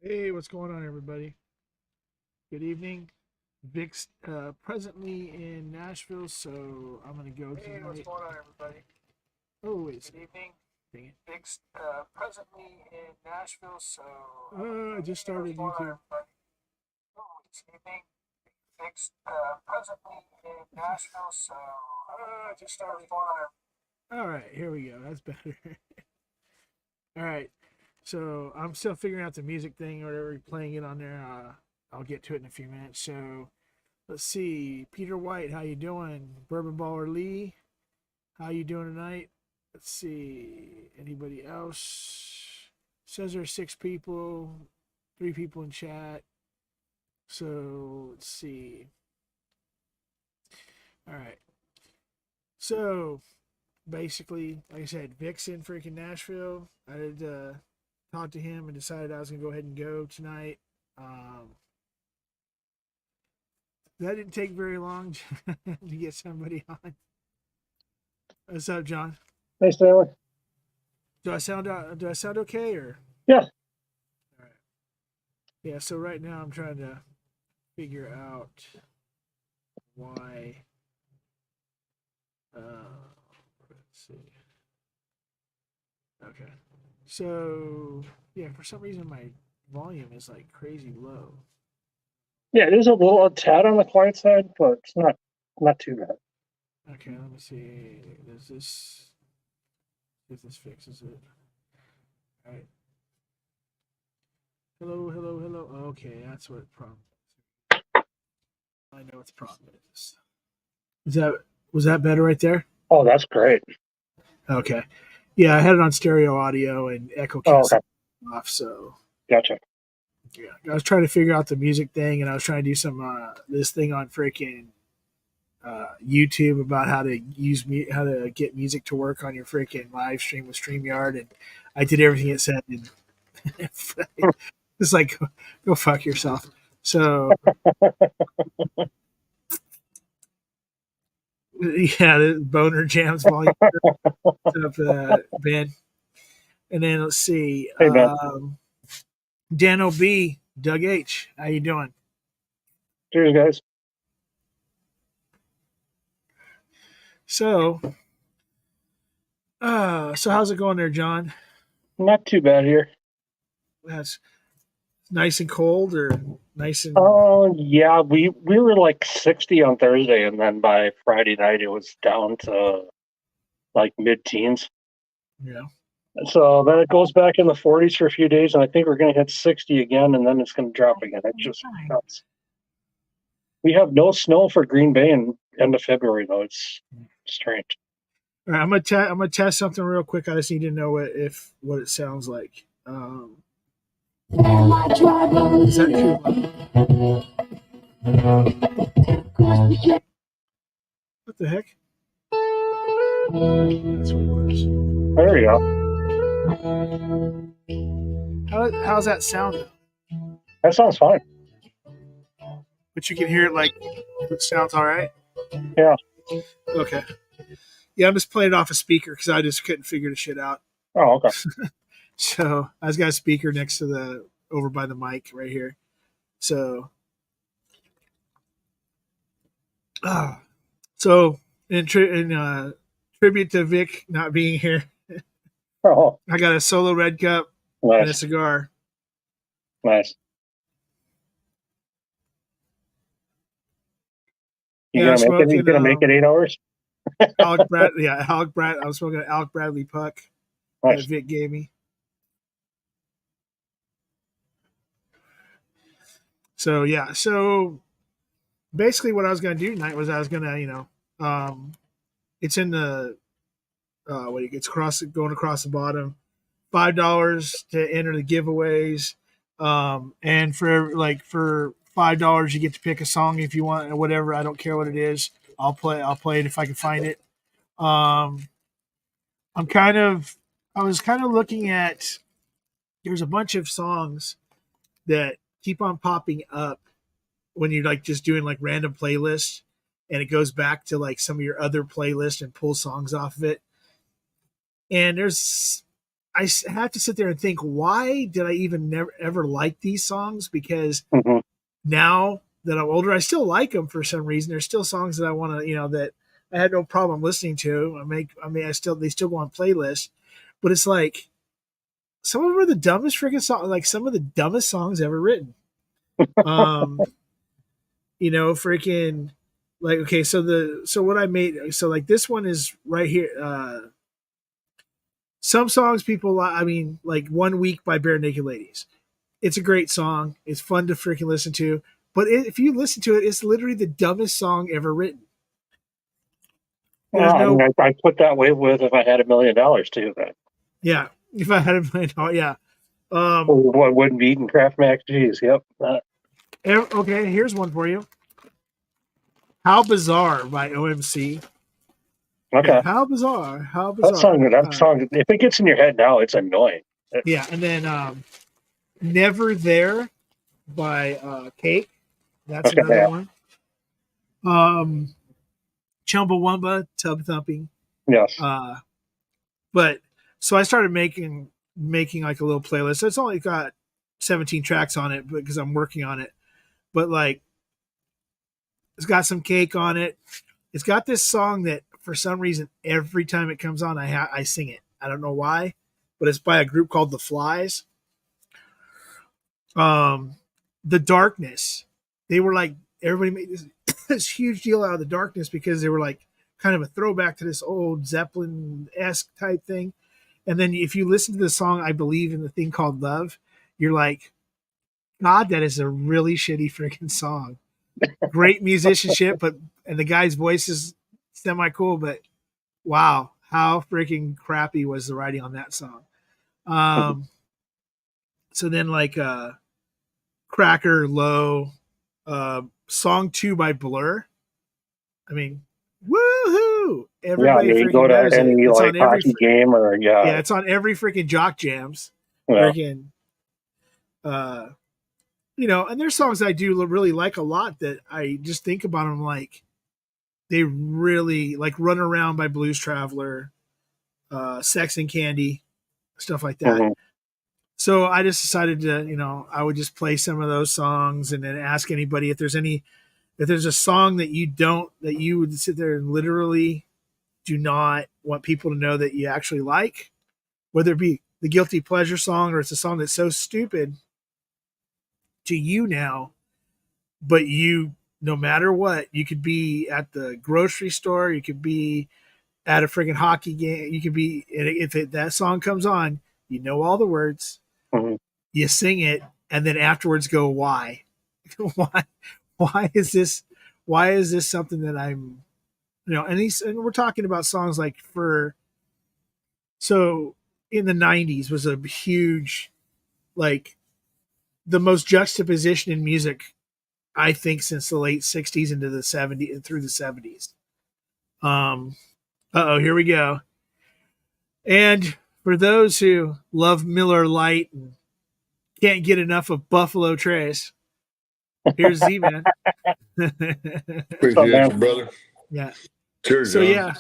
Hey, what's going on, everybody? Good evening. Vic's presently in Nashville, so I'm gonna go tonight. Hey, what's going on, everybody? Oh, wait. Good evening. Dang it. Vic's presently in Nashville, so I just started YouTube. Oh, good evening. Vic's presently in Nashville, so I just started. All right, here we go. That's better. All right. So I'm still figuring out the music thing or whatever, playing it on there. I'll get to it in a few minutes. So let's see. Peter White, how you doing? Bourbon Baller Lee, how you doing tonight? Let's see. Anybody else? Says there's 6 people, 3 people in chat. So let's see. All right. So basically, like I said, Vic's in freaking Nashville. I did talk to him and decided I was gonna go ahead and go tonight. That didn't take very long to get somebody on. What's up, John? Hey, Stanley. Do I sound okay or? Yeah. All right. Yeah. So right now I'm trying to figure out why. Let's see. Okay. So yeah, for some reason my volume is like crazy low. Yeah, it is a tad on the quiet side, but it's not too bad. Okay, let me see. Does this if this fixes it? All right. Hello, hello, hello. Okay, that's what the problem is. I know what the problem is. Was that better right there? Oh, that's great. Okay. Yeah, I had it on stereo audio and echo Oh, cancel okay. off, so Gotcha. yeah. I was trying to figure out the music thing and I was trying to do some this thing on freaking YouTube about how to how to get music to work on your freaking live stream with StreamYard, and I did everything it said, and it's like go fuck yourself. So yeah, the Boner Jams volume up, Ben, and then let's see, Hey, man. Dan OB, Doug H, how you doing? Cheers, guys. So, so how's it going there, John? Not too bad here. That's nice and cold, or nice and Oh, yeah, we were like 60 on Thursday, and then by Friday night it was down to like mid-teens. yeah. So then it goes back in the 40s for a few days, and I think we're going to hit 60 again, and then it's going to drop again. It's just nuts. We have no snow for Green Bay in end of February, though. It's strange. All right, I'm gonna test something real quick. I just need to know what it sounds like. Is that too loud? What the heck? That's what it was. There we go. How's that sound? That sounds fine. But you can hear it like it sounds all right. Yeah. Okay. Yeah, I'm just playing it off a speaker because I just couldn't figure the shit out. Oh, okay. So I just got a speaker next to over by the mic right here. So, so in tribute to Vic not being here, I got a solo red cup and a cigar. Nice. You gonna make it 8 hours? Alec Bradley. I was smoking an Alec Bradley Puck that Vic gave me. So yeah, so basically what I was gonna do tonight was I was gonna, it's in the it's going across the bottom, $5 to enter the giveaways, and for $5 you get to pick a song if you want or whatever. I don't care what it is. I'll play it if I can find it. I was kind of looking at, there's a bunch of songs that keep on popping up when you're like just doing like random playlists, and it goes back to like some of your other playlists and pull songs off of it. And have to sit there and think, why did I even never ever like these songs? Because Mhm. now that I'm older, I still like them for some reason. There's still songs that I want to, that I had no problem listening to. They still go on playlists, but it's like some of them are the dumbest freaking songs, like some of the dumbest songs ever written. Um, freaking like, okay, so what I made, so like this one is right here. Some songs people, like 1 Week by Bare Naked Ladies. It's a great song. It's fun to freaking listen to. But if you listen to it, it's literally the dumbest song ever written. There's Well, I mean, no, I put that way with if I had $1,000,000 too. Then yeah. If I had a million, yeah. Um, what wouldn't be eating Kraft mac and cheese? Yep. okay, here's one for you. How Bizarre by OMC. Okay. Yeah, How Bizarre. How That Bizarre. song, if it gets in your head now, it's annoying. Yeah, and then Never There by Cake. That's Okay. another Yeah. one. Chumbawamba, Tub Thumping. Yes. But so I started making like a little playlist. It's only got 17 tracks on it because I'm working on it. But like it's got some Cake on it. It's got this song that for some reason every time it comes on I sing it. I don't know why, but it's by a group called The Flies. The Darkness. They were like everybody made this huge deal out of The Darkness because they were like kind of a throwback to this old Zeppelin-esque type thing. And then if you listen to the song, I believe in the thing called Love, you're like, God, that is a really shitty freaking song. Great musicianship, and the guy's voice is semi cool, but wow, how freaking crappy was the writing on that song? Um, so then like Cracker Low, song 2 by Blur. I mean, woohoo! Yeah. I Everybody mean, you go freaking to knows it. any It's like on every hockey game or yeah, it's on every freaking jock jams. yeah. Freaking uh and there's songs I do really like a lot that I just think about them like they really like Run Around by Blues Traveler, Sex and Candy, stuff like that. Mhm. So I just decided to, I would just play some of those songs and then ask anybody if there's a song that you would sit there and literally do not want people to know that you actually like, whether it be the guilty pleasure song or it's a song that's so stupid to you now, but no matter what, you could be at the grocery store, you could be at a friggin' hockey game, you could be, that song comes on, you know all the words, Mhm. you sing it, and then afterwards go, why? why why is this something that I'm, and we're talking about songs like so in the 90s was a huge, like the most juxtaposition in music I think since the late 60s into the 70s and through the 70s. Here we go. And for those who love Miller Lite and can't get enough of Buffalo Trace, here's Z-Man. So, Appreciate man, you, brother. Yeah. Cheers, So John. yeah.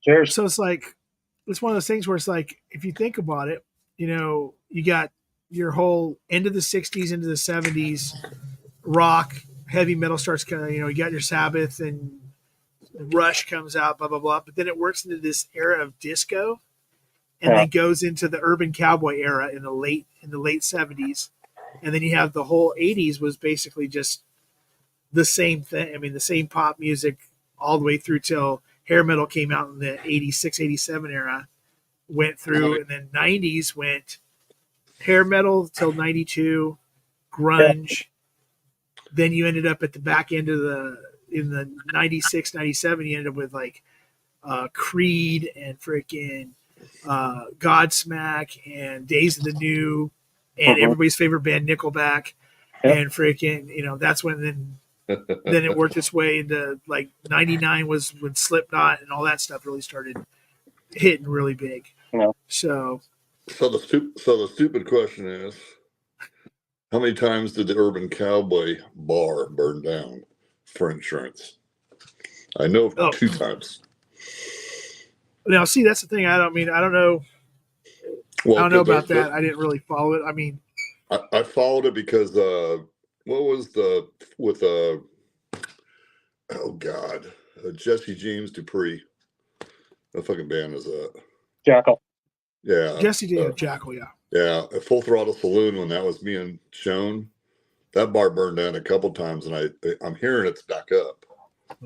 cheers. So it's one of those things where it's like, if you think about it, you got your whole end of the 60s into the 70s rock, heavy metal starts kind of, you got your Sabbath and Rush comes out, blah blah blah. But then it works into this era of disco, and Yeah. then goes into the urban cowboy era in the late 70s, and then you have the whole 80s was basically just the same thing. I mean, the same pop music all the way through till hair metal came out in the 86, 87 era, went through, and then 90s went hair metal till 92, Yeah. grunge. Then you ended up at the back end of in the 96, 97, you ended up with like Creed and freaking Godsmack and Days of the New and Mhm. everybody's favorite band Nickelback, Yep. and freaking that's when then it worked its way into like 99 was when Slipknot and all that stuff really started hitting really big. Yeah. So So the stupid question is, how many times did the Urban Cowboy bar burn down for insurance? I know oh 2 times. now see, that's the thing. I don't know. Well, I don't know about there- that. I didn't really follow it. I mean, I followed it because what was with oh God, Jesse James Dupree. What fucking band is that? Jackal. Yeah, Jesse did have Jackal, yeah. yeah. At Full Throttle Saloon when that was being shown, that bar burned down a couple times, and I'm hearing it's back up,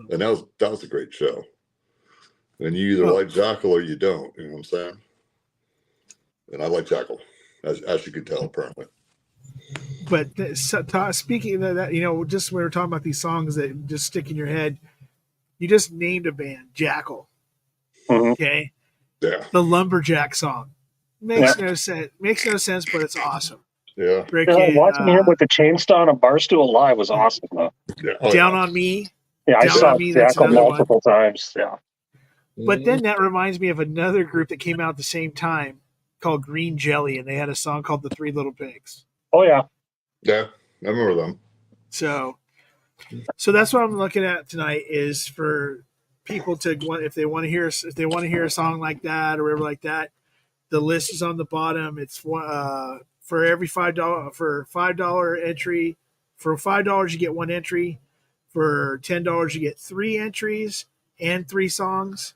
and that was a great show. And you either like Jackal or you don't. You know what I'm saying? And I like Jackal, as you can tell, apparently. But speaking of that, just when we were talking about these songs that just stick in your head, you just named a band, Jackal. Mm-hmm. Okay. Yeah. The Lumberjack song makes no sense. Makes no sense, but it's awesome. Yeah. Watching him with the chainsaw on a bar stool live was awesome, though. Yeah. Down on Me. Yeah, I Down saw on Me, that's Jackal another multiple times. Yeah. But then that reminds me of another group that came out at the same time called Green Jelly, and they had a song called The Three Little Pigs. Oh yeah. Yeah, I remember them. So that's what I'm looking at tonight is for people to, if they want to hear a song like that or whatever like that. The list is on the bottom. It's for every $5 entry. For $5 you get one entry. For $10 you get 3 entries and 3 songs.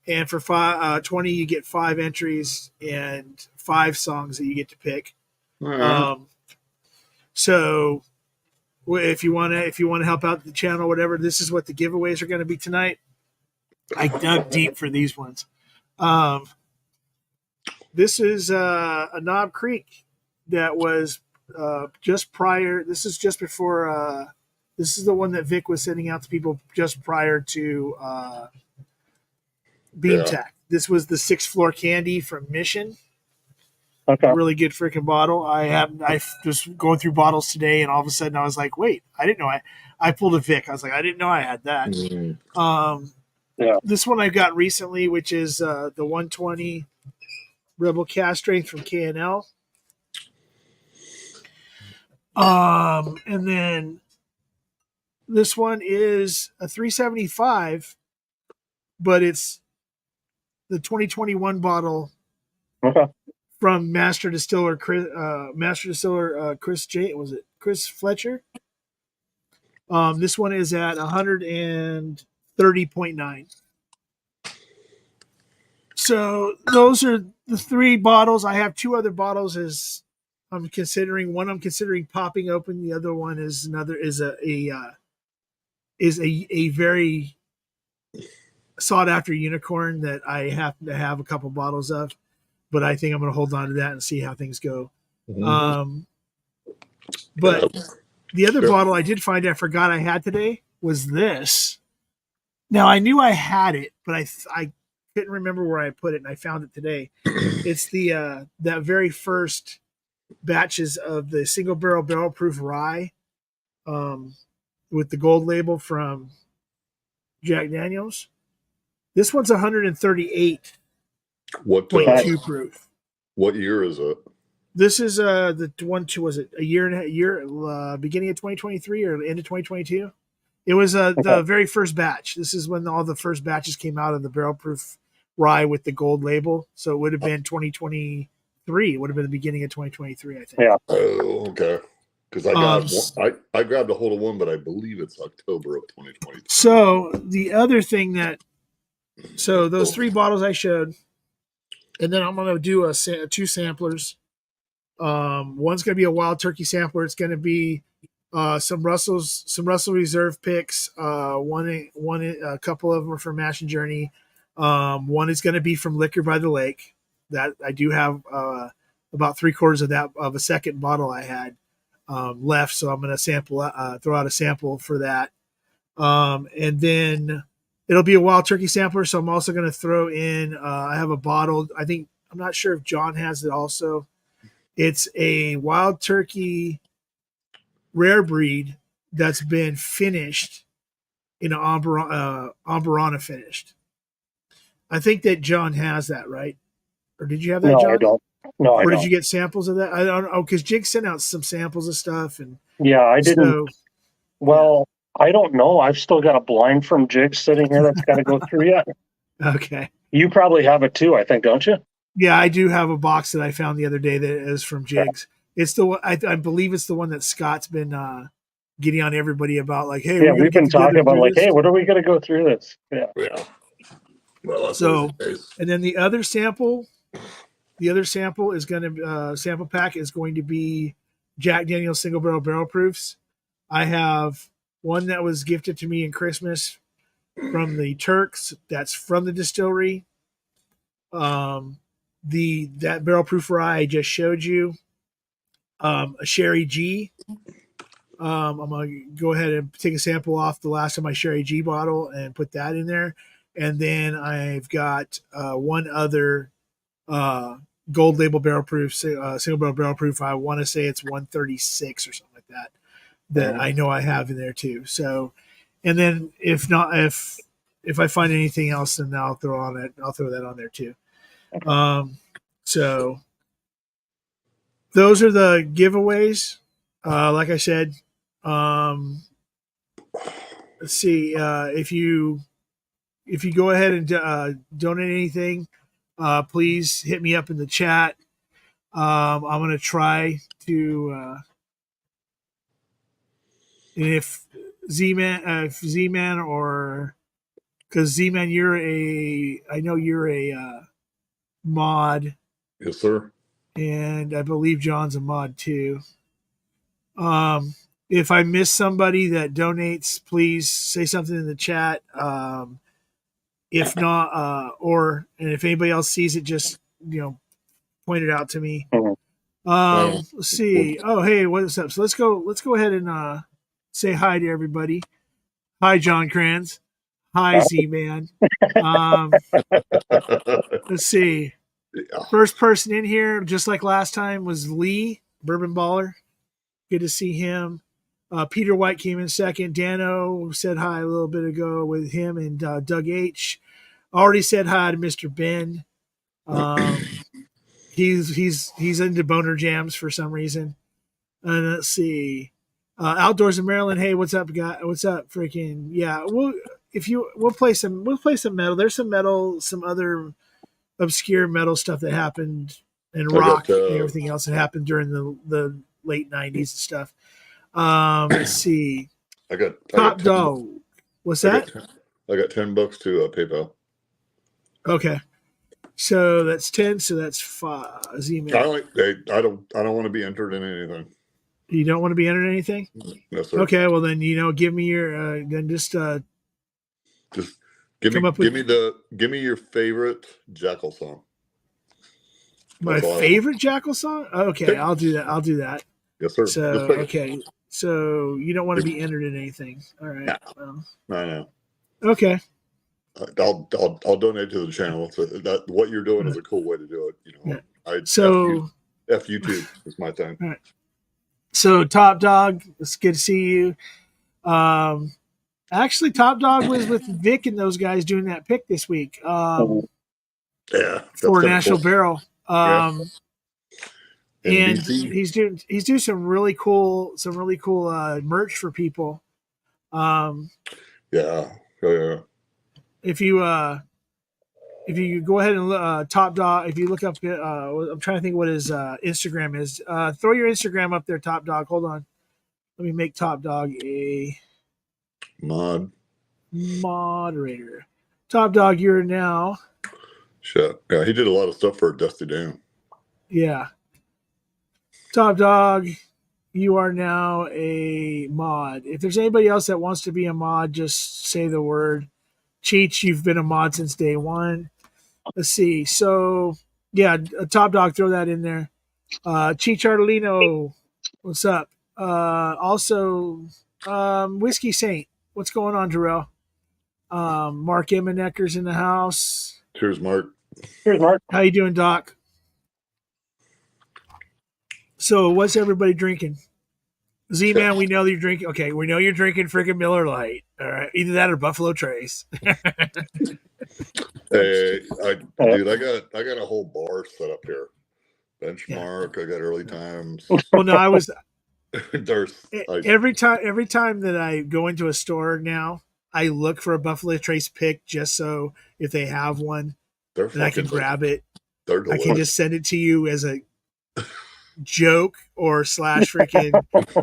And for $20 you get 5 entries and 5 songs that you get to pick. Right. So if you want to help out the channel, whatever, this is what the giveaways are going to be tonight. I dug deep for these ones. This is a Knob Creek that was just prior. This is just before. This is the one that Vic was sending out to people just prior to Beam Tech. This was the 6th Floor Candy from Mission. Okay. Really good freaking bottle. I just going through bottles today, and all of a sudden I was like, wait, I didn't know I pulled a Vic. I was like, I didn't know I had that. Yeah. This one I got recently, which is the 120 Rebel Cast Strength from K&L. And then this one is a 375, but it's the 2021 bottle. Okay. From Master Distiller Chris J. Was it Chris Fletcher? This one is at 130.9. So those are the 3 bottles. I have 2 other bottles as I'm considering. One I'm considering popping open. The other one is a very sought after unicorn that I happen to have a couple bottles of. But I think I'm going to hold on to that and see how things go. But the other bottle I did find I forgot I had today was this. Now, I knew I had it, but I couldn't remember where I put it, and I found it today. It's the that very first batches of the single barrel proof rye with the gold label from Jack Daniels. This one's 138. What 0.2 proof. What year is it? This is the one. Was it a year beginning of 2023 or end of 2022? It was the very first batch. This is when all the first batches came out of the barrel proof rye with the gold label. So it would have been 2023. It would have been the beginning of 2023, I think. Yeah. Oh, okay. Because I grabbed a hold of one, but I believe it's October of 2020. So the other thing those 3 bottles I showed. And then I'm going to do 2 samplers. One's going to be a Wild Turkey sampler. It's going to be some Russell Reserve picks. A couple of them are from Mash and Journey. One is going to be from Liquor by the Lake. That I do have about 3/4 of that of a second bottle I had left, so I'm going to throw out a sample for that. And then it'll be a Wild Turkey sampler, so I'm also going to throw in, I have a bottle. I'm not sure if John has it also. It's a Wild Turkey rare breed that's been finished in an Amburana finished. I think that John has that, right? Or did you have that, No, John? I don't. No, I don't. Or did you get samples of that? I don't know, because Jig sent out some samples of stuff. And yeah, I didn't. I don't know. I've still got a blind from Jig sitting here that's got to go through yet. Okay. You probably have it too, I think, don't you? Yeah, I do have a box that I found the other day that is from Jigs. It's the one I believe it's the one that Scott's been getting on everybody about. Like, hey, Yeah, we're gonna we've get been together talking and about do like, this. hey, what are we going to go through this? Yeah. Yeah. Well, that's always So, the case. and then the other sample is going to sample pack is going to be Jack Daniel's single barrel proofs. I have one that was gifted to me in Christmas from the Turks. That's from the distillery. That barrel proof rye I just showed you. A Sherry G. I'm gonna go ahead and take a sample off the last of my Sherry G bottle and put that in there. And then I've got one other gold label barrel proof, single barrel proof. I want to say it's 136 or something like that. That I know I have in there too. So, and then if not, if I find anything else, then I'll throw that on there too. So those are the giveaways. Like I said, let's see if you go ahead and donate anything, please hit me up in the chat. I'm going to try to, and if Z-Man or because Z-Man, I know you're a mod, Yes, sir. and I believe John's a mod too. If I miss somebody that donates, please say something in the chat. If not, and if anybody else sees it, just point it out to me. Mhm. Let's see. Oh, hey, what's up? So let's go ahead and say hi to everybody. Hi, John Kranz. Hi, Z-Man. Let's see. Yeah. First person in here, just like last time, was Lee, Bourbon Baller. Good to see him. Peter White came in second. Dano said hi a little bit ago with him and Doug H. Already said hi to Mr. Ben. He's into boner jams for some reason. And let's see. Outdoors in Maryland. Hey, what's up, guy? What's up, freaking yeah? We'll play some metal. There's some metal, some other obscure metal stuff that happened and rock and everything else that happened during the late '90s and stuff. Let's see. I got Top Dog. What's that? I got $10 to PayPal. Okay. So that's 10. So that's 5. Z-Man. I don't want to be entered in anything. You don't want to be entered in anything? No, sir. Okay. Well, then give me your then just give me your favorite Jackal song. My favorite Jackal song? Okay, I'll do that. Yes, sir. So okay. So you don't want to be entered in anything. All right. No. I know. Okay. I'll donate to the channel. So that what you're doing is a cool way to do it. Yeah. F YouTube is my thing. All right. So Top Dog, it's good to see you. Actually, Top Dog was with Vic and those guys doing that pick this week. Yeah. For Nashville Barrel. And he's doing some really cool merch for people. Yeah. If you go ahead and Top Dog, if you look up, I'm trying to think what his Instagram is. Throw your Instagram up there, Top Dog. Hold on, let me make Top Dog a moderator. Top Dog, you're now. Shit. Yeah, he did a lot of stuff for Dusty Down. Yeah. Top Dog, you are now a mod. If there's anybody else that wants to be a mod, just say the word. Cheech, you've been a mod since day one. Let's see. So, yeah, Top Dog, throw that in there. Cheech Artolino, what's up? Also, Whiskey Saint, what's going on, Darrell? Mark Emmenecker's in the house. Cheers, Mark. Cheers, Mark. How you doing, Doc? So, what's everybody drinking? Z-Man, we know you're drinking. Okay, we know you're drinking freaking Miller Lite. All right, either that or Buffalo Trace. Hey, dude, I got a whole bar set up here. Benchmark. Yeah. I got Early Times. Well, no, I was. Every time that I go into a store now, I look for a Buffalo Trace pick just so if they have one, then I can grab it. They're I delicious. can just send it to you as a joke or / freaking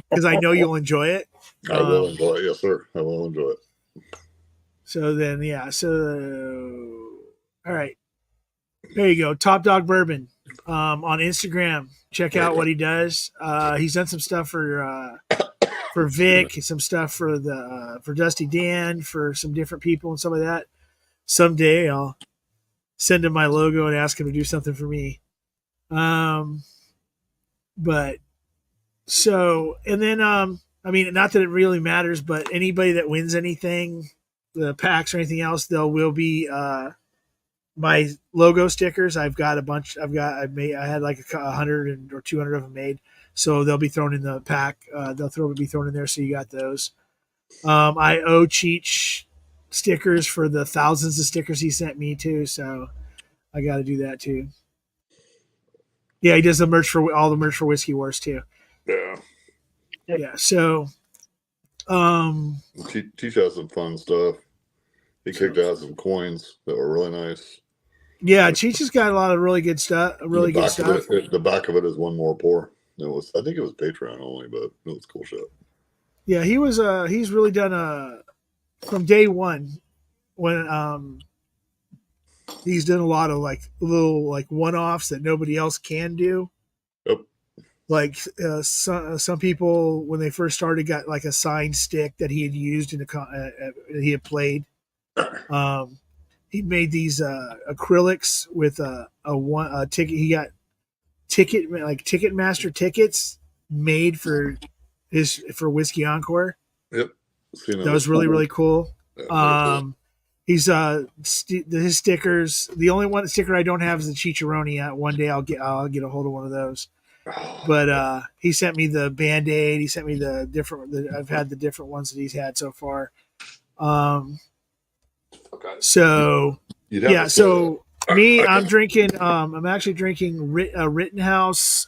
because I know you'll enjoy it. I will enjoy it. Yes, sir. I will enjoy it. So then, yeah. So, all right. There you go. Top Dog Bourbon on Instagram. Check out what he does. He's done some stuff for Vic, some stuff for Dusty Dan, for some different people and some of that. Someday I'll send him my logo and ask him to do something for me. But so, and then, I mean, not that it really matters, but anybody that wins anything, the packs or anything else, there will be my logo stickers. I've got a bunch. I had like 100 or 200 of them made, so they'll be thrown in the pack. They'll be thrown in there, so you got those. I owe Cheech stickers for the thousands of stickers he sent me too, so I got to do that too. Yeah, he does the merch for all the merch for Whiskey Wars too. Yeah. Yeah. So, Teach has some fun stuff. He kicked out some coins that were really nice. yeah, Cheech has got a lot of really good stuff. The back of it is one more pour. I think it was Patreon only, but it was cool shit. Yeah, he's really done from day one when he's done a lot of like little like one-offs that nobody else can do. Yep. Like some people when they first started got like a signed stick that he had used in he had played. He made these acrylics with a ticket. He got Ticketmaster tickets made for Whiskey Encore. Yep. That was really, really cool. Yeah, He's his stickers. The only sticker I don't have is the Chicharoni. One day I'll get a hold of one of those. But he sent me the Band-Aid. He sent me I've had the different ones that he's had so far. okay. So yeah. So me, I'm drinking. I'm actually drinking a Rittenhouse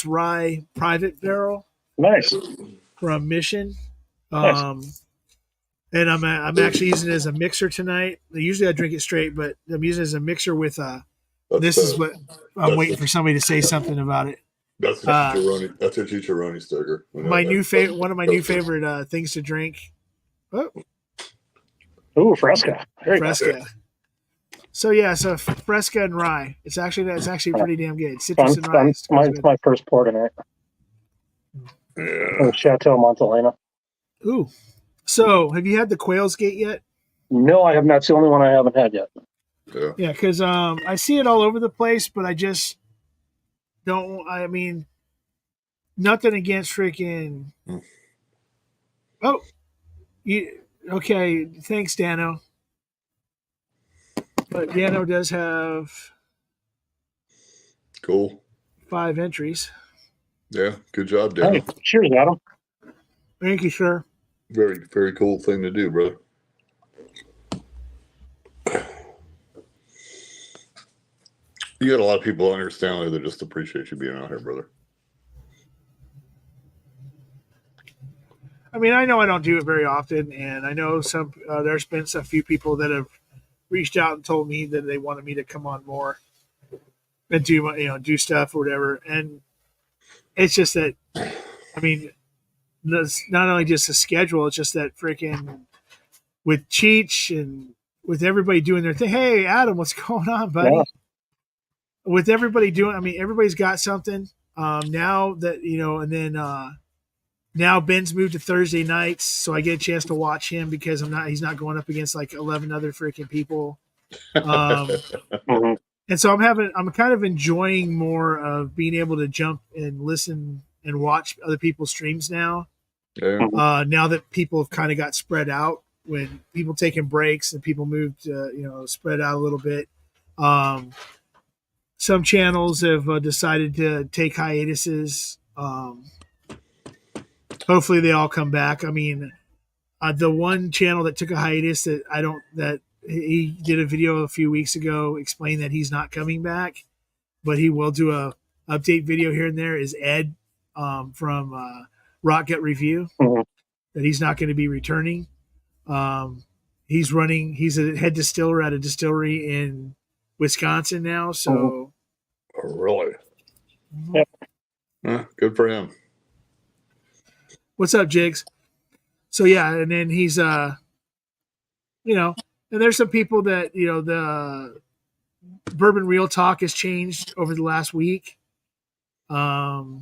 rye private barrel. Nice. From Mission. Nice. And I'm actually using it as a mixer tonight. Usually I drink it straight, but I'm using it as a mixer with this is what I'm waiting for somebody to say something about it. That's a Chicharoni. That's a Chicharoni sticker. One of my new favorite things to drink. Ooh, Fresca. Fresca. So yeah, so Fresca and rye. It's actually pretty damn good. Citrus and rye. It's my first pour tonight. Yeah. Chateau Montelena. Ooh. So have you had the Quails Gate yet? No, I have not. It's the only one I haven't had yet. Yeah, because I see it all over the place, but I just don't. I mean, nothing against freaking. Oh, okay. Thanks, Dano. But Dano does have Cool. 5 entries. Yeah, good job, Dan. Hey, cheers, Adam. Thank you, sir. Very, very cool thing to do, brother. You got a lot of people on your family that just appreciate you being out here, brother. I mean, I know I don't do it very often, and I know there's been a few people that have reached out and told me that they wanted me to come on more and do stuff or whatever. And it's just that, I mean, it's not only just a schedule, it's just that freaking with Cheech and with everybody doing their thing. Hey, Adam, what's going on, buddy? Yeah. With everybody doing, I mean, everybody's got something now that, and then now Ben's moved to Thursday nights, so I get a chance to watch him because he's not going up against like 11 other freaking people. And so I'm kind of enjoying more of being able to jump and listen and watch other people's streams now. Yeah. Now that people have kind of got spread out, when people taking breaks and people moved, spread out a little bit. Some channels have decided to take hiatuses. Hopefully they all come back. I mean, the one channel that took a hiatus that he did a video a few weeks ago explaining that he's not coming back, but he will do a update video here and there is Ed from Rock Gut Review, that he's not going to be returning. He's a head distiller at a distillery in Wisconsin now. So, Oh, really? Yep. Good for him. what's up, Jigs? So yeah, and then he's you know, and there's some people that the Bourbon Real Talk has changed over the last week. The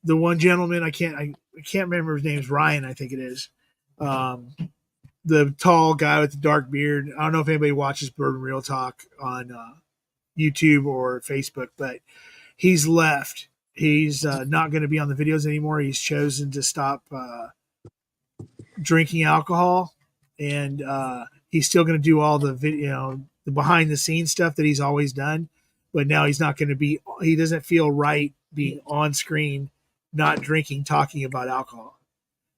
one gentleman I can't remember his name is Ryan, I think it is. The tall guy with the dark beard. I don't know if anybody watches Bourbon Real Talk on YouTube or Facebook, but he's left. He's not going to be on the videos anymore. He's chosen to stop drinking alcohol, and he's still going to do all the video, the behind the scenes stuff that he's always done. But now he's not going to be. He doesn't feel right being on screen, not drinking, talking about alcohol.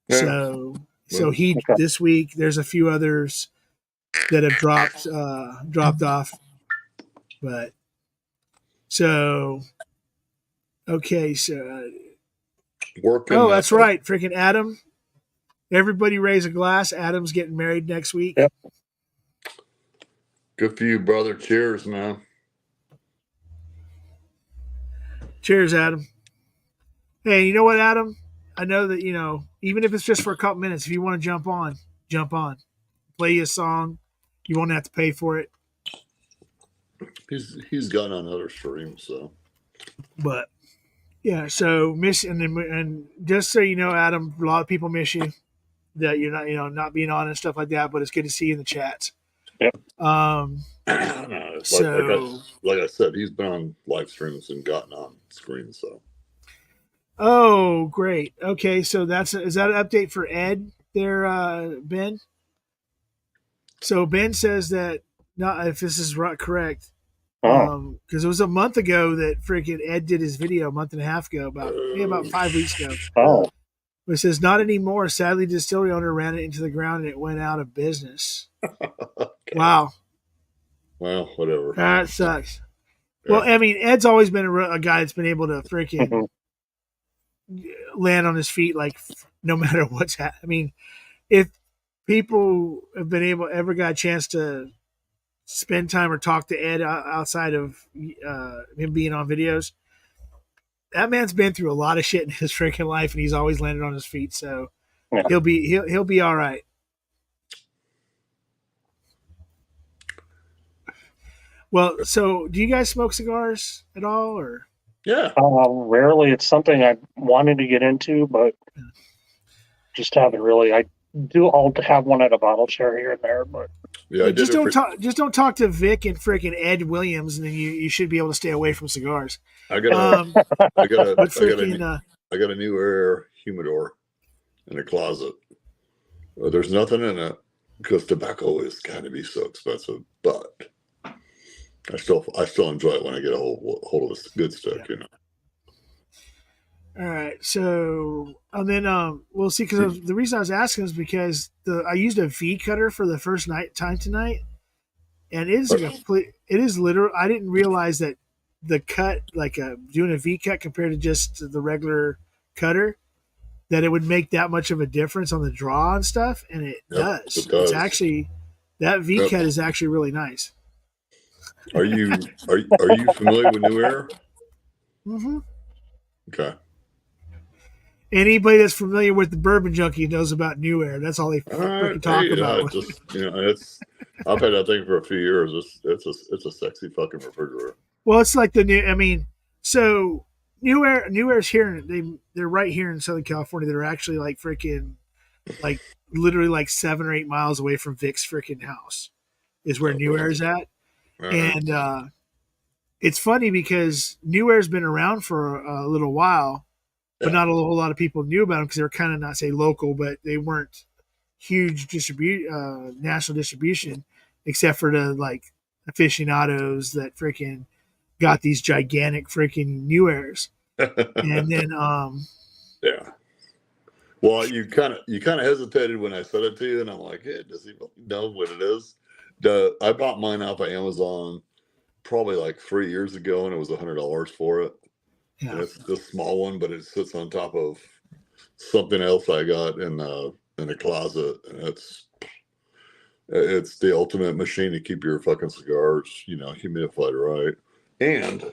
Yeah. So he this week. There's a few others that have dropped off, but so okay. So Working. oh, that's right, freaking Adam. Everybody raise a glass. Adam's getting married next week. Yep. Good for you, brother. Cheers, man. Cheers, Adam. Hey, you know what, Adam? I know that, even if it's just for a couple minutes, if you want to jump on. Play you a song. You won't have to pay for it. He's gone on other streams, so. But yeah, so and just so you know, Adam, a lot of people miss you. That you're not, not being on and stuff like that, but it's good to see you in the chats. Yep. No, So like I said, he's been on live streams and gotten on screen, so. Oh, great. Okay, so is that an update for Ed there, Ben? So Ben says that, not if this is correct, because it was a month ago that freaking Ed did his video, a month and a half ago, about 5 weeks ago. Oh. But it says not anymore. Sadly, the distillery owner ran it into the ground and it went out of business. Okay. Wow. Well, whatever. That sucks. Yeah. Well, I mean, Ed's always been a guy that's been able to freaking land on his feet, like no matter what's happening. I mean, if people have been ever got a chance to spend time or talk to Ed outside of him being on videos, that man's been through a lot of shit in his freaking life, and he's always landed on his feet. So Yeah. he'll be all right. Well, so do you guys smoke cigars at all, or? Yeah. Rarely. It's something I wanted to get into, but just haven't really. I'll have one at a bottle share here and there, but Yeah, just don't talk to Vic and freaking Ed Williams, and then you should be able to stay away from cigars. I got But a new air humidor in a closet. There's nothing in it because tobacco is kind of be so expensive, but I still enjoy it when I get a hold of this good stuff, All right, so and then we'll see, because the reason I was asking is because I used a V cutter for the first time tonight, and it is literal. I didn't realize that the cut, like doing a V cut compared to just the regular cutter, that it would make that much of a difference on the draw and stuff, and it does. It's actually, that V cut is actually really nice. Are you familiar with New Air? Mm-hmm. Okay. Anybody that's familiar with the Bourbon Junkie knows about New Air. That's all they freaking talk about. I've had that thing for a few years. It's a sexy fucking refrigerator. Well, it's like the new. I mean, so New Air's here. They're right here in Southern California. They're actually like freaking, like literally like 7 or 8 miles away from Vic's freaking house. Is where New Air's at, and it's funny because New Air's been around for a little while. But not a whole lot of people knew about them because they were kind of, not say local, but they weren't huge national distribution, except for the like aficionados that freaking got these gigantic freaking New Airs. And then yeah. Well, you kind of hesitated when I said it to you, and I'm like, hey, does he know what it is? I bought mine off of Amazon probably like 3 years ago, and it was $100 for it. Yeah. And it's this small one, but it sits on top of something else I got in a closet, and It's the ultimate machine to keep your fucking cigars, humidified right. And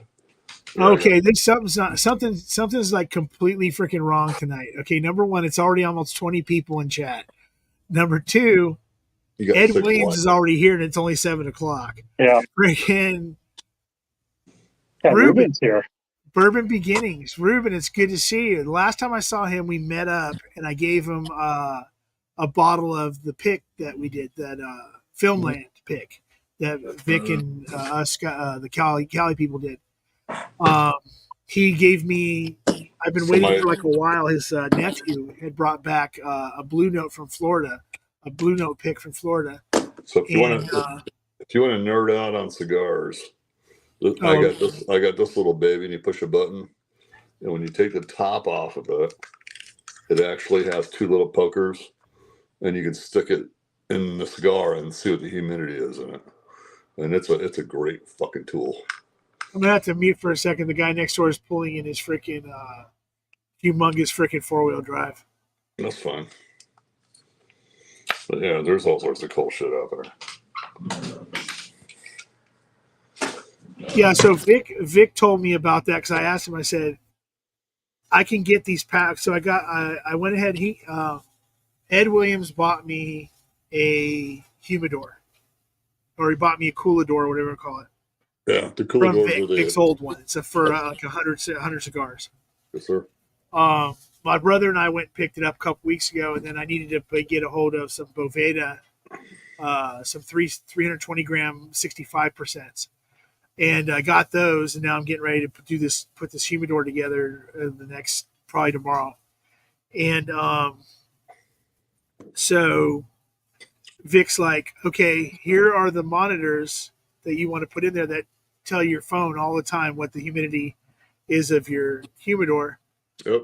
Okay, there's something's like completely freaking wrong tonight. Okay, number one, it's already almost 20 people in chat. Number two, you got Ed 6 Williams lines. is already here and it's only 7 o'clock. Yeah. Freaking Yeah, Ruben, Ruben's here. Bourbon Beginnings. Ruben, it's good to see you. The last time I saw him, we met up and I gave him a bottle of the pick that we did, that Filmland pick that Vic and the Cali people did. He gave me. I've been waiting for like a while. His nephew had brought back a blue note from Florida, a blue note pick from Florida. So if you want to nerd out on cigars, I got this little baby, and you push a button, and when you take the top off of it, it actually has 2 little pokers, and you can stick it in the cigar and see what the humidity is in it. And it's a great fucking tool. I'm gonna have to mute for a second. The guy next door is pulling in his freaking humongous freaking 4-wheel drive. That's fine. But yeah, there's all sorts of cool shit out there. Yeah, so Vic told me about that because I asked him. I said, I can get these packs. So I went ahead. Ed Williams bought me a humidor, or he bought me a coolador, whatever you call it. Yeah, the coolador from Vic's old one. It's for like 100 cigars. Yes, sir. My brother and I went and picked it up a couple weeks ago, and then I needed to get a hold of some Boveda, some 320 gram 65%. And I got those, and now I'm getting ready to put this humidor together in the next, probably tomorrow. And so Vic's like, okay, here are the monitors that you want to put in there that tell your phone all the time what the humidity is of your humidor. Yep.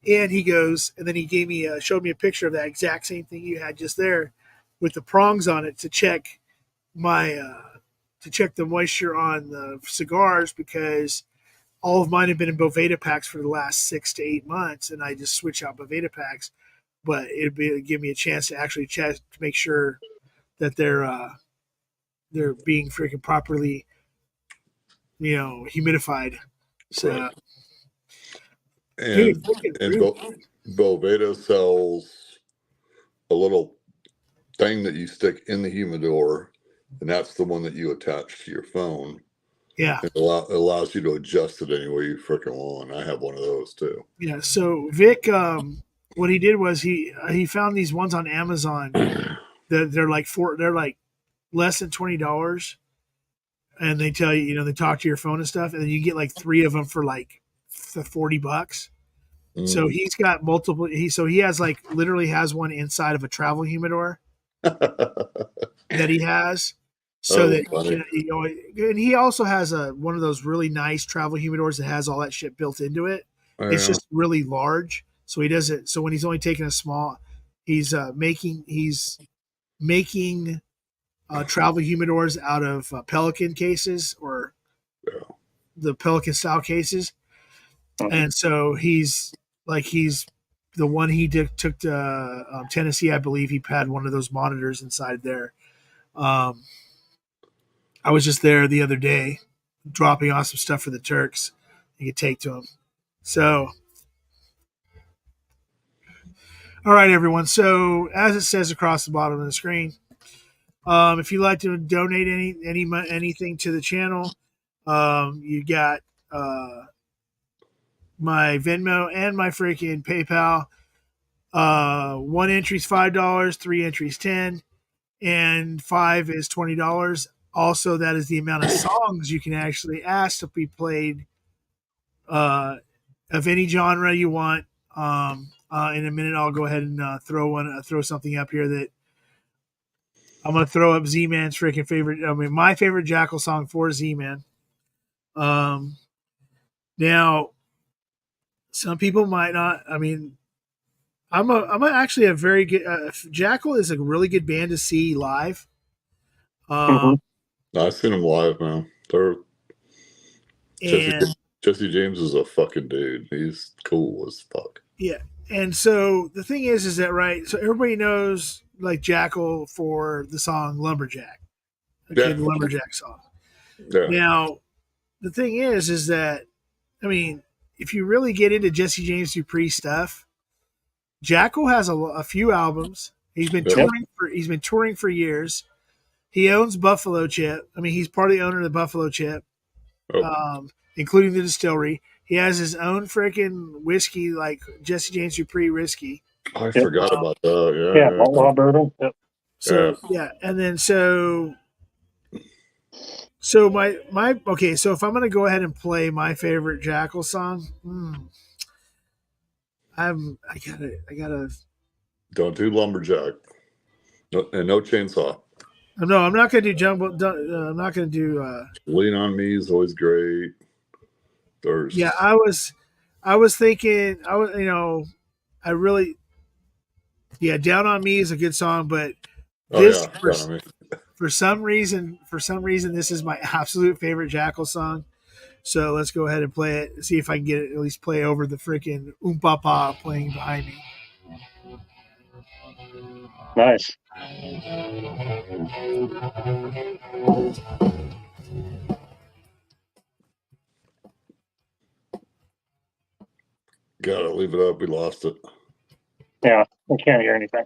And he goes, and then he showed me a picture of that exact same thing you had just there, with the prongs on it to check the moisture on the cigars, because all of mine have been in Boveda packs for the last 6 to 8 months, and I just switch out Boveda packs. But it'd give me a chance to actually check to make sure that they're being freaking properly, humidified. So, right. And Boveda sells a little thing that you stick in the humidor, and that's the one that you attach to your phone. Yeah. It allows you to adjust it any way you freaking want. I have one of those too. Yeah. So Vic, what he did was he found these ones on Amazon that they're like less than $20, and they tell you, they talk to your phone and stuff, and then you get like 3 of them for like $40. So he's got multiple. He has literally has one inside of a travel humidor that he has. So and he also has one of those really nice travel humidors that has all that shit built into it. Oh, it's just really large. So he doesn't. So when he's only taking a small, he's making travel humidors out of Pelican cases, or the Pelican style cases. And so he's the one he took to Tennessee. I believe he had one of those monitors inside there. I was just there the other day dropping off some stuff for the Turks you could take to them. So, all right, everyone. So as it says across the bottom of the screen, if you'd like to donate anything to the channel, you got my Venmo and my freaking PayPal. 1 entry is $5, 3 entries $10, and 5 is $20. Also, that is the amount of songs you can actually ask to be played of any genre you want. In a minute, I'll go ahead and throw something up here that I'm going to throw up Z-Man's freaking favorite. My favorite Jackal song for Z-Man. Now, some people might not. I'm actually a very good. Jackal is a really good band to see live. I've seen them live, man. Jesse James is a fucking dude. He's cool as fuck. Yeah, and so the thing is that right. So everybody knows like Jackal for the song Lumberjack. Okay, the Lumberjack song. Yeah. Now, the thing is that, I mean, if you really get into Jesse James Dupree stuff, Jackal has a few albums. He's been touring for years. He owns Buffalo Chip. I mean, he's part of the owner of the Buffalo Chip, including the distillery. He has his own freaking whiskey, like Jesse James Dupree whiskey. I forgot about that. Yeah, outlaw bourbon. Yep. So and then so my okay. So if I'm gonna go ahead and play my favorite Jackal song, I gotta. Don't do lumberjack. No chainsaw. No, I'm not gonna do jumbo. I'm not gonna do. Lean on Me is always great. Yeah, I was thinking. I really. Yeah, Down on Me is a good song, but for some reason, this is my absolute favorite Jackal song. So let's go ahead and play it. See if I can get it at least play over the freaking Papa playing behind me. Nice. Gotta leave it up. We lost it. Yeah, I can't hear anything.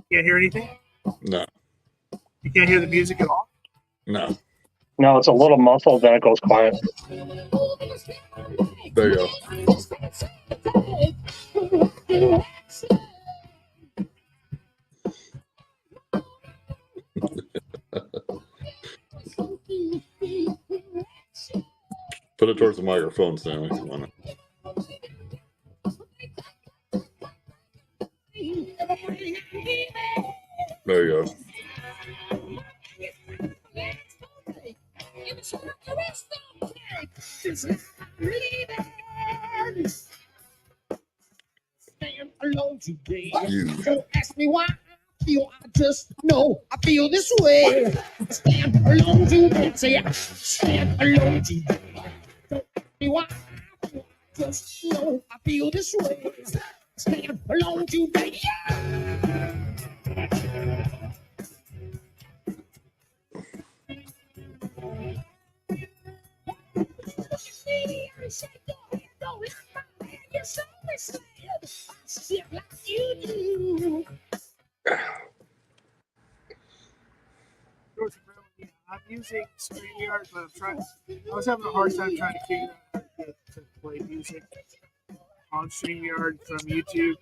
Can't hear anything? No. You can't hear the music at all? No. No, it's a little muffled, then it goes quiet. There you go. Put it towards the microphone, Stanley. Come on. There you go. Alone today. Don't ask me why I feel. I just know I feel this way. Stand alone today. Say I stand alone today. Don't ask me why I feel. I just know I feel this way. Stand alone today. I'm using StreamYard, but I was having a hard time trying to figure out how to play music on StreamYard from YouTube.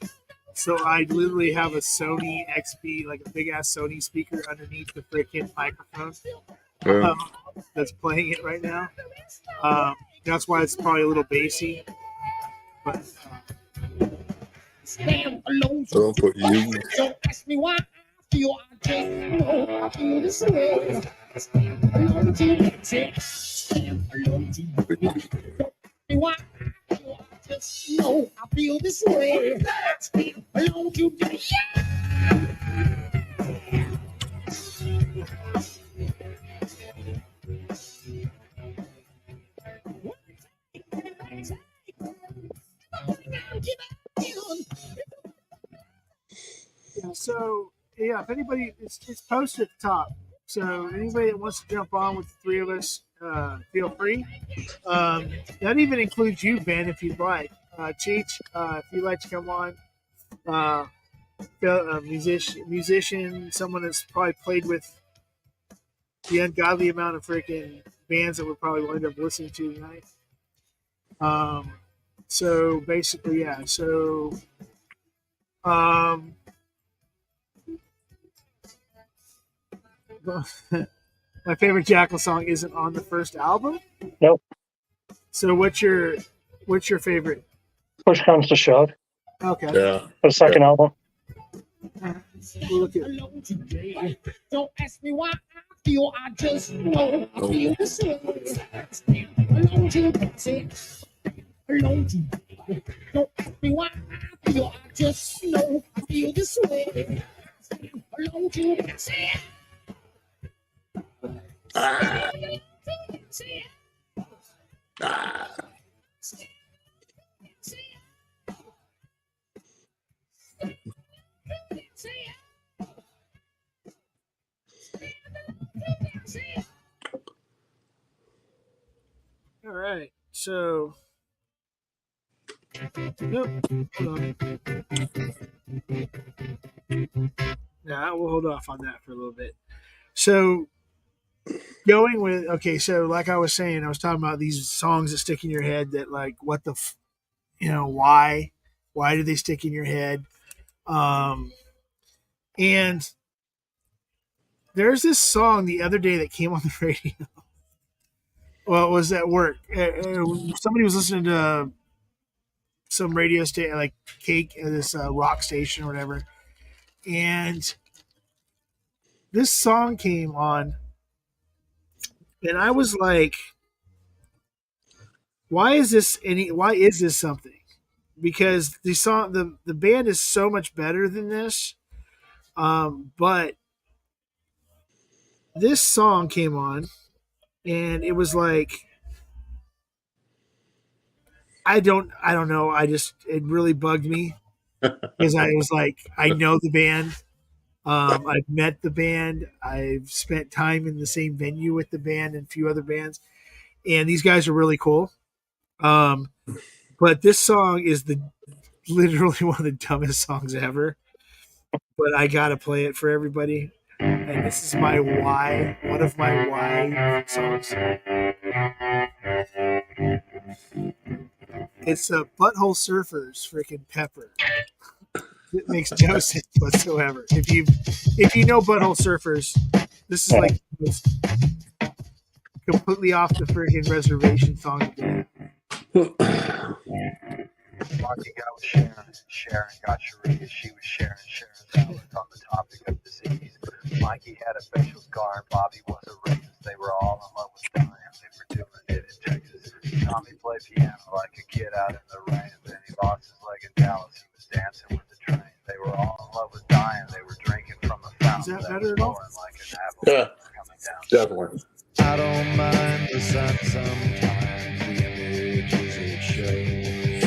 So I literally have a Sony XP, like a big ass Sony speaker underneath the freaking microphone that's playing it right now. That's why it's probably a little bassy. But stand alone. Don't put you. Don't ask me why I feel. I just know I feel this way. Stand alone today. Stand alone today. Don't ask me why I feel. I just know I feel this way. Stand alone today. So yeah, if anybody, it's posted at the top. So anybody that wants to jump on with the three of us, feel free. That even includes you, Ben, if you'd like. Cheech, if you'd like to come on. A musician, someone that's probably played with the ungodly amount of freaking bands that we're probably wind up listening to tonight. So basically, yeah. So, my favorite Jackal song isn't on the first album. Nope. So what's your favorite? Push Comes to Shove. Okay. Yeah. The second album. We'll look at Don't ask me why I feel. I just know I feel the same. Alone today. Alone today. Don't ask me why I feel. I just know I feel this way. Alone today. Ah. All right. So, nope. Hold on. Nah, we'll hold off on that for a little bit. So, going with, okay, so like I was saying, I was talking about these songs that stick in your head that, like, what the, why do they stick in your head? And there's this song the other day that came on the radio. Well, it was at work. Somebody was listening to some radio station, like Cake, this rock station or whatever, and this song came on, and I was like, "Why is this Why is this something?" Because the band is so much better than this, but this song came on, and it was like, I don't know. It really bugged me because I was like, I know the band. I've met the band. I've spent time in the same venue with the band and a few other bands, and these guys are really cool. But this song is literally one of the dumbest songs ever. But I gotta play it for everybody, and this is my why. One of my why songs. It's a Butthole Surfers freaking Pepper. It makes no sense whatsoever. If you know Butthole Surfers, this is like the most completely off the freaking reservation song of the day. Marky got with Sharon got Sharia, she was Sharon's salad on the topic of disease. Mikey had a facial scar and Bobby was a racist. They were all in love with dying, they were doing it in Texas. Tommy played piano like a kid out in the rain. Then he lost his leg in Dallas, he was dancing with the train. They were all in love with dying, they were drinking from a fountain Is that that better was at all? pouring like an avalanche coming down. Definitely. I don't mind the sun sometimes, the images it shows.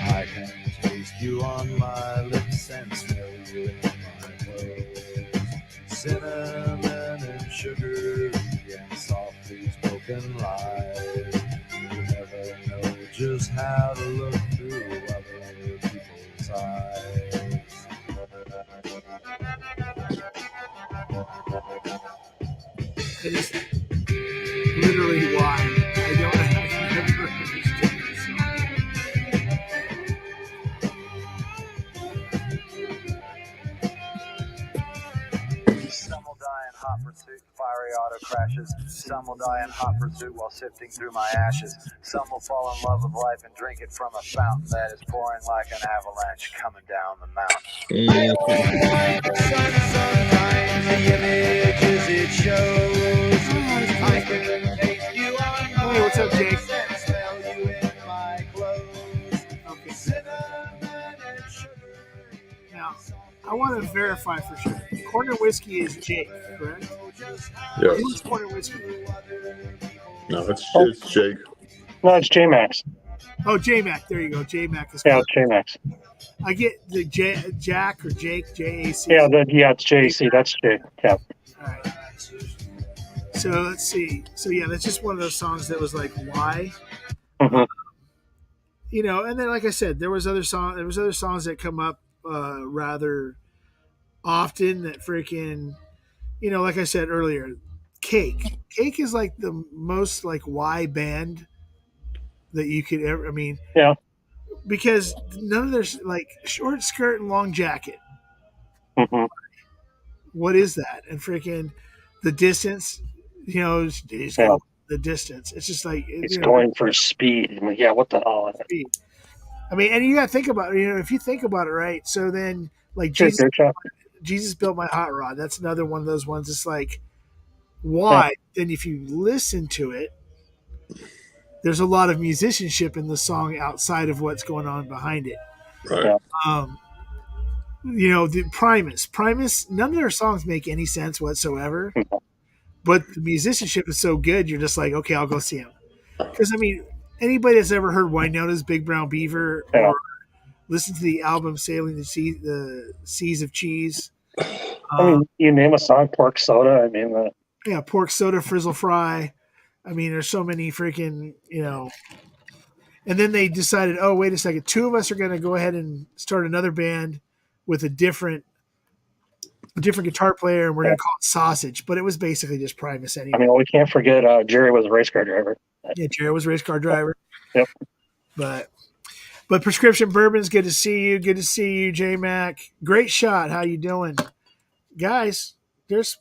I can taste you on my lips and smell you in my clothes. Cinnamon and sugar and softly spoken lies. You never know just how to look through other people's eyes. It is literally why I never understood this song. Some will die in hot pursuit, fiery auto crashes. Some will die in hot pursuit while sifting through my ashes. Some will fall in love with life and drink it from a fountain that is pouring like an avalanche coming down the mountain. I don't mind the sun sometimes, the images it shows. I can taste you on my Hey, what's up, Jake? lips and smell you in my clothes. Okay. Cinnamon and sugar. Now, I want to verify for sure. Corner Whiskey is Jake, correct? Yes. Who's Corner Whiskey? No, it's Jake. No, it's J-Max. Oh, J-Mac. There you go. J-Mac is Yeah, corner. it's J-Max. I get the Jack or Jake, J-A-C. Yeah, it's JC. That's J. Yeah. All right. So let's see. So yeah, that's just one of those songs that was like, why? Mhm. And then like I said, there was other songs that come up rather often that freaking, like I said earlier, Cake is like the most like why band that you could ever. I mean, Yeah. because none of their like short skirt and long jacket. hmm What is that? And freaking the distance, he's Yeah. going the distance. It's just like It's going for speed. I mean, yeah, what the hell? speed. I mean, and you got to think about it. If you think about it, right? So then, like Cheers, Jesus built my hot rod. That's another one of those ones. It's like, why? Then if you listen to it, there's a lot of musicianship in the song outside of what's going on behind it. Right. Yeah. The Primus, none of their songs make any sense whatsoever. But the musicianship is so good, you're just like, okay, I'll go see them. Because, I mean, anybody that's ever heard Wynonna's Big Brown Beaver or listened to the album Sailing the Seas of Cheese. I mean, you name a song, Pork Soda. I mean, Yeah, pork soda frizzle fry. I mean, there's so many freaking, And then they decided, oh, wait a second, two of us are going to go ahead and start another band with a different guitar player, and we're going to call it Sausage. But it was basically just Primus anyway. I mean, we can't forget Jerry was a race car driver. Yeah, Jerry was a race car driver. Yep. But Prescription Bourbon's good to see you. Good to see you, J Mac. Great shot. How you doing, guys? There's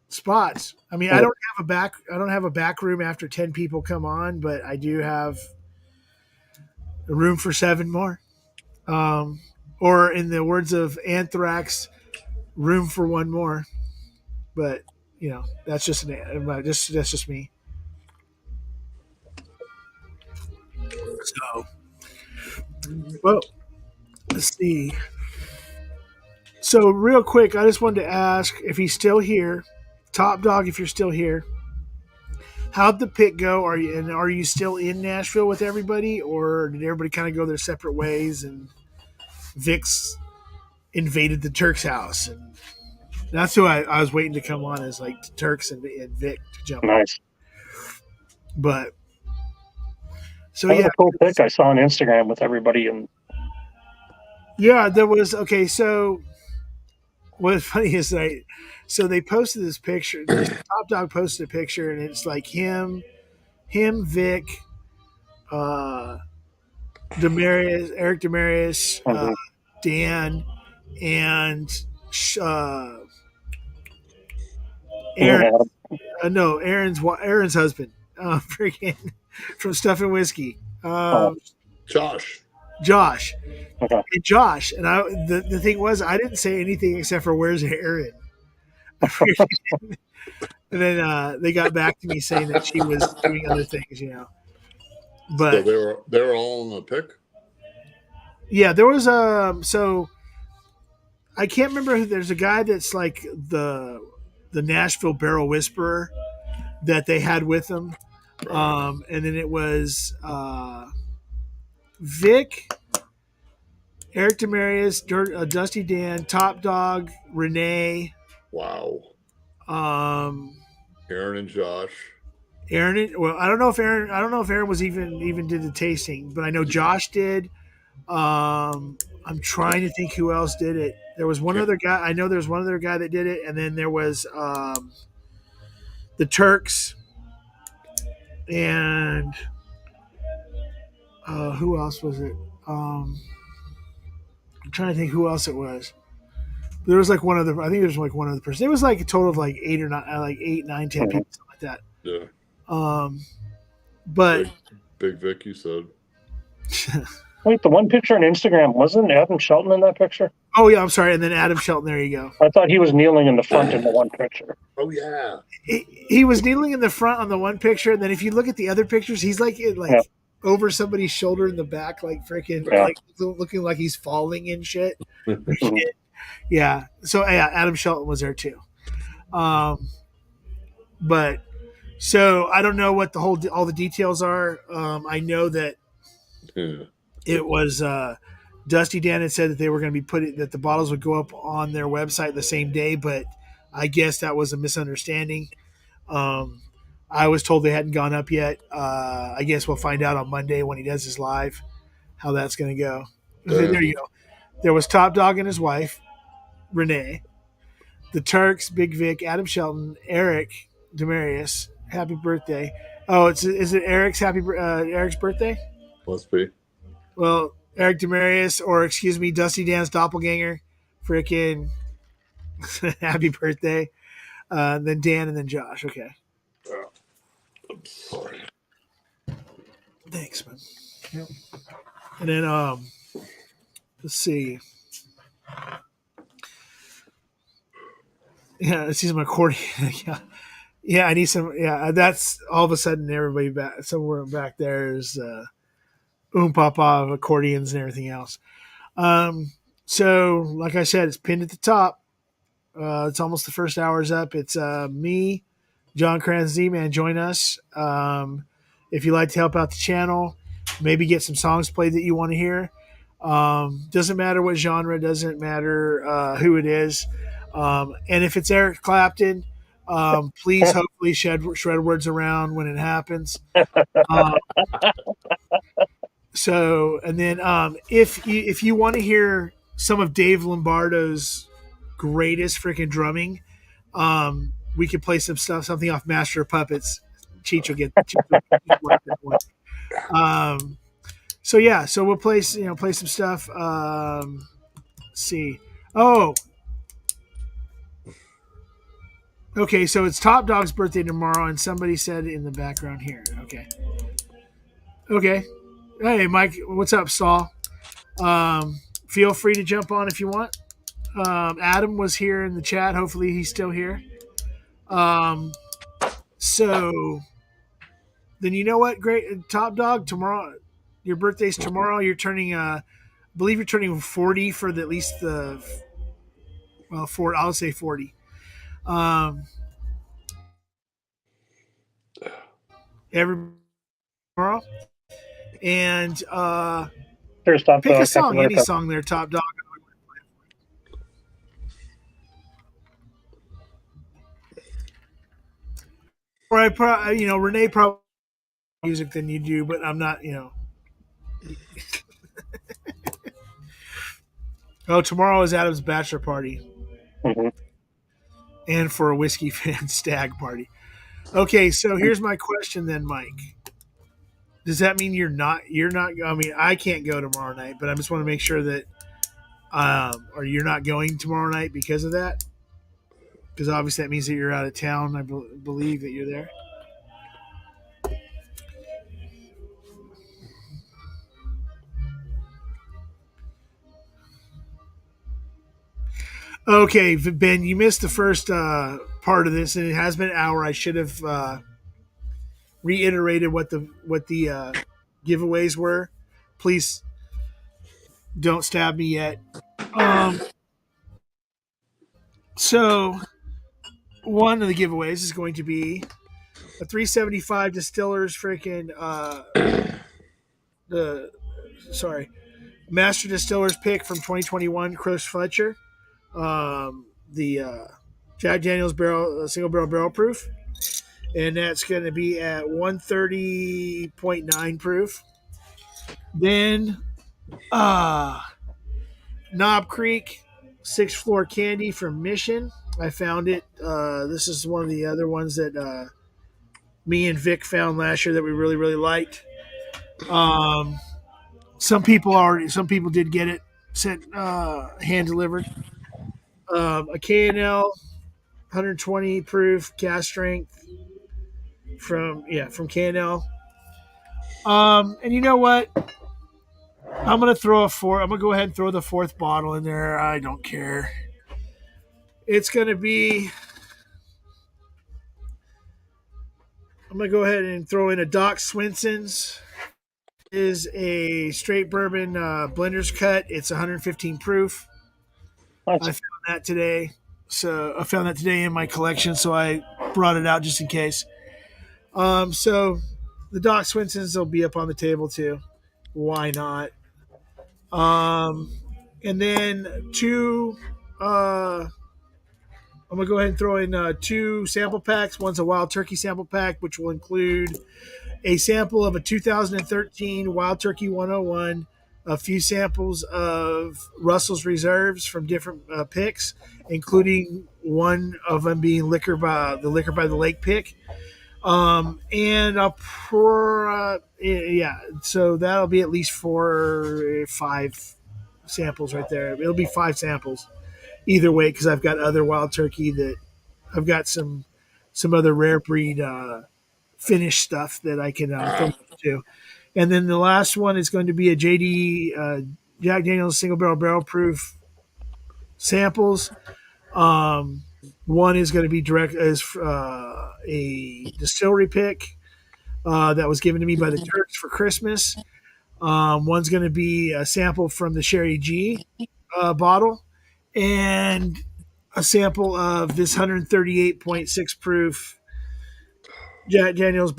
spots. I mean, I don't have a back room after 10 people come on, but I do have a room for 7 more. Or in the words of Anthrax, room for 1 more. But that's just that's just me. So, well, let's see. So real quick, I just wanted to ask if he's still here, Top Dog. If you're still here, how'd the pick go? Are you still in Nashville with everybody, or did everybody kind of go their separate ways and Vic's invaded the Turks' house? And that's who I was waiting to come on, is like the Turks and Vic to jump. Nice. But so that was a cool pic I saw on Instagram with everybody, and there was So what's funny is so they posted this picture. Top Dog posted a picture, and it's like him, Vic, Demarius, Eric Demarius, Dan, and Aaron. Aaron's husband, freaking from Stuff and Whiskey. Josh. Okay. And Josh. And the thing was, I didn't say anything except for "Where's Aaron?" And then they got back to me saying that she was doing other things, But so they were all on the pick. Yeah, there was so I can't remember who. There's a guy that's like the Nashville Barrel Whisperer that they had with them, and then it was Vic, Eric Demarius, Dusty Dan, Top Dog, Renee. Wow. Aaron and Josh. I don't know if Aaron was even did the tasting, but I know Josh did. I'm trying to think who else did it. There was one other guy. I know there was one other guy that did it, and then there was the Turks, and who else was it? I'm trying to think who else it was. There was like one other. I think there was like one other person. It was like a total of like 8 or 9, like 8, 9, 10 people, something like that. Yeah. But Big Vic, you said. Wait, the one picture on Instagram, wasn't Adam Shelton in that picture? Oh yeah, I'm sorry. And then Adam Shelton. There you go. I thought he was kneeling in the front in the one picture. Oh yeah. He was kneeling in the front on the one picture, and then if you look at the other pictures, he's like over somebody's shoulder in the back, like freaking like looking like he's falling and shit. Yeah. So Adam Shelton was there too. But so I don't know what all the details are. I know that it was Dusty Dan had said that they were going to be that the bottles would go up on their website the same day, but I guess that was a misunderstanding. I was told they hadn't gone up yet. I guess we'll find out on Monday when he does his live how that's going to go. There you go. There was Top Dog and his wife, Renee, the Turks, Big Vic, Adam Shelton, Eric Demarius. Happy birthday! Oh, is it Eric's birthday? Must be. Well, Eric Demarius, or excuse me, Dusty Dan's doppelganger, freaking happy birthday. Then Dan and then Josh. Okay. I'm sorry. Thanks, man. Yep. And then let's see. Yeah, let's use my accordion. Yeah, I need some. Yeah, that's all of a sudden everybody back somewhere back there is papa accordions and everything else. So like I said, it's pinned at the top. It's almost the first hour's up. It's me, John Kranz Z-Man. Join us. If you'd like to help out the channel, maybe get some songs played that you want to hear. Doesn't matter what genre, doesn't matter who it is. And if it's Eric Clapton, Please, hopefully, shred words around when it happens. Um, and then if you want to hear some of Dave Lombardo's greatest freaking drumming, we could play something off Master of Puppets. Cheech will like that one. So we'll play some stuff. Let's see. Oh, okay. So it's Top Dog's birthday tomorrow, and somebody said in the background here. Okay. Hey, Mike. What's up, Saul? Feel free to jump on if you want. Adam was here in the chat. Hopefully, he's still here. So then you know what? Great, Top Dog. Tomorrow, your birthday's tomorrow. You're turning. I believe you're turning 40 for at least the. Well, I'll say 40. Every tomorrow, and pick a song, any song there, Top Dog. Or Renee probably music than you do, but I'm not, Oh, tomorrow is Adam's bachelor party, and for a whiskey fan stag party. Okay, so here's my question then, Mike. Does that mean you're not? I mean, I can't go tomorrow night, but I just want to make sure that, or you're not going tomorrow night because of that. Because obviously that means that you're out of town. I believe that you're there. Okay, Ben, you missed the first part of this, and it has been an hour. I should have reiterated what the giveaways were. Please don't stab me yet. So one of the giveaways is going to be a 375 Distillers freaking Master Distillers pick from 2021, Chris Fletcher. The Jack Daniels single barrel proof, and that's going to be at 130.9 proof. Then Knob Creek 6th Floor Candy from Mission. I found it. This is one of the other ones that me and Vic found last year that we really, really liked. Some people did get it sent hand delivered. A K&L 120 proof gas strength from K&L. And you know what? I'm gonna go ahead and throw the fourth bottle in there. I don't care. It's gonna be. I'm gonna go ahead and throw in a Doc Swenson's. Is a straight bourbon blender's cut. It's 115 proof. I found that today. So I found that today in my collection, so I brought it out just in case. So the Doc Swenson's will be up on the table too. Why not? And then two. I'm gonna go ahead and throw in two sample packs. One's a Wild Turkey sample pack, which will include a sample of a 2013 Wild Turkey 101, a few samples of Russell's Reserves from different picks, including one of them being Liquor by the Lake pick. And I'll pour, so that'll be at least 4 or 5 samples right there. It'll be 5 samples either way, because I've got other Wild Turkey that I've got some other rare breed finished stuff that I can throw to. And then the last one is going to be a Jack Daniels single barrel proof samples. One is going to be direct as a distillery pick that was given to me by the Turks for Christmas. One's going to be a sample from the Sherry G bottle, and a sample of this 138.6 proof Jack Daniels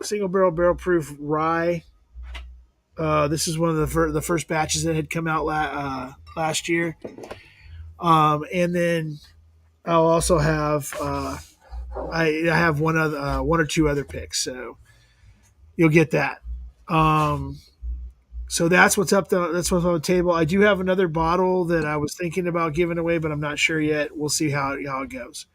single barrel proof rye. This is one of the first batches that had come out last year. And then I'll also have I have one or two other picks, so you'll get that. So that's what's up. That's what's on the table. I do have another bottle that I was thinking about giving away, but I'm not sure yet. We'll see how it goes.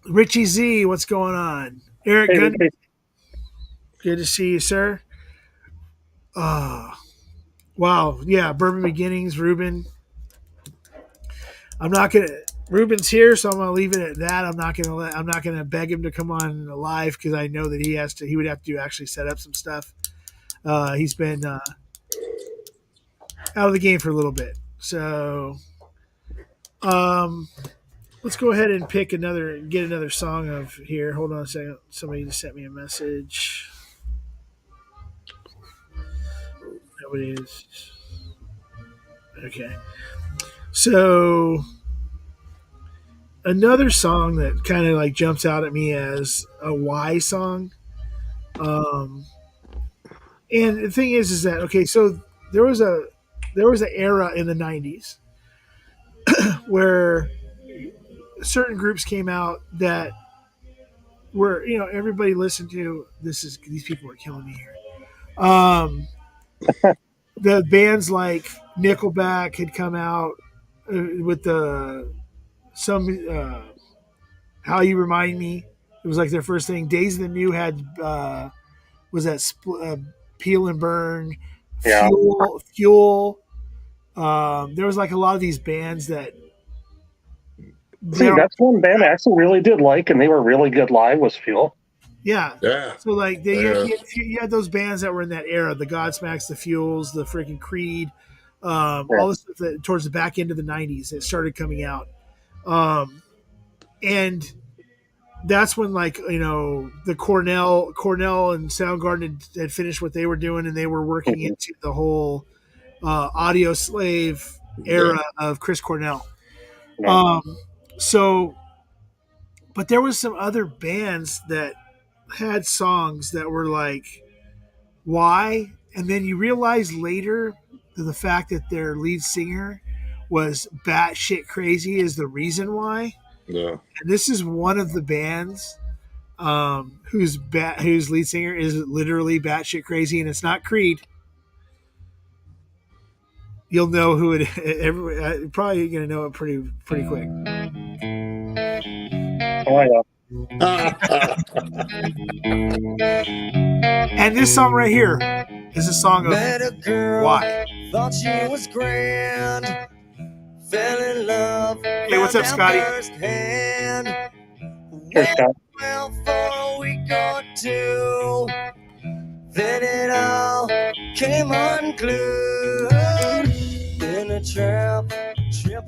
Richie Z, what's going on? Eric Hey, Gunn, hey, good to see you, sir. Wow, yeah, Bourbon Beginnings, Ruben. I'm not gonna. Ruben's here, so I'm gonna leave it at that. I'm not gonna beg him to come on live because I know that he has to. He would have to actually set up some stuff. He's been out of the game for a little bit, so let's go ahead and get another song of here. Hold on a second. Somebody just sent me a message. Nobody is. Okay. So another song that kind of like jumps out at me as a Y song. And the thing is that okay, so there was an era in the '90s where certain groups came out that were everybody listened to. These people are killing me here. The bands like Nickelback had come out with the some How You Remind Me. It was like their first thing. Days of the New had was that Peel and Burn, yeah. Fuel. There was like a lot of these bands that See, that's one band I actually really did like, and they were really good live. Was Fuel. Yeah. Yeah. So like you had those bands that were in that era, the Godsmacks, the Fuels, the freaking Creed, all this stuff that towards the back end of the '90s it started coming out, and that's when like the Cornell and Soundgarden had finished what they were doing, and they were working into the whole Audio Slave era of Chris Cornell. Yeah. So, but there was some other bands that had songs that were like, why? And then you realize later that the fact that their lead singer was batshit crazy is the reason why. Yeah. And this is one of the bands whose lead singer is literally batshit crazy, and it's not Creed. You'll know who it. Probably gonna know it pretty quick. Oh yeah. And this song right here is a song of why. Thought she was grand. Fell in love. Hey, what's up, Scotty? Sure, Scott. Well, for a week or two, then it all came unglued. In a trip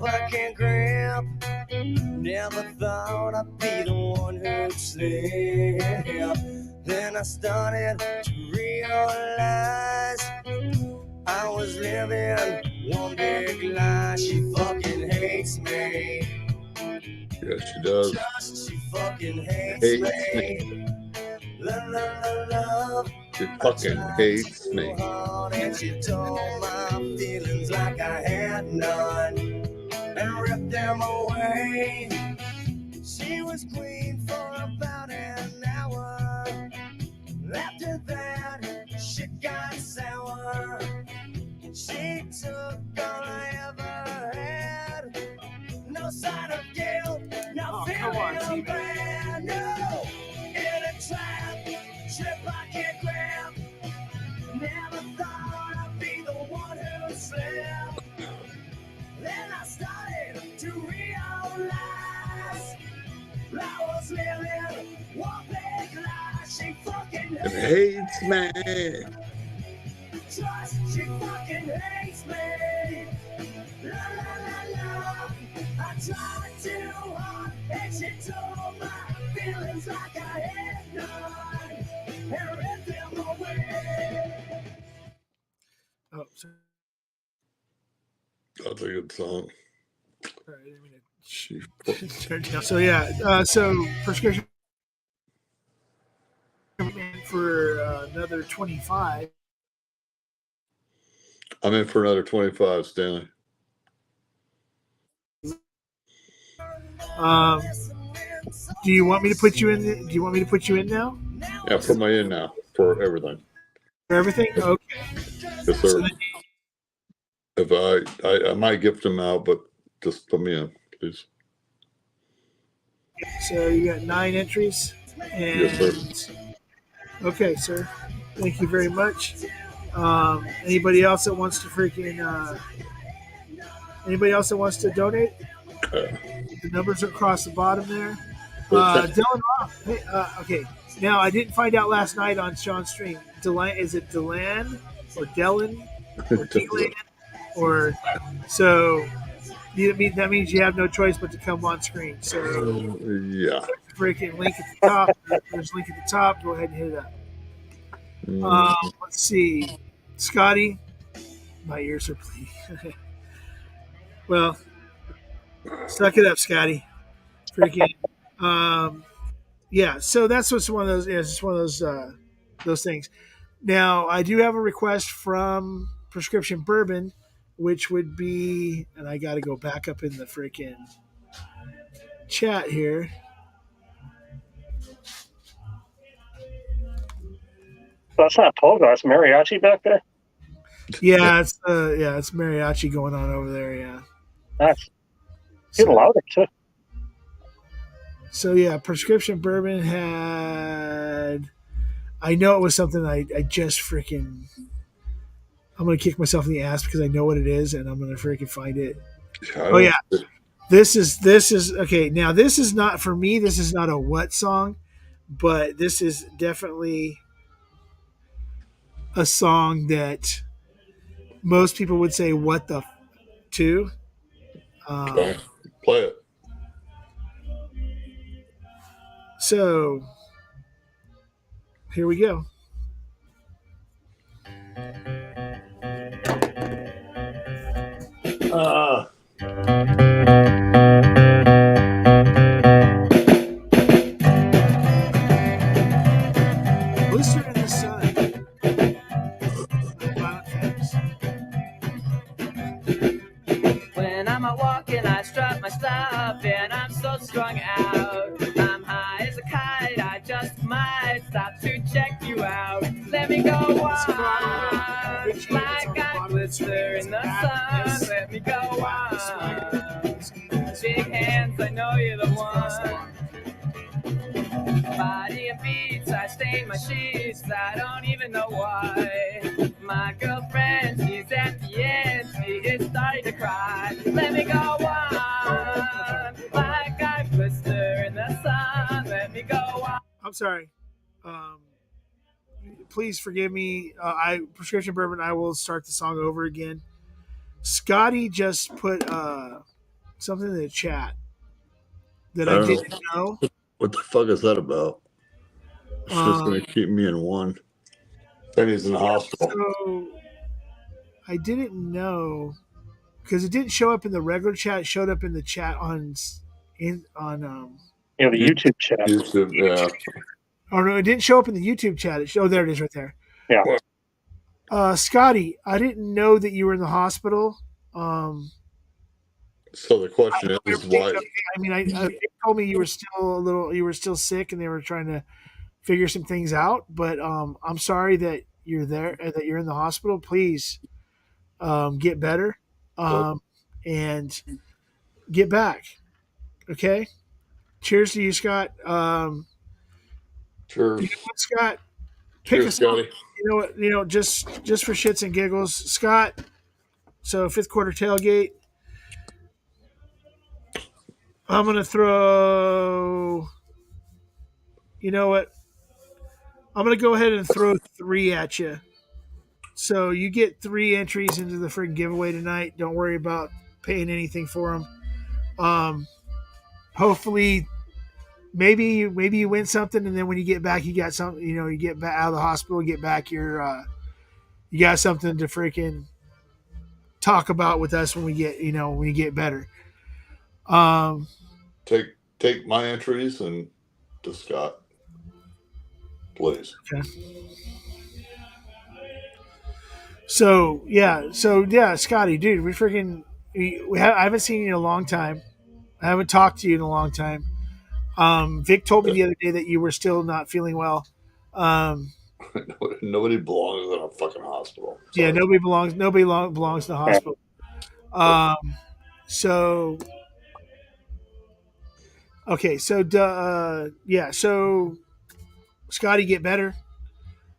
I can't grab. Never thought I'd be the one who'd slip. Then I started to realize I was living one big lie. She fucking hates me. Yes, she does. She fucking hates Hates me. Love. She fucking hates me. And she told my feelings like I had none and ripped them away. She was queen for about an hour. After that, shit got sour. She took all I ever had. No sign of guilt, no feeling of bad. No, in a trip I can't grab. Never thought I'd be the one who slept. Then I started to realize I was living one big lie. She fucking hates me. Trust, she fucking hates me. La la la la. I tried too hard and she told my feelings like I had none and ripped them away. Oh, sorry. That's a good song. Sorry, I didn't mean She to. So yeah, so prescription for another 25. I'm in for another 25, Stanley. Um, do you want me to put you in? Do you want me to put you in now Yeah, put my in now for everything. for everything? Okay. Yes, So sir. then, If I might gift them out, but just put me in, please. so you got 9 entries, Yes, sir. and okay, sir. Thank you very much. Anybody else that wants to freaking? Anybody else that wants to donate? The numbers are across the bottom there. Dylan Roth. Hey, okay. Now I didn't find out last night on Sean's stream. Is it Delan or Dylan or Delan or so? That means you have no choice but to come on screen. So Yeah. freaking link at the top. There's a link at the top. Go ahead and hit it up. Let's see, Scotty. My ears are bleeding. Well, suck it up, Scotty. Freaking. Yeah. So that's what's one of those. Yeah, it's just one of those things. Now I do have a request from Prescription Bourbon, which would be, and I got to go back up in the freaking chat here. That's not polka. That's mariachi back there. Yeah, it's mariachi going on over there. Yeah. Nice. Getting louder too. So yeah, Prescription Bourbon had. I know it was something I just freaking. I'm gonna kick myself in the ass because I know what it is, and I'm gonna freaking find it. Oh yeah, this is okay. Now this is not for me. This is not a what song, but this is definitely a song that most people would say "what the to." Okay. Play it. So here we go. Blister in the Sun. Violent Femmes. When I'm out walking, I strut my stuff, and I'm so strung out. I'm high as a kite, I just might stop to check you out. Let me go on, like I glister in the sun. Let me go on, big hands, I know you're the one. Body of beats, I stain my sheets, I don't even know why. My girlfriend, she's at the end, she is starting to cry. Let me go on, like I blister in the sun. Let me go on. I'm sorry. Please forgive me. Prescription Bourbon. I will start the song over again. Scotty just put something in the chat that I didn't know. What the fuck is that about? It's just gonna keep me in one. Then he's in the hospital. So I didn't know because it didn't show up in the regular chat. It showed up in the chat on the YouTube chat. YouTube, yeah. Oh no, it didn't show up in the YouTube chat. There it is, right there. Yeah. Scotty, I didn't know that you were in the hospital. So the question is why? I mean, they told me you were still sick, and they were trying to figure some things out. But I'm sorry that you're there, that you're in the hospital. Please get better and get back. Okay. Cheers to you, Scott. Cheers. You know what, Scott? Cheers, Scotty. You know, just for shits and giggles, Scott. So fifth quarter tailgate. I'm gonna throw. You know what? I'm gonna go ahead and throw 3 at you. So you get 3 entries into the freaking giveaway tonight. Don't worry about paying anything for them. Hopefully, maybe you win something, and then when you get back, you got something. You know, you get back out of the hospital, get back your. You got something to freaking talk about with us when we get when you get better. Take my entries and to Scott, please. Okay. So yeah, Scotty, dude, I haven't seen you in a long time. I haven't talked to you in a long time. Vic told me the other day that you were still not feeling well. Nobody belongs in a fucking hospital. Yeah, Sorry. nobody belongs to the hospital. So okay, so yeah, so Scotty, get better.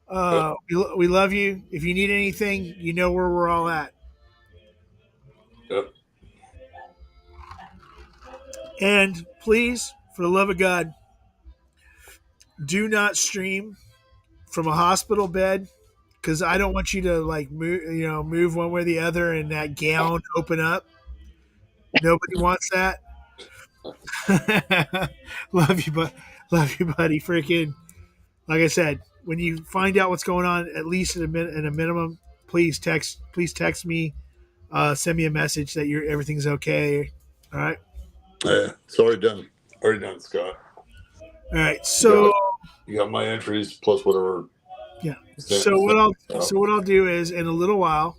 We love you. If you need anything, you know where we're all at. Yep. And please, for the love of God, do not stream from a hospital bed because I don't want you to like move one way or the other and that gown open up. Nobody wants that. love you, buddy. Freaking, like I said, when you find out what's going on, at least in a minimum, please text me, send me a message that everything's okay. All right. Yeah, it's already done. Already done, Scott. All right. So you got my entries plus whatever. Yeah. So what I'll do is in a little while,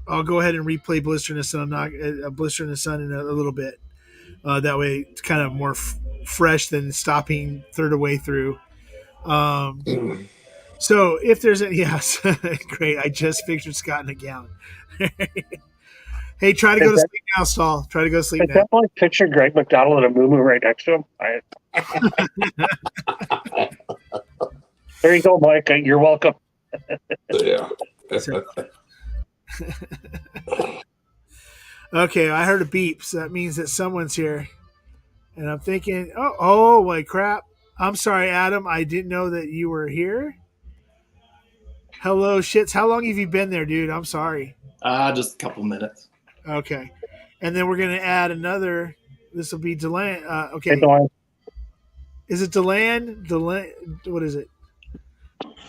I'll go ahead and replay Blister in the Sun. I'm not Blister in the Sun in a little bit. That way, it's kind of more fresh than stopping third of way through. So if there's any, yes, great. I just pictured Scott in a gown. Hey, try to go to sleep now, Saul. Try to go to sleep now. I definitely picture Greg McDonald and a moo right next to him. There you go, Mike. You're welcome. Yeah. Okay, I heard a beep, so that means that someone's here. And I'm thinking, oh, wait, crap. I'm sorry, Adam. I didn't know that you were here. Hello, shits. How long have you been there, dude? I'm sorry. Just a couple minutes. Okay. And then we're going to add another. This will be Delan. Okay. Hey, Delan. Is it Delan? What is it?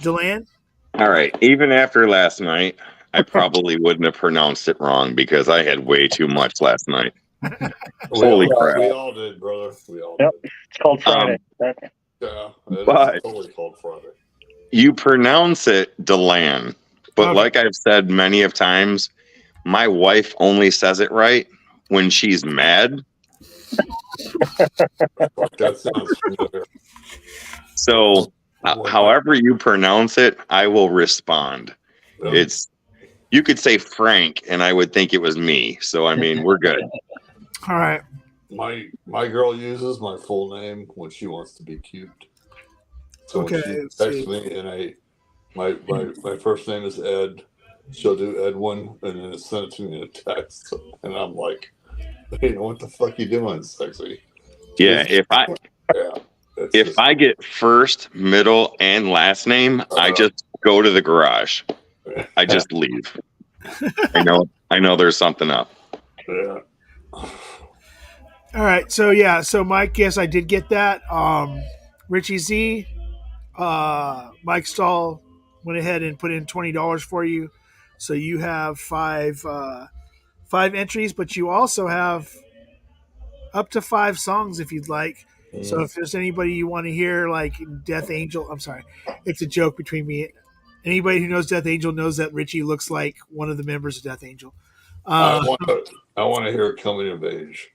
Delan? All right. Even after last night, I probably wouldn't have pronounced it wrong because I had way too much last night. Holy crap. We all did, brother. We all did. It's called Friday. Yeah, but totally called Friday. You pronounce it Delan, but like I've said many of times, my wife only says it right when she's mad. That sounds familiar. So, however you pronounce it, I will respond. Yeah. You could say Frank, and I would think it was me. So, I mean, we're good. All right. My girl uses my full name when she wants to be cute. So when she texts me and my first name is Ed, she'll do Edwin and then send it to me in a text. And I'm like, hey, what the fuck you doing, sexy? Yeah, if I get first, middle, and last name, I just go to the garage. I just leave. I know there's something up. Yeah. All right. So Mike, yes, I did get that. Richie Z, Mike Stahl went ahead and put in $20 for you. So you have five entries, but you also have up to 5 songs if you'd like. So if there's anybody you want to hear, like Death Angel, I'm sorry, it's a joke between me. Anybody who knows Death Angel knows that Richie looks like one of the members of Death Angel. I want to hear Coming of Age.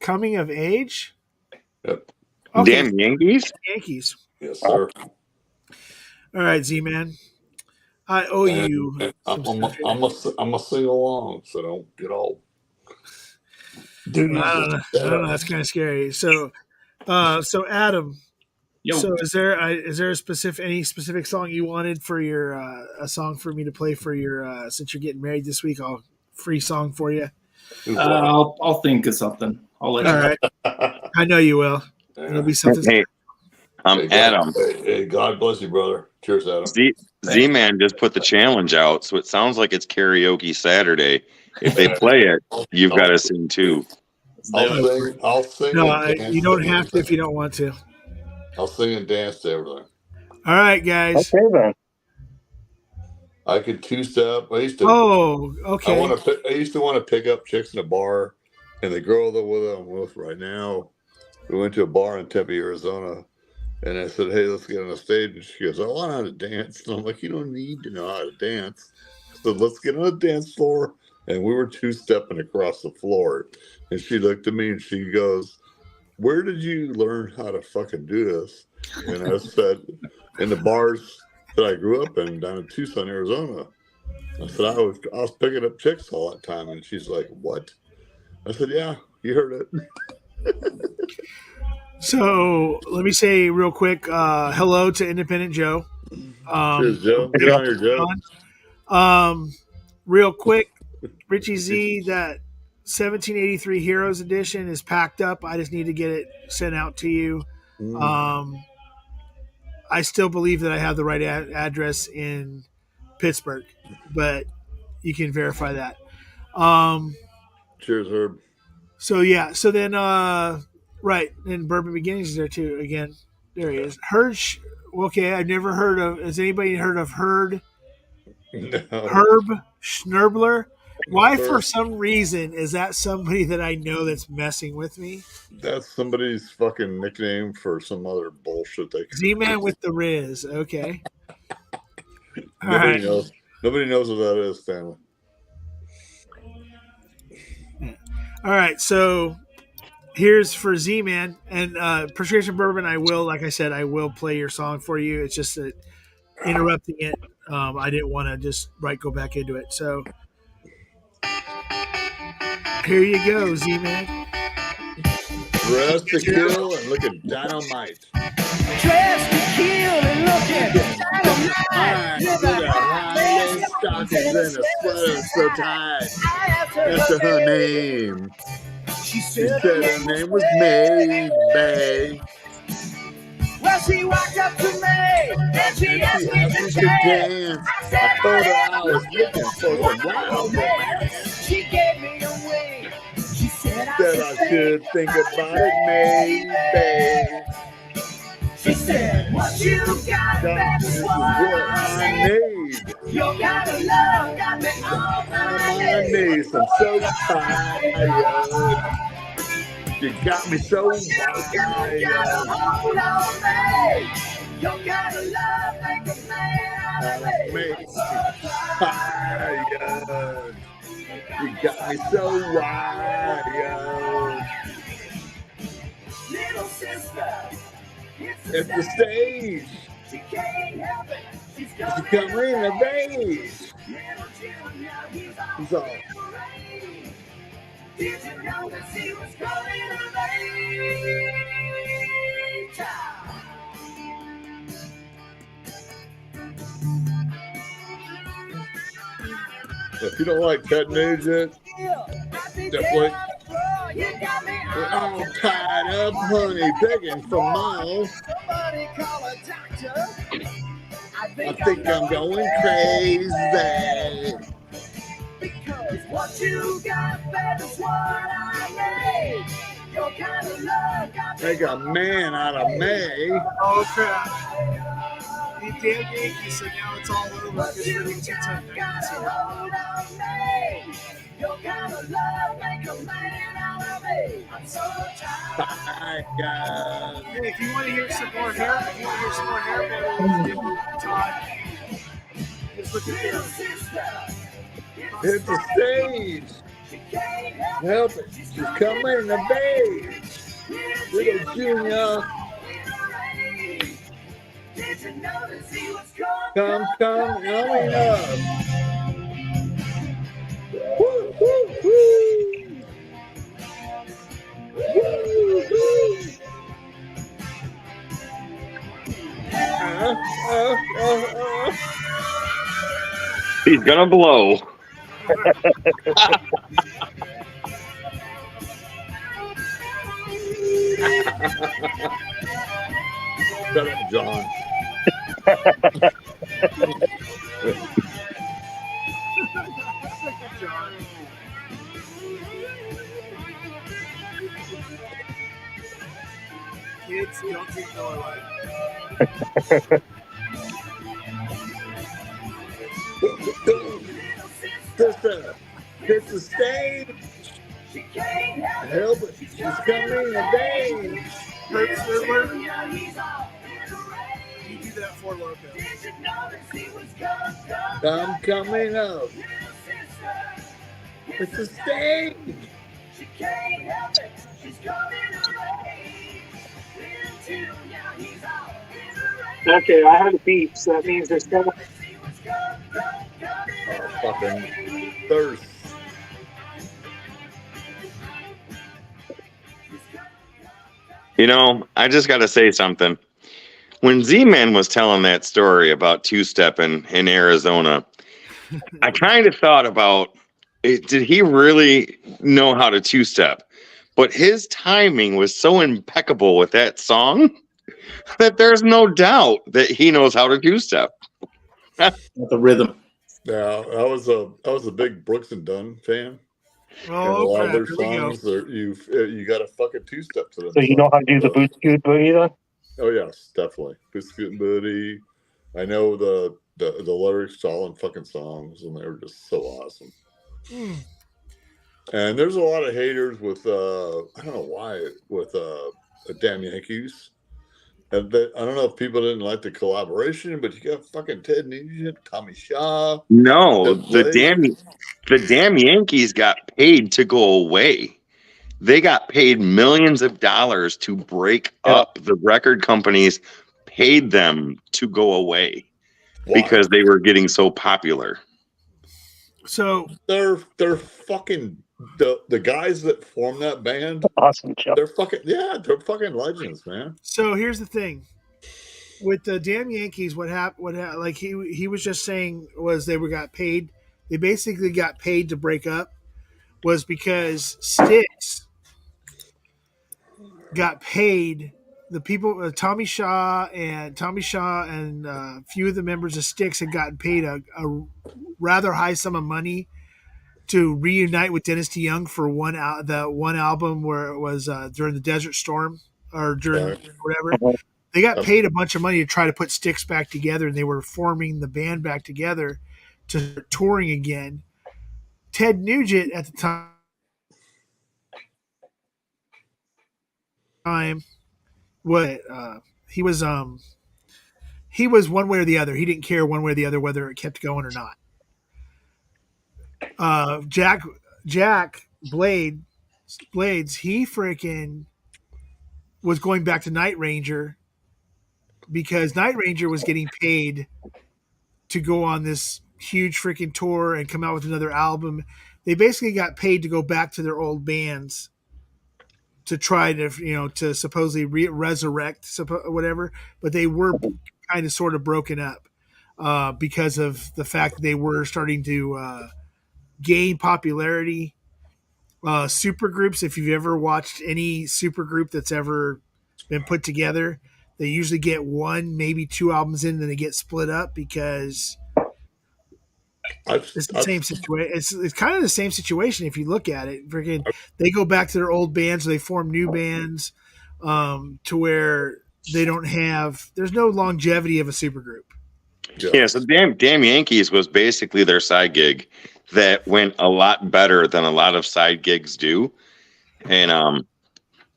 Coming of Age? Yep. Okay. Damn Yankees? Yes, sir. All right, Z-Man. I owe you. I'm a sing along, so don't get all. Dude, I don't know. That's kind of scary. So Adam. Yo. So is there any specific song you wanted for your a song for me to play for your since you're getting married this week? I'll free song for you. I'll think of something. I'll let you know. All right. I know you will. It'll be something. Hey, Adam. Hey, God bless you, brother. Cheers, Adam. Z-Man just put the challenge out, so it sounds like it's karaoke Saturday. If they play it, you've got to sing too. I'll sing. No, you don't have to if you don't want to. I'll sing and dance to everything. All right, guys. Okay, then. I could two-step. I used to. Oh, okay. I used to want to pick up chicks in a bar, and the girl that I'm with right now, we went to a bar in Tempe, Arizona, and I said, "Hey, let's get on the stage." And she goes, "I want how to dance." And I'm like, "You don't need to know how to dance." I said, "Let's get on the dance floor, and we were two-stepping across the floor. And she looked at me and she goes, "Where did you learn how to fucking do this?" And I said, "In the bars that I grew up in down in Tucson, Arizona." I said, I was picking up chicks all that time. And she's like, "What?" I said, "Yeah, you heard it." So let me say real quick, hello to Independent Joe. Cheers, Joe. Get on here, Joe. Real quick, Richie Z, that 1783 Heroes Edition is packed up. I just need to get it sent out to you. I still believe that I have the right address in Pittsburgh, but you can verify that. Cheers, Herb. So yeah, so then right, and Bourbon Beginnings is there too. Again, there he is. Okay, I've never heard of. Has anybody heard of Herb Schnerbler? Why, for some reason, is that somebody that I know that's messing with me? That's somebody's fucking nickname for some other bullshit. Z-Man with the Riz. Okay. Nobody knows. Nobody knows what that is, Stanley. All right, so here's for Z-Man and Prescription Bourbon. I will, like I said, I will play your song for you. It's just that interrupting it. I didn't want to just go back into it. So here you go, Z-Man. Dressed to kill and looking dynamite. Dressed to kill and looking dynamite. With a high stockings and a sweater so tight. That's her name. She said her name was Mayday. Well, she walked up to me and she asked me to dance. I told her I was looking for some wild romance. She gave me a wink. She said I should think about it, maybe. She said, what you got, that's what I need. Your kind of love got me on my knees. I'm so tired. You got me so wild. Hold on, babe. Your kind of love make a man out of me. Tired. You got me so wild. Little sister, it's the stage. She can't help it. She's coming of age. He's all. Did you know that she was coming of age? If you don't like Ted Nugent, definitely. We're all tied up, honey, begging for miles. I think I'm going crazy. Because what you got, baby's what I need. Your kind of love got Make a man out of me. Oh crap! You damn Yankee, so now it's all over. Because you're getting too tough. Your kind of love make a man out of me. I'm so tired. Hey, if you want to hear some more hair, Todd, just look at this. Hit the stage. Help it. She's coming of age. Little Junior. Come, coming up. Woo, woo, woo. Woo, woo. He's gonna blow. Shut up, John. Kids, don't think Miller Lite. Sister, hit the stage. Help it. She's coming of age. Hurts their work. You do that for Loco. I'm coming up. It's the stage. She can't help it. She's coming away. Now he's out in the rain. Okay, I had a beep, so that means there's coming. See what's coming Fucking thirst. You know, I just got to say something. When Z-Man was telling that story about two-stepping in Arizona, I kind of thought about, did he really know how to two-step? But his timing was so impeccable with that song that there's no doubt that he knows how to two-step. The rhythm. Yeah, I was a big Brooks and Dunn fan. And a Oh, lot crap. of their Here we go. songs, you got to fucking two-step to them. So you know how to do the boot scoot boogie then? Oh yes, definitely. Biscuit Buddy. I know the lyrics to all in fucking songs, and they were just so awesome. And there's a lot of haters with I don't know why with Damn Yankees. And I don't know if people didn't like the collaboration, but you got fucking Ted Nugent, Tommy Shaw. No, Ted Blake. the damn Yankees got paid to go away. They got paid millions of dollars to break up. The record companies paid them to go away because they were getting so popular. So they're fucking the guys that form that band. Awesome, Chuck. They're fucking legends, man. So here's the thing with the damn Yankees. What happened? Like he was just saying was they got paid. They basically got paid to break up. Was because Styx got paid. The people, Tommy Shaw and a few of the members of Styx had gotten paid a rather high sum of money to reunite with Dennis DeYoung for the one album where it was during the Desert Storm or during whatever. They got paid a bunch of money to try to put Styx back together, and they were forming the band back together to start touring again. Ted Nugent at the time he was one way or the other. He didn't care one way or the other whether it kept going or not. Jack Blades, he freaking was going back to Night Ranger because Night Ranger was getting paid to go on this huge freaking tour and come out with another album. They basically got paid to go back to their old bands to try to, to supposedly resurrect whatever, but they were kind of sort of broken up because of the fact that they were starting to gain popularity. Super groups, if you've ever watched any super group that's ever been put together, they usually get one, maybe two albums in, then they get split up because it's the same situation. It's kind of the same situation if you look at it. Freaking, they go back to their old bands, or they form new bands to where they don't have. There's no longevity of a super group. Yeah, so Damn Yankees was basically their side gig that went a lot better than a lot of side gigs do. And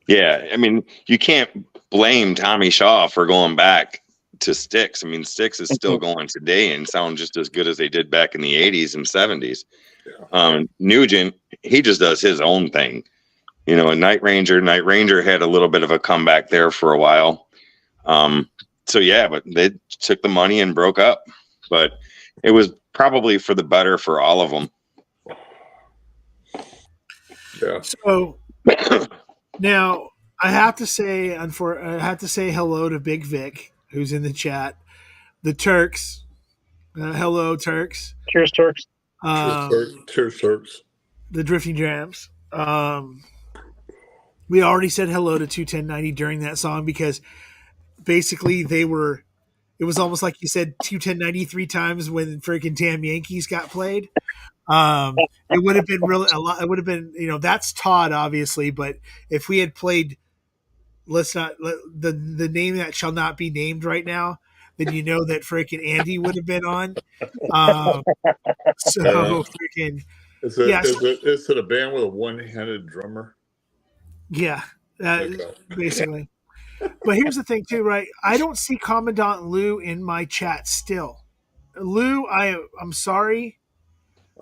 yeah, I mean, you can't blame Tommy Shaw for going back to Styx. I mean, Styx is still going today and sound just as good as they did back in the 80s and 70s. Nugent, he just does his own thing. And Night Ranger had a little bit of a comeback there for a while. So yeah, but they took the money and broke up. But it was probably for the better for all of them. Yeah. So now I have to say hello to Big Vic, who's in the chat. The Turks. Hello, Turks. Cheers, Turks. Cheers, Turks. The Drifting Drams. We already said hello to 21090 during that song because basically it was almost like you said 21090 three times when freaking Damn Yankees got played. It would have been really a lot. It would have been, that's Todd obviously, but if we had played, the name that shall not be named right now, then that freaking Andy would have been on. Freaking is it a band with a one-handed drummer? Yeah, basically. But here's the thing too, right? I don't see Commandant Lou in my chat still. Lou, I'm sorry.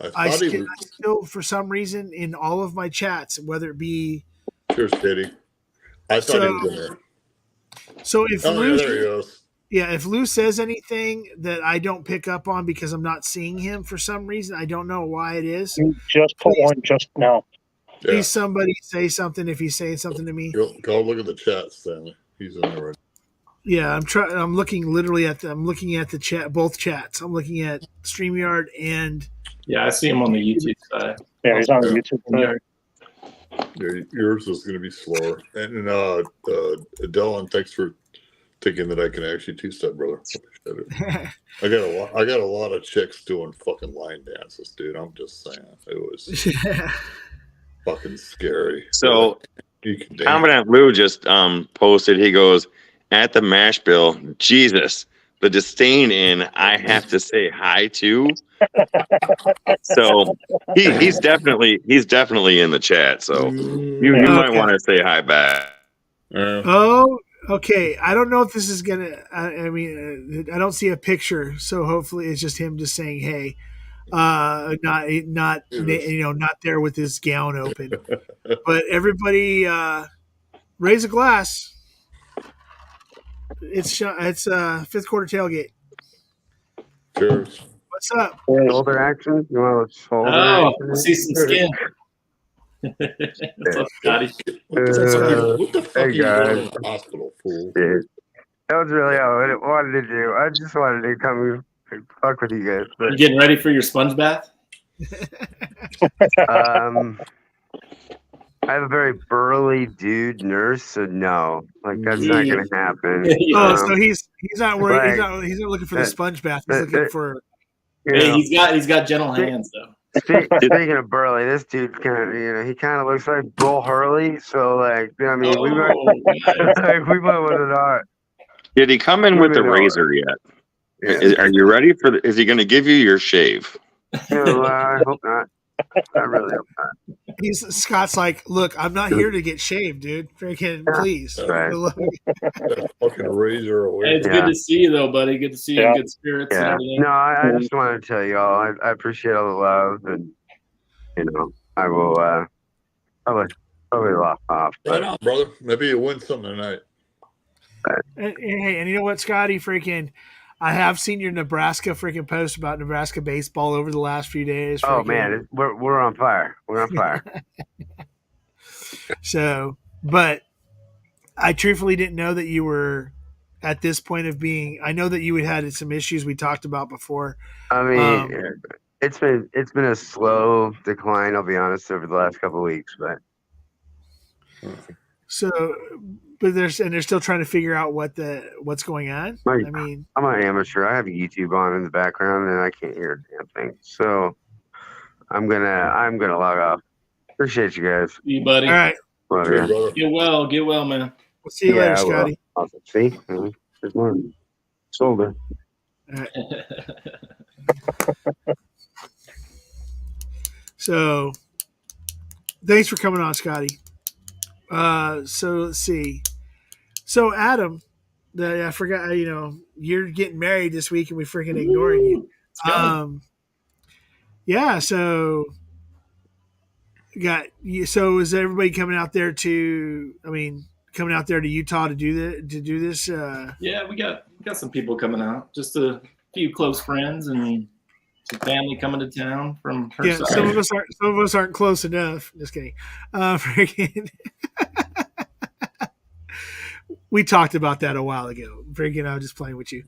I thought he was. still, for some reason, in all of my chats, whether it be Cheers, Kitty. I thought he was in there. So if Oh, Lou, yeah, there he goes. yeah, if Lou says anything that I don't pick up on because I'm not seeing him for some reason, I don't know why it is. You just put one just now. Yeah. Please, somebody say something if he's saying something to me. Go look at the chat, Stanley. He's in there right. Yeah, I'm looking literally at the chat, both chats. I'm looking at StreamYard and Yeah, I see him on the YouTube side. Yeah, he's on the YouTube side. Yeah, yours is going to be slower. And Dylan, thanks for thinking that I can actually two-step, brother. I got a lot of chicks doing fucking line dances, dude. I'm just saying, it was fucking scary. So, you can dance. Commandant Lou just posted. He goes, at the mash bill, Jesus, the disdain in I have to say hi to. So he's definitely in the chat. So you might want to say hi back. Oh, okay. I don't know if this is gonna. I mean, I don't see a picture, so hopefully it's just him just saying hey. Not not there with his gown open. But everybody, raise a glass. It's fifth quarter tailgate. Cheers. What's up? Shoulder action? You want to shoulder action? I see some skin. What's up, Scotty? What the fuck hey are you guys. doing in the hospital, fool? Dude, that was really all I wanted to do. I just wanted to come and fuck with you guys. But, You getting ready for your sponge bath? I have a very burly dude nurse, so no, like that's not gonna happen. So he's not worried. Like, he's not looking for the sponge bath. He's looking for. Hey, he's got gentle hands though. Speaking of burly, this dude kind of he kind of looks like Bull Hurley. So like, I mean, we might want to not. Did he come in with the razor yet? Yeah. Are you ready for is he going to give you your shave? I hope not. I really hope not. Scott's like, look, I'm not here to get shaved, dude. Freaking please. Right. Fucking razor away. Hey, it's good to see you though, buddy. Good to see you in good spirits and Yeah. everything. No, I just wanted to tell you all I appreciate all the love, and I will probably laugh off. Right on, brother. Maybe you win something tonight. And you know what, Scotty? Freaking, I have seen your Nebraska freaking post about Nebraska baseball over the last few days. Oh freaking. man, we're on fire. We're on fire. So, but I truthfully didn't know that you were at this point of being. I know that you had some issues we talked about before. I mean, it's been a slow decline. I'll be honest, over the last couple of weeks, but so. But they're still trying to figure out what's going on. I mean, I'm an amateur. I have YouTube on in the background, and I can't hear a damn thing. So I'm gonna log off. Appreciate you guys. See you, buddy. All right. Cheers, Get well, man. We'll see you later, Scotty. Well, see, there's more. Shoulder. All right. So, thanks for coming on, Scotty. So let's see. So Adam, I forgot. You're getting married this week, and we freaking ignoring you. Yeah. So So is everybody coming out there to? I mean, coming out there to Utah to do this? Yeah, we got some people coming out. Just a few close friends and some family coming to town from her side. Some of us aren't close enough. Just kidding. Freaking. We talked about that a while ago. Freaking, I was just playing with you.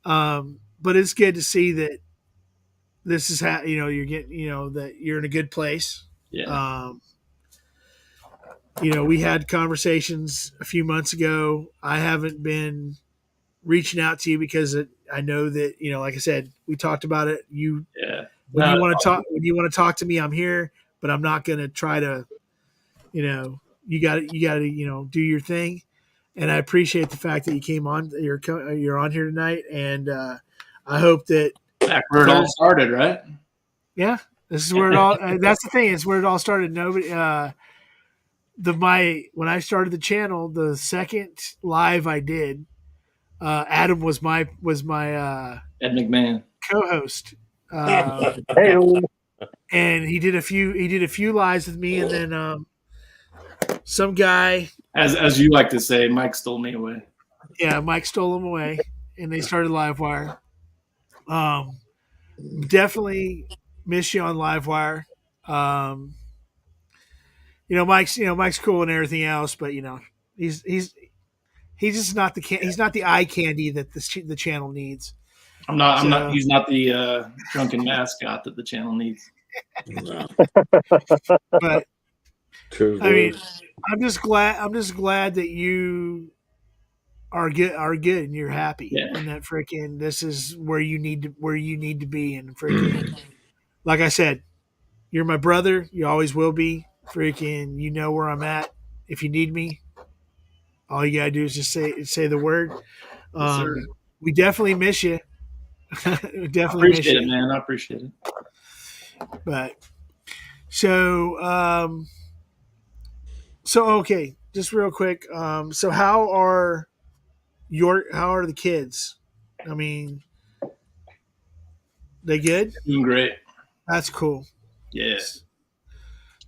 But it's good to see that this is how you're getting. That you're in a good place. Yeah. We had conversations a few months ago. I haven't been reaching out to you because I know that like I said, we talked about it. When you want to talk to me, I'm here, but I'm not going to try to. You got to do your thing. And I appreciate the fact that you came on. You're on here tonight, and I hope that back where it all started, right? Yeah, this is where it all. That's the thing. It's where it all started. Nobody. When I started the channel, the second live I did, Adam was my Ed McMahon co-host. Hey. and he did a few lives with me, and then some guy, As you like to say, Mike stole me away. yeah, Mike stole him away, and they started Livewire. Definitely miss you on Livewire. Mike's cool and everything else, but he's just not he's not the eye candy that the channel needs. I'm not. He's not the drunken mascot that the channel needs. No. But Cheers, I mean, boys. I'm just glad that you are good and you're happy, and that freaking this is where you need to be, and freaking like I said, you're my brother. You always will be. Freaking, you know where I'm at. If you need me, all you gotta do is just say the word. Yes, We definitely miss you. We definitely miss appreciate you, it, man. I appreciate it. But so okay, just real quick. So how are the kids? I mean, they good? Doing great. That's cool. Yeah.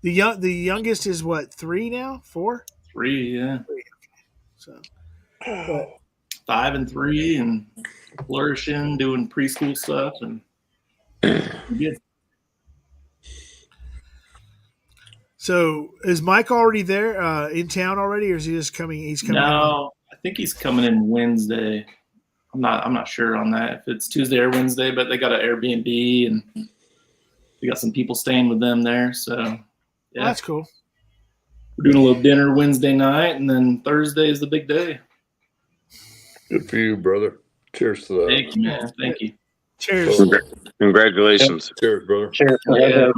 The youngest is what, 3 now? 4? 3, yeah. 3. So, but 5 and 3, and flourishing, doing preschool stuff, and good. So is Mike already there in town already, or is he just coming? He's coming. No, I think he's coming in Wednesday. I'm not sure on that if it's Tuesday or Wednesday, but they got an Airbnb and we got some people staying with them there. So yeah, well, that's cool. We're doing a little dinner Wednesday night, and then Thursday is the big day. Good for you, brother. Cheers to that. Thank you, man. Thank you. Cheers. Congratulations. Cheers, brother. Cheers. Yeah,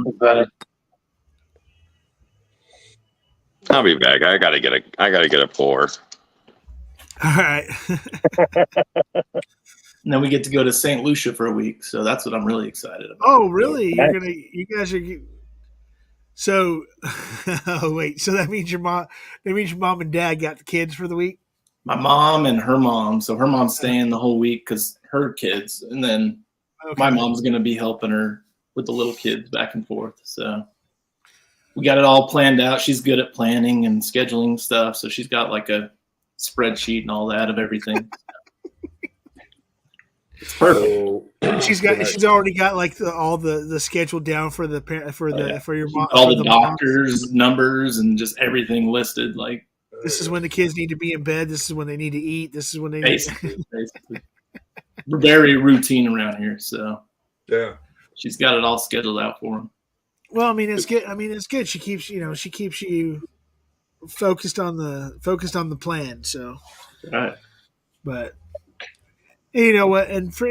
I'll be back. I gotta get a pour. All right. And then we get to go to St. Lucia for a week, so that's what I'm really excited about. Oh, really? You guys are. So, oh wait. So that means your mom and dad got the kids for the week. My mom and her mom. So her mom's staying the whole week because her kids, and then my mom's going to be helping her with the little kids back and forth. So we got it all planned out. She's good at planning and scheduling stuff, so she's got like a spreadsheet and all that of everything. It's perfect. She's already got like all the schedule down for your mom. All the doctors' numbers and just everything listed. Like, this is when the kids need to be in bed. This is when they need to eat. This is when they basically. We're very routine around here, so yeah, she's got it all scheduled out for them. Well, I mean, it's good. She keeps you focused on the plan. So, right. But you know what? And for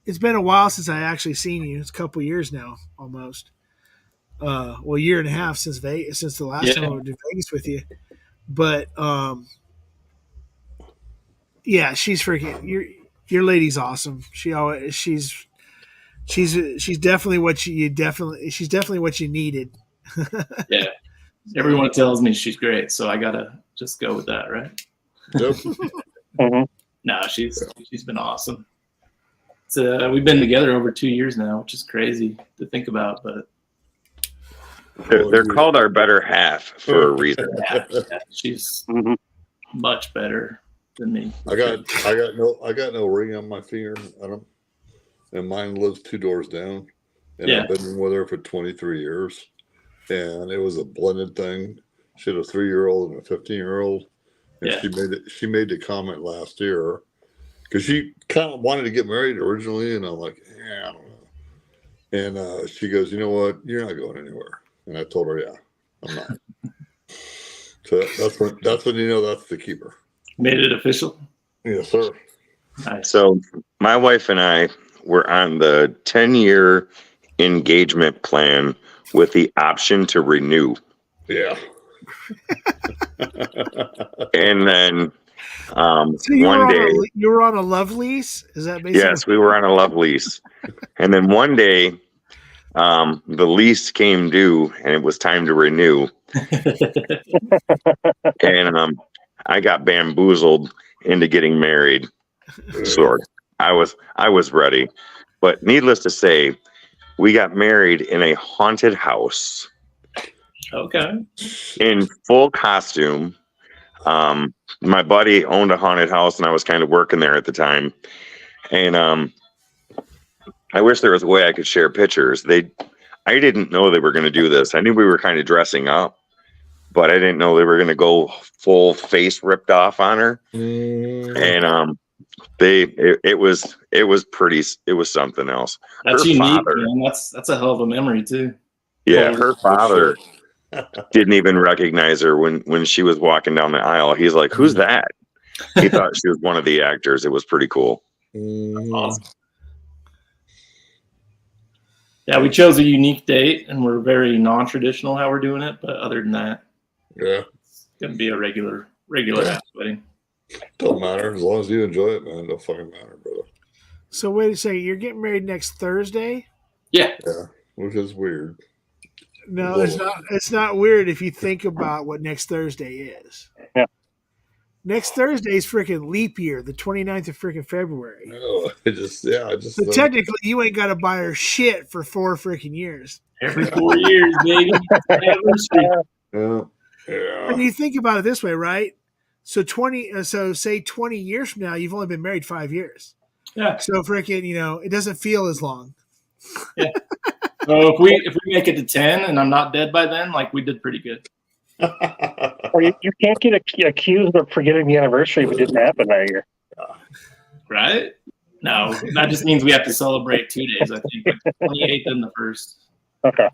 it's been a while since I actually seen you. It's a couple years now, almost. Well, year and a half since the last time I went to Vegas with you. But yeah, she's freaking. Your lady's awesome. She's definitely what you needed. Yeah, everyone tells me she's great, so I gotta just go with that, right? Yep. No, she's been awesome. We've been together over 2 years now, which is crazy to think about, but they're called our better half for a reason. Yeah, she's much better than me. I got no ring on my finger. And mine lives 2 doors down. And I've been with her for 23 years. And it was a blended thing. She had a 3-year-old and a 15-year-old. And she made the comment last year because she kind of wanted to get married originally, and I'm like, I don't know. And she goes, you know what? You're not going anywhere. And I told her, yeah, I'm not. So that's when you know that's the keeper. Made it official? Yes, sir. Nice. So my wife and I were on the 10-year engagement plan with the option to renew. Yeah. And then so one day you were on a love lease? Is that basically? Yes, we were on a love lease. And then one day the lease came due and it was time to renew. And I got bamboozled into getting married. So I was ready. But needless to say, we got married in a haunted house. Okay. In full costume. My buddy owned a haunted house, and I was kind of working there at the time. And I wish there was a way I could share pictures. I didn't know they were going to do this. I knew we were kind of dressing up, but I didn't know they were going to go full face ripped off on her. And it was something else. That's Her unique, father, man. That's a hell of a memery too. yeah, her father didn't even recognize her when she was walking down the aisle. He's like, "Who's that?" He thought she was one of the actors. It was pretty cool. Awesome. Yeah, we chose a unique date, and we're very non-traditional how we're doing it. But other than that, it's gonna be a regular ass wedding. Don't matter as long as you enjoy it, man. Don't fucking matter, brother. So wait a second, you're getting married next Thursday? Yeah, which is weird. No, it's not. It's not weird if you think about what next Thursday is. Yeah. Next Thursday is freaking leap year, the 29th of freaking February. No, So technically, you ain't got to buy her shit for 4 freaking years. Every 4 years, baby. Yeah. And you think about it this way, right? So say 20 years from now, you've only been married 5 years. Yeah. So freaking, it doesn't feel as long. Yeah. So if we make it to 10 and I'm not dead by then, like we did pretty good. Or you can't get accused of forgetting the anniversary if it didn't happen that year. Right? No, that just means we have to celebrate 2 days, I think. Like the 28th and the 1st. Okay.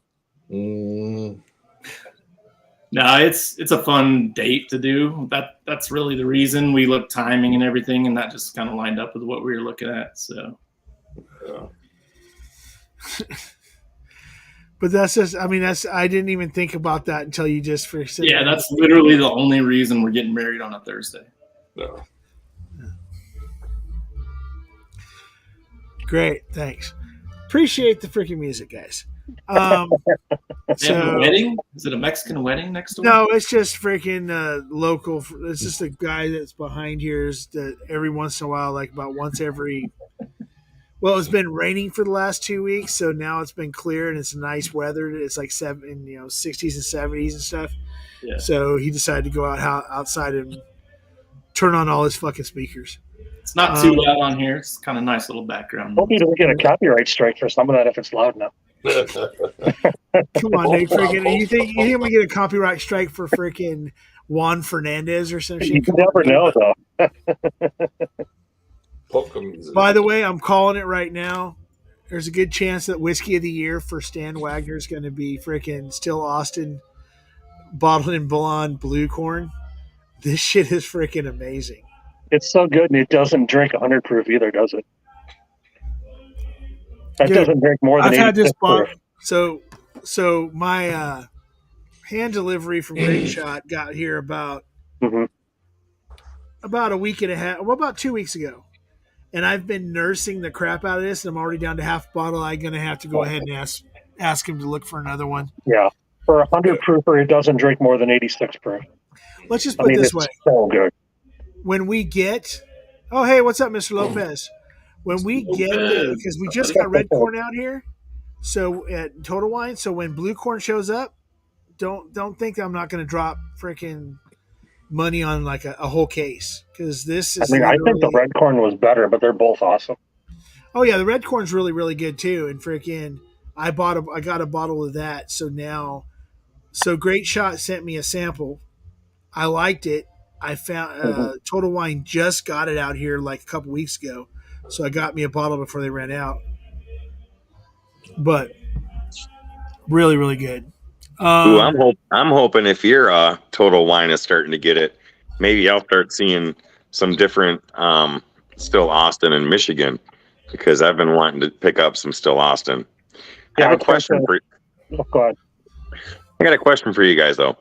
No, it's a fun date to do. That's really the reason. We looked timing and everything, and that just kind of lined up with what we were looking at. So But that's just, I didn't even think about that until you just said yeah, that's literally the only reason we're getting married on a Thursday. No. Great, thanks. Appreciate the freaking music, guys. So a wedding? Is it a Mexican wedding next door? No, it's just freaking local. It's just a guy that's behind here is that every once in a while, like about once every. Well, it's been raining for the last 2 weeks, so now it's been clear and it's nice weather. It's like 60s and 70s and stuff. Yeah. So he decided to go outside and turn on all his fucking speakers. It's not too loud on here. It's kind of nice little background. Hope he doesn't get a copyright strike for some of that if it's loud enough. Come on, Nate. Freaking, you think we get a copyright strike for freaking Juan Fernandez or some shit? You never know, though. By the way, I'm calling it right now. There's a good chance that Whiskey of the Year for Stan Wagner is going to be freaking Still Austin bottled in blonde blue corn. This shit is freaking amazing. It's so good, and it doesn't drink 100 proof either, does it? That doesn't drink more than 80 had this proof. So my hand delivery from Great Shot got here about a week and a half, well, about 2 weeks ago. And I've been nursing the crap out of this, and I'm already down to half a bottle. I'm going to have to go ahead and ask him to look for another one. Yeah. For 100 proofer, it doesn't drink more than 86 proof. Let's just put it this way. So good. When we get – oh, hey, what's up, Mr. Lopez? When we get – because we just got red corn out here, so at Total Wine. So when blue corn shows up, don't think I'm not going to drop freaking – money on like a whole case because this is. I think the red corn was better, but they're both awesome. Oh yeah, the red corn's really really good too. And freaking, I got a bottle of that. So Great Shot sent me a sample. I liked it. I found Total Wine just got it out here like a couple weeks ago, so I got me a bottle before they ran out. But really really good. Ooh, I'm hoping if your Total Wine is starting to get it, maybe I'll start seeing some different Still Austin in Michigan because I've been wanting to pick up some Still Austin. Yeah, I have a question for you. Oh, go ahead. I got a question for you guys though.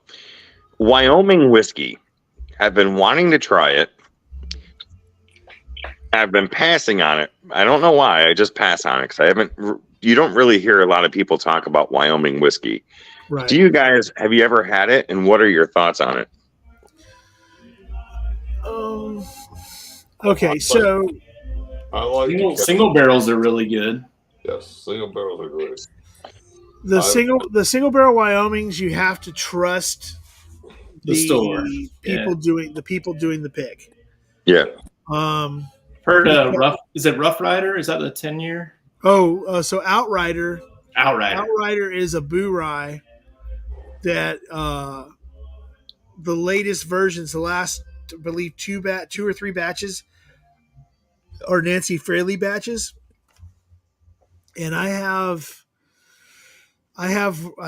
Wyoming whiskey. I've been wanting to try it. I've been passing on it. I don't know why. I just pass on it because you don't really hear a lot of people talk about Wyoming whiskey. Right. Do you guys, have you ever had it, and what are your thoughts on it? Okay, so I like single barrels are really good. Yes, single barrels are great. The single barrel Wyomings, you have to trust The store. people doing the pick. Yeah. Heard is it Rough Rider? Is that the 10-year? So Outrider is a boo rye that the latest versions, the last, I believe, two or three batches are Nancy Fraley batches, and I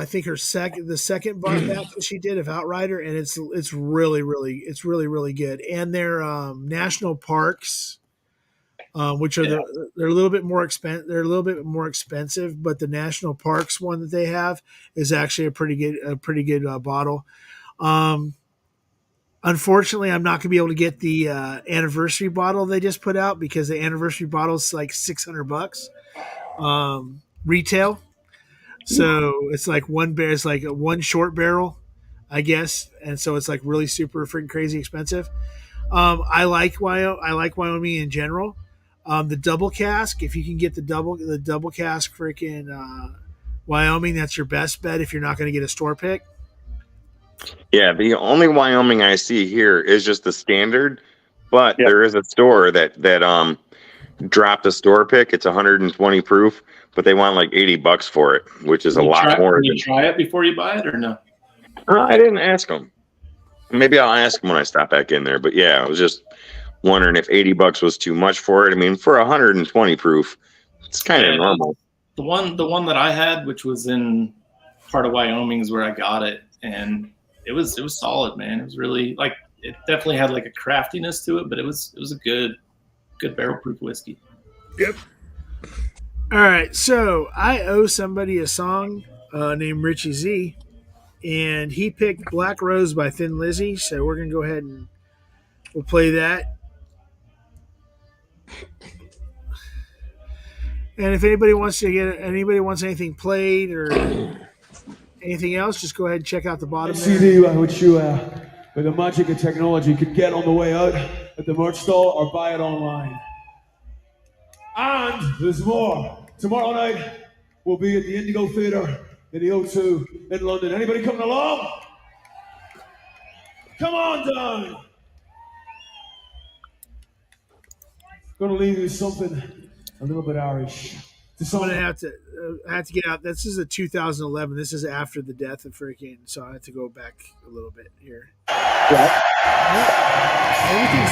think the second batch that she did of Outrider, and it's really good. And their national parks, which are they're a little bit more expensive, but the national parks one that they have is actually a pretty good bottle. Unfortunately, I'm not going to be able to get the anniversary bottle they just put out because the anniversary bottle is like $600 retail. So it's like it's like one short barrel, I guess, and so it's like really super freaking crazy expensive. I like Wyoming in general. The double cask, if you can get the double cask freaking Wyoming, that's your best bet if you're not going to get a store pick. Yeah, the only Wyoming I see here is just the standard, but there is a store that dropped a store pick. It's 120 proof, but they want like $80 for it, which is a lot more. Can you try it before you buy it or no? I didn't ask them. Maybe I'll ask them when I stop back in there. But yeah, I was just wondering if $80 was too much for it. I mean, for 120 proof, it's kind of normal. The one that I had, which was in part of Wyoming, is where I got it, and it was solid, man. It was really like it definitely had like a craftiness to it, but it was a good barrel proof whiskey. Yep. All right, so I owe somebody a song named Richie Z, and he picked Black Rose by Thin Lizzy, so we're gonna go ahead and we'll play that. And if anybody wants anything played or anything else, just go ahead and check out the bottom there. CD which you with the magic of technology could get on the way out at the merch store or buy it online. And there's more. Tomorrow night we'll be at the Indigo Theatre in the O2 in London. Anybody coming along? Come on down. Gonna leave you something a little bit Irish. I'm gonna have to get out. This is a 2011. This is after the death of freaking. So I have to go back a little bit here. Yeah. Everything's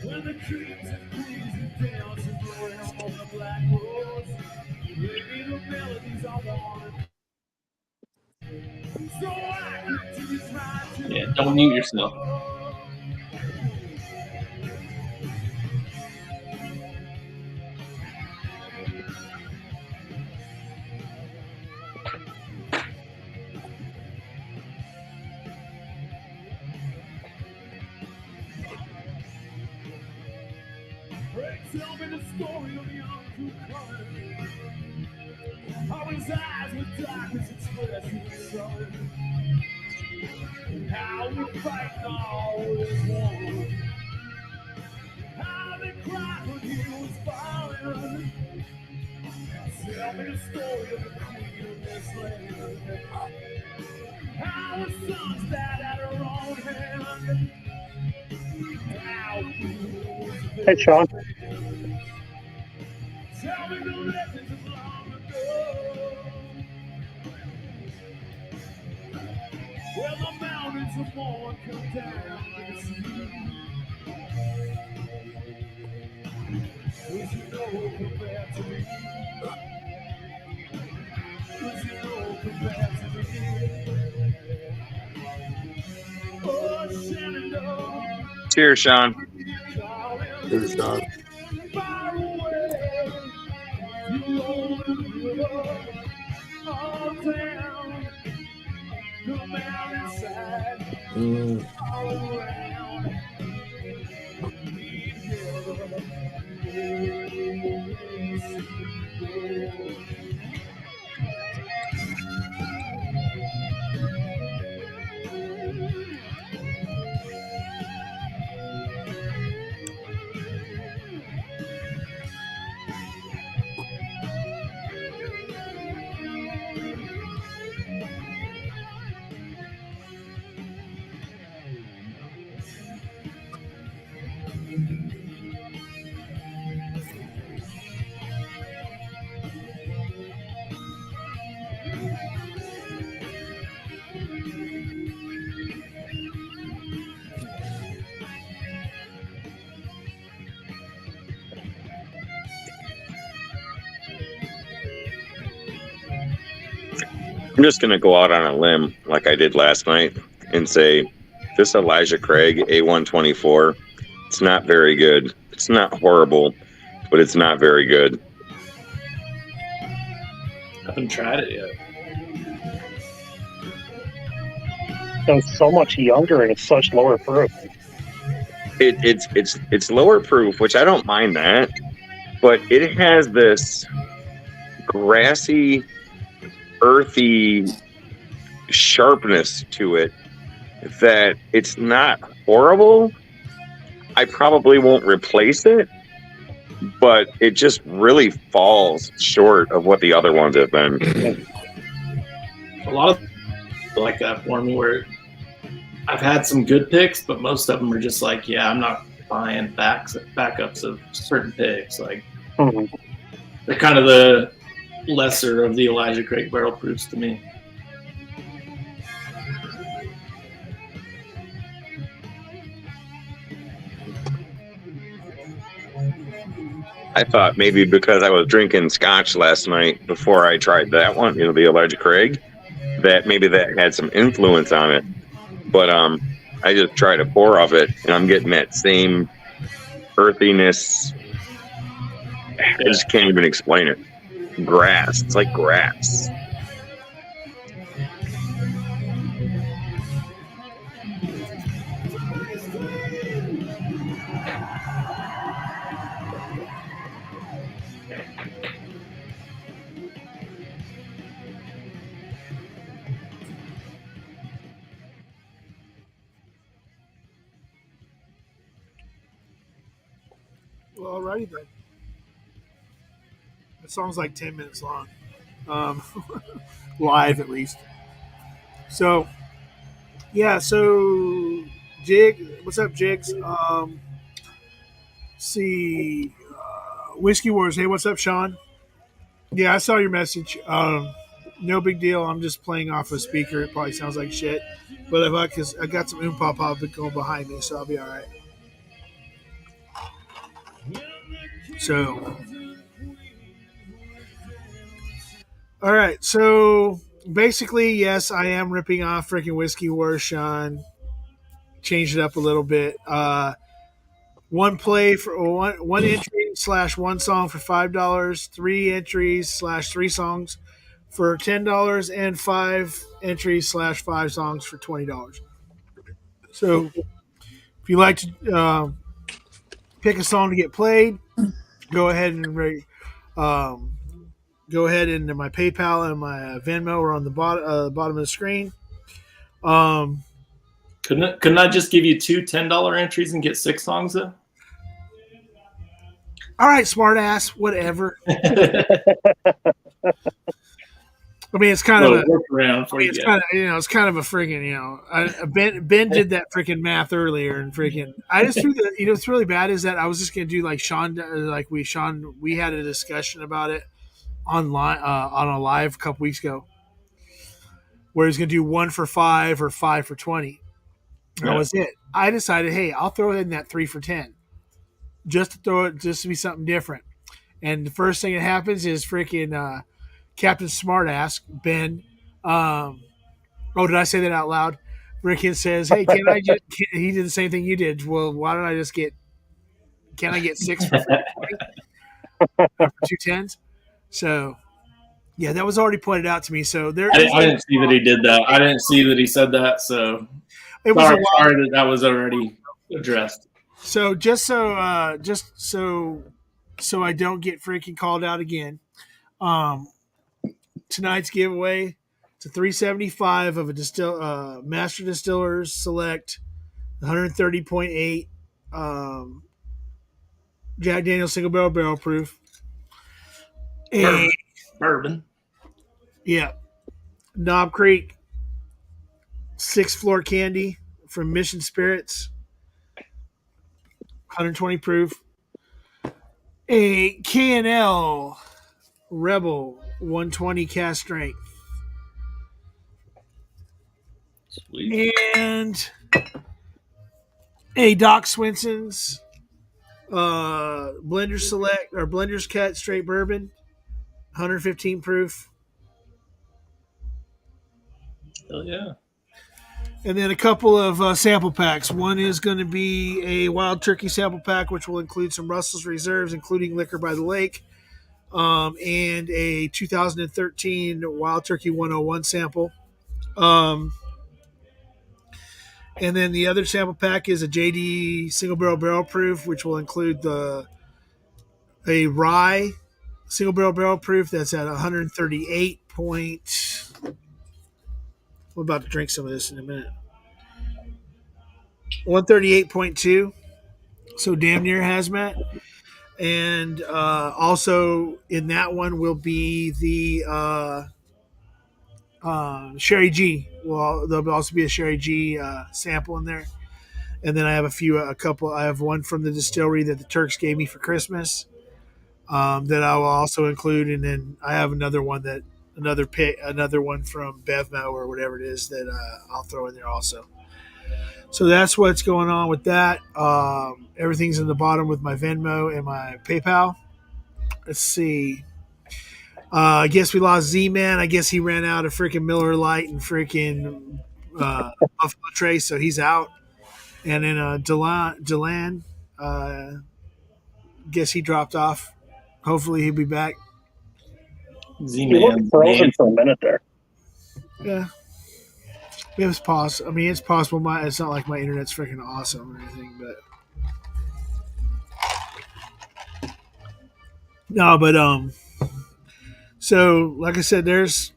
When the creeps and queens and dancing around on the black rose, give me the melodies I want. So I get to this ride. Yeah, don't mute yourself. Tell me the story of young who climbed. How his eyes were dark as expressing the sun. How we fight and always won. How they cried when he was falling. Tell me the story of the queen of this land. How her sons died at her own hand. Hey, Sean. Tell me the legends of long ago. Where the mountains of morn come down to the sea. Would you know compared to me? Would you know compared to me? Oh, Shenandoah. Cheers, Sean. Cheers, Sean. All down the mountainside, all around. I'm just gonna go out on a limb like I did last night and say this Elijah Craig A124. It's not very good. It's not horrible, but it's not very good. I haven't tried it yet. It's so much younger and it's such lower proof. It's lower proof, which I don't mind that, but it has this grassy, earthy sharpness to it that it's not horrible. I probably won't replace it, but it just really falls short of what the other ones have been. A lot of like that for me, where I've had some good picks, but most of them are just like, yeah, I'm not buying backups of certain picks. Like they're kind of the lesser of the Elijah Craig barrel proofs to me. I thought maybe because I was drinking scotch last night before I tried that one, the Elijah Craig, that maybe that had some influence on it. But I just tried a pour of it, and I'm getting that same earthiness. I just can't even explain it. Grass. It's like grass. Well, alrighty then. The song's like 10 minutes long, live at least. So, yeah. So, Jig, what's up, Jigs? See, Whiskey Wars. Hey, what's up, Sean? Yeah, I saw your message. No big deal. I'm just playing off a speaker. It probably sounds like shit, but if I got some pop going behind me, so I'll be all right. So, all right. So basically, yes, I am ripping off freaking Whiskey War, Sean. Changed it up a little bit. One play for one entry / one song for $5. 3 entries / 3 songs for $10, and 5 entries / 5 songs for $20. So if you like to pick a song to get played, go ahead and go ahead into my PayPal and my Venmo are on the bottom of the screen. Couldn't I just give you 2 $10 entries and get 6 songs though? All right, smart ass, whatever. I mean, it's kind of a workaround for you. It's kind of, it's kind of a friggin', Ben did that freaking math earlier, and freaking, I just threw the, what's really bad is that I was just gonna do like Sean, we had a discussion about it online on a live a couple weeks ago, where he's gonna do 1 for 5 or 5 for 20. That was it. I decided, hey, I'll throw in that 3 for 10, just to be something different. And the first thing that happens is freaking Captain Smartass, Ben. Did I say that out loud? Freaking says, hey, he did the same thing you did. Well, why don't I just can I get 6 for 20? For 2 10s? So, yeah, that was already pointed out to me. So there, I didn't see that he did that. I didn't see that he said that. So it was sorry that was already addressed. So just so I don't get freaking called out again, tonight's giveaway, it's a 375 of a Master Distillers Select 130.8 Jack Daniel's single barrel proof. Bourbon. Yeah. Knob Creek 6th Floor Candy from Mission Spirits, 120 proof. A K&L Rebel 120 cast strength. Sweet. And a Doc Swinson's Blender Select or Blender's Cut straight bourbon, 115 proof. Hell yeah. And then a couple of sample packs. One is going to be a Wild Turkey sample pack, which will include some Russell's Reserves, including Liquor by the Lake, and a 2013 Wild Turkey 101 sample. And then the other sample pack is a JD single barrel proof, which will include a rye single barrel proof that's at 138 point. I'm about to drink some of this in a minute. 138.2, so damn near hazmat. And also in that one will be the Sherry G. Well, there'll also be a Sherry G sample in there. And then I have a couple. I have one from the distillery that the Turks gave me for Christmas that I will also include. And then I have another one another one from Bevmo or whatever it is that I'll throw in there also. So that's what's going on with that. Everything's in the bottom with my Venmo and my PayPal. Let's see. I guess we lost Z-Man. I guess he ran out of freaking Miller Lite and freaking Buffalo Trace, so he's out. And then Delan, guess he dropped off. Hopefully he'll be back. You looked frozen for a minute there. Yeah. It was possible. I mean, it's possible. It's not like my internet's freaking awesome or anything, but no. But so like I said, there's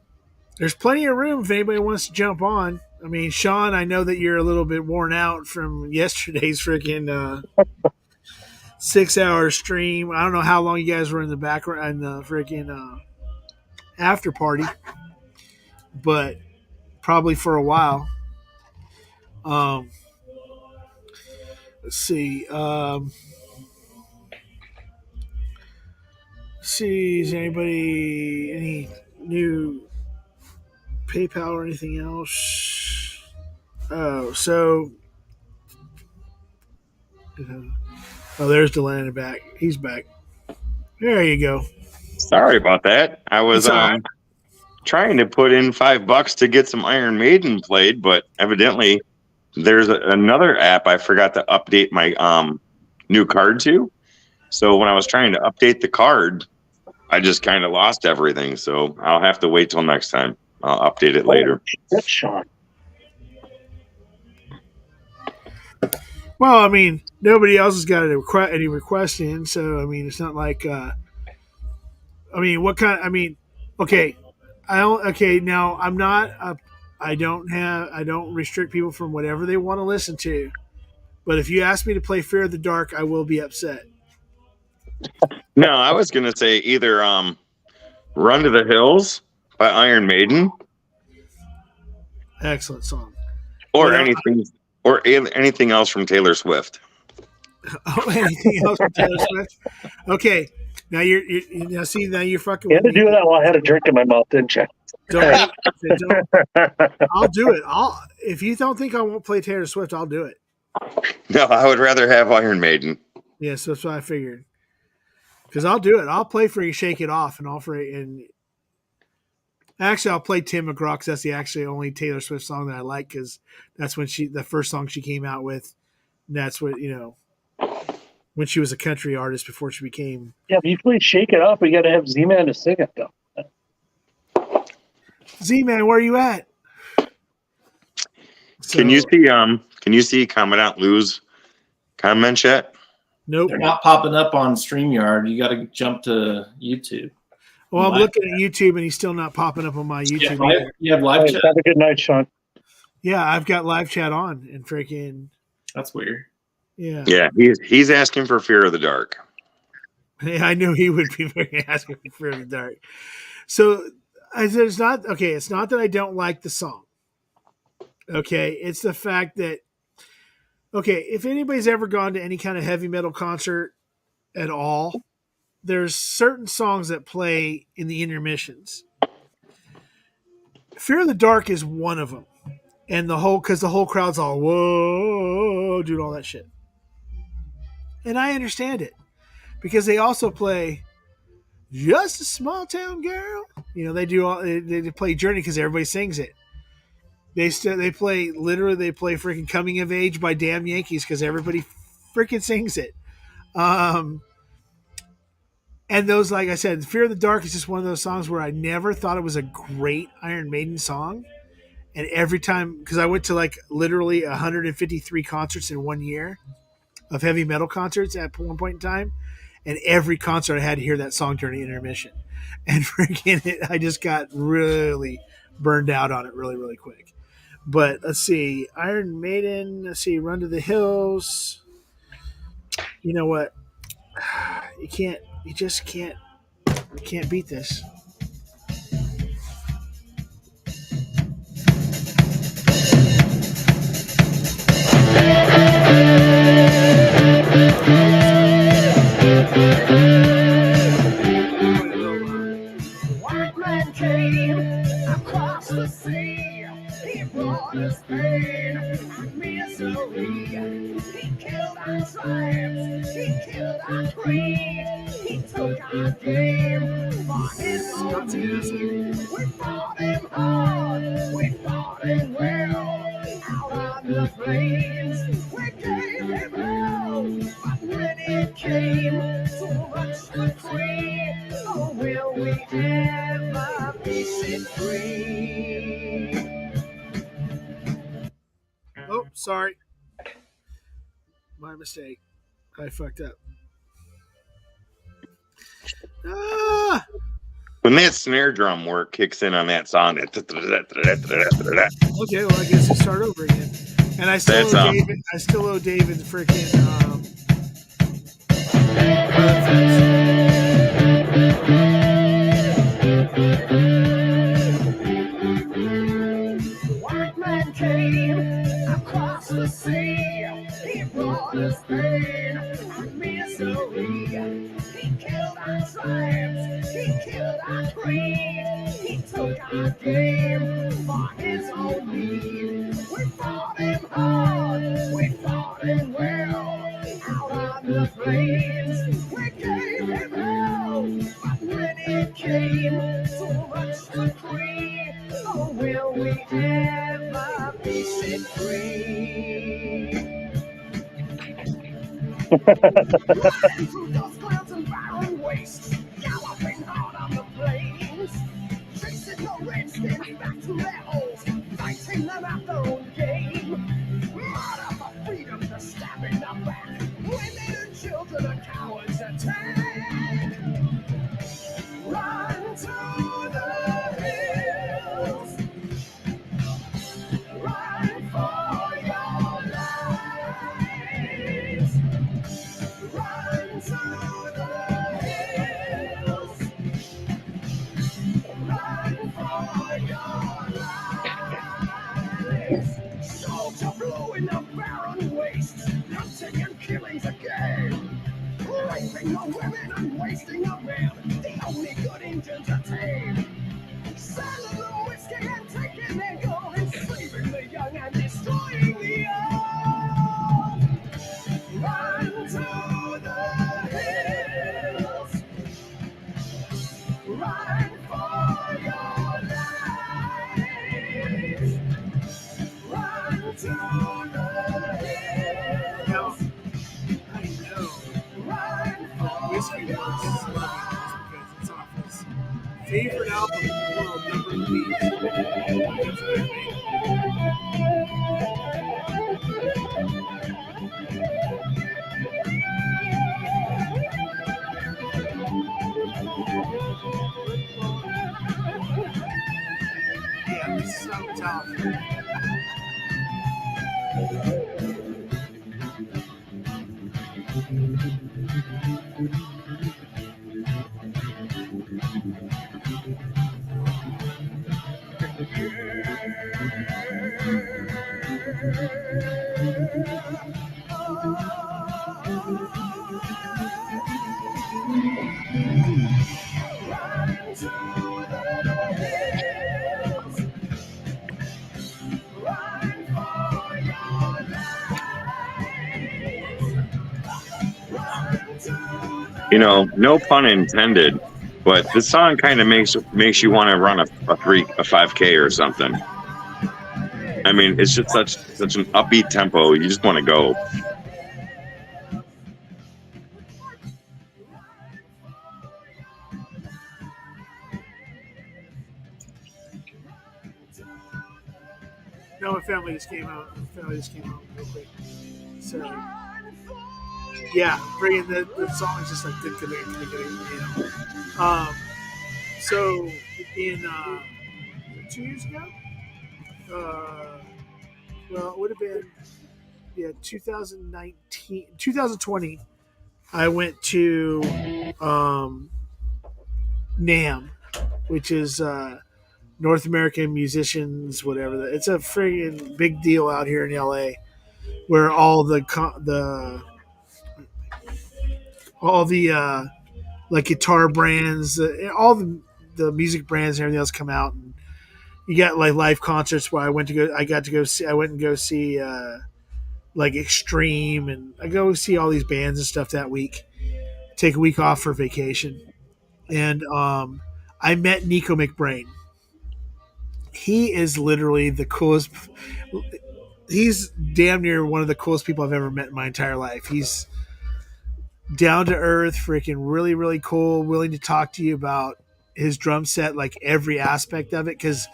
plenty of room if anybody wants to jump on. I mean, Sean, I know that you're a little bit worn out from yesterday's freaking 6-hour stream. I don't know how long you guys were in the background in the freaking after party, but probably for a while. Let's see. See, is anybody any new PayPal or anything else? Oh, so there's Delaney back. He's back. There you go. Sorry about that. I was trying to put in $5 to get some Iron Maiden played, but evidently there's another app I forgot to update my new card to. So when I was trying to update the card, I just kind of lost everything. So I'll have to wait till next time. I'll update it later. That's Sean. Well, I mean, nobody else has got any requests in, so I mean, it's not like. I mean, what kind? I mean, okay, now I'm not. I don't restrict people from whatever they want to listen to, but if you ask me to play Fear of the Dark, I will be upset. No, I was gonna say either "Run to the Hills" by Iron Maiden, excellent song, or anything else from Taylor Swift. Oh, anything else from Taylor Swift? Okay, now you're fucking. You had to do that while I had a drink in my mouth, didn't you? Don't. I'll do it. If you don't think I won't play Taylor Swift, I'll do it. No, I would rather have Iron Maiden. Yes, that's what I figured. Because I'll do it. I'll play for you, Shake It Off, and actually I'll play Tim McGraw because that's the actually only Taylor Swift song that I like because that's when the first song she came out with. And that's what when she was a country artist before she became. Yeah, but you played Shake It Off. We got to have Z-Man to sing it though. Z-Man, where are you at? So, Can you see Commandant Lou's comments yet? Nope. They're not popping up on StreamYard. You got to jump to YouTube. Well, I'm looking at YouTube and he's still not popping up on my YouTube. You have live chat? Have a good night, Sean. Yeah, I've got live chat on and freaking. That's weird. Yeah. Yeah, he's asking for Fear of the Dark. Yeah, I knew he would be asking for Fear of the Dark. So it's not okay. It's not that I don't like the song. Okay, it's the fact that if anybody's ever gone to any kind of heavy metal concert at all, there's certain songs that play in the intermissions. Fear of the Dark is one of them, and because the whole crowd's all whoa, doing all that shit, and I understand it because they also play Just a Small Town Girl. They do they play Journey because everybody sings it. They play freaking Coming of Age by Damn Yankees because everybody freaking sings it. And those, like I said, Fear of the Dark is just one of those songs where I never thought it was a great Iron Maiden song. And every time, because I went to like literally 153 concerts in 1 year of heavy metal concerts at one point in time. And every concert I had to hear that song during intermission. And freaking I just got really burned out on it really, really quick. But let's see, Iron Maiden, let's see, Run to the Hills. You know what? You can't beat this. White man came across the sea. He brought us pain and misery. He killed our tribes. He killed our creed. He took our game for his own need. We fought him hard. We fought him well. Out on the plains, we gave him hell. But when it came to rush the free, oh, will we ever be set free? Oh, sorry. My mistake. I fucked up. Ah! When that snare drum work kicks in on that song, Okay, well, I guess we start over again. And I still owe David freaking White man came across the sea. He brought us pain and misery. He killed our tribes. He killed our creed. He took our game for his own need. We fought him hard. We fought him well. Out on the plains, we gave him hell. But when it came to rush the free, oh, will we ever be set free? Running through those clouds and barren wastes, galloping hard on the plains, chasing the redskins back to their holes, fighting them at their own game. Murder for freedom, the stab in the back, women and children are cowards attack. Run to the hills, run for your lives. Run to the hills, run for your lives. Soldier blue in the barren wastes, hunting and killing's a game. Raping the women and wasting the men, the only good Indians are tame. Selling the whiskey and taking their gold, enslaving the young and destroying the old. Run to the hills, run for your lives. Run to the hills, run for Whiskey your Road lives. because it's off his favorite album in the world, Number of Beats. Yeah, this is so tough. Run to the hills, run for your lives. Run to you know, no pun intended, but this song kind of makes you want to run a 5K or something. I mean, it's just such an upbeat tempo. You just want to go. No, my family just came out. Real quick. So, yeah, bringing the song is just like you know. So in 2 years ago, well, it would have been 2020. I went to NAM, which is North American Musicians, whatever. It's a friggin' big deal out here in LA, where all the like guitar brands, all the music brands and everything else come out, and you got like live concerts where I went and go see like Extreme, and I go see all these bands and stuff that week. Take a week off for vacation, and I met Nico McBrain. He is literally the coolest. He's damn near one of the coolest people I've ever met in my entire life. He's down to earth, freaking really, really cool, willing to talk to you about his drum set, like every aspect of it, because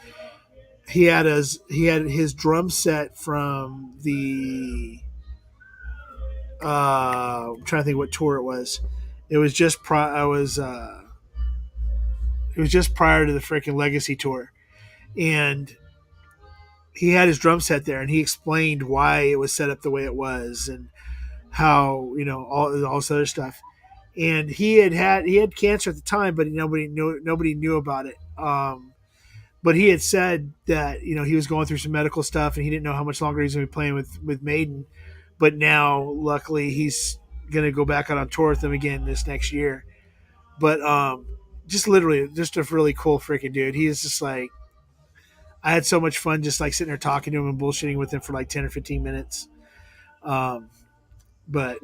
he had his drum set from the I'm trying to think what tour it was. It was just prior to the freaking Legacy tour, and he had his drum set there, and he explained why it was set up the way it was, and how, you know, all this other stuff. And he had cancer at the time, but nobody knew about it. But he had said that, you know, he was going through some medical stuff, and he didn't know how much longer he was going to be playing with Maiden. But now, luckily, he's going to go back out on tour with them again this next year. But just literally, just a really cool freaking dude. He is just like, I had so much fun just like sitting there talking to him and bullshitting with him for like 10 or 15 minutes. But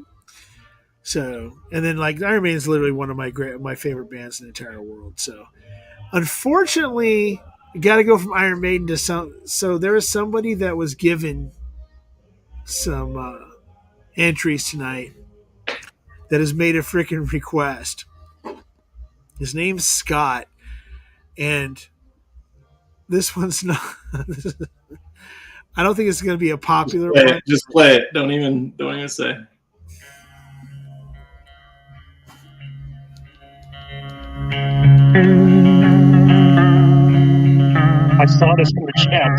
so, and then like Iron Maiden is literally one of my favorite bands in the entire world. So, unfortunately, you got to go from Iron Maiden to some. So there is somebody that was given some entries tonight that has made a freaking request. His name's Scott, and this one's not. I don't think it's going to be a popular one. Just play it. Don't even say. I saw this in the chat.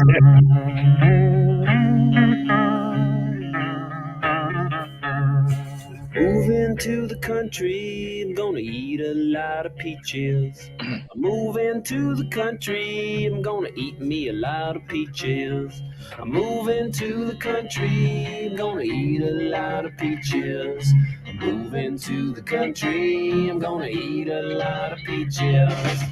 Moving to the country, I'm gonna eat a lot of peaches. I'm moving to the country, I'm gonna eat me a lot of peaches. I'm moving to the country, I'm gonna eat a lot of peaches. I'm moving to the country, I'm gonna eat a lot of peaches.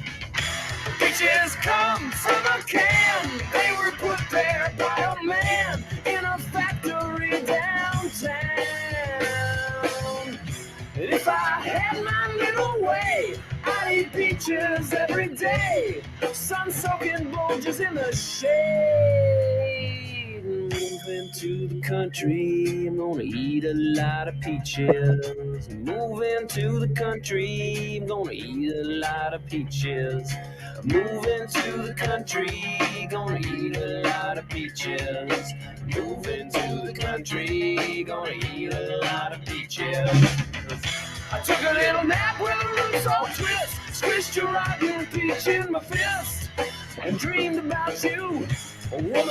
Peaches come from a can, they were put there by a man in a factory downtown. If I had my little way, I'd eat peaches every day. Sun-soaking bulges in the shade. Moving to the country, I'm gonna eat a lot of peaches. Moving to the country, I'm gonna eat a lot of peaches. Moving to the country, gonna eat a lot of peaches. Moving to the country, gonna eat a lot of peaches. I took a little nap with a roots all twist, squished your rotten peach in my fist, and dreamed about you, a woman.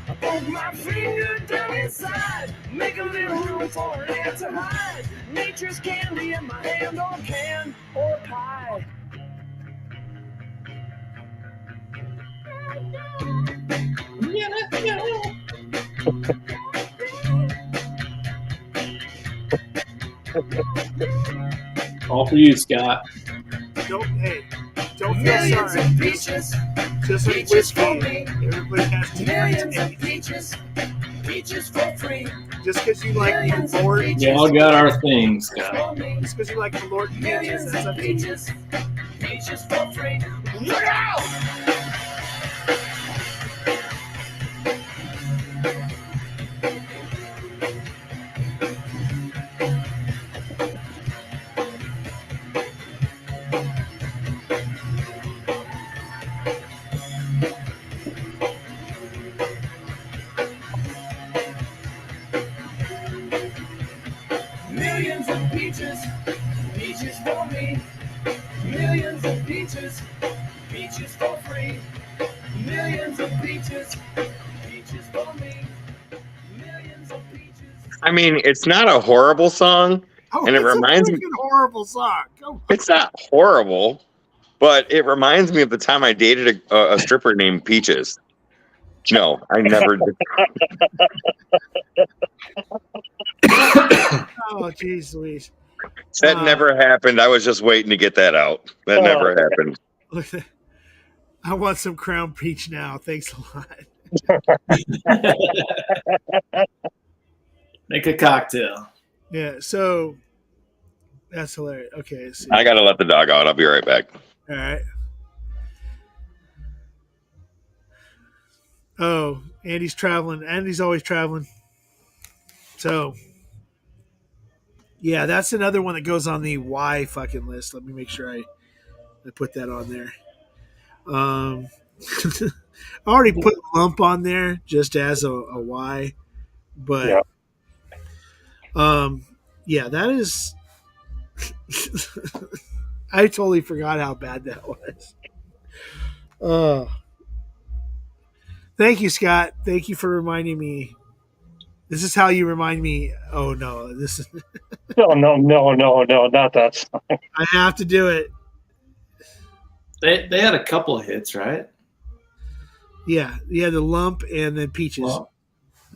I poke my finger down inside, make a little room for an ant to hide. Nature's candy in my hand, or can, or pie. All for you, Scott. Don't feel sorry. Peaches, just like whiskey, everybody has to millions of peaches, peaches for free. Just because you like the Lord, We all got our things, Scott. just because you like the Lord Millions that's of up to you. peaches, peaches for free. Look out! peaches, peaches for me. Millions of peaches, peaches for free. Millions of peaches, peaches for me. Millions of peaches. I mean, it's not a horrible song, Oh, and it it's a reminds me. freaking horrible song. Come on. It's not horrible, but it reminds me of the time I dated a stripper named Peaches. No, I never did. Oh, jeez Louise. That never happened. I was just waiting to get that out. That never happened. Look, I want some Crown Peach now. Thanks a lot. Make a cocktail. Yeah, so that's hilarious. Okay, let's see. I gotta let the dog out. I'll be right back. All right. Oh, Andy's traveling. Andy's always traveling. So, yeah, that's another one that goes on the why fucking list. Let me make sure I put that on there. I already put Lump on there just as a why, but yeah, that is. I totally forgot how bad that was. Thank you, Scott. Thank you for reminding me. This is how you remind me. Oh no, this is. No, not that song. I have to do it. They had a couple of hits, right? Yeah, the Lump and then Peaches. Lump.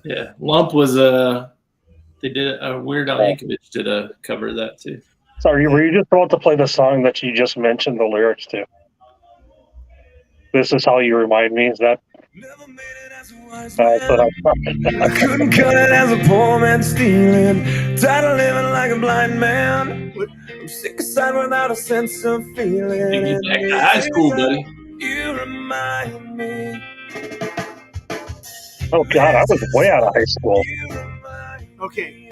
Yeah, Lump was they did a Weird Al Yankovic did a cover of that too. Sorry, were you just about to play the song that you just mentioned the lyrics to? This is how you remind me. Is that? I couldn't cut it as a poor man stealing. Tired of living like a blind man. I'm sick aside without a sense of feeling. Take me back to high school, buddy. You remind me. Oh God, I was way out of high school. Okay,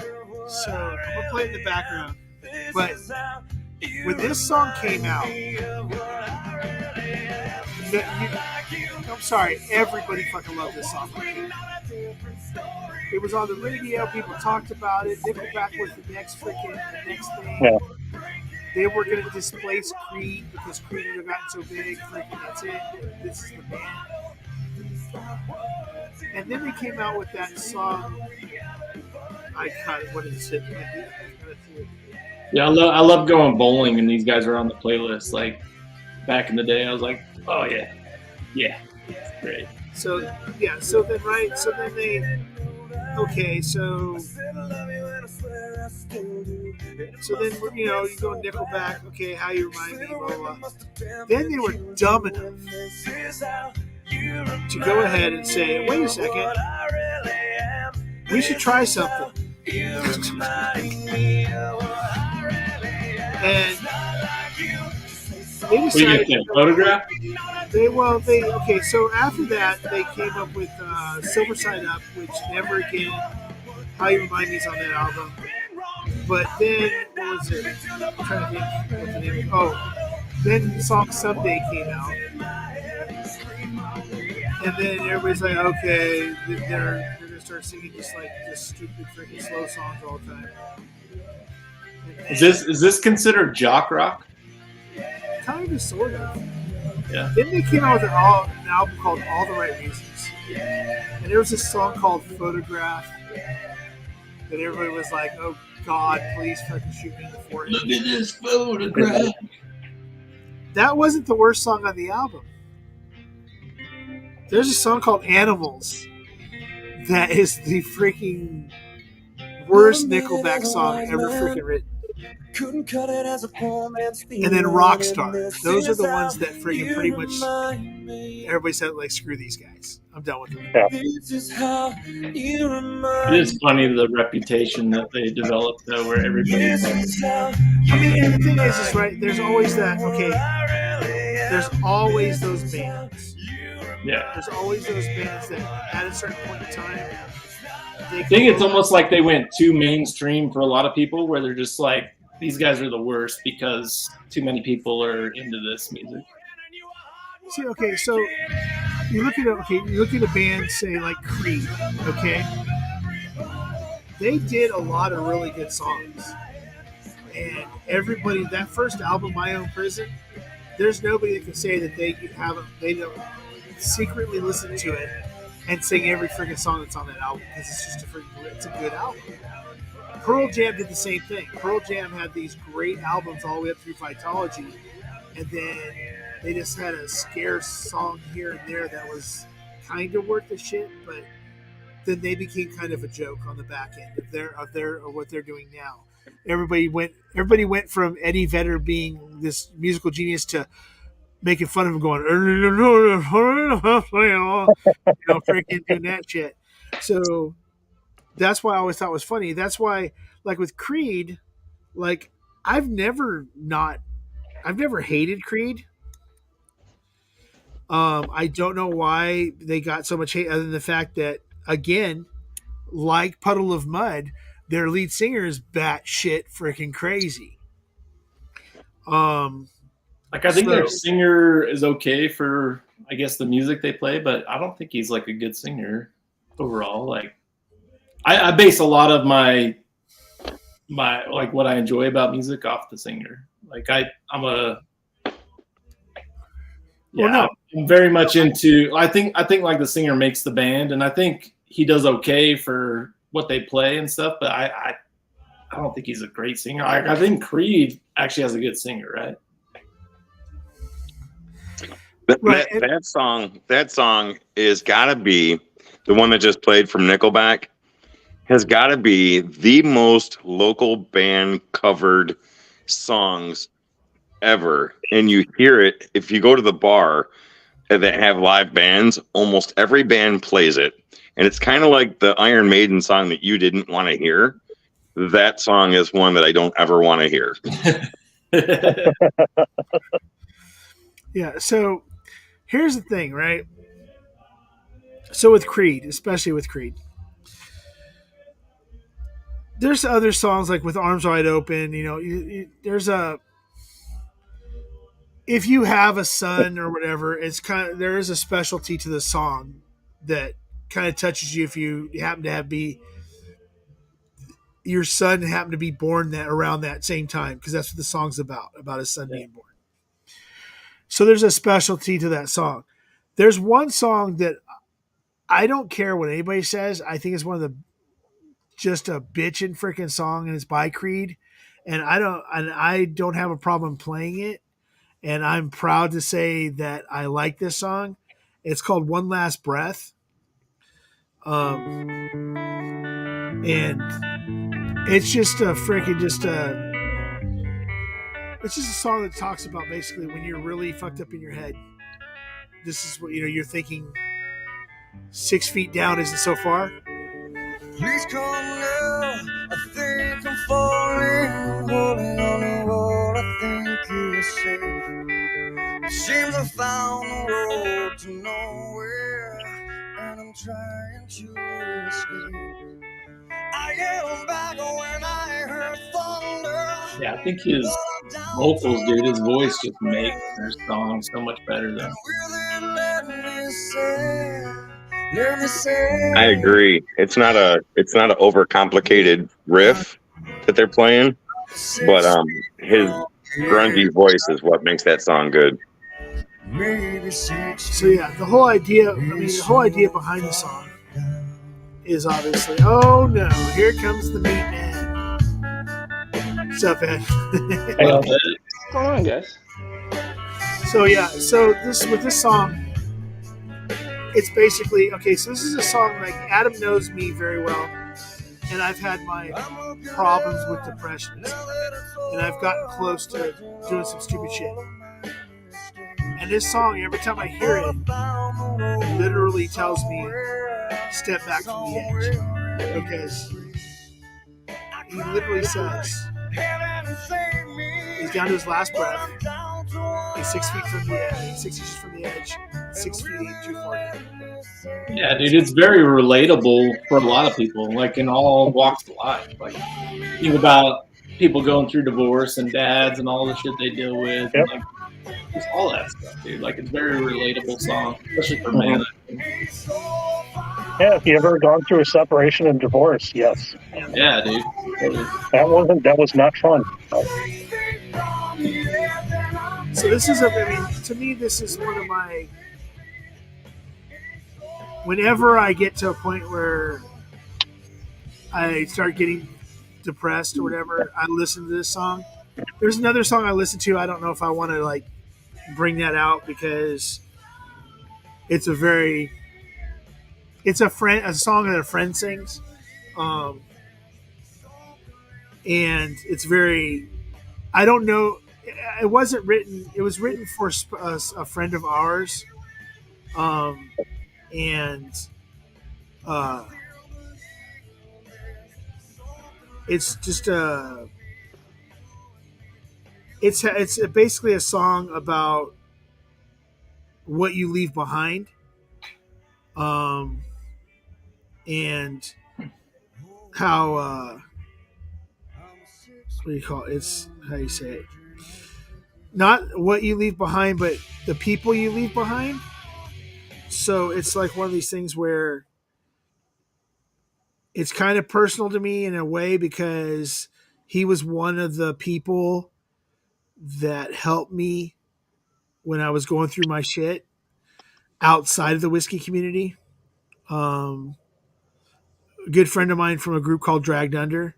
so I'm gonna play it in the background. But when this song came out, I'm sorry, everybody fucking loved this song. It was on the radio. People talked about it. Nickelback was the next thing. Yeah. They were going to displace Creed because Creed had gotten so big. Freaking, that's it. This is the band. And then they came out with that song. What is it? Yeah, I love going bowling, and these guys are on the playlist. Like back in the day, I was like, oh yeah, great. So yeah, so then they. Okay, so then you go Nickelback. Okay, how you remind me, blah blah. Then they were dumb enough to go ahead and say, "Wait a second, we should try something." And they decided Photograph. Okay. So after that, they came up with Silver Side Up, which never again. How You Remind Me is on that album. But then what was it? I'm trying to think what the name. Oh, then the song Someday came out, and then everybody's like, okay, they're gonna start singing just stupid freaking slow songs all the time. Is this considered jock rock? Kind of, sort of. Yeah. Then they came out with an album called All the Right Reasons. And there was this song called Photograph that everybody was like, oh God, please fucking shoot me in the forehead. Look at this photograph. That wasn't the worst song on the album. There's a song called Animals that is the freaking worst Nickelback song ever freaking written. Couldn't cut it as a poor man stealing. And then Rockstar. Those are the ones that freaking pretty much everybody said, like, screw these guys. I'm done with them. Yeah. This is how you It is funny the reputation that they developed though, where everybody. I mean, and the thing is right, there's always that, okay, there's always those bands. Yeah. There's always those bands that at a certain point in time, I think it's almost like they went too mainstream for a lot of people, where they're just like, these guys are the worst because too many people are into this music. See, okay, so you look at a band, say like Creed, okay? They did a lot of really good songs, And everybody, that first album, My Own Prison, there's nobody that can say that they don't secretly listen to it and sing every freaking song that's on that album, because it's just it's a good album. Pearl Jam did the same thing. Pearl Jam had these great albums all the way up through Vitology, and then they just had a scarce song here and there that was kind of worth the shit, but then they became kind of a joke on the back end of what they're doing now. Everybody went from Eddie Vedder being this musical genius to making fun of him, going, freaking doing that shit. So that's why I always thought it was funny. That's why, like with Creed, like I've never hated Creed. I don't know why they got so much hate, other than the fact that, again, like Puddle of Mud, their lead singer is batshit freaking crazy. Like, I think their singer is okay for, I guess, the music they play, but I don't think he's like a good singer overall. Like, I base a lot of my like what I enjoy about music off the singer. Like, I'm very much into. I think like the singer makes the band, and I think he does okay for what they play and stuff. But I don't think he's a great singer. I think Creed actually has a good singer, right? That song is gotta be the one that just played from Nickelback. Has gotta be the most local band covered songs ever. And you hear it if you go to the bar that have live bands. Almost every band plays it, and it's kind of like the Iron Maiden song that you didn't want to hear. That song is one that I don't ever want to hear. Yeah, so here's the thing, right? So with Creed, especially with Creed, there's other songs like with Arms Wide Open, if you have a son or whatever, there is a specialty to the song that kind of touches you if you happen to your son happened to be born around that same time, because that's what the song's about his son being born. So there's a specialty to that song. There's one song that I don't care what anybody says. I think it's just a bitchin' freaking song, and it's by Creed. And I don't have a problem playing it. And I'm proud to say that I like this song. It's called One Last Breath. And it's just it's just a song that talks about basically when you're really fucked up in your head. This is what you're thinking. 6 feet down isn't so far. Please come now. I think I'm falling, holding on to what I think is safe. It seems I found the road to nowhere, and I'm trying to escape. I get back when I heard thunder. Yeah, I think his vocals, dude, his voice just makes their song so much better though. I agree. It's not an overcomplicated riff that they're playing, but his grungy voice is what makes that song good. So yeah, the whole idea behind the song is obviously, oh no, here comes the meat man. What's up, Ed? What's going on, guys? So yeah, with this song, it's basically, okay, so this is a song, like, Adam knows me very well, and I've had my problems with depression, and I've gotten close to doing some stupid shit. And this song, every time I hear it, literally tells me, step back from the edge. Because he literally says, he's down to his last breath. He's 6 feet from the edge, 6 inches from the edge, 6 feet too far down. Yeah, dude, it's very relatable for a lot of people, like in all walks of life. Like, think about people going through divorce and dads and all the shit they deal with, and like just all that stuff, dude. Like, it's a very relatable song, especially for men. Yeah, if you ever gone through a separation and divorce, yes. Yeah, dude. That was not fun. So this is to me, this is one of my. Whenever I get to a point where I start getting depressed or whatever, I listen to this song. There's another song I listen to. I don't know if I want to like bring that out because it's a song that a friend sings, and it's very. I don't know. It wasn't written. It was written for a friend of ours, and it's just it's basically a song about what you leave behind, and how what do you call it? It's how you say it. Not what you leave behind, but the people you leave behind. So it's like one of these things where it's kind of personal to me in a way because he was one of the people that helped me when I was going through my shit outside of the whiskey community. A good friend of mine from a group called Dragged Under.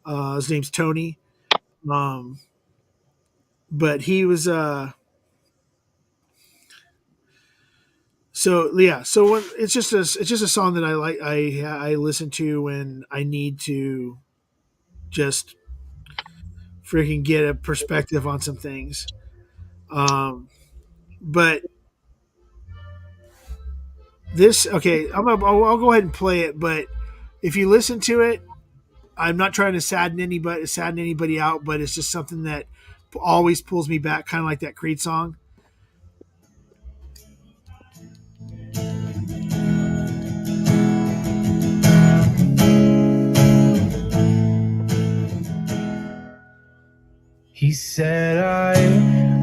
His name's Tony. But he was so yeah. So when, it's just a song that I like. I listen to when I need to just freaking get a perspective on some things. But this okay, I'll go ahead and play it. But if you listen to it, I'm not trying to sadden anybody out, but it's just something that always pulls me back, kind of like that Creed song. He said I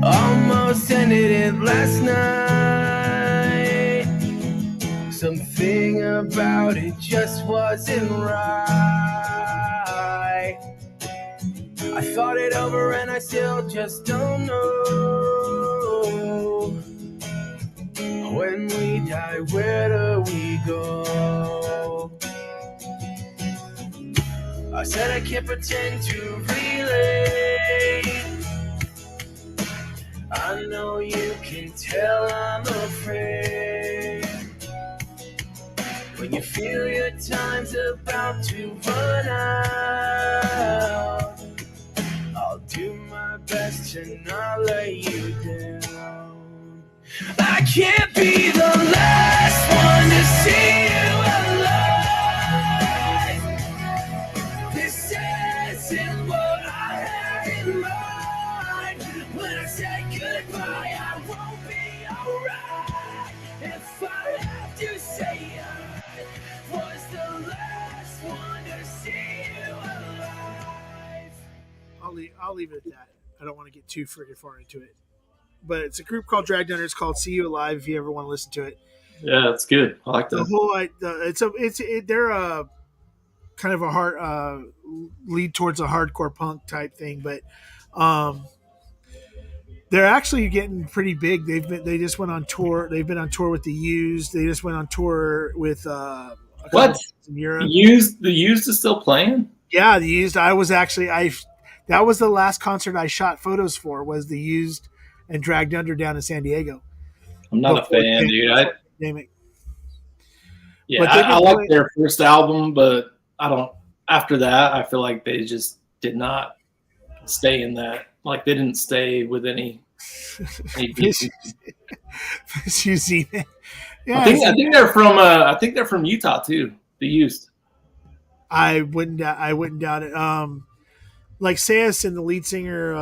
almost ended it last night. Something about it just wasn't right. I thought it over and I still just don't know. When we die, where do we go? I said I can't pretend to relate. I know you can tell I'm afraid. When you feel your time's about to run out, I'll do my best to not let you down. I can't be the last one to see you alive. This isn't what I had in mind. When I say goodbye, I won't be alright. If I have to say I was the last one to see you alive. I'll leave it at that. I don't want to get too freaking far into it. But it's a group called Dragged Under. It's called "See You Alive." If you ever want to listen to it, Yeah, that's good. I like that. the whole they're a kind of a hard lead towards a hardcore punk type thing, but they're actually getting pretty big. They just went on tour. They've been on tour with the Used. They just went on tour with a couple in Europe. The Used is still playing? Yeah, the Used. That was the last concert I shot photos for. Was the Used and Dragged Under down in San Diego. I'm not a fan, dude. I like playing their first album, but I don't. After that, I feel like they just did not stay in that. Like they didn't stay with any you see that? Yeah, I think they're from. I think they're from Utah too. The Used. I wouldn't doubt it. Like Sayson, the lead singer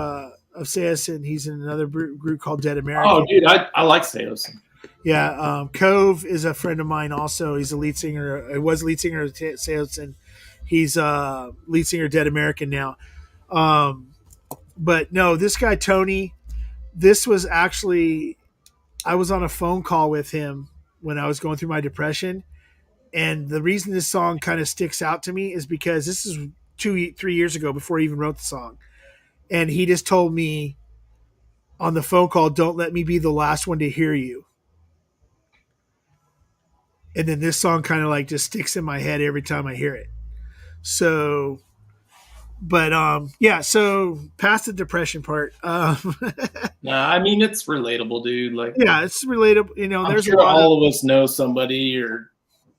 of Sayson, he's in another group called Dead American. Oh, dude, I like Sayson. Yeah, Cove is a friend of mine. Also, he's a lead singer. He was lead singer of Sayson. He's lead singer of Dead American now. But no, this guy Tony. This was actually, I was on a phone call with him when I was going through my depression, And the reason this song kind of sticks out to me is because this is 3 years ago before he even wrote the song. And he just told me on the phone call, "Don't let me be the last one to hear you." And then this song kind of like just sticks in my head every time I hear it. So, but yeah. So past the depression part. Nah, I mean it's relatable, dude. Like, yeah, it's relatable. You know, I'm there's sure a lot all of us know somebody or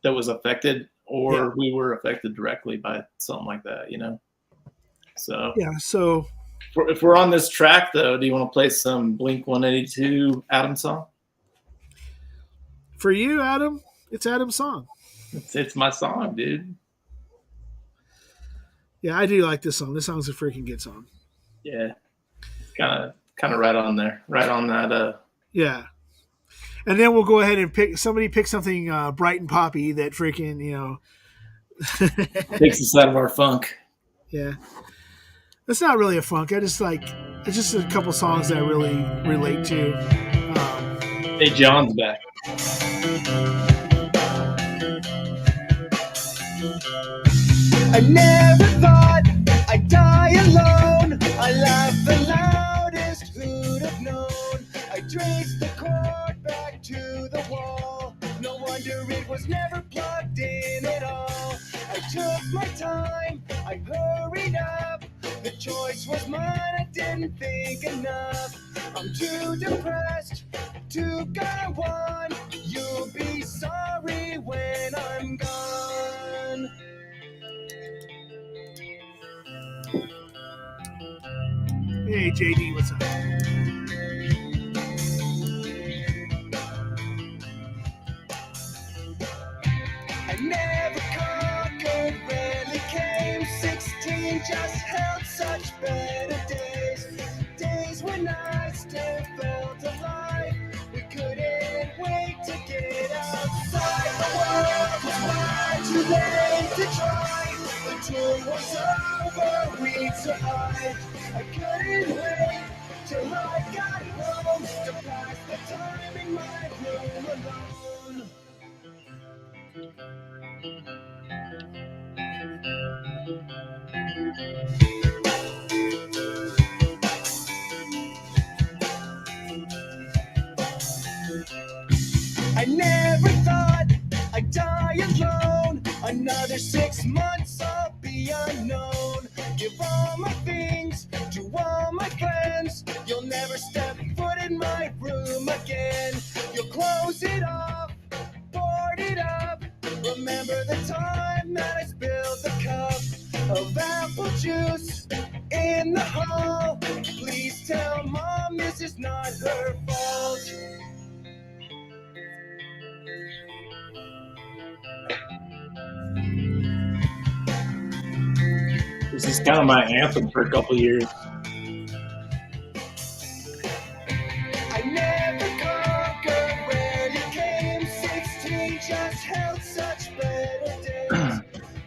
that was affected, or Yeah. we were affected directly by something like that. You know. So yeah. So if we're on this track, though, do you want to play some Blink 182 Adam song? for you, Adam, it's Adam's song. It's my song, dude. Yeah, I do like this song. This song's a freaking good song. Yeah, it's kind of right on there, right on that. Yeah. And then we'll go ahead and pick something bright and poppy that freaking, you know, takes us out of our funk. Yeah. It's not really a funk. It's just a couple songs that I really relate to. Hey, John's back. I never thought I'd die alone. I laughed the loudest, who'd have known? I traced the cord back to the wall. No wonder it was never plugged in at all. I took my time, I hurried up. The choice was mine, I didn't think enough. I'm too depressed to go on. You'll be sorry when I'm gone. Hey, JD, what's up? I never conquered, rarely came. 16 just held such better days. Days when I still felt alive. We couldn't wait to get outside. The world was far too late to try. The tour was over, we'd survived. I couldn't wait till I got home to pass the time in my room alone. I never thought I'd die alone. Another 6 months I'll be unknown. Give all my things to all my friends. You'll never step foot in my room again. You'll close it off, board it up. Remember the time that I spilled the cup of apple juice in the hall. Please tell Mom this is not her fault. This is kind of my anthem for a couple of years. I never conquered, rarely came. 16 just held such better days.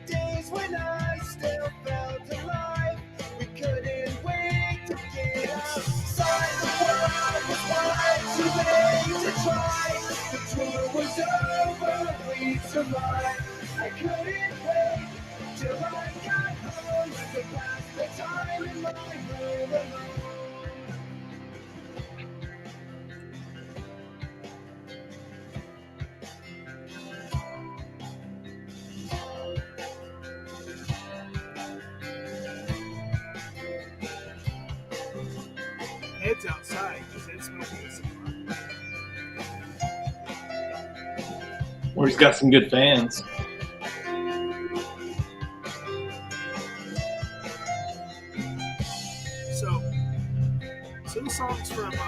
Days when I still felt alive. We couldn't wait to get outside. The world was far too late to try. The tour was over, we survived. I couldn't wait till I got home to pass the time in my room alone. It's outside because it's smoking. Or he's got some good fans. So the song's from the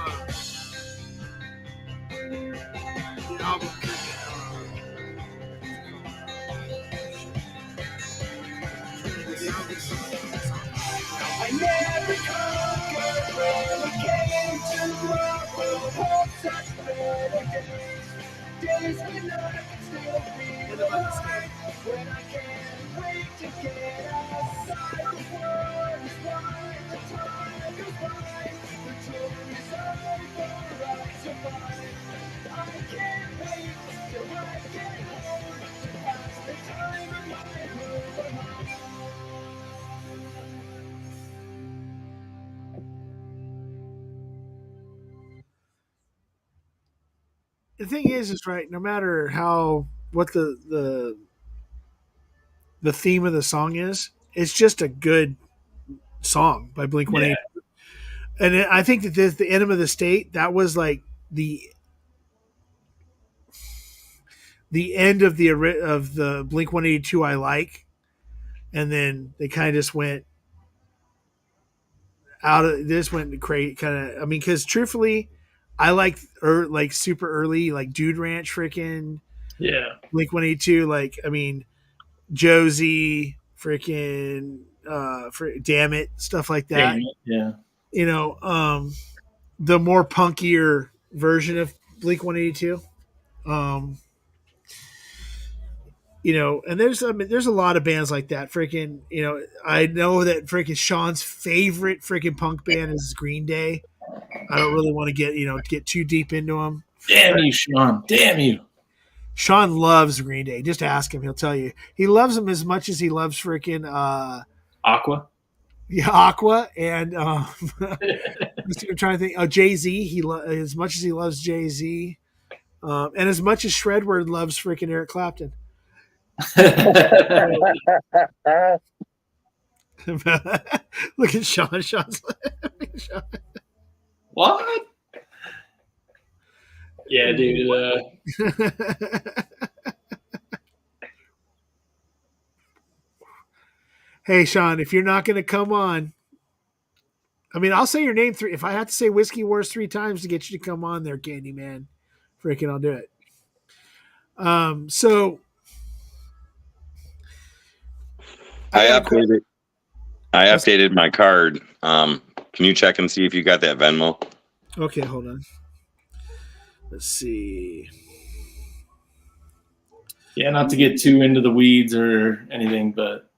album. I never conquered, rarely came. Tomorrow hold such better days. Days when I can still feel alive. When I can't wait to get outside. The world is wide, the time goes by. The tour is over, I survive. I can't wait till I get home to pass the thing is right. No matter what the theme of the song is, it's just a good song by Blink 182. And I think that the Enema of the State, that was like the end of the Blink 182 I like, and then they kind of just went out of this, went crazy kind of. I mean, because truthfully, I like super early, like Dude Ranch, freaking Blink 182. Like, I mean, Josie, freaking Damn It, stuff like that. Yeah. You know, the more punkier version of Blink 182. You know, and there's a lot of bands like that. Freaking, you know, I know that freaking Sean's favorite freaking punk band is Green Day. I don't really want to get too deep into them. Damn you, Sean! Damn you! Sean loves Green Day. Just ask him; he'll tell you. He loves them as much as he loves freaking Aqua. Yeah, Aqua, and I'm trying to think. Jay-Z. As much as he loves Jay-Z, and as much as Shredward loves freaking Eric Clapton. Look at Sean. Sean's Sean. What? Yeah, dude. Hey, Sean, if you're not going to come on, I mean, I'll say your name three. If I have to say Whiskey Wars 3 times to get you to come on there, Candyman, freaking, I'll do it. So I updated my card. Can you check and see if you got that Venmo? Okay, hold on. Let's see. Yeah, not to get too into the weeds or anything, but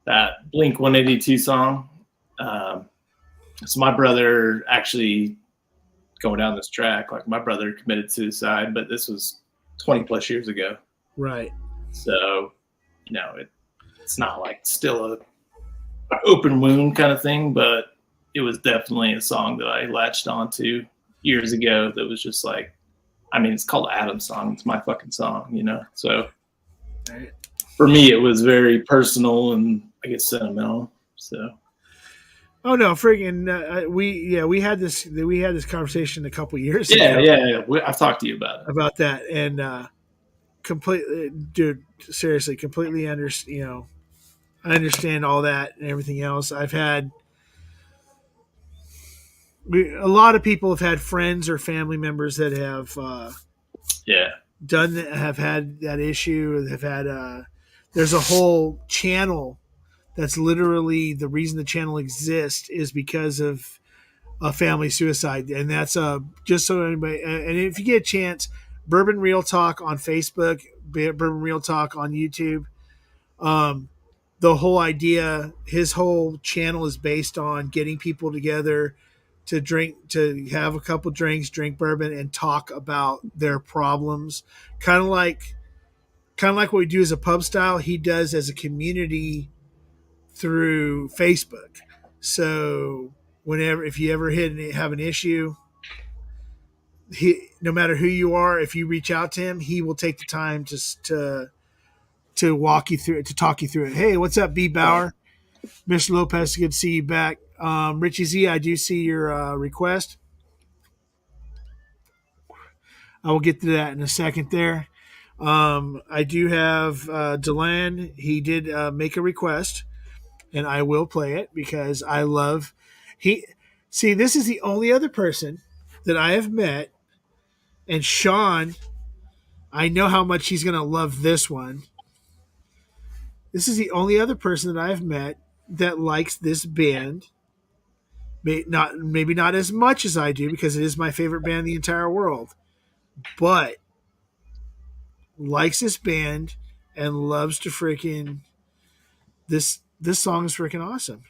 that Blink 182 song. So my brother actually going down this track, like my brother committed suicide, but this was 20 plus years ago. Right. So, you know, it's not like still an open wound kind of thing, but it was definitely a song that I latched onto years ago that was just like, I mean, it's called Adam's song. It's my fucking song, you know? So for me, it was very personal and I guess sentimental. So. Oh no, friggin' we had this conversation a couple years ago. Yeah. I've talked to you about that, and completely, dude. Seriously, completely understand. You know, I understand all that and everything else. I've had a lot of people have had friends or family members that have have had that issue. Have had there's a whole channel. That's literally the reason the channel exists is because of a family suicide. And that's just so anybody, and if you get a chance, Bourbon Real Talk on Facebook, Bourbon Real Talk on YouTube. The whole idea, his whole channel is based on getting people together to drink, to have a couple drinks, drink bourbon, and talk about their problems. Kind of like what we do as a pub style, he does as a community through Facebook. So if you ever have an issue, no matter who you are, if you reach out to him, he will take the time to walk you through it, to talk you through it. Hey, what's up, B. Bauer? Mr. Lopez, good to see you back. Richie Z, I do see your request. I will get to that in a second there. I do have Delan. He did make a request. And I will play it because I love this is the only other person that I have met, and Sean, I know how much he's gonna love this one. This is the only other person that I've met that likes this band. Maybe not as much as I do because it is my favorite band in the entire world, but likes this band and loves to freaking this song is freaking awesome.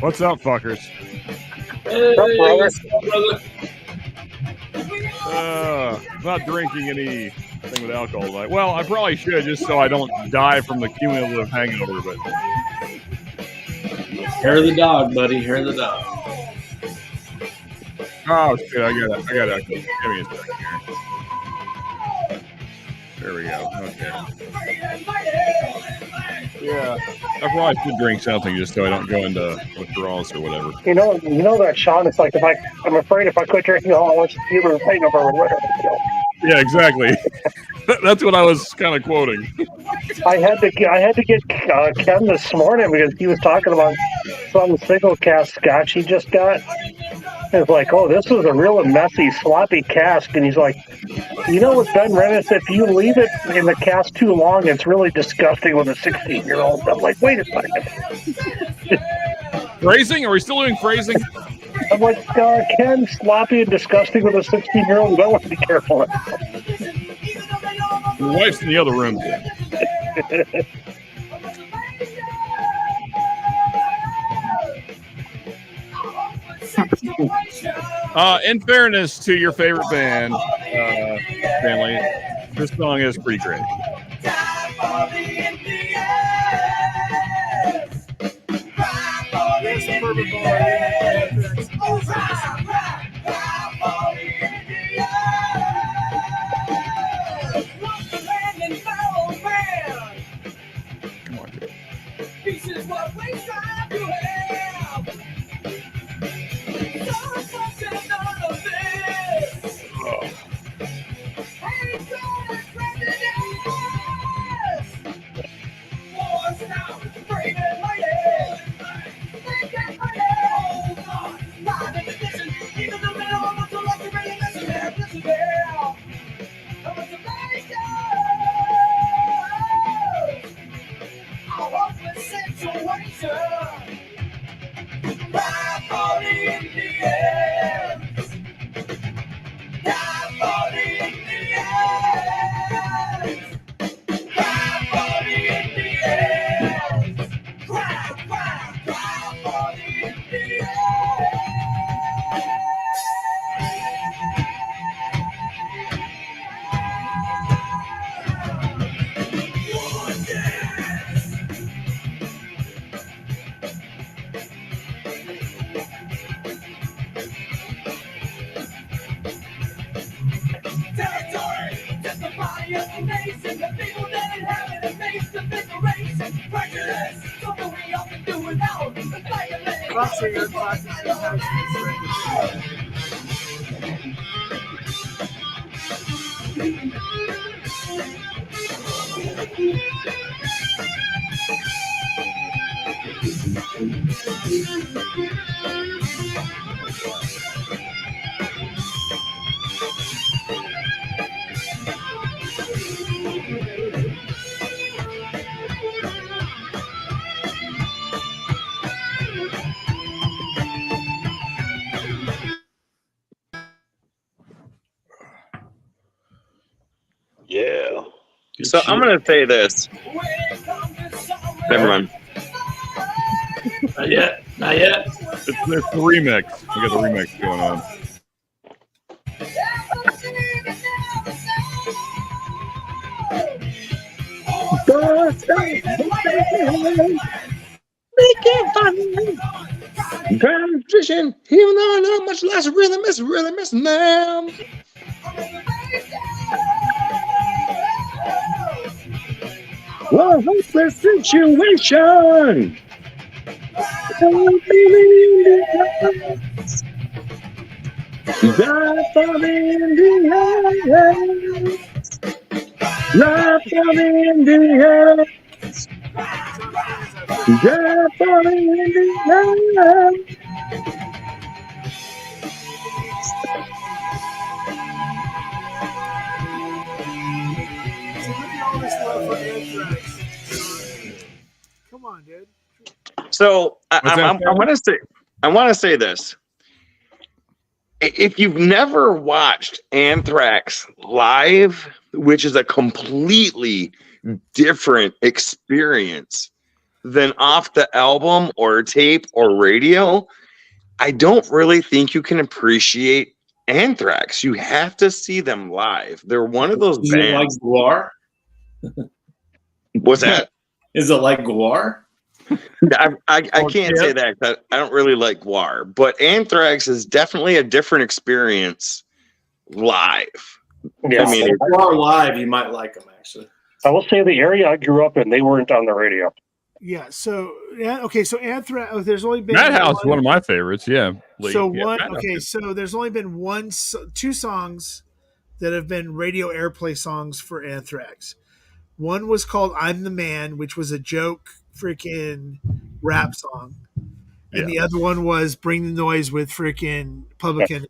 What's up, fuckers? Hey, brother? Not drinking anything with alcohol tonight. Well, I probably should just so I don't die from the cumulative hangover. But hair of the dog, buddy. Hair of the dog. oh shit, I got it. Give me a second here. There we go. Okay. Yeah, I probably should drink something just so I don't go into withdrawals or whatever. You know that, Sean. It's like I'm afraid if I quit drinking alcohol, it's either hangover or whatever. Yeah, exactly. That's what I was kind of quoting. I had to get Ken this morning because he was talking about some single cask scotch he just got. It's like, oh, this was a real messy, sloppy cask, and he's like, you know what, Ben Rennis, if you leave it in the cask too long, it's really disgusting with a 16-year-old. I'm like, wait a second. Phrasing? Are we still doing phrasing? I'm like, Ken, sloppy and disgusting with a 16-year-old. I want to be careful. Your wife's in the other room. In fairness to your favorite band, Stanley, this song is pretty great. Come on, dude. This is what we strive to have. So much of none of this. Ain't gonna prejudice. War's now breathing ladies. They can't fight it. Live in the kitchen. Even though they don't want to like to really listen there. Listen there. I'm a hopeless situation. Die for the Indians. Die for the Indians. Cry for the Indians. Cry, cry, cry for the Indians. Territory, justify your nation. The people that inhabit and face the federation. Prejudice, something we often do without. The flag of man. Yeah. So I'm going to say this. Never mind. Not yet. Not yet. It's the remix. We got the remix going on. Transition, even though I know much less rhythm is really missing them. Well, hopeless situation. Die for the Indians. Die for the Indians. Die for the Indians. Come on, dude. So I want to say this. If you've never watched Anthrax live, which is a completely different experience than off the album or tape or radio, I don't really think you can appreciate Anthrax. You have to see them live. They're one of those Is it like bands. Guar? What's that? Is it like Guar? I can't say that 'cause I don't really like Guar, but Anthrax is definitely a different experience live. Yeah, I mean, if you are live, you might like them actually. I will say the area I grew up in, they weren't on the radio. Yeah. So okay. So Anthrax. Oh, there's only been Madhouse is one of my favorites. Yeah. So yeah, one. Madhouse. Okay. So there's only been two songs that have been radio airplay songs for Anthrax. One was called "I'm the Man," which was a joke freaking rap song, and the other one was "Bring the Noise" with freaking Public Enemy.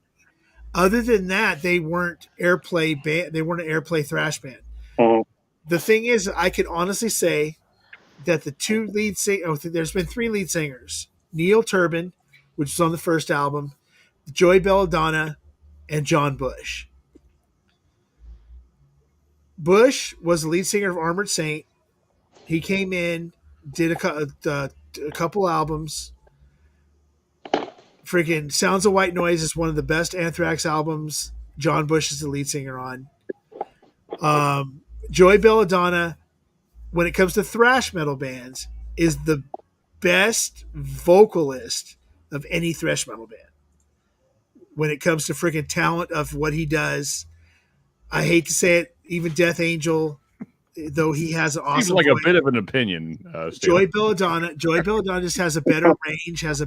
Other than that, they weren't airplay band. They weren't an airplay thrash band. The thing is, I can honestly say that the two lead singers, there's been three lead singers: Neil Turbin, which was on the first album, Joey Belladonna, and John Bush. Bush was the lead singer of Armored Saint. He came in, did a couple albums. Freaking Sounds of White Noise is one of the best Anthrax albums. John Bush is the lead singer on. Joey Belladonna, when it comes to thrash metal bands, is the best vocalist of any thrash metal band. When it comes to freaking talent of what he does, I hate to say it, even Death Angel, though he has an awesome Seems like voice, a bit of an opinion. Joey Belladonna just has a better range, has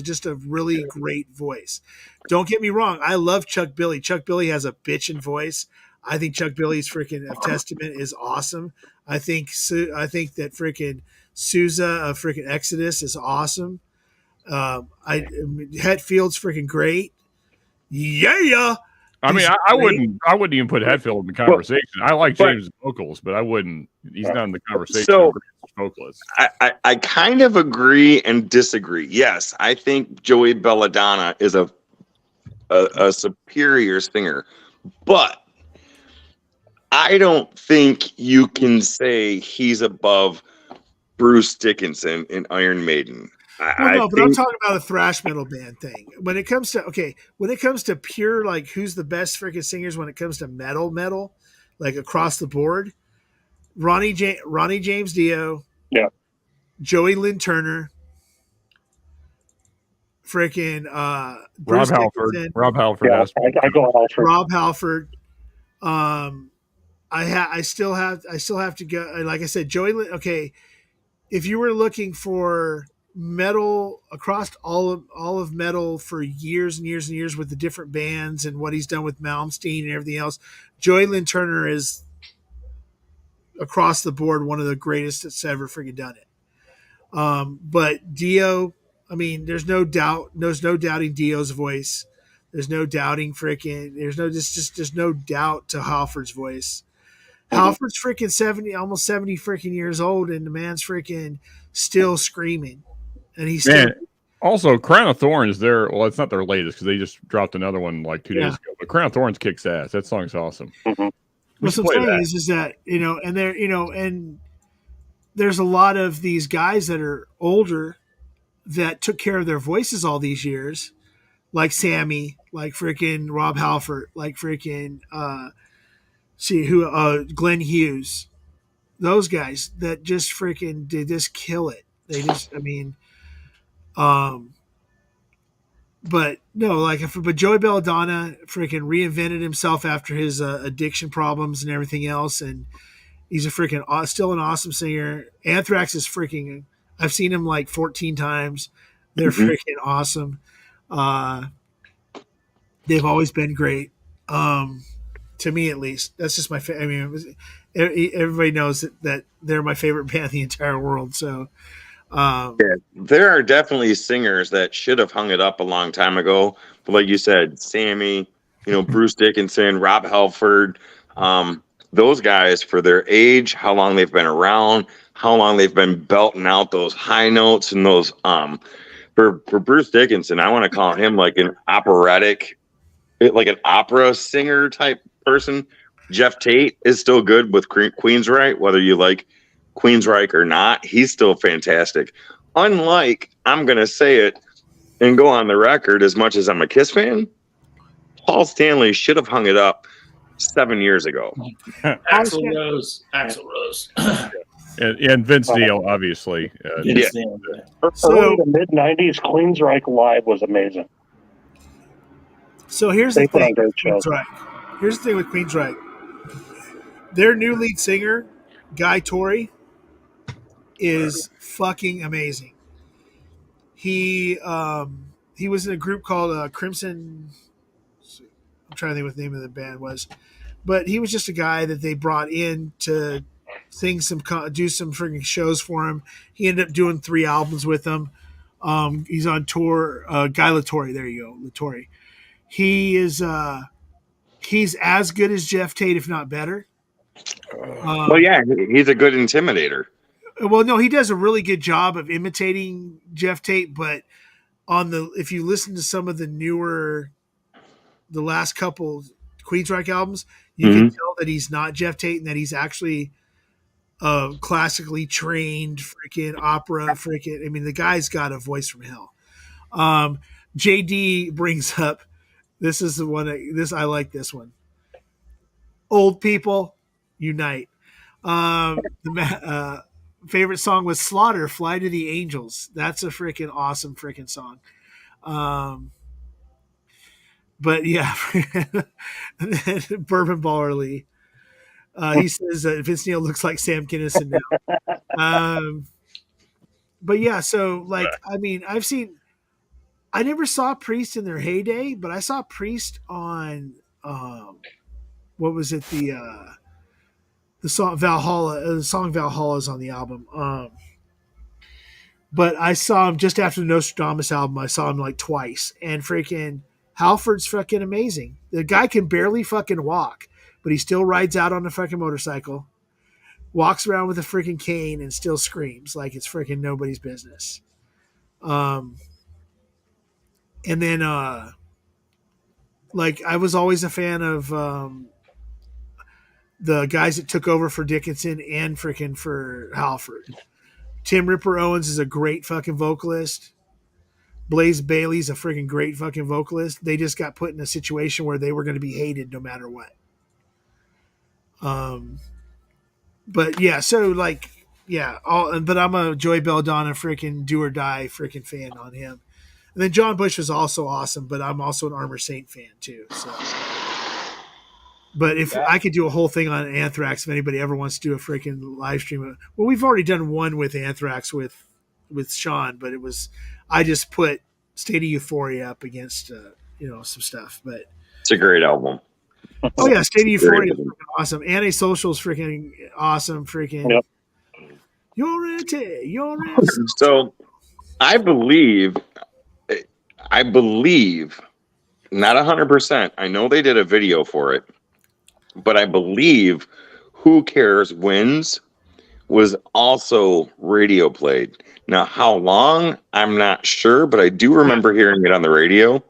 just a really great voice. Don't get me wrong, I love Chuck Billy. Chuck Billy has a bitchin' voice. I think Chuck Billy's freaking of Testament is awesome. I think that freaking Sousa of freaking Exodus is awesome. Hetfield's freaking great. Yeah. I mean, I wouldn't even put Hetfield in the conversation. I like James' vocals, but I wouldn't. He's not in the conversation. So vocalist. I kind of agree and disagree. Yes, I think Joey Belladonna is a superior singer, but I don't think you can say he's above Bruce Dickinson in Iron Maiden. I'm talking about a thrash metal band thing. When it comes to pure, like, who's the best freaking singers when it comes to metal, like across the board, Ronnie James Dio, Joey Lynn Turner, freaking Bruce Dickinson, Rob Halford. I go Halford. Rob Halford. I still have to go. Like I said, Joey Lynn. Okay, if you were looking for metal across all of metal for years and years and years with the different bands and what he's done with Malmsteen and everything else, Joey Lynn Turner is across the board one of the greatest that's ever freaking done it. But Dio, I mean, there's no doubting Dio's voice. There's no doubting there's no doubt to Halford's voice. Halford's freaking almost 70 freaking years old, and the man's freaking still screaming. And he's still. Also, Crown of Thorns, well, it's not their latest because they just dropped another one like 2 days ago. But Crown of Thorns kicks ass. That song's awesome. What I'm saying is that, and there, and there's a lot of these guys that are older that took care of their voices all these years, like Sammy, like freaking Rob Halford, like freaking Glenn Hughes, those guys that just freaking did just kill it. They just, but no, but Joey Belladonna freaking reinvented himself after his addiction problems and everything else, and he's a freaking still an awesome singer. Anthrax is freaking. I've seen him like 14 times. They're freaking awesome. They've always been great. To me, at least, that's just my. Everybody knows that they're my favorite band in the entire world. So. There are definitely singers that should have hung it up a long time ago. But like you said, Sammy, Bruce Dickinson, Rob Halford, those guys, for their age, how long they've been around, how long they've been belting out those high notes and those for Bruce Dickinson, I want to call him like an operatic, like an opera singer type person. Jeff Tate is still good with Queensryche, whether you like Queensryche or not, he's still fantastic. Unlike, I'm going to say it and go on the record, as much as I'm a Kiss fan, Paul Stanley should have hung it up 7 years ago. Axl Rose. And Vince Neil, obviously. Yeah. Early to mid '90s, Queensryche live was amazing. So here's They the put on thing great with shows. Queensryche. Here's the thing with Queensryche. Their new lead singer, Guy Torrey, is fucking amazing. He was in a group called Crimson. I'm trying to think what the name of the band was, but he was just a guy that they brought in to do some freaking shows for him. He ended up doing 3 albums with them. He's on tour. Guy Latore, there you go, Latore. He is he's as good as Jeff Tate, if not better. Well, yeah, he's a good intimidator. Well, no, he does a really good job of imitating Jeff Tate, but if you listen to some of the last couple Queensryche albums, you can tell that he's not Jeff Tate and that he's actually classically trained freaking opera freaking. I mean, the guy's got a voice from hell. JD brings up, this is the one, I like this one. Old people unite. The favorite song was Slaughter, Fly to the Angels. That's a freaking awesome freaking song. But yeah, Bourbon Baller Lee. He says Vince Neil looks like Sam Kinison now. But yeah, so like, I mean, I never saw Priest in their heyday, but I saw Priest on, what was it? The song Valhalla. The song Valhalla is on the album. But I saw him just after the Nostradamus album. I saw him like twice, and freaking Halford's fucking amazing. The guy can barely fucking walk, but he still rides out on a fucking motorcycle, walks around with a freaking cane, and still screams like it's freaking nobody's business. And then, like, I was always a fan of the guys that took over for Dickinson and freaking for Halford. Tim Ripper Owens is a great fucking vocalist. Blaze Bailey's a freaking great fucking vocalist. They just got put in a situation where they were going to be hated no matter what. But yeah, so like, yeah, but I'm a Joey Belladonna freaking do or die freaking fan on him. And then John Bush was also awesome, but I'm also an Armor Saint fan too. So, but if I could do a whole thing on Anthrax, if anybody ever wants to do a freaking live stream, well, we've already done one with Anthrax with Sean, but I just put State of Euphoria up against some stuff. But it's a great album. Oh yeah, State of Euphoria is freaking awesome. Antisocial is freaking awesome. Freaking. Yep. You're in. So, I believe, not 100%. I know they did a video for it, but I believe "Who Cares Wins" was also radio played. Now, how long? I'm not sure, but I do remember hearing it on the radio.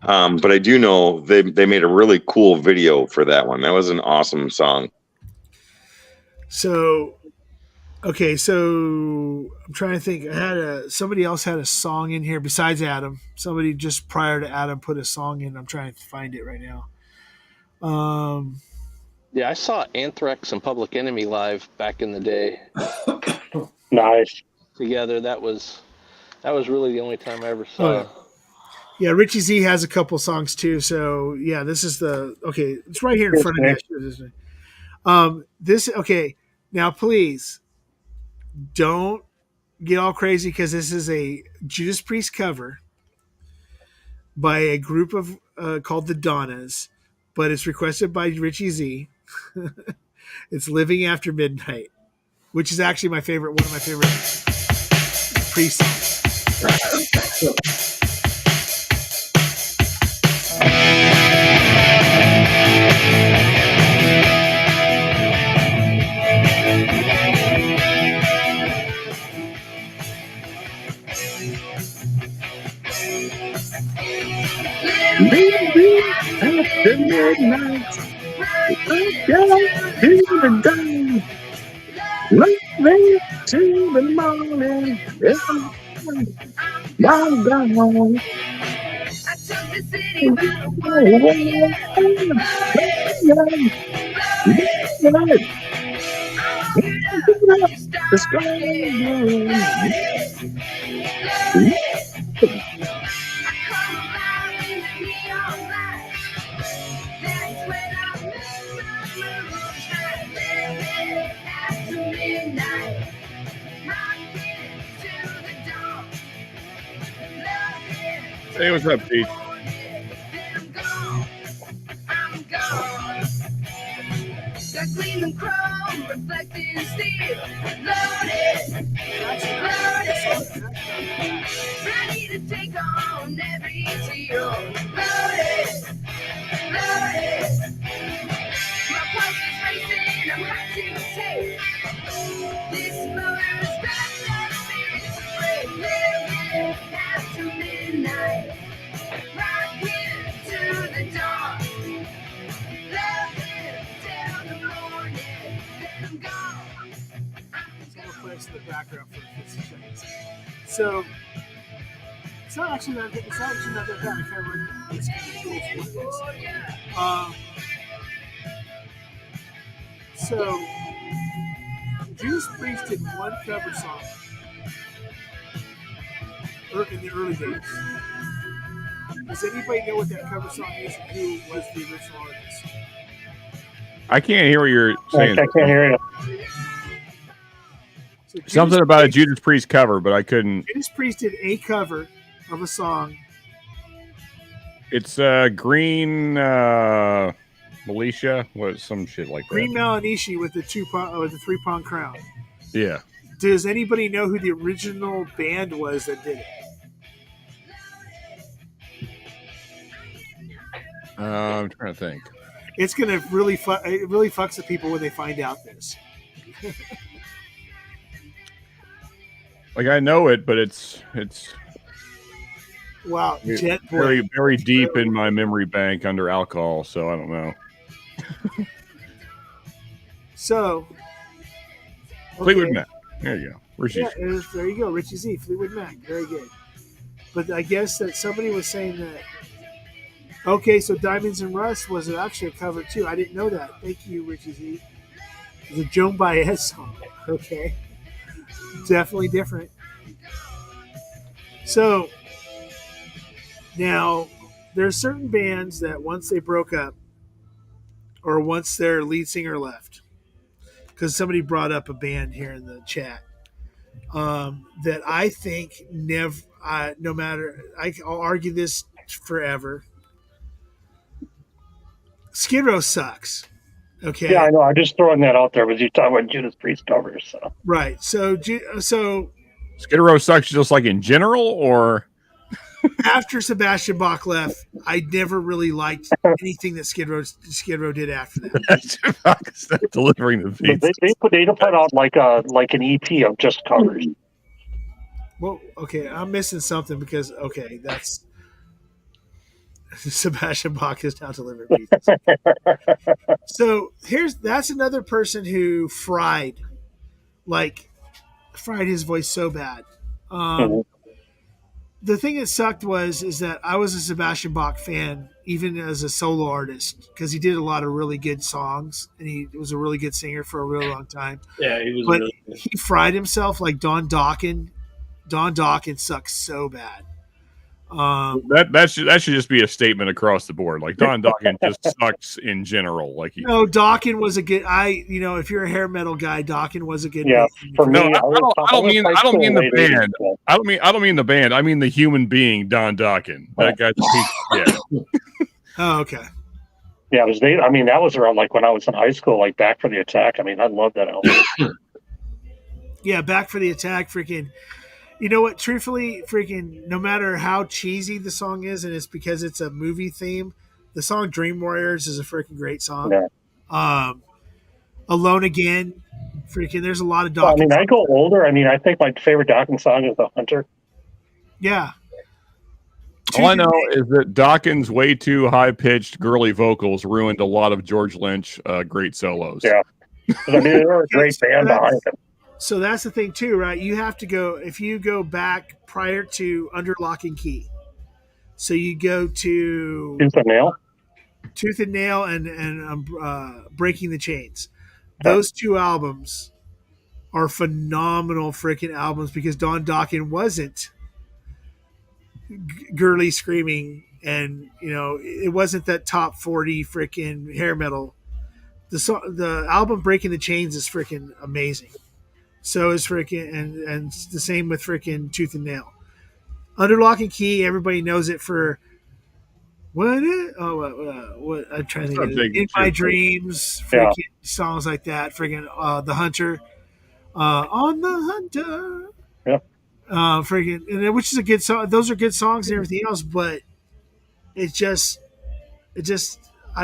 But I do know they made a really cool video for that one. That was an awesome song. So, okay, so I'm trying to think. Somebody else had a song in here besides Adam. Somebody just prior to Adam put a song in. I'm trying to find it right now. Yeah, I saw Anthrax and Public Enemy live back in the day. Nice. Together, that was really the only time I ever saw. Yeah, Richie Z has a couple songs too. So yeah, this is it's right here in front of me. Okay. Now please don't get all crazy because this is a Judas Priest cover by a group of called the Donnas, but it's requested by Richie Z. It's "Living After Midnight," which is actually one of my favorite Priest songs. Living to the morning. I'm gone. I took the city by the water, yeah. Loaded. I woke it up, you It's started. gone. Loaded. Loaded. I come alive in the neon light. That's when I met my moonshine. Living after midnight. Rocking to the dawn. Loving. Hey, what's up, Pete? I'm gone. I'm gone. Got gleaming chrome, reflecting steel. Loaded. Loaded. Ready to take on every teal. Loaded. Loaded. My pulse is racing, I'm hot to take. This motor is fast as it's afraid. Living after midnight. Rocking to the dawn. Loving till the morning. Then I'm gone. It's going to play us in the background for 50 seconds. So, it's not actually that bad. I can't remember. It's kind of cool for what it is. So, Judas Priest did one cover song in the early days. Does anybody know what that cover song is and who was the original artist? I can't hear what you're saying. I can't hear you. So Something about a Judas Priest cover, but I couldn't. Judas Priest did a cover of a song. It's Green Militia, what some shit like that. Green Malanishi with the 3-prong crown. Yeah. Does anybody know who the original band was that did it? I'm trying to think. It's gonna really it really fucks the people when they find out this. Like I know it, but it's wow, Jet Boy. very very deep in my memory bank under alcohol, so I don't know. So, Fleetwood Mac. There you go. Yeah, there you go, Richie Z, Fleetwood Mac. Very good. But I guess that somebody was saying that. Okay, so Diamonds and Rust was actually a cover too. I didn't know that. Thank you, Richie Z. It's a Joan Baez song. Okay. Definitely different. So now there's certain bands that once they broke up or once their lead singer left, because somebody brought up a band here in the chat that I think never, no matter, I'll argue this forever. Skid Row sucks. Okay. Yeah, I know. I'm just throwing that out there with you talking about Judas Priest covers. So. Right. So Skid Row sucks just like in general, or after Sebastian Bach left, I never really liked anything that Skid Row did after that. Delivering the beats. They put out like an EP of just covers. Well, okay, I'm missing something because that's Sebastian Bach is now delivering beats. So that's another person who fried his voice so bad. The thing that sucked is that I was a Sebastian Bach fan, even as a solo artist, because he did a lot of really good songs, and he was a really good singer for a really long time. Yeah, he was. But really good. he fried himself like Don Dokken. Don Dokken sucks so bad. That should just be a statement across the board. Like Don Dokken just sucks in general. Like Dokken was a good. If you're a hair metal guy, Dokken was a good. Yeah, for me, I don't mean the band. I don't mean the band. I mean the human being, Don Dokken. That guy's yeah. Oh, okay. Yeah, that was around like when I was in high school, like Back for the Attack. I mean, I love that album. Yeah, Back for the Attack, freaking. You know what? Truthfully, freaking, no matter how cheesy the song is, and it's because it's a movie theme, the song Dream Warriors is a freaking great song. Yeah. Alone Again, freaking, there's a lot of Dokken. I go older. I think my favorite Dokken song is The Hunter. Yeah. All I know is that Dokken's way too high-pitched, girly vocals ruined a lot of George Lynch great solos. Yeah. I mean, they're a great band behind them. So that's the thing too, right? You have to go, if you go back prior to Under Lock and Key. So you go to Tooth and Nail and Breaking the Chains. Those two albums are phenomenal freaking albums because Don Dokken wasn't girly screaming, and it wasn't that top 40 freaking hair metal. The album Breaking the Chains is freaking amazing. So is freaking and the same with freaking Tooth and Nail. Under Lock and Key, everybody knows it for what I'm trying to think of In My Dreams, freaking songs like that, freaking The Hunter, On the Hunter. Yep. Freaking, which is a good song. Those are good songs and everything else, but it just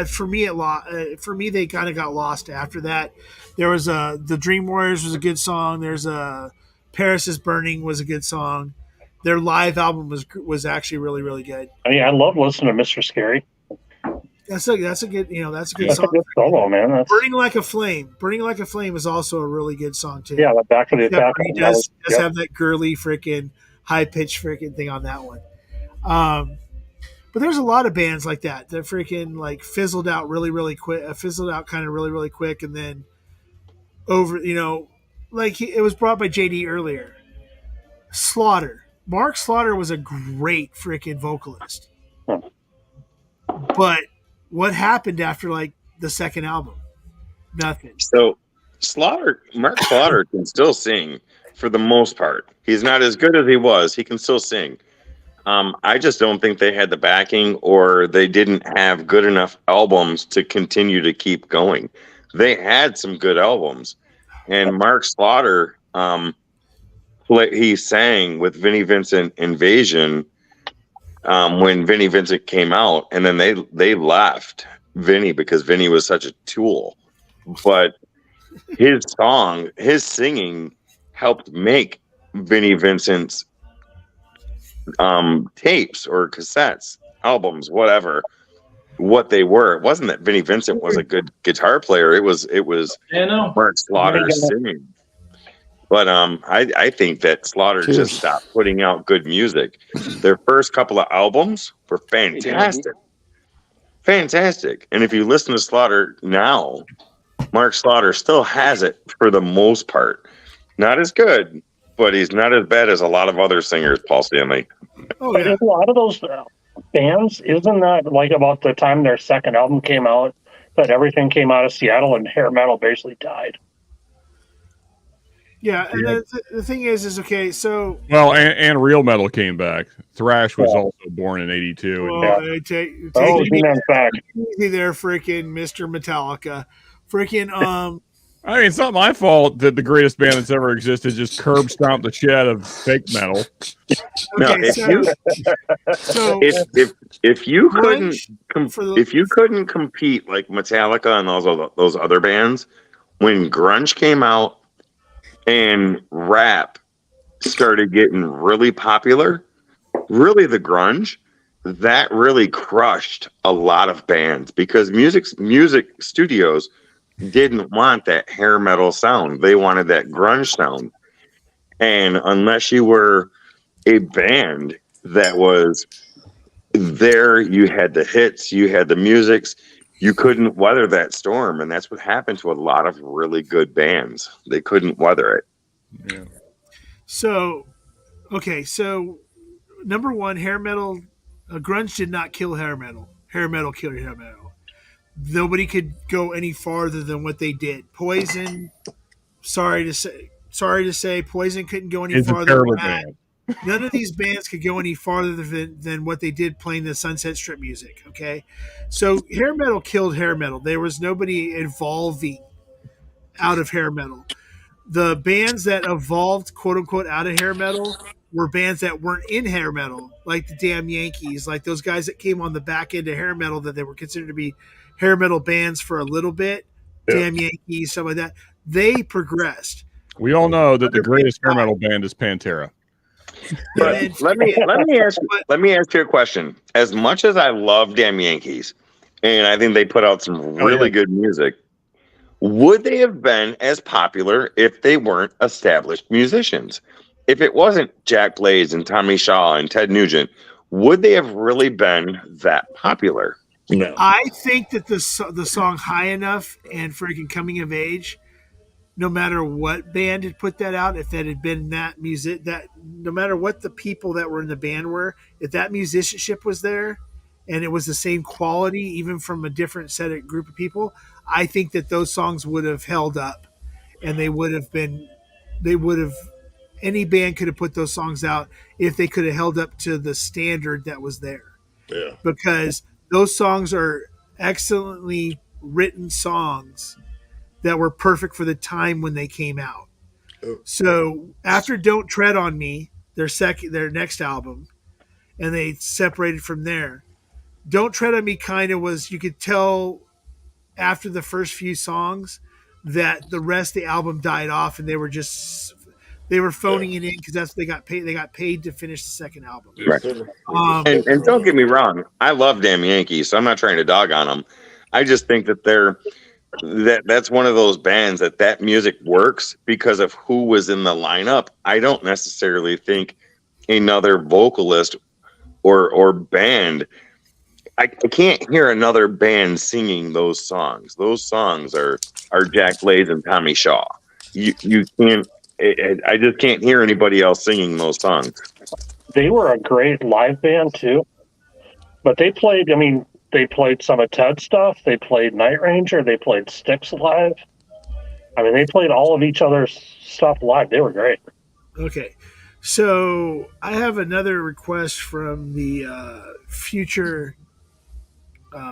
for me they kind of got lost after that. There was the Dream Warriors was a good song. There's Paris is Burning was a good song. Their live album was actually really, really good. I mean, I love listening to Mr. Scary. That's a good That's song. a good solo, man. Burning Like a Flame. Burning Like a Flame is also a really good song too. Yeah, the Back of the Attack. He does have that girly freaking high pitched freaking thing on that one. But there's a lot of bands like that freaking like fizzled out really, really quick. Fizzled out kind of really, really quick, and then over. Like it was brought by JD earlier. Slaughter. Mark Slaughter was a great freaking vocalist. But what happened after like the second album? Nothing. So Mark Slaughter can still sing for the most part. He's not as good as he was. He can still sing. I just don't think they had the backing, or they didn't have good enough albums to continue to keep going. They had some good albums, and Mark Slaughter, he sang with Vinnie Vincent Invasion when Vinnie Vincent came out, and then they left Vinnie because Vinnie was such a tool. But his singing helped make Vinnie Vincent's tapes or cassettes, albums, whatever, what they were. It wasn't that Vinnie Vincent was a good guitar player. It was Mark Slaughter singing. But I think that Slaughter just stopped putting out good music. Their first couple of albums were fantastic. Fantastic. And if you listen to Slaughter now, Mark Slaughter still has it for the most part. Not as good, but he's not as bad as a lot of other singers, Paul Stanley. Oh, yeah. A lot of those bands, isn't that like about the time their second album came out, that everything came out of Seattle and hair metal basically died? Yeah, and the thing is okay, so... Well, and real metal came back. Thrash was also born in 82. Take easy there, freaking Mr. Metallica. Freaking, I mean, it's not my fault that the greatest band that's ever existed just curb stomped the shit out of fake metal. If you couldn't compete like Metallica and those other bands, when grunge came out and rap started getting really popular, really the grunge, that really crushed a lot of bands because music studios didn't want that hair metal sound. They wanted that grunge sound. And unless you were a band that was there, you had the hits, you had the musics, you couldn't weather that storm. And that's what happened to a lot of really good bands. They couldn't weather it. Yeah. So number one, hair metal, grunge did not kill hair metal. Hair metal killed hair metal. Nobody could go any farther than what they did. Poison, sorry to say, Poison couldn't go any farther than that. None of these bands could go any farther than what they did playing the Sunset Strip music, okay? So hair metal killed hair metal. There was nobody evolving out of hair metal. The bands that evolved, quote-unquote, out of hair metal were bands that weren't in hair metal, like the damn Yankees, like those guys that came on the back end of hair metal that they were considered to be hair metal bands for a little bit. Yeah. Damn Yankees, stuff like that. They progressed. We all know that the greatest hair metal band is Pantera. But let me ask you a question. As much as I love Damn Yankees, and I think they put out some really good music, would they have been as popular if they weren't established musicians? If it wasn't Jack Blaze and Tommy Shaw and Ted Nugent, would they have really been that popular? No. I think that the song High Enough and freaking Coming of Age, no matter what band had put that out, if that had been that music, that no matter what the people that were in the band were, if that musicianship was there and it was the same quality, even from a different set of group of people, I think that those songs would have held up, and they would have, any band could have put those songs out if they could have held up to the standard that was there. Yeah. Because those songs are excellently written songs that were perfect for the time when they came out. So after Don't Tread on Me, their next album, and they separated from there. Don't Tread on Me kind of was, you could tell after the first few songs that the rest of the album died off, and they were phoning it in because that's what they got paid. They got paid to finish the second album. Right. And don't get me wrong, I love Damn Yankees, so I'm not trying to dog on them. I just think that that's one of those bands that music works because of who was in the lineup. I don't necessarily think another vocalist or band. I can't hear another band singing those songs. Those songs are Jack Blaze and Tommy Shaw. You can't. I just can't hear anybody else singing those songs. They were a great live band too, but they played. I mean, they played some of Ted's stuff. They played Night Ranger. They played Styx live. I mean, they played all of each other's stuff live. They were great. Okay, so I have another request from the future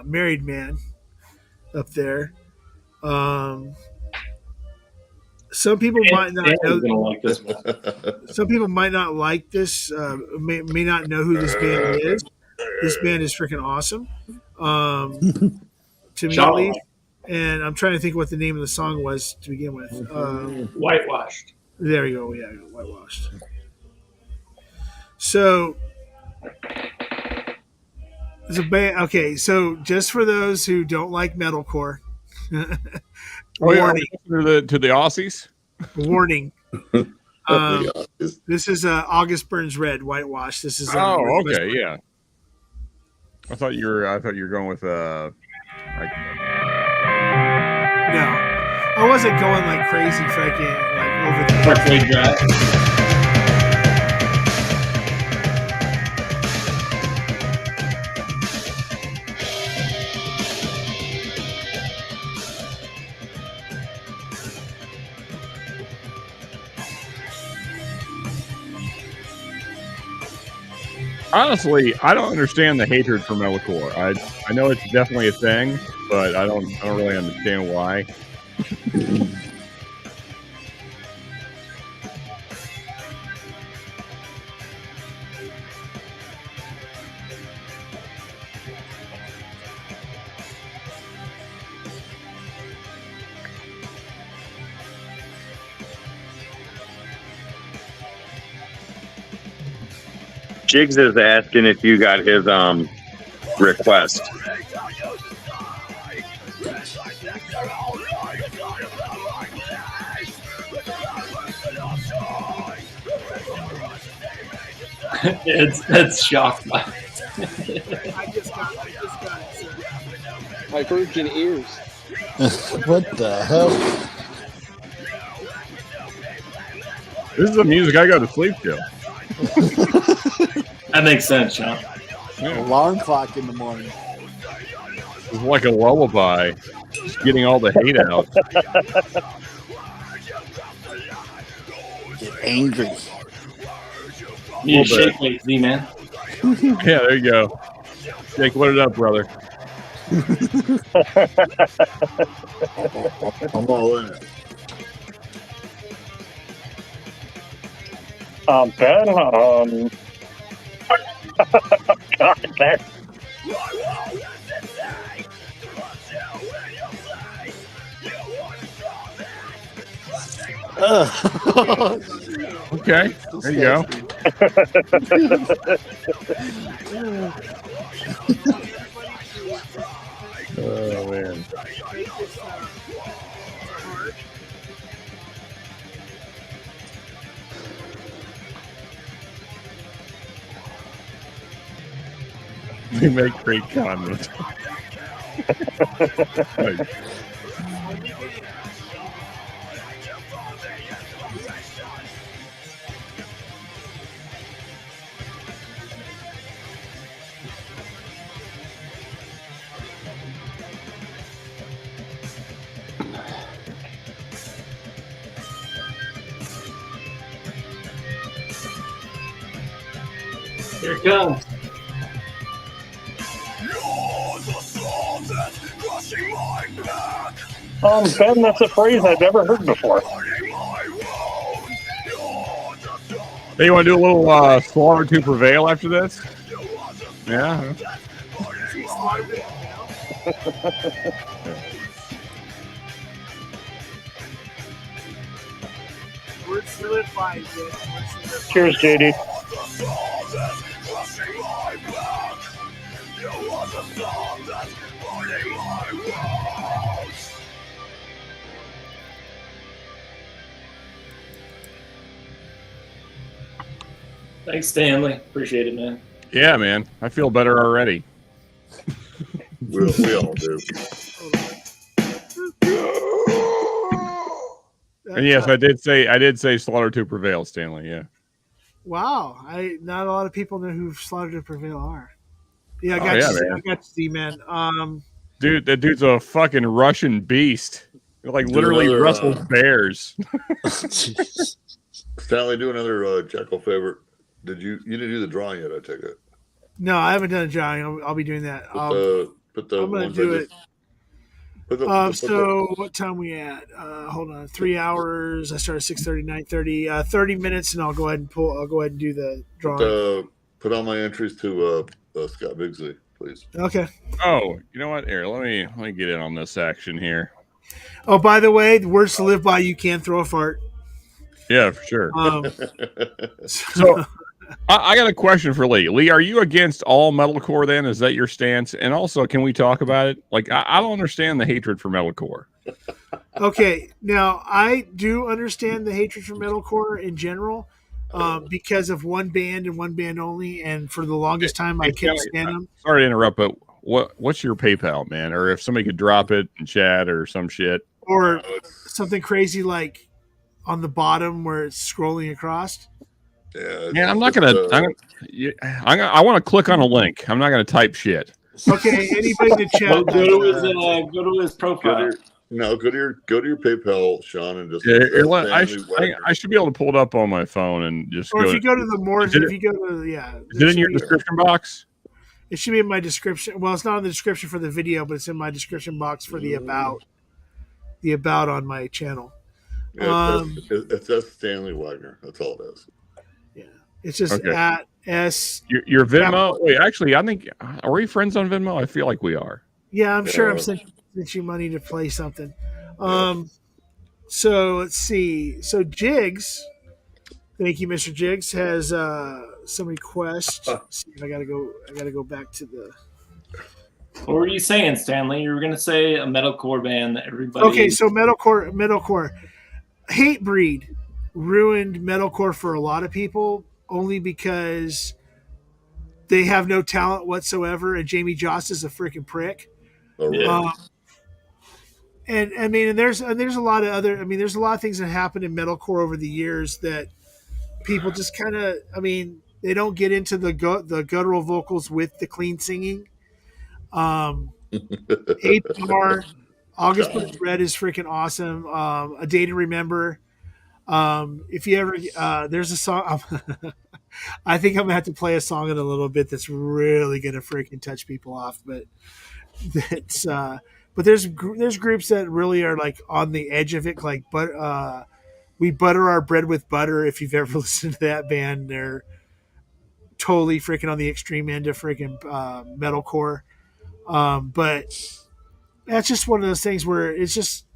married man up there. Some people might not know. Like this one. Some people might not like this. May not know who this band is. This band is freaking awesome. To me at least. And I'm trying to think what the name of the song was to begin with. Whitewashed. There you go. Yeah, Whitewashed. So it's a band. Okay, so just for those who don't like metalcore, warning to the Aussies. Warning. This is August Burns Red, Whitewash. This is okay, yeah. I thought you were going with No, I wasn't going like crazy, freaking like over the Parkway Drive. Honestly, I don't understand the hatred for metalcore. I know it's definitely a thing, but I don't really understand why. Jigs is asking if you got his request. It's shocked by my virgin ears. What the hell? This is the music I go to sleep to. That makes sense, Sean. Yeah. Alarm clock in the morning. It's like a lullaby, just getting all the hate out. Get angry. You shake weight, Z-Man. Yeah, there you go. Jake, what it up, brother? I'm all in. Ben, God, Ben. Okay, there you go. Oh man. We make great content. Nice. Here it comes. Ben, that's a phrase I've never heard before. Hey, you want to do a little Slaughter to Prevail after this? Yeah. We're solidified. Cheers, JD. Thanks, Stanley. Appreciate it, man. Yeah, man. I feel better already. We all do. And yes, I did say Slaughter to Prevail, Stanley. Yeah. Wow, not a lot of people know who Slaughter to Prevail are. Yeah, I got man. I got to see, man. Dude, that dude's a fucking Russian beast. He, like literally another, wrestles bears. Stanley, do another Jekyll favorite. You didn't do the drawing yet? I take it. No, I haven't done a drawing. I'll be doing that. Put the I'm gonna ones do I it. So what time we at? Hold on, 3 hours. I start at 6:30, 9:30. 30 minutes, and I'll go ahead and do the drawing. Put all my entries to Scott Bigsley, please. Okay. Oh, you know what? Here, let me get in on this action here. Oh, by the way, the words to live by: you can't throw a fart. Yeah, for sure. So I got a question for Lee. Lee, are you against all metalcore then? Is that your stance? And also, can we talk about it? Like, I don't understand the hatred for metalcore. Okay, now I do understand the hatred for metalcore in general because of one band and one band only, and for the longest time I couldn't stand them. Sorry to interrupt, but what's your PayPal, man? Or if somebody could drop it in chat or some shit. Or something crazy like on the bottom where it's scrolling across. Yeah, I'm not gonna. I want to click on a link. I'm not gonna type shit. Okay, anybody in the chat? Go to his profile. Go to your PayPal, Sean, and just. I should be able to pull it up on my phone and just. Or if you go to the more, if you go to is it in your description box? It should be in my description. Well, it's not in the description for the video, but it's in my description box for the about. The about on my channel. Yeah, it says Stanley Wagner. That's all it is. It's just at S. Your Venmo. Wait, actually, I think are we friends on Venmo? I feel like we are. Yeah, I'm sure I've sent you money to play something. So let's see. So Jigs, thank you, Mr. Jigs, has some requests. Let's see if I gotta go back to the. What were you saying, Stanley? You were gonna say a metalcore band that everybody. Okay, so metalcore, Hatebreed ruined metalcore for a lot of people. Only because they have no talent whatsoever, and Jamie Jost is a freaking prick. Oh, really? And I mean, and there's a lot of other. I mean, there's a lot of things that happened in metalcore over the years that people just kind of. I mean, they don't get into the guttural vocals with the clean singing. 8-bar, August Burns Red is freaking awesome. A Day to Remember. If you ever, there's a song. I think I'm gonna have to play a song in a little bit that's really gonna freaking touch people off. But that's, but there's groups that really are like on the edge of it. Like, we butter our bread with butter. If you've ever listened to that band, they're totally freaking on the extreme end of freaking metalcore. But that's just one of those things where it's just.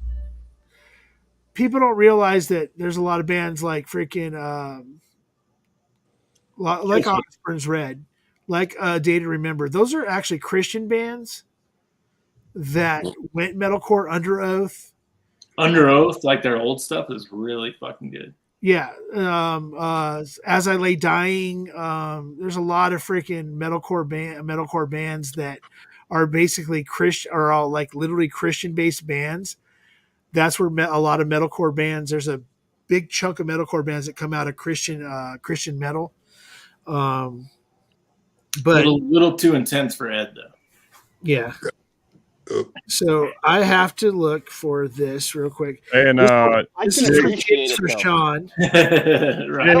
People don't realize that there's a lot of bands like freaking like August Burns Red, like Day to Remember. Those are actually Christian bands that went metalcore under oath. Under Oath, like their old stuff, is really fucking good. Yeah. As I Lay Dying. There's a lot of freaking metalcore bands that are basically Christian, are all like literally Christian based bands. That's where a lot of metalcore bands. There's a big chunk of metalcore bands that come out of Christian metal. But little too intense for Ed though. yeah. So I have to look for this real quick. And this is for Kids for Sean. Right.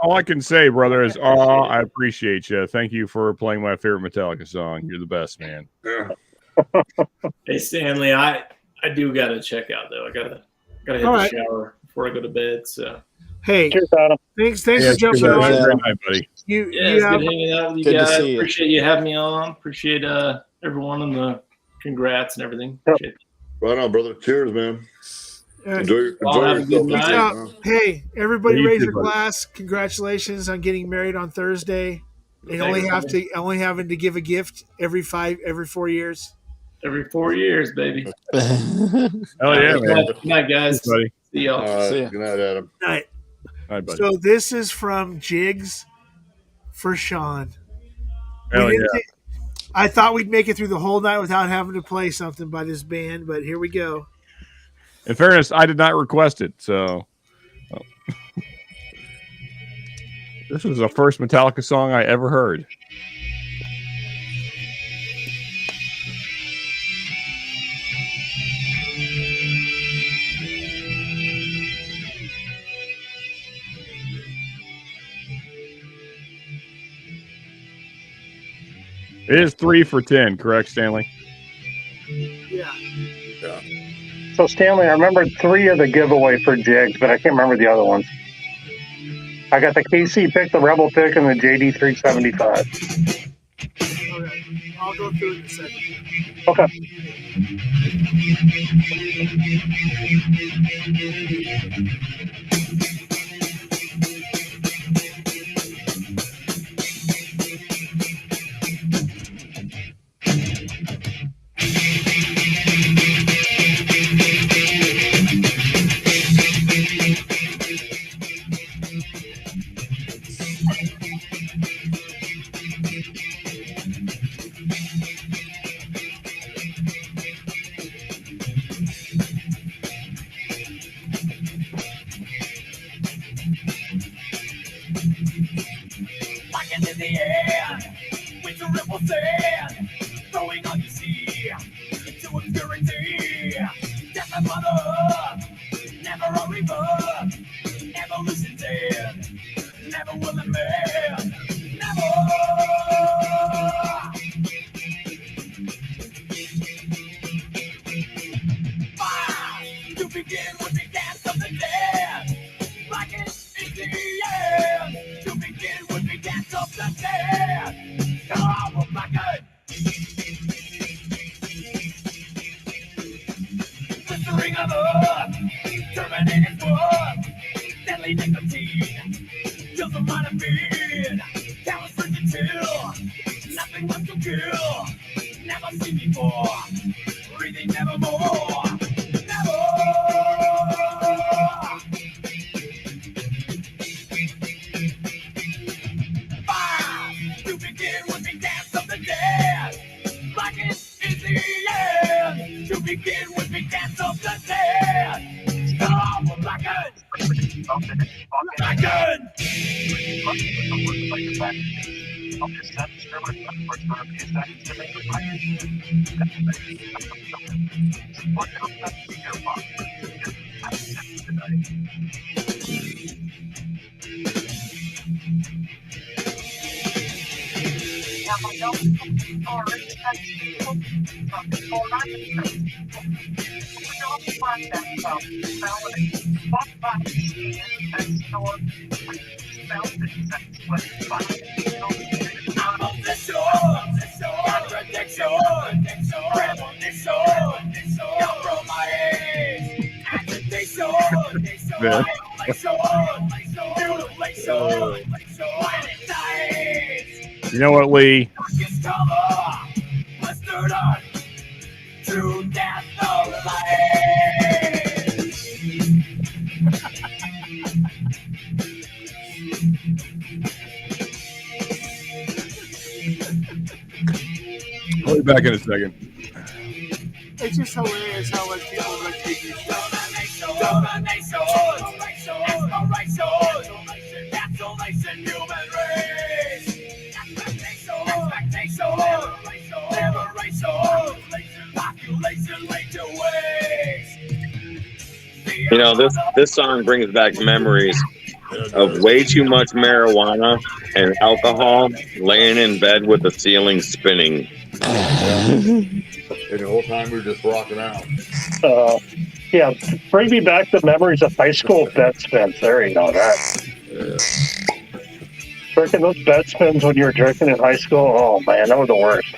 All I can say, brother, is I appreciate you. Thank you for playing my favorite Metallica song. You're the best, man. Hey Stanley, I do gotta check out though. I gotta hit All the right. shower before I go to bed. So Hey, Cheers, Adam. thanks Yeah, for jumping cheers, on. Adam. Good night, buddy. it's good hanging out with you Good to guys. see you. Appreciate you having me on. Appreciate everyone and the congrats and everything. Appreciate it. Right on, brother. Cheers, man. All right. Enjoy Y'all have a good yourself. night. Out. Hey, everybody, Yeah, you raise too, your buddy. glass. Congratulations on getting married on Thursday. And Thanks, only having to give a gift every 4 years. Every 4 years, baby. Oh yeah, man. Good night, guys. Thanks, buddy. See y'all. All right. See ya. Good night, Adam. All right. All right, buddy. So this is from Jigs for Sean. Hell yeah. I thought we'd make it through the whole night without having to play something by this band, but here we go. In fairness, I did not request it, so this was the first Metallica song I ever heard. It is 3 for 10, correct, Stanley? Yeah. Yeah. So Stanley, I remember 3 of the giveaway for Jigs, but I can't remember the other ones. I got the KC pick, the Rebel pick, and the JD 375. Okay. I'll go through it in a second. Okay. Walking in the air with the ripple sand, throwing on the sea into obscurity. Death my mother, never a rebirth, never losing dead, never will a man, never. To begin with the dance of the dead, like it is the end. To begin with the dance of the dead, come on, my God. Whispering of earth, terminating blood, deadly nicotine, kills the mind and being, callous freaking chill, nothing left to kill, never seen before, breathing nevermore, never. To begin with the dance of the dead, like it is the end. To begin with the dance of the dead, come on, Blacken! Blacken! You know what, Lee? To death of life. be back in a second. It's just hilarious how much people like take your shit. You know, this song brings back memories of way too much marijuana and alcohol, laying in bed with the ceiling spinning. And the whole time we were just rocking out. Yeah, bring me back the memories of high school bed spins. There you go. That. Freaking those bed spins when you were drinking in high school. Oh man, that was the worst.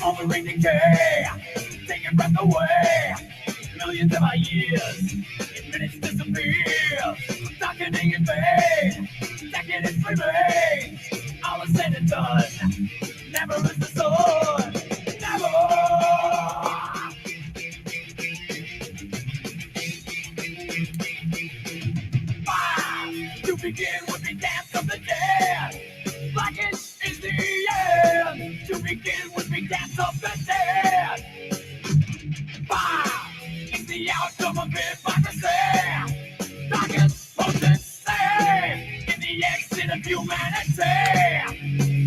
On the rainy day, take your breath away. Millions of our years, in minutes disappear. Darkening in vain, decadence remains. All is said and done, never is the sun. Never. To begin with the dance of the dead. Blackened is the end. To begin with the dance of the dead. Fire is the outcome of hypocrisy. Darkest potency in the exit of humanity.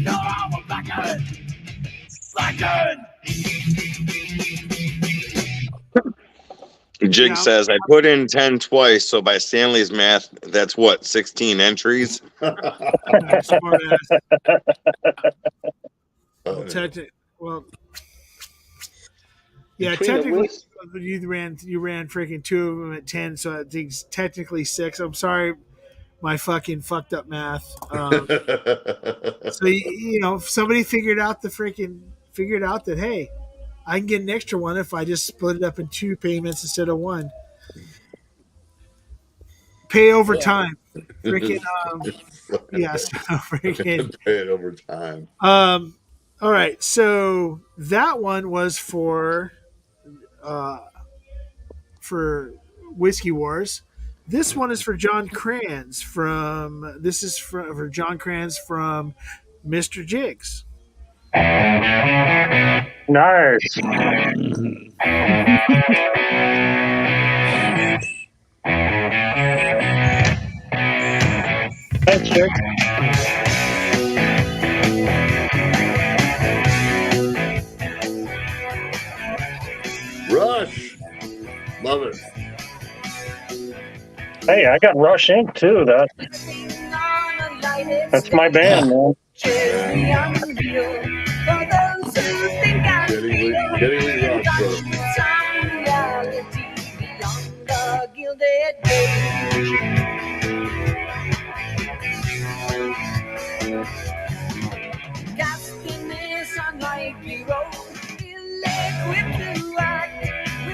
No, I'm a blackened. Blackened. Jig says, I put in 10 twice, so by Stanley's math, that's what, 16 entries? Smart ass. Well, yeah, technically, you ran freaking 2 of them at 10, so I think it's technically 6. I'm sorry, my fucking fucked up math. So you know, if somebody figured out that hey, I can get an extra one if I just split it up in 2 payments instead of 1. Pay over time. Freaking yeah, so freaking pay it over time. All right, so that one was for Whiskey Wars. This one is for John Kranz from for John Kranz from Mr. Jigs. Nice. Thanks, Jake. Rush. Love it. Hey, I got Rush Inc. too. That's my band, man. Getting Rush, brother.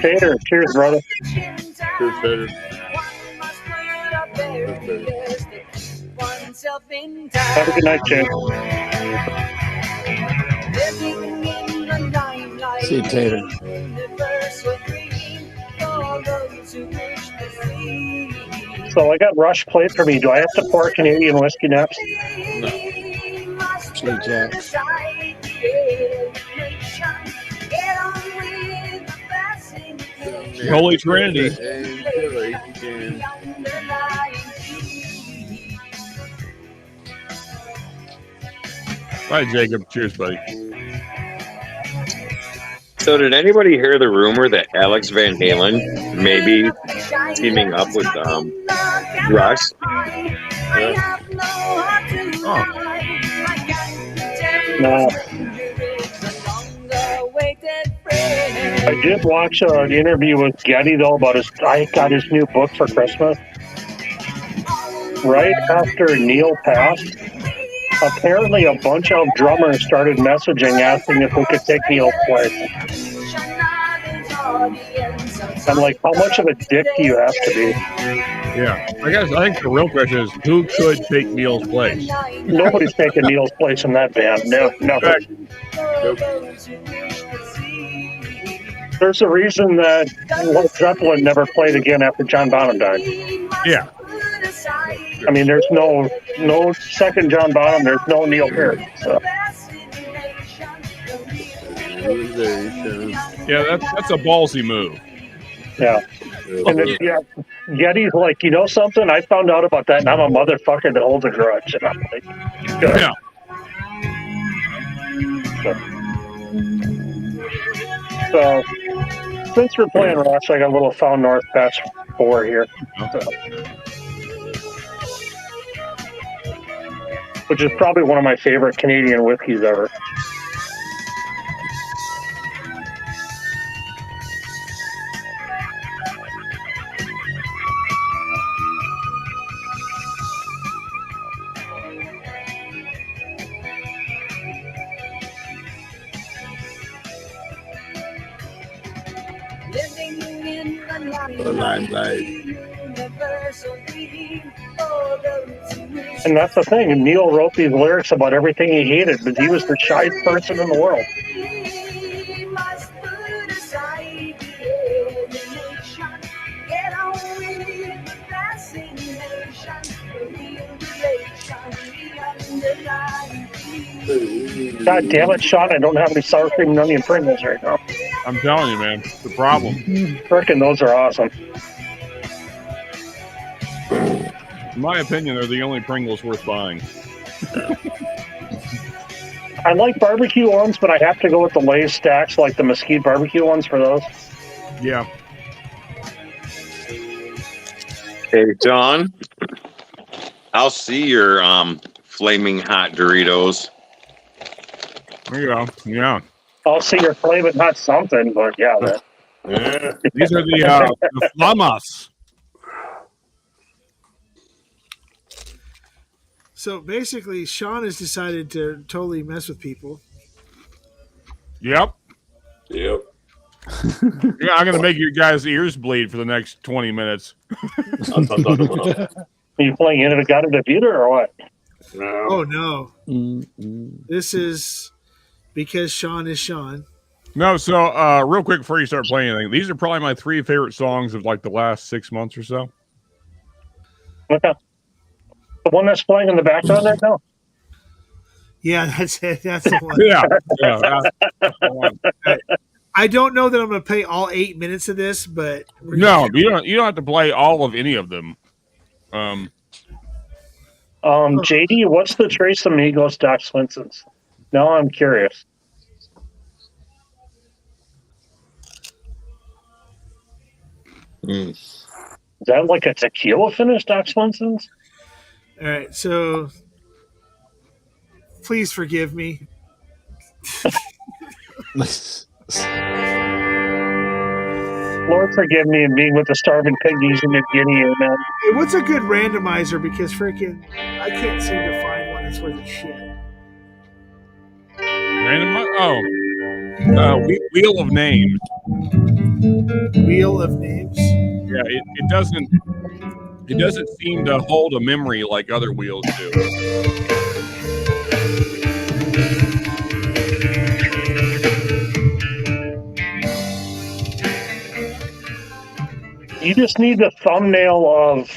Tater, cheers, brother. Cheers, Tater. Have a good night, Jake. See you, Tater. So I got Rush played for me. Do I have to pour Canadian whiskey next? No. Straight Jacks. Holy Trinity. All right, Jacob. Cheers, buddy. So did anybody hear the rumor that Alex Van Halen may be teaming up with Rush? Yeah. Oh. No. I did watch an interview with Getty though about I got his new book for Christmas. Right after Neil passed, apparently a bunch of drummers started messaging asking if we could take Neil's place. I'm like, how much of a dick do you have to be? Yeah. I think the real question is who could take Neil's place? Nobody's taking Neil's place in that band. No, never. There's a reason that Led Zeppelin never played again after John Bonham died. Yeah. I mean, there's no second John Bonham. There's no Neil Peart. So. Yeah, that's a ballsy move. Yeah. And Getty's like, you know something? I found out about that, and I'm a motherfucker that holds a grudge. And I'm like, good. Yeah. So, since we're playing Rush, I got a little Found North Batch 4 here. So. Which is probably one of my favorite Canadian whiskeys ever. And that's the thing. Neil wrote these lyrics about everything he hated, but he was the shyest person in the world. God damn it, Sean, I don't have any sour cream and onion Pringles right now. I'm telling you, man, it's the problem. Frickin' those are awesome. In my opinion, they're the only Pringles worth buying. I like barbecue ones, but I have to go with the Lay's stacks, like the Mesquite barbecue ones for those. Yeah. Hey, John, I'll see your flaming hot Doritos. There you go. Yeah. I'll see your flaming hot something, but yeah. These are the Flamas. So basically, Sean has decided to totally mess with people. Yep. Yeah, I'm going to make your guys' ears bleed for the next 20 minutes. Are you playing Into the God of the Computer or what? No. Oh, no. This is because Sean is Sean. No, so real quick before you start playing anything, these are probably my 3 favorite songs of like the last 6 months or so. Okay. The one that's playing in the background right now? Yeah, that's it. That's the one. Yeah, that's the one. I don't know that I'm going to play all 8 minutes of this, but No, you don't have to play all of any of them. JD, what's the Trace Amigos Doc Swenson's? Now I'm curious. Is that like a tequila finish, Doc Swenson's? All right, so please forgive me. Lord forgive me and being with the starving piggies in New Guinea, man. Hey, what's a good randomizer? Because freaking, I can't seem to find one that's worth a shit. Wheel of Names. Wheel of Names? Yeah, it doesn't seem to hold a memory like other wheels do. You just need the thumbnail of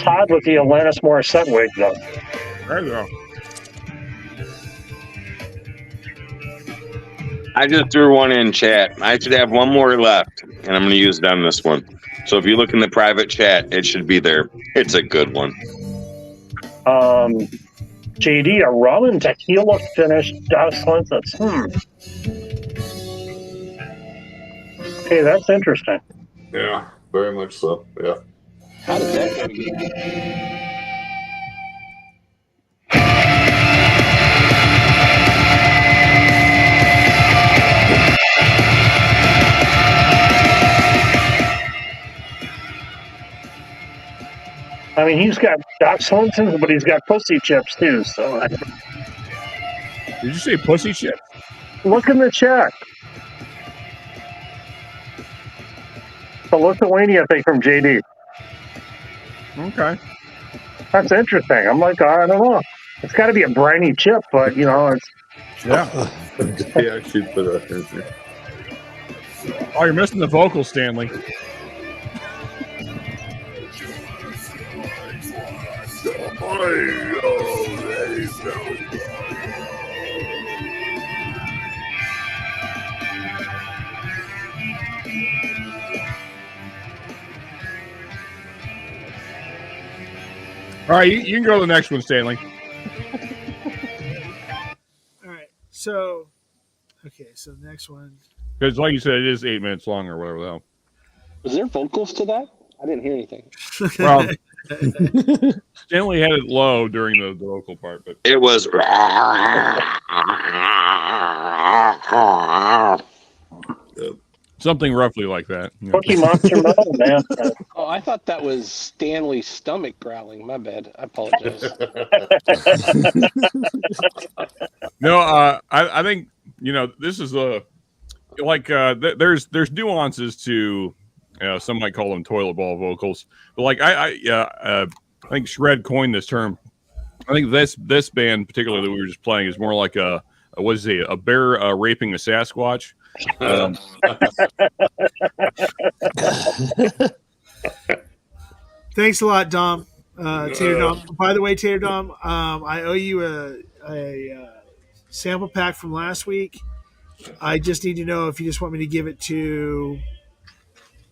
Todd with the Alanis Morissette wig, though. There you go. I just threw one in chat. I should have one more left, and I'm going to use it on this one. So if you look in the private chat, it should be there. It's a good one. JD, a rum and tequila finish. That's Hey, that's interesting. Yeah, very much so. Yeah. How did that go again? I mean, he's got Doc Swenson's, but he's got pussy chips too. So, Did you say pussy chips? Look in the chat. The Lithuania thing from JD. Okay. That's interesting. I'm like, I don't know. It's got to be a briny chip, but it's. Yeah. Yeah, shoot for that. Oh, you're missing the vocal, Stanley. All right, you can go to the next one, Stanley. All right. So, okay. So the next one. Because, like you said, it is 8 minutes long or whatever the hell. Was there vocals to that? I didn't hear anything. Well, Stanley had it low during the vocal part, but it was. Something roughly like that. Cookie Monster Metal, man. Oh, I thought that was Stanley's stomach growling. My bad. I apologize. No, I think this is there's nuances to some might call them toilet bowl vocals, but like I think Shred coined this term. I think this band particularly that we were just playing is more like a bear raping a Sasquatch. Thanks a lot, Dom. Tater Dom. By the way, Tater Dom, I owe you a sample pack from last week. I just need to know if you just want me to give it to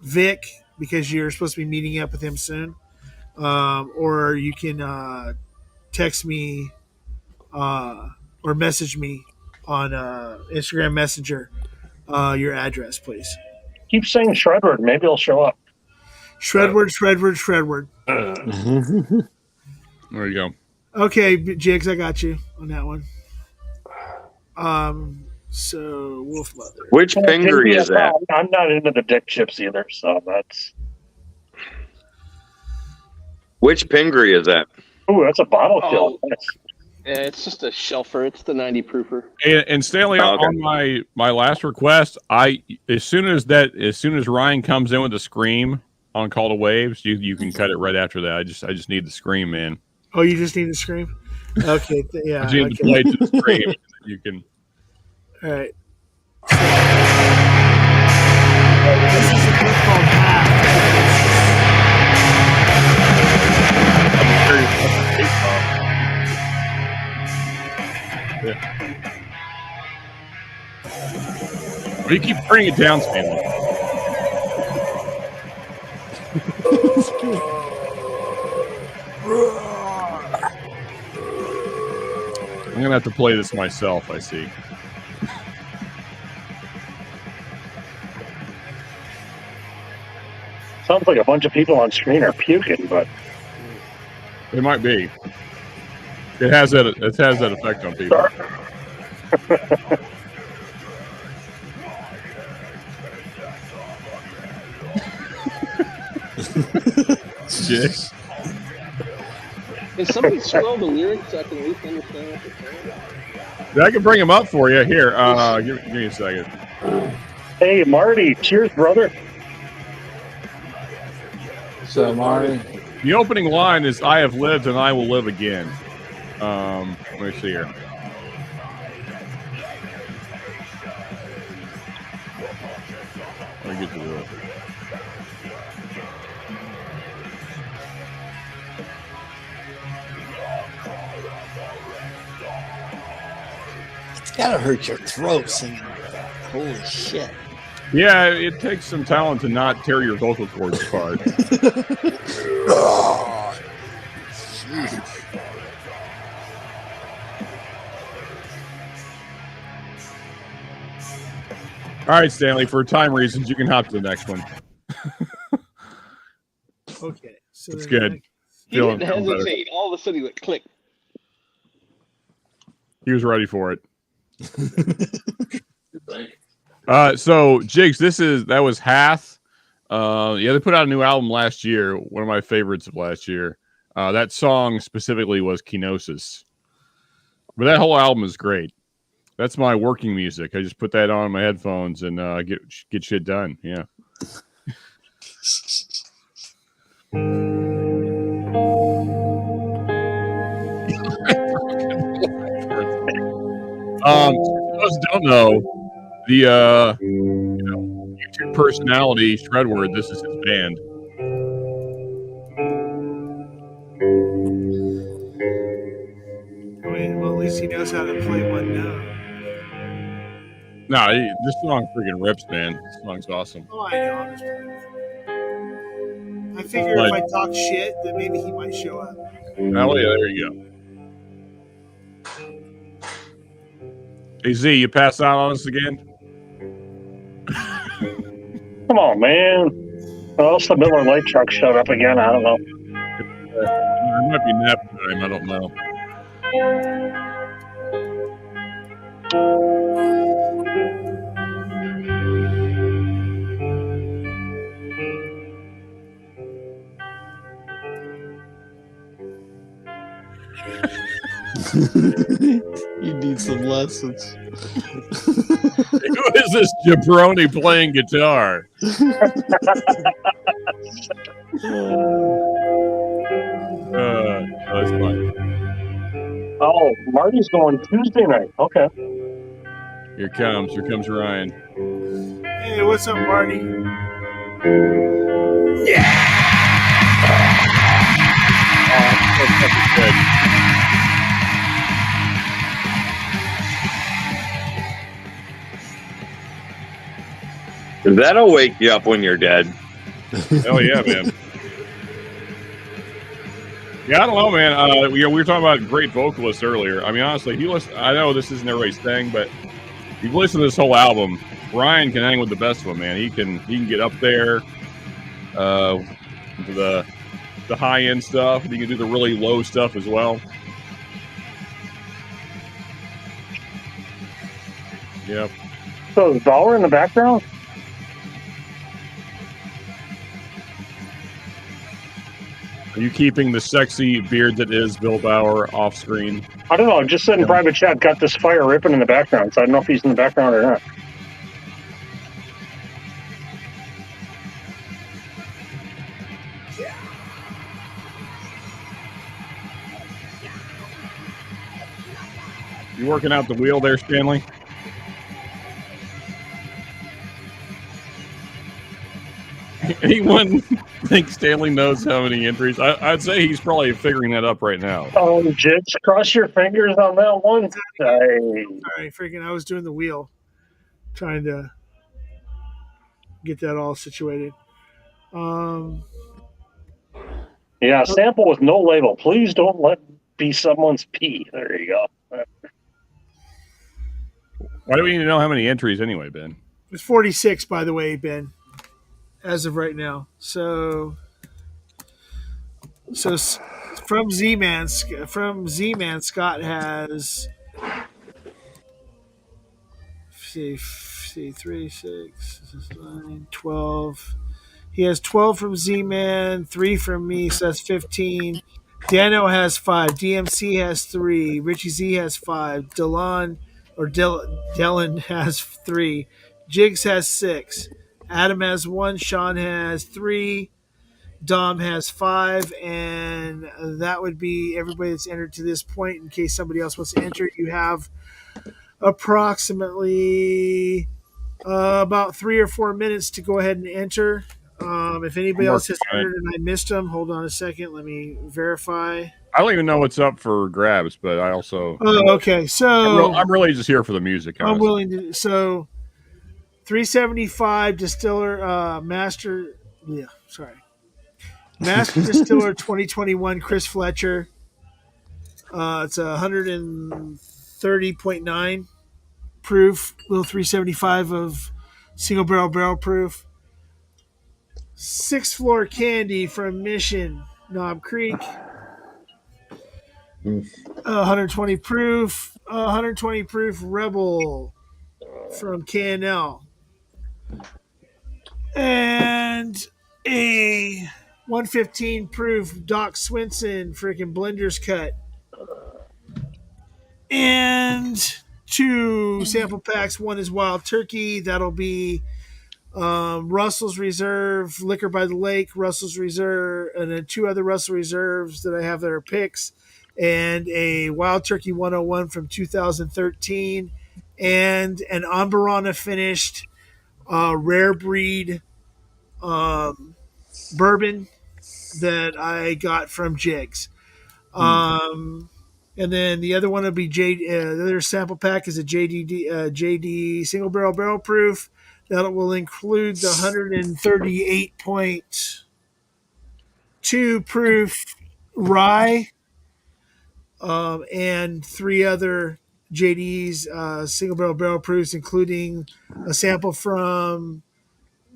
Vic because you're supposed to be meeting up with him soon, or you can text me or message me on Instagram Messenger your address, please. Keep saying Shredward. Maybe he'll show up. Shredward. There you go. Okay, Jigs, I got you on that one. So Wolf Mother. Which Pingree is that? I'm not into the dick chips either, so that's. Which Pingree is that? Ooh, that's a bottle kill. Yeah, it's just a shelfer. It's the 90 proofer. And Stanley, on my last request, as soon as Ryan comes in with the scream on Call to Waves, you can cut it right after that. I just need the scream, man. Oh, you just need the scream? Okay, yeah. I just need to play to the scream. You can. All right. This is a group called Half. Yeah. Well, you keep turning it down, Stanley. I'm gonna have to play this myself, I see. Sounds like a bunch of people on screen are puking, but it might be. It has that effect on people. Yes. Can somebody scroll the lyrics so I can at least understand what they're saying? I can bring them up for you. Here, give me a second. Hey, Marty, cheers, brother. So, Marty, the opening line is "I have lived and I will live again." Let me see here. Let me get to the. Gotta hurt your throat singing like that. Holy shit. Yeah, it takes some talent to not tear your vocal cords apart. Oh, Jesus. All right, Stanley, for time reasons, you can hop to the next one. Okay. So That's then good. He didn't hesitate. All of a sudden, he went click. He was ready for it. So Jigs, that was Hath. They put out a new album last year. One of my favorites of last year. That song specifically was Kenosis. But that whole album is great. That's my working music. I just put that on my headphones and get shit done. Yeah. For those who don't know, the YouTube personality Shredward, this is his band. Well, at least he knows how to play one note. No, this song freaking rips, man. This song's awesome. Oh, I know. I figure if I talk shit, then maybe he might show up. Oh, yeah, there you go. Hey, Z, you pass out on us again? Come on, man. Or else the Miller Lite truck showed up again. I don't know. It might be nap time. I don't know. You need some lessons. Who is this jabroni playing guitar? That's fine. Oh, Marty's going Tuesday night. Okay. Here comes Ryan. Hey, what's up, Marty? That'll wake you up when you're dead. Hell yeah, man. Yeah, I don't know, man. We were talking about great vocalists earlier. I mean, honestly, I know this isn't everybody's thing, but if you've listened to this whole album, Ryan can hang with the best of them, man. He can get up there, into the high end stuff. He can do the really low stuff as well. Yep. So is Bauer in the background? Are you keeping the sexy beard that is Bill Bauer off screen? I don't know. I just said in private chat, got this fire ripping in the background, so I don't know if he's in the background or not. You working out the wheel there, Stanley? Anyone think Stanley knows how many entries? I'd say he's probably figuring that up right now. Jits, cross your fingers on that one. Sorry, freaking! I was doing the wheel, trying to get that all situated. Yeah, sample with no label. Please don't let be someone's pee. There you go. Why do we need to know how many entries anyway, Ben? It's 46, by the way, Ben, as of right now. So from Z-Man, Scott has 3, 6, 9, 12. He has 12 from Z-Man, 3 from me, so that's 15. Dano has 5. DMC has 3. Richie Z has 5. Dylan has 3. Jigs has 6. Adam has 1. Sean has 3. Dom has 5. And that would be everybody that's entered to this point. In case somebody else wants to enter, you have approximately about 3 or 4 minutes to go ahead and enter. If anybody I'm else has working on it. heard and I missed them, hold on a second. Let me verify. I don't even know what's up for grabs, but I also. Oh, okay. So I'm really just here for the music. I'm Honestly. willing to. So 375 Distiller Master. Yeah, sorry. Master Distiller 2021 Chris Fletcher. It's 130.9 proof, little 375 of single barrel proof. 6th Floor Candy from Mission Knob Creek. 120 proof. 120 proof Rebel from KNL. And a 115 proof Doc Swinson freaking Blender's Cut. And 2 sample packs. One is Wild Turkey. That'll be Russell's Reserve, Liquor by the Lake, Russell's Reserve, and then 2 other Russell Reserves that I have that are picks, and a Wild Turkey 101 from 2013, and an Ambarana finished rare breed bourbon that I got from Jigs. And then the other one would be the other sample pack is a JD single barrel proof. That will include the 138.2 proof rye and 3 other JD's single barrel proofs, including a sample from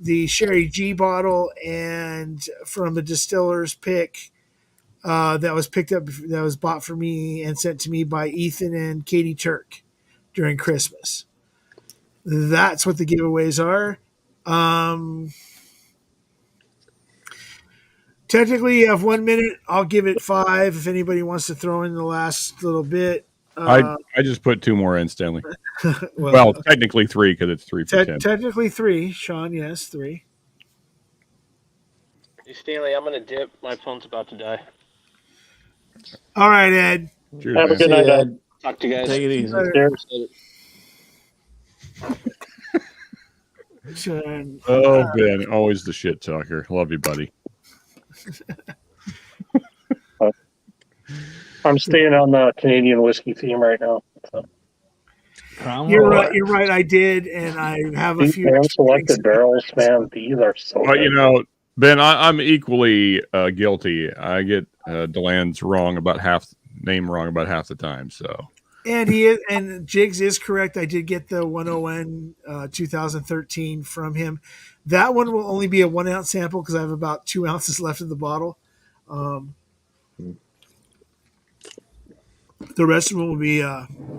the Sherry G bottle and from the distiller's pick that was picked up, that was bought for me and sent to me by Ethan and Katie Turk during Christmas. That's what the giveaways are. Technically, you have 1 minute. I'll give it 5 if anybody wants to throw in the last little bit. I just put 2 more in, Stanley. well, technically 3 because it's 3 for 10. Technically 3, Sean. Yes, 3. Hey, Stanley, I'm gonna dip. My phone's about to die. All right, Ed. Cheers, Have a man. good night, Ed. Talk to you guys. Take it easy. Cheers. Oh, Ben, always the shit talker. Love you, buddy. I'm staying on the Canadian whiskey theme right now. So. You're right. You're right. I did, and I have a These few hand-selected barrels, man. These are so. But good. you know, Ben, I'm equally guilty. I get Deland's name wrong about half the time. So. And he is, and Jigs is correct. I did get the 101 2013 from him. That one will only be a 1 ounce sample because I have about 2 ounces left of the bottle. The rest of them will be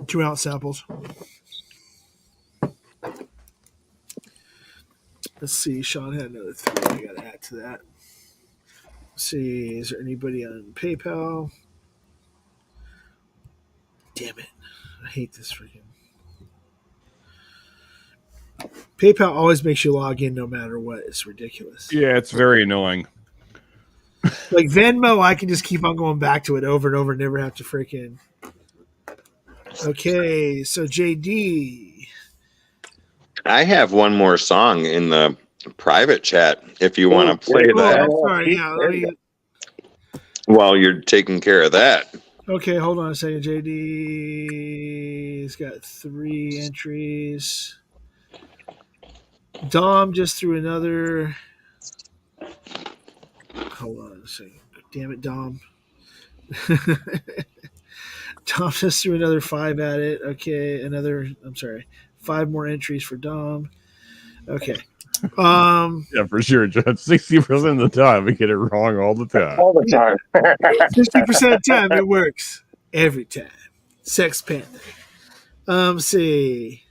2 ounce samples. Let's see. Sean had another 3. I got to add to that. Let's see. Is there anybody on PayPal? Damn it. I hate this freaking. PayPal always makes you log in no matter what. It's ridiculous. Yeah, it's very annoying. Like Venmo, I can just keep on going back to it over and over and never have to freaking. Okay, so JD. I have one more song in the private chat if you want to play that Sorry, yeah. while you're taking care of that. Okay, hold on a second. JD's got 3 entries. Dom just threw another. Hold on a second. Damn it, Dom. Dom just threw another 5 at it. Okay, I'm sorry. 5 more entries for Dom. Okay. Yeah, for sure, John. 60% of the time, we get it wrong all the time. All the time. 60% of the time, it works. Every time. Sex Panther. See.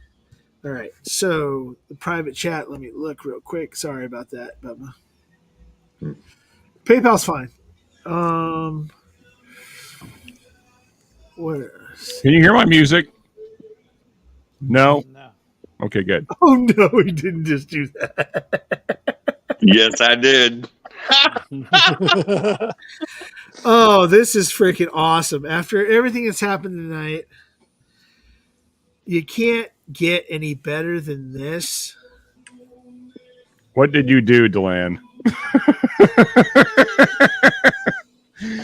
All right. So, the private chat, let me look real quick. Sorry about that, Bubba. PayPal's fine. What else? Can you hear my music? No. Okay, good. Oh, no, he didn't just do that. Yes, I did. Oh, this is freaking awesome. After everything that's happened tonight, you can't get any better than this. What did you do, Deland?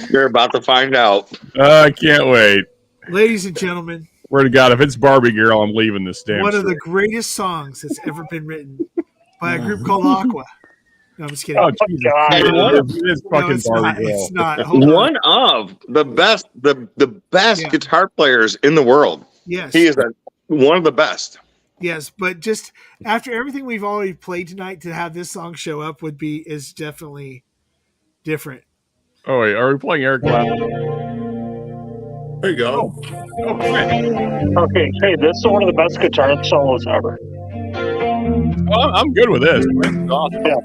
You're about to find out. I can't wait. Ladies and gentlemen, Word to God, if it's Barbie Girl, I'm leaving this damn one of stream. the greatest songs that's ever been written by a group called Aqua. No, I'm just kidding. Oh, Jesus. God. It is No, fucking it's Barbie not. Girl. It's not. Hold on. One of the best, the best Yeah. guitar players in the world. Yes. He is one of the best. Yes, but just after everything we've already played tonight, to have this song show up is definitely different. Oh, wait. Are we playing Eric Clapton? There you go. Okay, hey, this is one of the best guitar solos ever. Oh, I'm good with this. This is awesome.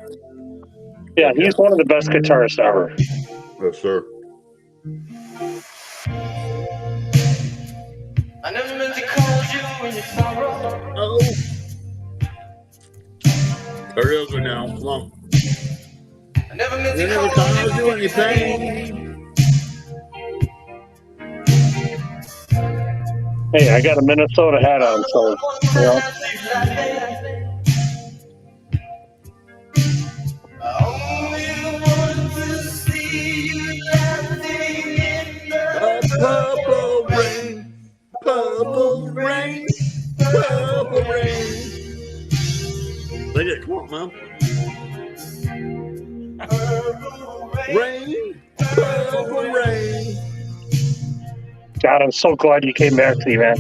Yeah, he's one of the best guitarists ever. Yes, sir. I never meant to call you when you sorrow. Oh. There it is now. Come on. I never meant You to never call caused you you anything. Hey, I got a Minnesota hat on, so you know. Purple rain, purple rain, purple rain. Sing it, come on, Mom. Rain, purple rain. God, I'm so glad you came back to me, man.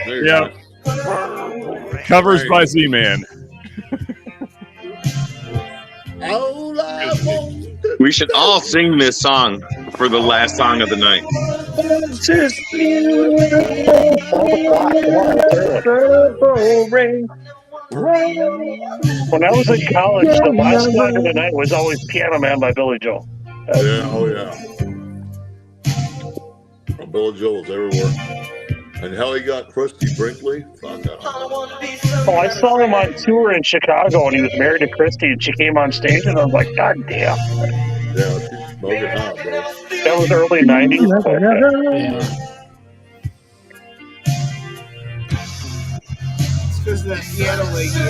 Yeah. Covers by Z-Man. All I want. We should all sing this song for the last song of the night. Purple rain. When I was in college, the last song of the night was always Piano Man by Billy Joel. Yeah, oh yeah. Billy Joel was everywhere. And how he got Christy Brinkley? Fuck that. Oh, I saw him on tour in Chicago, and he was married to Christy, and she came on stage, and I was like, God damn. Yeah, she's smoking hot, bro. That was early 90s. It's because of that piano lady.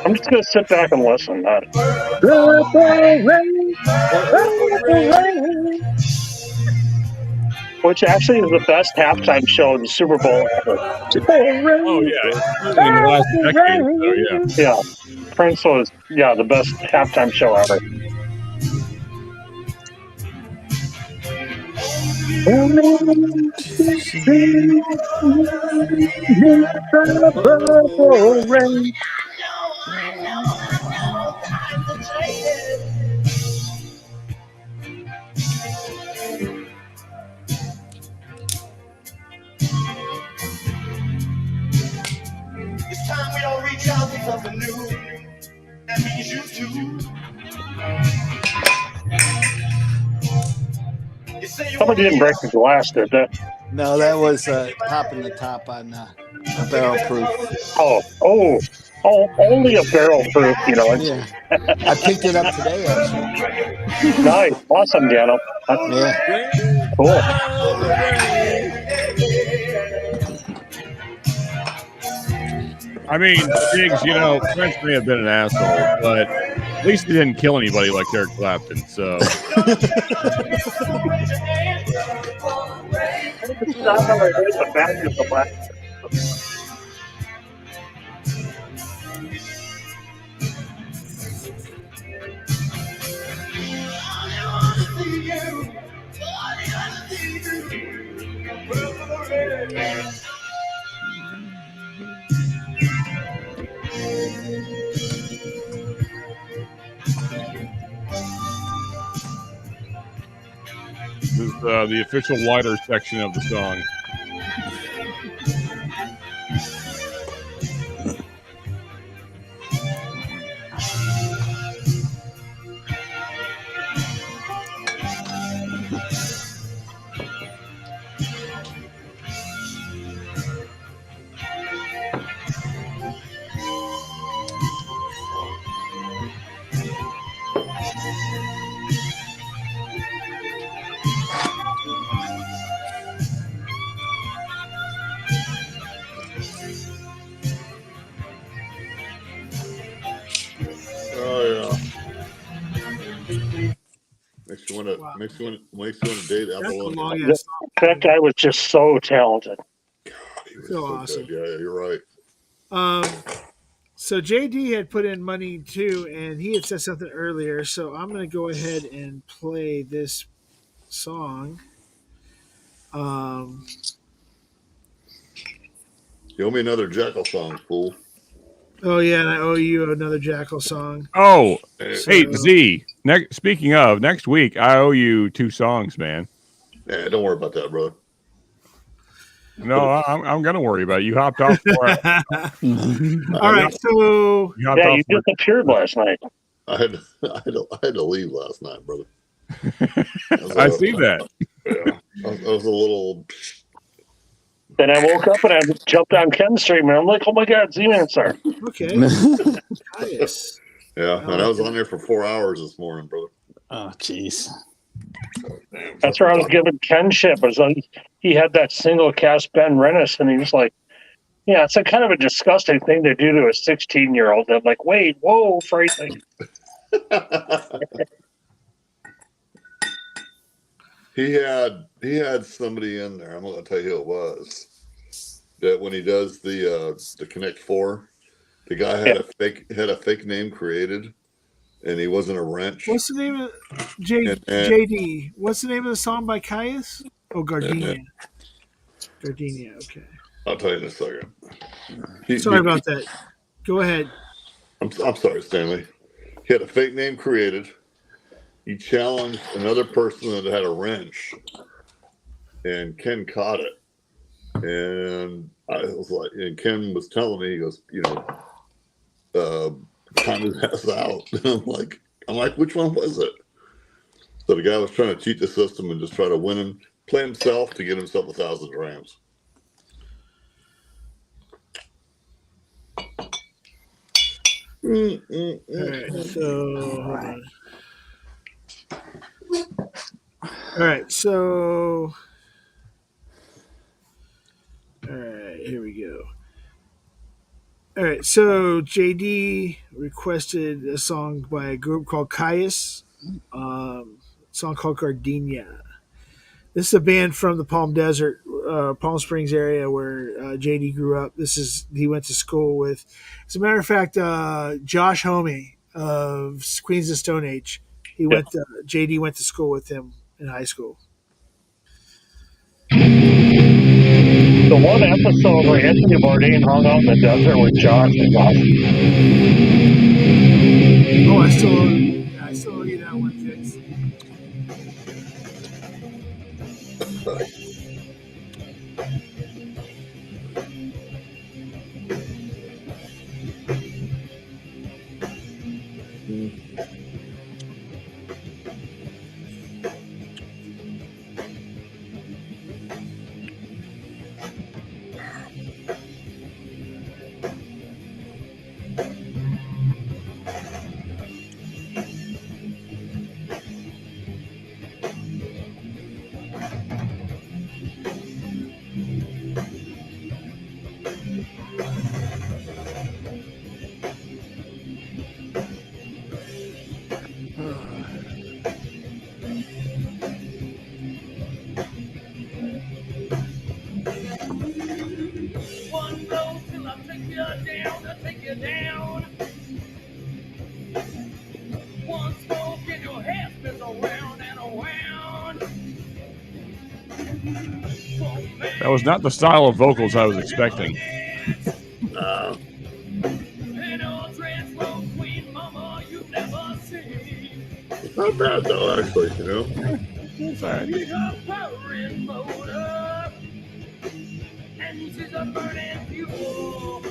I'm just going to sit back and listen. Which actually is the best halftime show in the Super Bowl ever. Oh, yeah. In the last decade, so yeah. Yeah. Prince was, the best halftime show ever. It's time we all reach out for something new. That means you too. Somebody didn't break the glass, did they? No, that was popping the top on a barrel proof. Oh, only a barrel proof, you know. Yeah. I picked it up today, actually. Nice. Awesome, Dano. Yeah. Cool. I mean, Diggs, Prince may have been an asshole, but at least he didn't kill anybody like Eric Clapton, so. This is the official lighter section of the song. a date That's a Apollonia. long ass song. That guy was just so talented. He was So so awesome. good. Yeah, you're right. So JD had put in money too, and he had said something earlier. So I'm going to go ahead and play this song. You owe me another Jackal song, fool. Oh yeah, and I owe you another Jackal song. Oh, hey Z. Speaking of next week, I owe you 2 songs, man. Yeah, don't worry about that, brother. No, I'm gonna worry about it. You hopped off. All right, so you disappeared last night. I had to leave last night, brother. I see that. Yeah, I was a little. Then I woke up and I jumped on Ken's stream and I'm like, oh my God, Z-Man Star. Okay. Caius. Yeah, and I was on there for 4 hours this morning, brother. Oh, jeez. That's where I was giving Ken shit. Was he had that single cast Ben Rennis, and he was like, "Yeah, it's a kind of a disgusting thing to do to a 16-year-old." I'm like, "Wait, whoa, frightening." He had somebody in there. I'm going to tell you who it was. That when he does the Connect 4, the guy had a fake name created, and he wasn't a wrench. What's the name of JD? What's the name of the song by Caius? Oh, Gardenia. Gardenia. Okay. I'll tell you in a second. Sorry about that. Go ahead. I'm sorry, Stanley. He had a fake name created. He challenged another person that had a wrench, and Ken caught it. And I was like, and Ken was telling me, he goes, time to pass out. And I'm like, which one was it? So the guy was trying to cheat the system and just try to win him, play himself to get himself 1,000 grams. All right, so hold on. All right, so here we go. All right, so JD requested a song by a group called Caius, a song called Gardenia. This is a band from the Palm Desert, Palm Springs area where JD grew up. He went to school with. As a matter of fact, Josh Homme of Queens of Stone Age. JD went to school with him in high school. The one episode where Anthony Bourdain hung out in the desert with Josh is awesome. Oh, I still owe you that one, Fix. One blow till I take you down, I take you down. One smoke and your head spins around and around. That was not the style of vocals I was expecting. It's not bad though, actually. It's a purring motor, and she's a burning fuel.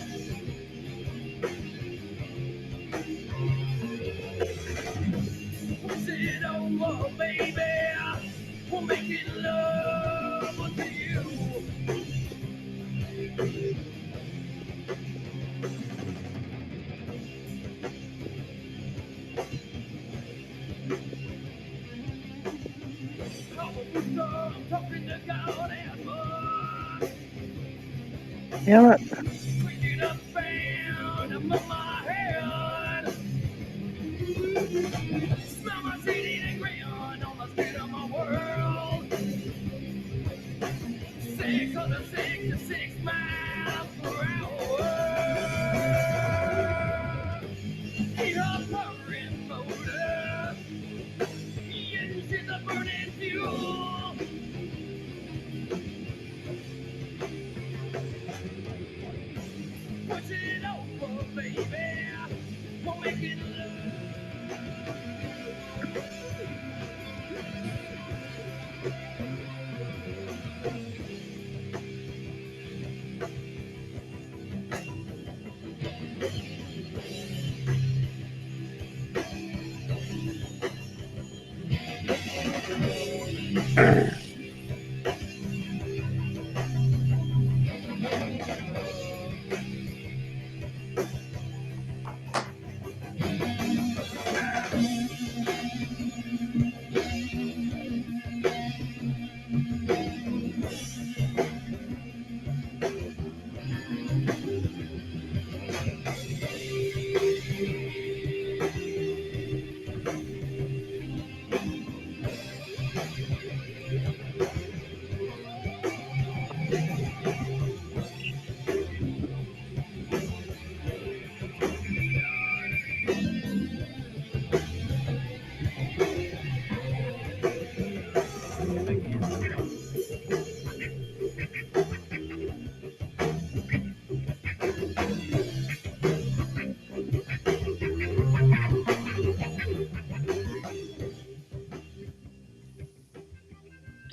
Sit over, baby. We're making love to you. Damn it. Smell my CD and crayon on the 66 miles per hour. Heat up burning motor. Engines are burning fuel. Push it over, baby. We're making love.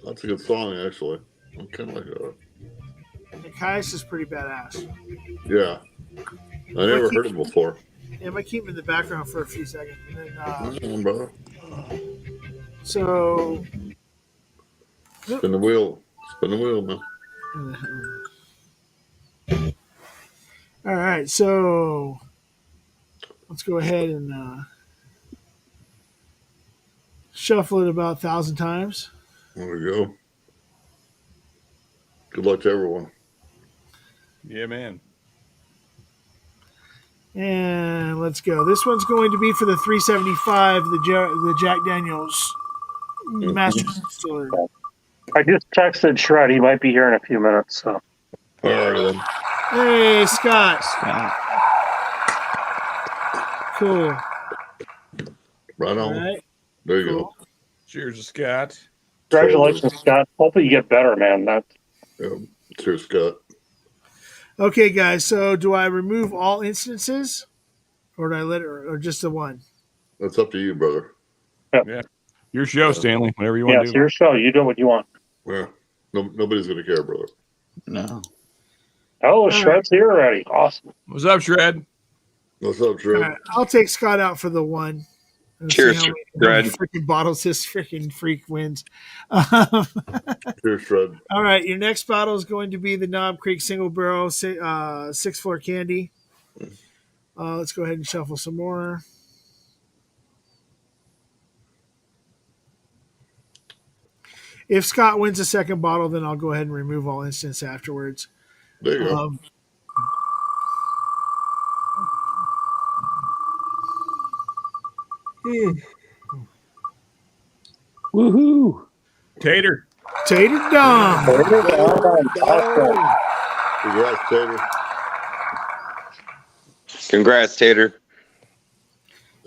That's a good song, actually. I kind of like that. The Caius is pretty badass. Yeah. I never heard it before. Yeah, I might keep him in the background for a few seconds. And then, Brother. So. Spin the wheel. Spin the wheel, man. All right, so let's go ahead and shuffle it about 1,000 times. There we go. Good luck to everyone. Yeah, man. And let's go. This one's going to be for the 375, the Jack Daniels Master Distillery. I just texted Shred. He might be here in a few minutes. So. All right, then. Hey, Scott. Cool. Right on. All right. There you go. Cheers, Scott. Congratulations, Scott. Hopefully you get better, man. Yeah. Cheers, Scott. Okay, guys. So, do I remove all instances, or do I let it, or just the one? That's up to you, brother. Yeah. Your show, Stanley. Whatever you want to do. It's your show. You do what you want. Yeah. Nobody's going to care, brother. No. Oh, Shred's here already. Awesome. What's up, Shred? What's up, Shred? All right, I'll take Scott out for the one. Let's Cheers, see how many Shred. freaking bottles this freaking freak wins. Cheers, Shred. All right, your next bottle is going to be the Knob Creek Single Barrel 6th Floor Candy. Let's go ahead and shuffle some more. If Scott wins the second bottle, then I'll go ahead and remove all instants afterwards. There you go. Woohoo! Tater. Tater Dom. Congrats, Tater. Congrats, Tater.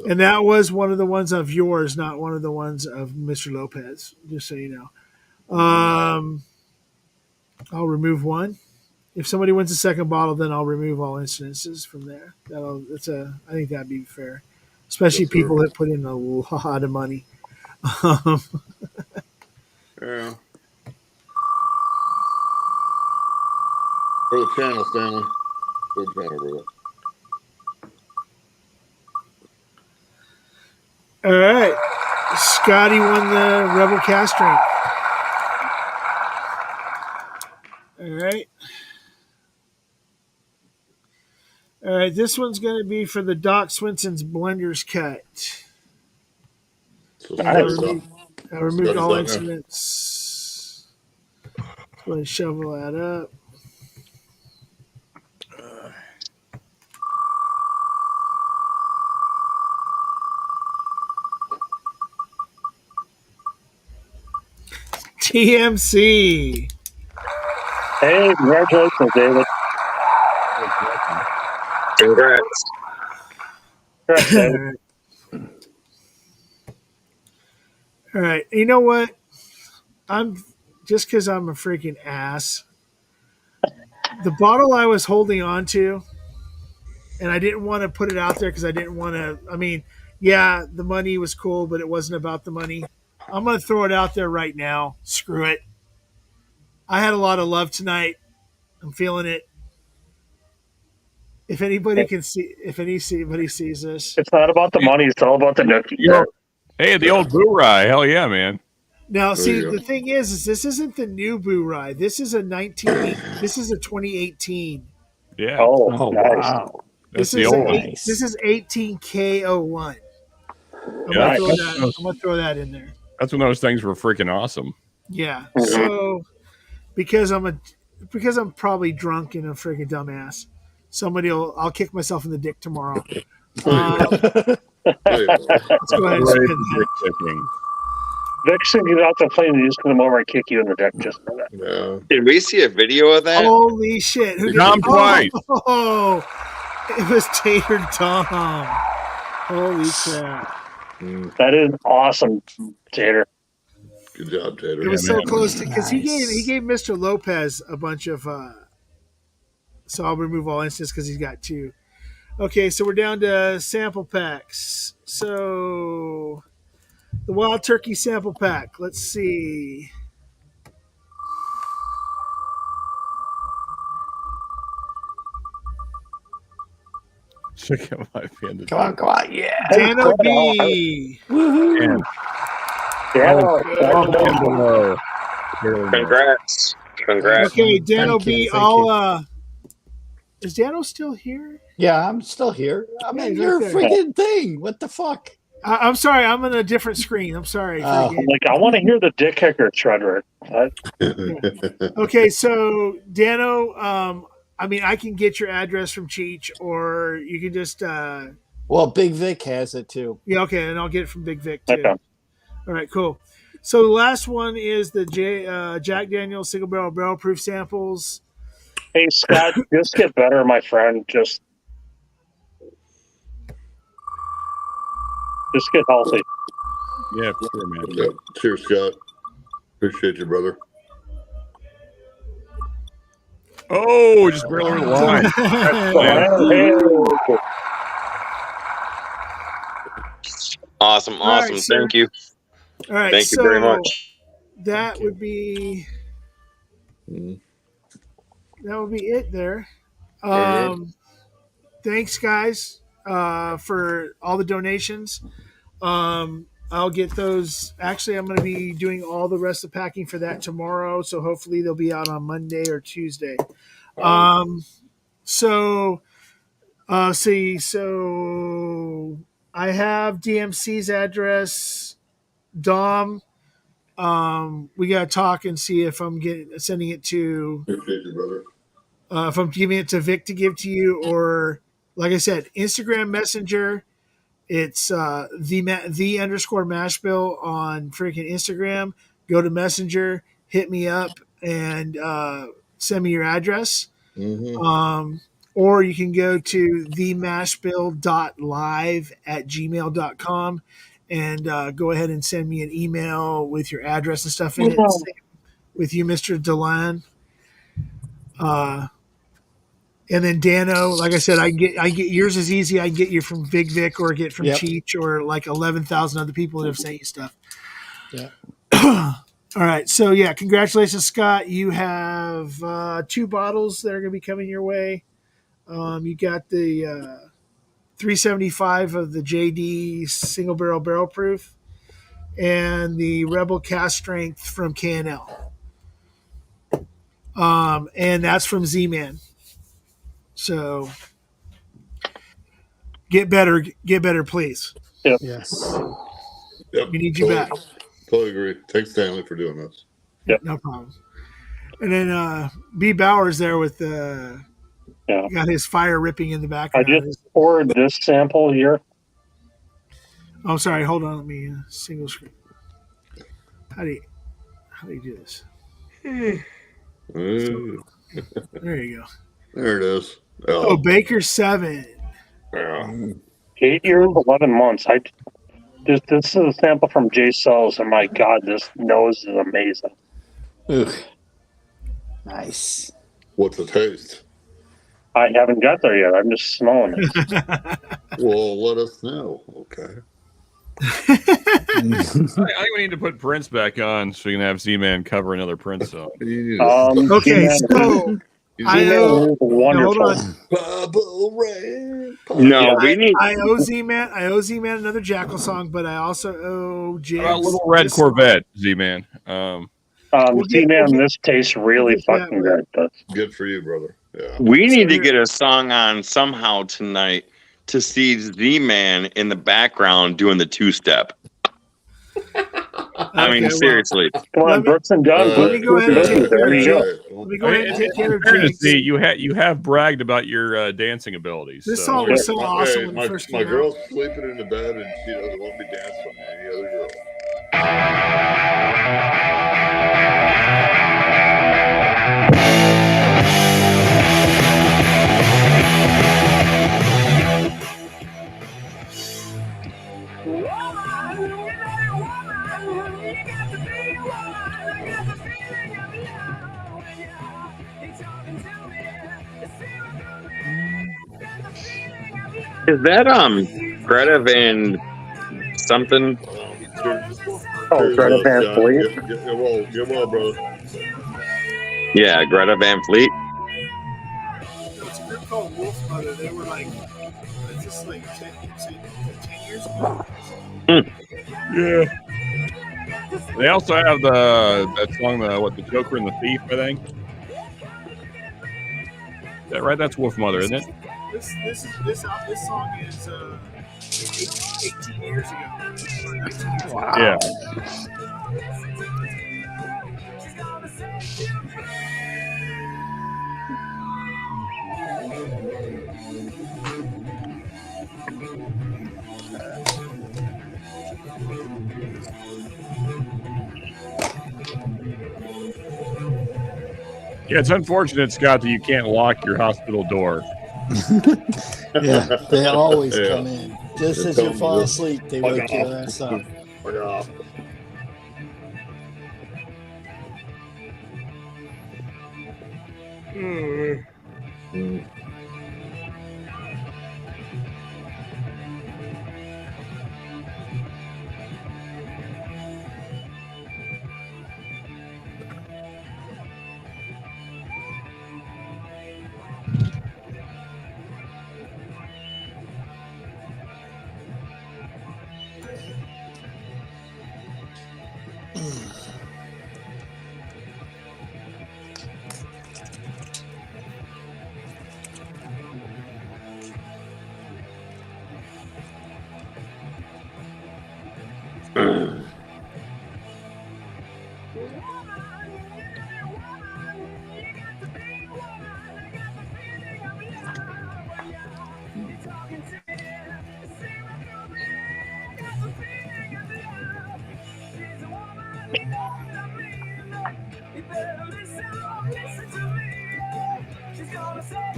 And that was one of the ones of yours, not one of the ones of Mr. Lopez, just so you know. I'll remove one. If somebody wins the second bottle, then I'll remove all incidences from there. I think that'd be fair, especially people that put in a lot of money. Yeah. For the channel, Stanley. For the channel, brother. All right. Scotty won the Rebel Cast drink. All right. All right. This one's going to be for the Doc Swinson's Blender's Cut. I removed all incidents. Let's go ahead and shovel that up. TMC. Hey, congratulations, David. Congrats. Congrats, David. All right. You know what? I'm just because I'm a freaking ass. The bottle I was holding on to, and I didn't want to put it out there because I didn't want to. I mean, yeah, the money was cool, but it wasn't about the money. I'm going to throw it out there right now. Screw it. I had a lot of love tonight. I'm feeling it. If anybody can see, if anybody sees this, It's not about the money. It's all about the nookie. Hey, the old boo rye. Hell yeah, man. now There see you go. the thing is this isn't the new Boo Rye. This is a 2018. Yeah. Oh, Oh nice. wow. That's This the is old one. Nice. This is 18K01. I'm Yeah, gonna throw that in there. that's when those things were freaking awesome. Yeah. Mhm. So because I'm probably drunk and a freaking dumbass, I'll kick myself in the dick tomorrow. There you go. Let's go ahead and Great spin that. dick kicking. Vixen, get out the plane and just come over and kick you in the dick just for that. Yeah. Did we see a video of that? Holy shit! Who did Tom it? Twice. Oh, it was Tater Tom. Holy crap! That is awesome, Tater. Good job, Tater. It was Yeah, so man. close to because he Nice. gave Mr. Lopez a bunch of. So I'll remove all instances because he's got two. Okay, so we're down to sample packs. So the Wild Turkey sample pack. Let's see. Check out my panda. Come on, yeah. Dano B. Woohoo. Oh, Congrats. Congrats. Okay, Dano Thank you, B. thank you. Is Dano still here? Yeah, I'm still here. I'm Yeah, in he's your right there. freaking thing. What the fuck? I'm sorry, I'm on a different screen. I'm sorry. Oh. Forgive. Like, I want to hear the dick kicker shredder. Okay, so Dano, I mean, I can get your address from Cheech, or you can just, Well, Big Vic has it too. yeah, okay, and I'll get it from Big Vic too. Okay. All right, cool. So the last one is the Jack Daniel's single barrel proof samples. Hey, Scott, just get better, my friend. Just get healthy. Yeah, for sure, man. Yep. Cheers, Scott. Appreciate you, brother. Oh, just barely over the line. Awesome. All right, Awesome. sir. Thank you. All right, Thank you very much. That would be it there. Thanks, guys, for all the donations. I'll get those. Actually, I'm going to be doing all the rest of the packing for that tomorrow, so hopefully they'll be out on Monday or Tuesday. So I have DMC's address. Dom, we gotta talk and see if I'm sending it to. Appreciate you, brother. If I'm giving it to Vic to give to you, or like I said, Instagram Messenger. It's the underscore Mashbill on freaking Instagram. Go to Messenger, hit me up, and send me your address. Mm-hmm. Or you can go to themashbill.live@gmail.com and go ahead and send me an email with your address and stuff in it. Same with you, Mr. Delan. And then Dano, like I said, I get yours is easy. I can get you from Big Vic or get from Cheech or like 11,000 other people that have sent you stuff. Yeah. All right. So yeah, congratulations, Scott. You have 2 bottles that are going to be coming your way. You got the 375 of the JD single barrel proof and the Rebel Cast Strength from KNL. And that's from Z-Man. So get better, please. Yep. Yes. Yep. We need you back. Totally agree. Thanks, Stanley, for doing this. Yep. No problem. And then B. Bauer's there with got his fire ripping in the I background. just ordered this sample here. Oh, sorry. Hold on. Let me single screen. How do you do this? Mm. There you go. There it is. Oh, Baker 7. Yeah. 8 years, 11 months. This is a sample from Jay Sells, and my God, this nose is amazing. Ugh. Nice. What's the taste? I haven't got there yet. I'm just smelling it. Well, let us know. Okay. I think we need to put Prince back on so we can have Z-Man cover another Prince song. Okay, so I owe, wonderful. No, we need. I owe Z-Man. I owe Z-Man another Jackal song, but I also owe James. How about Little Red Corvette, Z-Man? Z-Man, this tastes really fucking good. But good for you, brother. Yeah. We need to get a song on somehow tonight to see Z-Man in the background doing the two-step. I mean, seriously. Come on, Brooks and Dunn. Let me go ahead and take care of James. Let me go ahead and take care of James. James. You have bragged about your dancing abilities. This song was so awesome Hey, when my it first my came out. girl's sleeping in the bed and she doesn't want me dancing with any other girl. Is that Greta Van something? Greta Van Fleet. Get well, brother. Yeah, Greta Van Fleet. It's a group called Wolf Mother. They were like, is this like 10 years ago? Yeah. They also have that song, the Joker and the Thief, I think. Is that right? That's Wolf Mother, isn't it? This song is 18 years ago. Or 19 years ago. Yeah. Yeah, it's unfortunate, Scott, that you can't lock your hospital door. Yeah, they always Yeah. come in. Just They as you come fall just asleep, they fuck wake your off. ass up. Fuck off.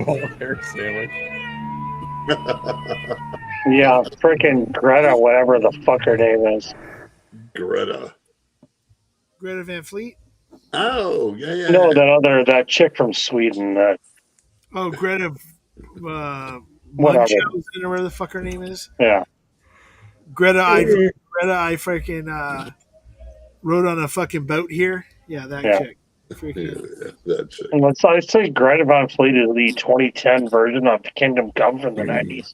Ball hair sandwich. Yeah, freaking Greta, whatever the fuck her name is. Greta. Greta Van Fleet. Oh, yeah. No, that chick from Sweden. Oh, Greta Whatever. Munchausen or whatever the fuck her name is. Yeah. Greta, I freaking rode on a fucking boat here. Yeah, that chick. Yeah, that chick. And I say Greta Van Fleet is the 2010 version of Kingdom Come from the 90s.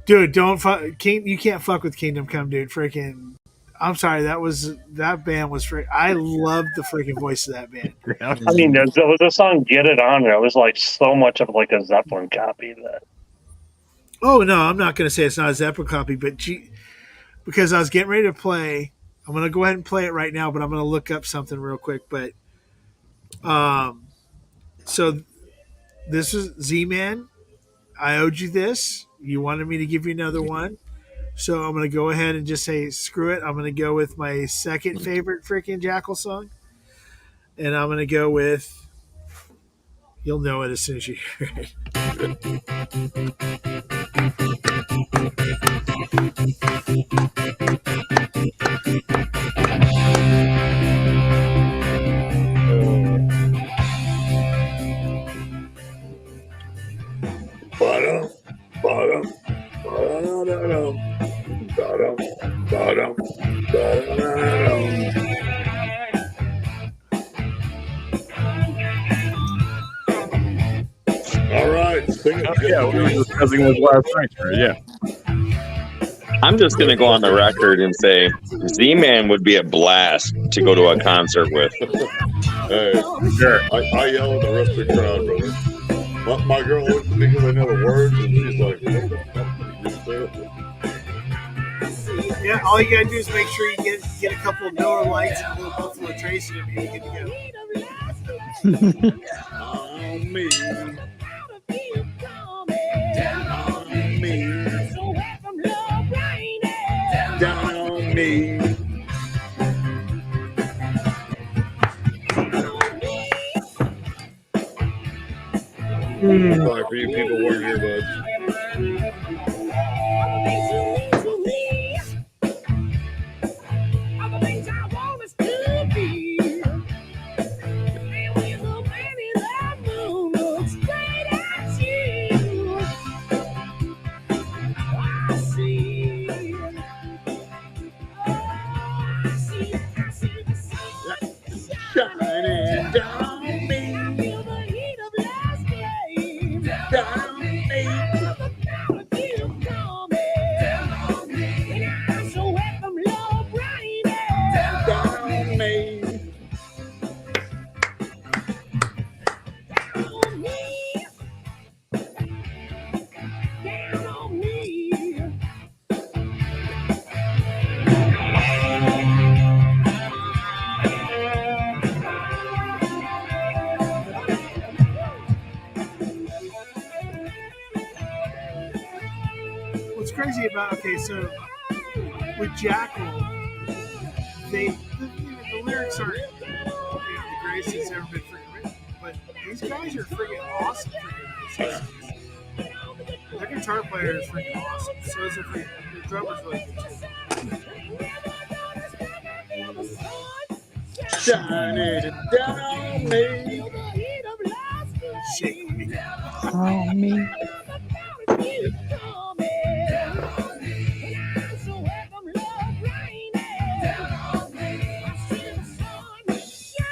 Dude, you can't fuck with Kingdom Come, dude. Freaking, I'm sorry, that band was I loved the freaking voice of that band. I mean, there was a song "Get It On" there. It was like so much of like a Zeppelin copy that. Oh no, I'm not gonna say it's not a Zeppelin copy, but because I was getting ready to play, I'm gonna go ahead and play it right now. But I'm gonna look up something real quick. But, so this is Z-Man. I owed you this. You wanted me to give you another one. So I'm going to go ahead and just say, screw it. I'm going to go with my second favorite freaking Jackal song. And I'm going to go with You'll know it as soon as you hear it. All right, sing it. Yeah, we were discussing this last night. Yeah. I'm just gonna go on the record and say Z-Man would be a blast to go to a concert with. Hey, Sure. I yell at the rest of the crowd, brother. My girl looks at me because I know the words, and she's like, "What the fuck did you just say?" Yeah, all you gotta do is make sure you get a couple of Miller Lights and a little Buffalo Trace, and you'll be good to go. On me. Down on me. Sorry for you people wearing earbuds. Shining down on me. Down on me. Down on me. What's crazy about so with Jackal, the lyrics aren't the greatest that's ever been freaking written, but these guys are freaking awesome. Their guitar player is freaking awesome. So is the drummer's really good too. Shining down on me. Shake me. On me.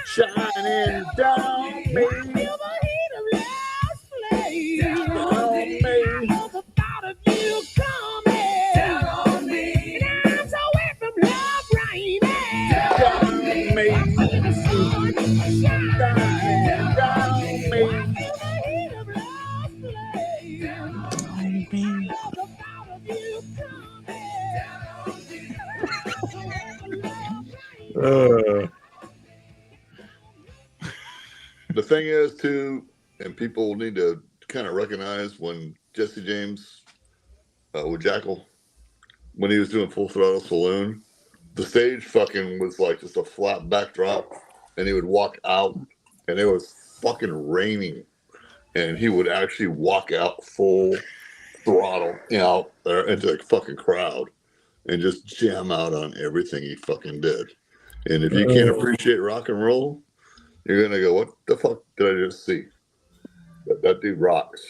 Shining down on me. Down on me. The thing is, too, and people need to kind of recognize when Jesse James with Jackal, when he was doing Full Throttle Saloon, the stage fucking was like just a flat backdrop, and he would walk out, and it was fucking raining, and he would actually walk out full throttle, out there into the fucking crowd, and just jam out on everything he fucking did. And if you can't appreciate rock and roll, you're gonna go, what the fuck did I just see? That dude rocks.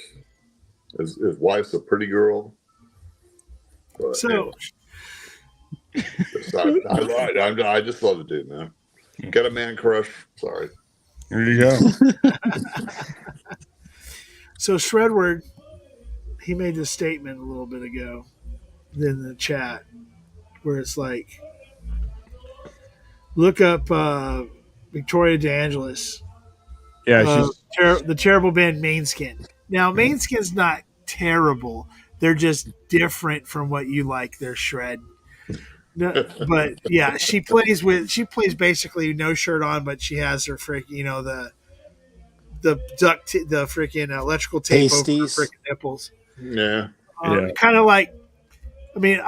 His wife's a pretty girl. But So I just love the dude, man. Got a man crush. Sorry. There you go. So Shredward, he made this statement a little bit ago in the chat where it's like, look up Victoria DeAngelis. Yeah, the terrible band Mainskin. Now, Mainskin's not terrible. They're just different from what you like. They're shred. No, but yeah, she plays basically no shirt on, but she has her freaking the freaking electrical tape Pasties. over her freaking nipples. Yeah, kind of like. I mean,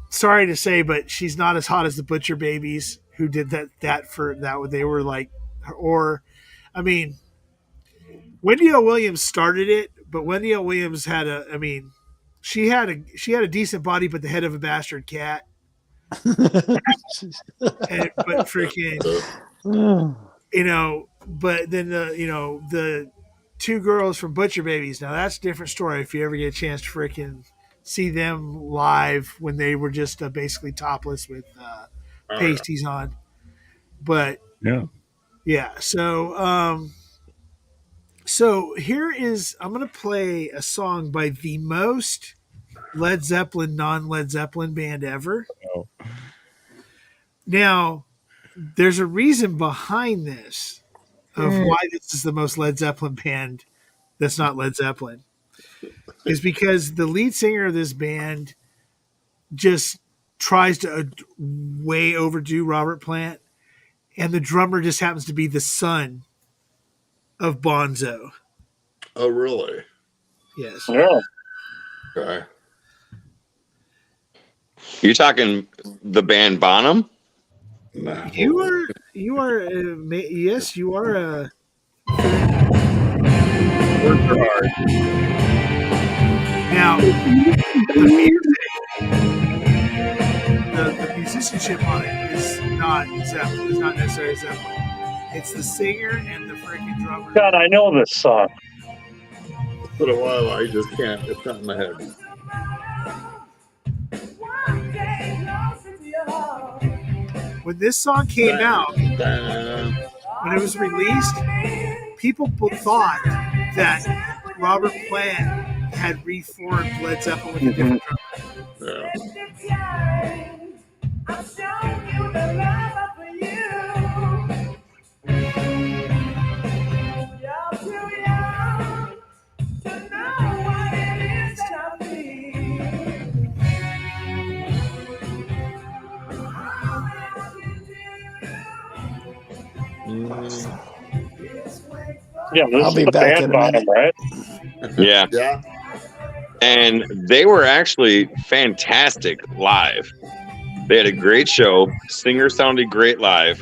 sorry to say, but she's not as hot as the Butcher Babies who did that for that. They were like, or, I mean, Wendy L. Williams started it, but Wendy L. Williams had she had a decent body, but the head of a bastard cat. But freaking, but then the two girls from Butcher Babies. Now that's a different story. If you ever get a chance to freaking see them live when they were just basically topless with pasties on, but yeah. So here is I'm gonna play a song by the most Led Zeppelin non-Led Zeppelin band ever. Oh. Now, there's a reason behind this of why this is the most Led Zeppelin band that's not Led Zeppelin. Is because the lead singer of this band just tries to way overdo Robert Plant, and the drummer just happens to be the son of Bonzo. Oh, really? Yes. Yeah. Okay. You're talking the band Bonham? Nah. You are yes, you are now the musicianship on it is not Zeppelin. It's not necessarily Zeppelin. It's the singer and the freaking drummer. God, I know this song. For a while, I just can't. It's not in my head. When this song came out, when it was released, people thought that Robert Plant had reformed Led Zeppelin with a different drummer. Yeah, this I'll is be the back band in a Bottom, minute. right? Yeah. Yeah. And they were actually fantastic live. They had a great show. Singer sounded great live.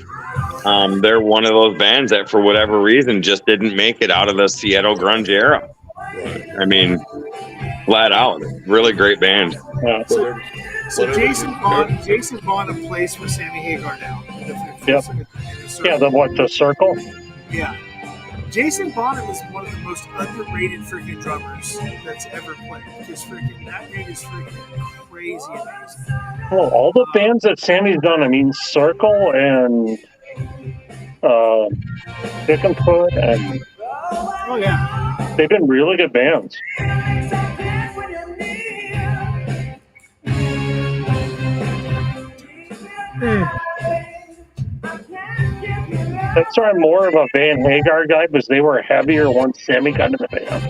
They're one of those bands that, for whatever reason, just didn't make it out of the Seattle grunge era. Right. I mean, flat out, really great band. Yeah. So Jason Bonham plays for Sammy Hagar now. Yep. Yeah, the circle? Yeah. Jason Bonham is one of the most underrated freaking drummers that's ever played. Because freaking that dude is freaking crazy amazing. Well, all the bands that Sammy's done, I mean, Circle and Dick and Foot, and oh yeah, they've been really good bands. That's why I'm more of a Van Hagar guy, because they were heavier once Sammy got in the band.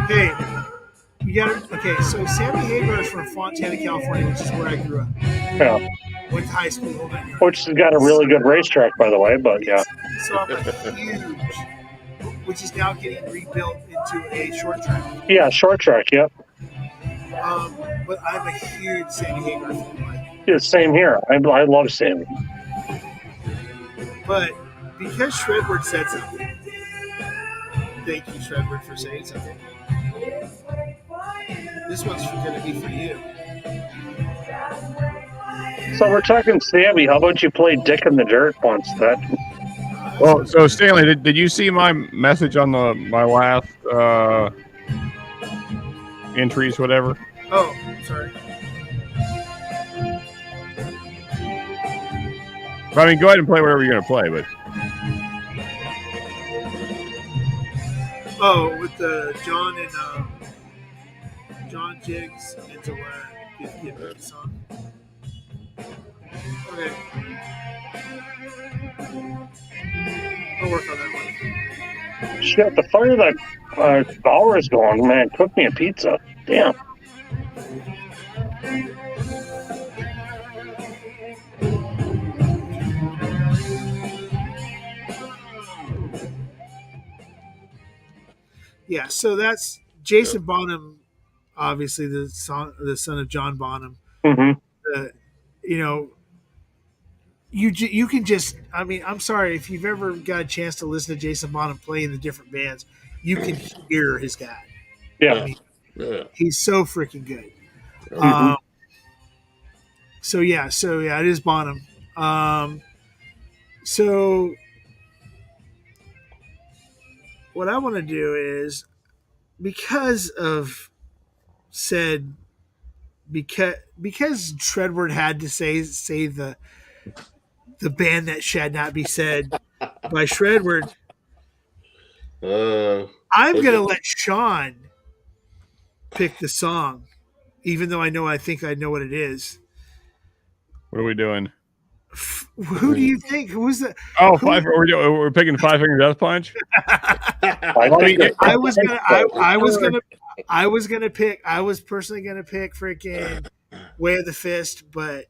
Hey, you got okay. So Sammy Hagar is from Fontana, California, which is where I grew up. Yeah. Went to high school. Which has got a really good racetrack, by the way, but yeah. So I'm a huge, which is now getting rebuilt into a short track. Yeah, short track, yep. But I'm a huge Sammy Hagar fan. Yeah, same here. I love Sammy. But because Shredward said something, thank you, Shredward, for saying something. This one's going to be for you. So we're talking Sammy. How about you play Dick in the Dirt once? Well, so Stanley, did you see my message on my last entries, whatever? Oh, sorry. I mean, go ahead and play whatever you're going to play, but. Oh, with John and John Jiggs and Gillette give the song. Okay. I'll work on that one. Shit, the fire that Bauer is going, man, cook me a pizza. Damn. Yeah, so that's Jason Bonham, obviously the son of John Bonham. Mm-hmm. You know, you can just. I mean, I'm sorry if you've ever got a chance to listen to Jason Bonham play in the different bands, you can hear his guy. Yeah, I mean, he's so freaking good. Mhm. So yeah, it is Bonham. So what I want to do is because of said because Shredward had to say the band that should not be said by Shredward. I'm gonna let Sean pick the song, even though I think I know what it is. What are we doing? Who do you think? Who's the? Oh, we're picking Five Finger Death Punch. I was personally gonna pick freaking Way of the Fist, but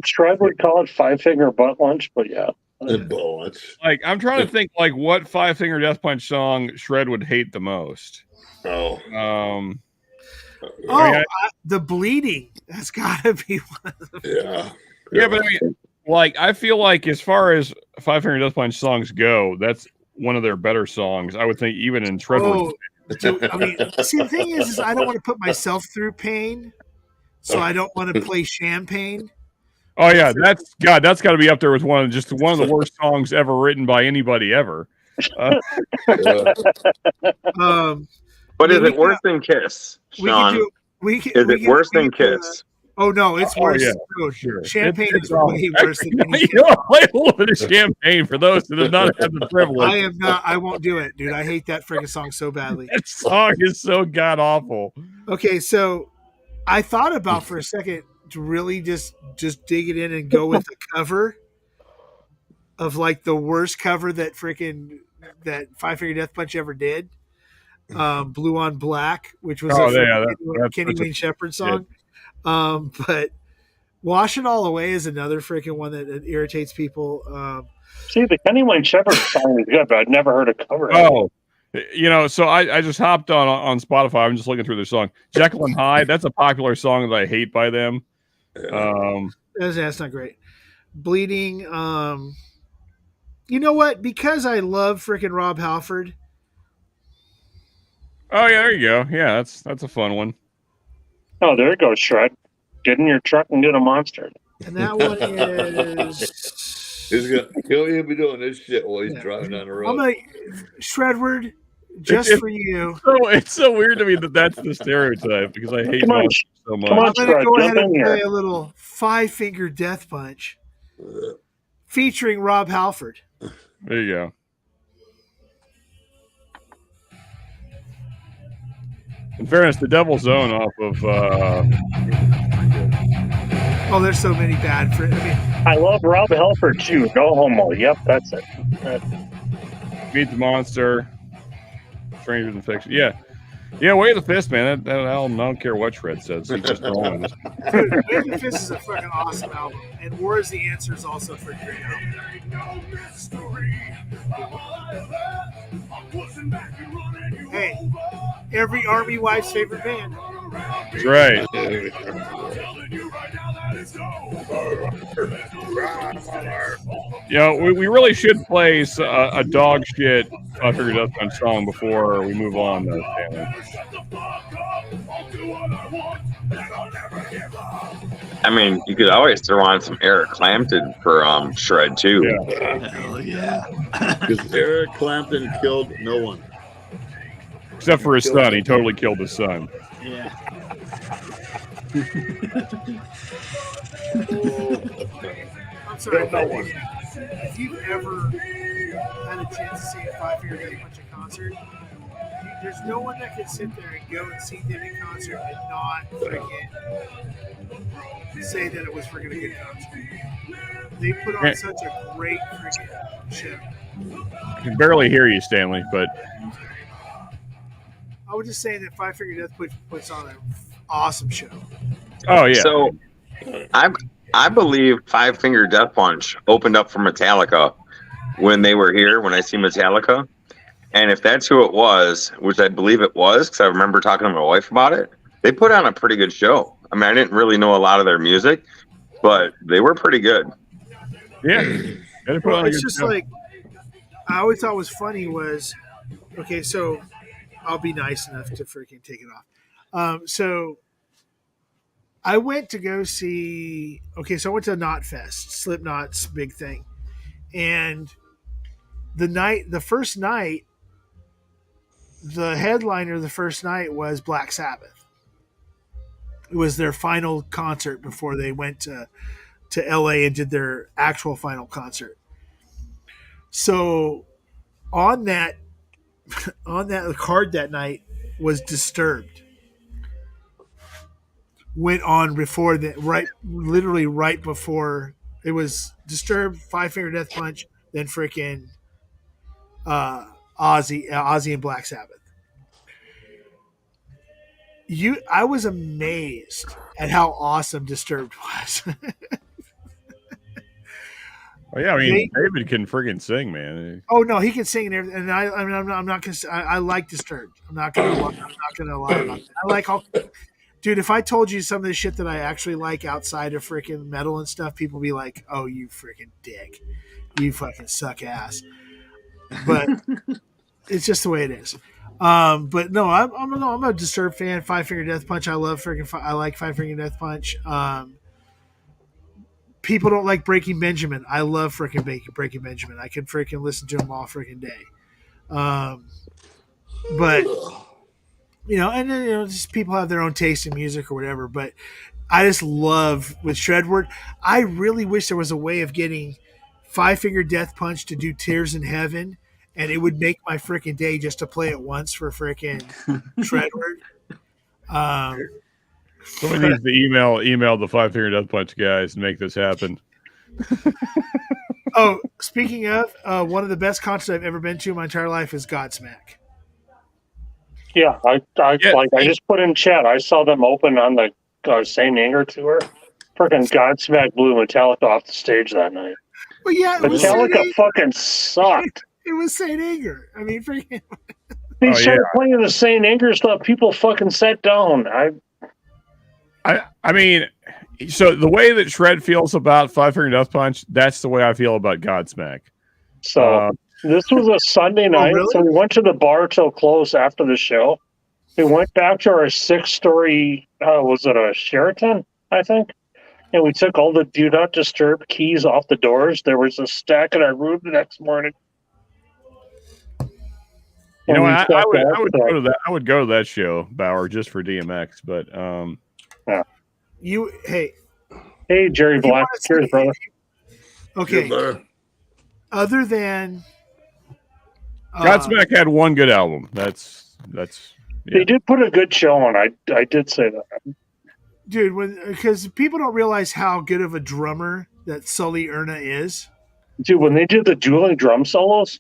Shred would call it Five Finger Butt Lunch, but yeah. Like I'm trying to think like what Five Finger Death Punch song Shred would hate the most. The Bleeding. That's gotta be one of them. Yeah, but I mean, like I feel like as far as Five Finger Death Punch songs go, that's one of their better songs. I would think even in Shredward. I mean, see, the thing is I don't want to put myself through pain, so I don't want to play Champagne. Oh yeah, that's got to be up there with one of the worst songs ever written by anybody ever. But is it worse than Kiss, Sean? Is it worse than Kiss? Oh no, it's worse. Yeah, No, sure. Champagne It's is way worse than any. You know, play a little bit of Champagne for those that have not had the privilege. I am not. I won't do it, dude. I hate that freaking song so badly. That song is so god awful. Okay, so I thought about for a second to really just dig it in and go with the cover of like the worst cover that Five Finger Death Punch ever did. Blue on Black, which was a Kenny Wayne Shepherd song. But Wash It All Away is another freaking one that irritates people. See, the Kenny Wayne Shepherd song is good, but I'd never heard a cover. Oh, you know, so I just hopped on Spotify. I'm just looking through their song. Jekyll and Hyde, that's a popular song that I hate by them. That's not great. Bleeding. You know what? Because I love freaking Rob Halford. Oh yeah, there you go. Yeah, that's a fun one. Oh, there you go, Shred. Get in your truck and get a monster. And that one is. He'll be doing this shit while he's driving down the road. I'm like, Shredward, just for you. It's so weird to me that's the stereotype because I hate monsters so much. I'm going to go ahead and play a little Five Finger Death Punch featuring Rob Halford. There you go. In fairness, the Devil's Own off of. Oh, there's so many bad. I love Rob Halford too. No homo. Yep, that's it. Meet the Monster. Stranger Than Fiction. Yeah. Way of the Fist, man. That album, I don't care what Shred says. He's just wrong. Dude, Way of the Fist is a fucking awesome album. And War is the Answer is also a freaking great album. Hey, every Army wife's favorite band. That's right. You know, we really should play a dog shit Five Finger Death Punch song before we move on, though, Stanley. I mean, you could always throw on some Eric Clapton for Shred too. Hell yeah. Because Eric Clapton killed no one. Except for his son. He totally killed his son. Yeah. I'm sorry, if you've ever had a chance to see a Five Finger Death Punch in concert, there's no one that can sit there and go and see them in concert and not freaking say that it was freaking a good concert. They put on such a great freaking show. I can barely hear you, Stanley, but I was just saying that Five Finger Death Punch puts on an awesome show. Oh yeah. So I believe Five Finger Death Punch opened up for Metallica when they were here, when I see Metallica. And if that's who it was, which I believe it was, because I remember talking to my wife about it, they put on a pretty good show. I mean, I didn't really know a lot of their music, but they were pretty good. Yeah. Well, it's just like I always thought was funny was okay. So I'll be nice enough to freaking take it off. So I went to go see. Okay, so I went to Knotfest, Slipknot's big thing, and the first night, the headliner the first night was Black Sabbath. It was their final concert before they went to LA and did their actual final concert. So on that card that night was Disturbed. Went on before that, literally right before it was Disturbed, Five Finger Death Punch, then freaking Ozzy and Black Sabbath. I was amazed at how awesome Disturbed was. Oh yeah, I mean David can friggin' sing, man. Oh no, he can sing and everything. And I'm not gonna. I like Disturbed. I'm not gonna lie about that. I like all. Dude, if I told you some of the shit that I actually like outside of freaking metal and stuff, people be like, "Oh, you freaking dick, you fucking suck ass." But it's just the way it is. But no, I'm a Disturbed fan. Five Finger Death Punch. I love I like Five Finger Death Punch. People don't like Breaking Benjamin. I love freaking Breaking Benjamin. I can freaking listen to them all freaking day. But and then, just people have their own taste in music or whatever. But I just love with Shredward. I really wish there was a way of getting Five Finger Death Punch to do Tears in Heaven, and it would make my freaking day just to play it once for freaking Shredward. Someone needs to email the Five Finger Death Punch guys and make this happen. Oh, speaking of, one of the best concerts I've ever been to in my entire life is Godsmack. Yeah, I just put in chat. I saw them open on the St. Anger tour. Freaking Godsmack blew Metallica off the stage that night. Well, yeah, Metallica fucking sucked. It was St. Anger. I mean, freaking. They started playing the St. Anger stuff. People fucking sat down. I mean, so the way that Shred feels about Five Finger Death Punch, that's the way I feel about Godsmack. So this was a Sunday night, really? so we went to the bar till close after the show. We went back to our 6-story, was it a Sheraton, I think? And we took all the Do Not Disturb keys off the doors. There was a stack in our room the next morning. You know, I would go to that. I would go to that show, Bauer, just for DMX. But yeah. Hey, Jerry Black, cheers, brother. Okay. Other than Godsmack had one good album. That's. Yeah. They did put a good show on. I did say that, dude. Because people don't realize how good of a drummer that Sully Erna is. Dude, when they did the dueling drum solos.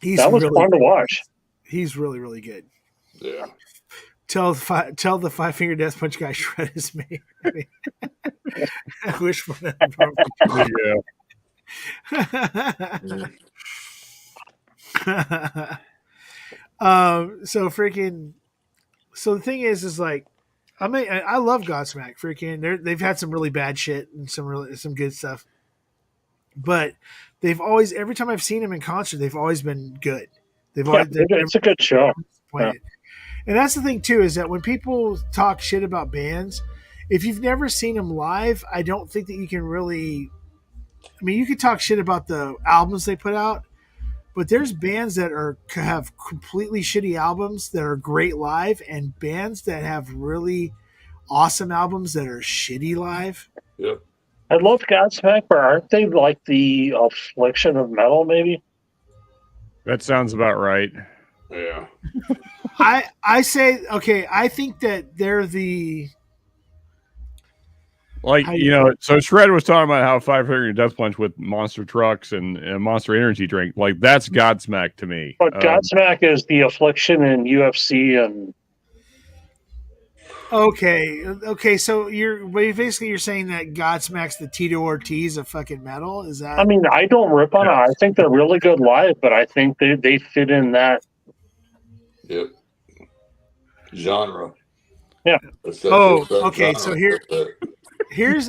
That was fun to watch. He's really, really good. Yeah. Tell the Five Finger Death Punch guy Shred is me. I mean, I wish for that. So the thing is like, I love Godsmack. Freaking, they've had some really bad shit and some good stuff, but they've always, every time I've seen them in concert, they've always been good. It's a good show. Yeah. And that's the thing too, is that when people talk shit about bands, if you've never seen them live, I don't think that you can really. I mean, you could talk shit about the albums they put out, but there's bands that have completely shitty albums that are great live, and bands that have really awesome albums that are shitty live. Yep. I love Godsmack, but aren't they like the Affliction of metal? Maybe. That sounds about right. Yeah. I say, okay, I think that they're the. So Shred was talking about how Five Finger Death Punch with monster trucks and Monster Energy drink, like that's Godsmack to me. But Godsmack is the Affliction in UFC and. Okay. So you're saying that Godsmack's the Tito Ortiz of fucking metal? Is that? I mean, I don't rip on it. I think they're really good live, but I think they fit in that. Yep. Genre. Yeah. Oh, okay. So here's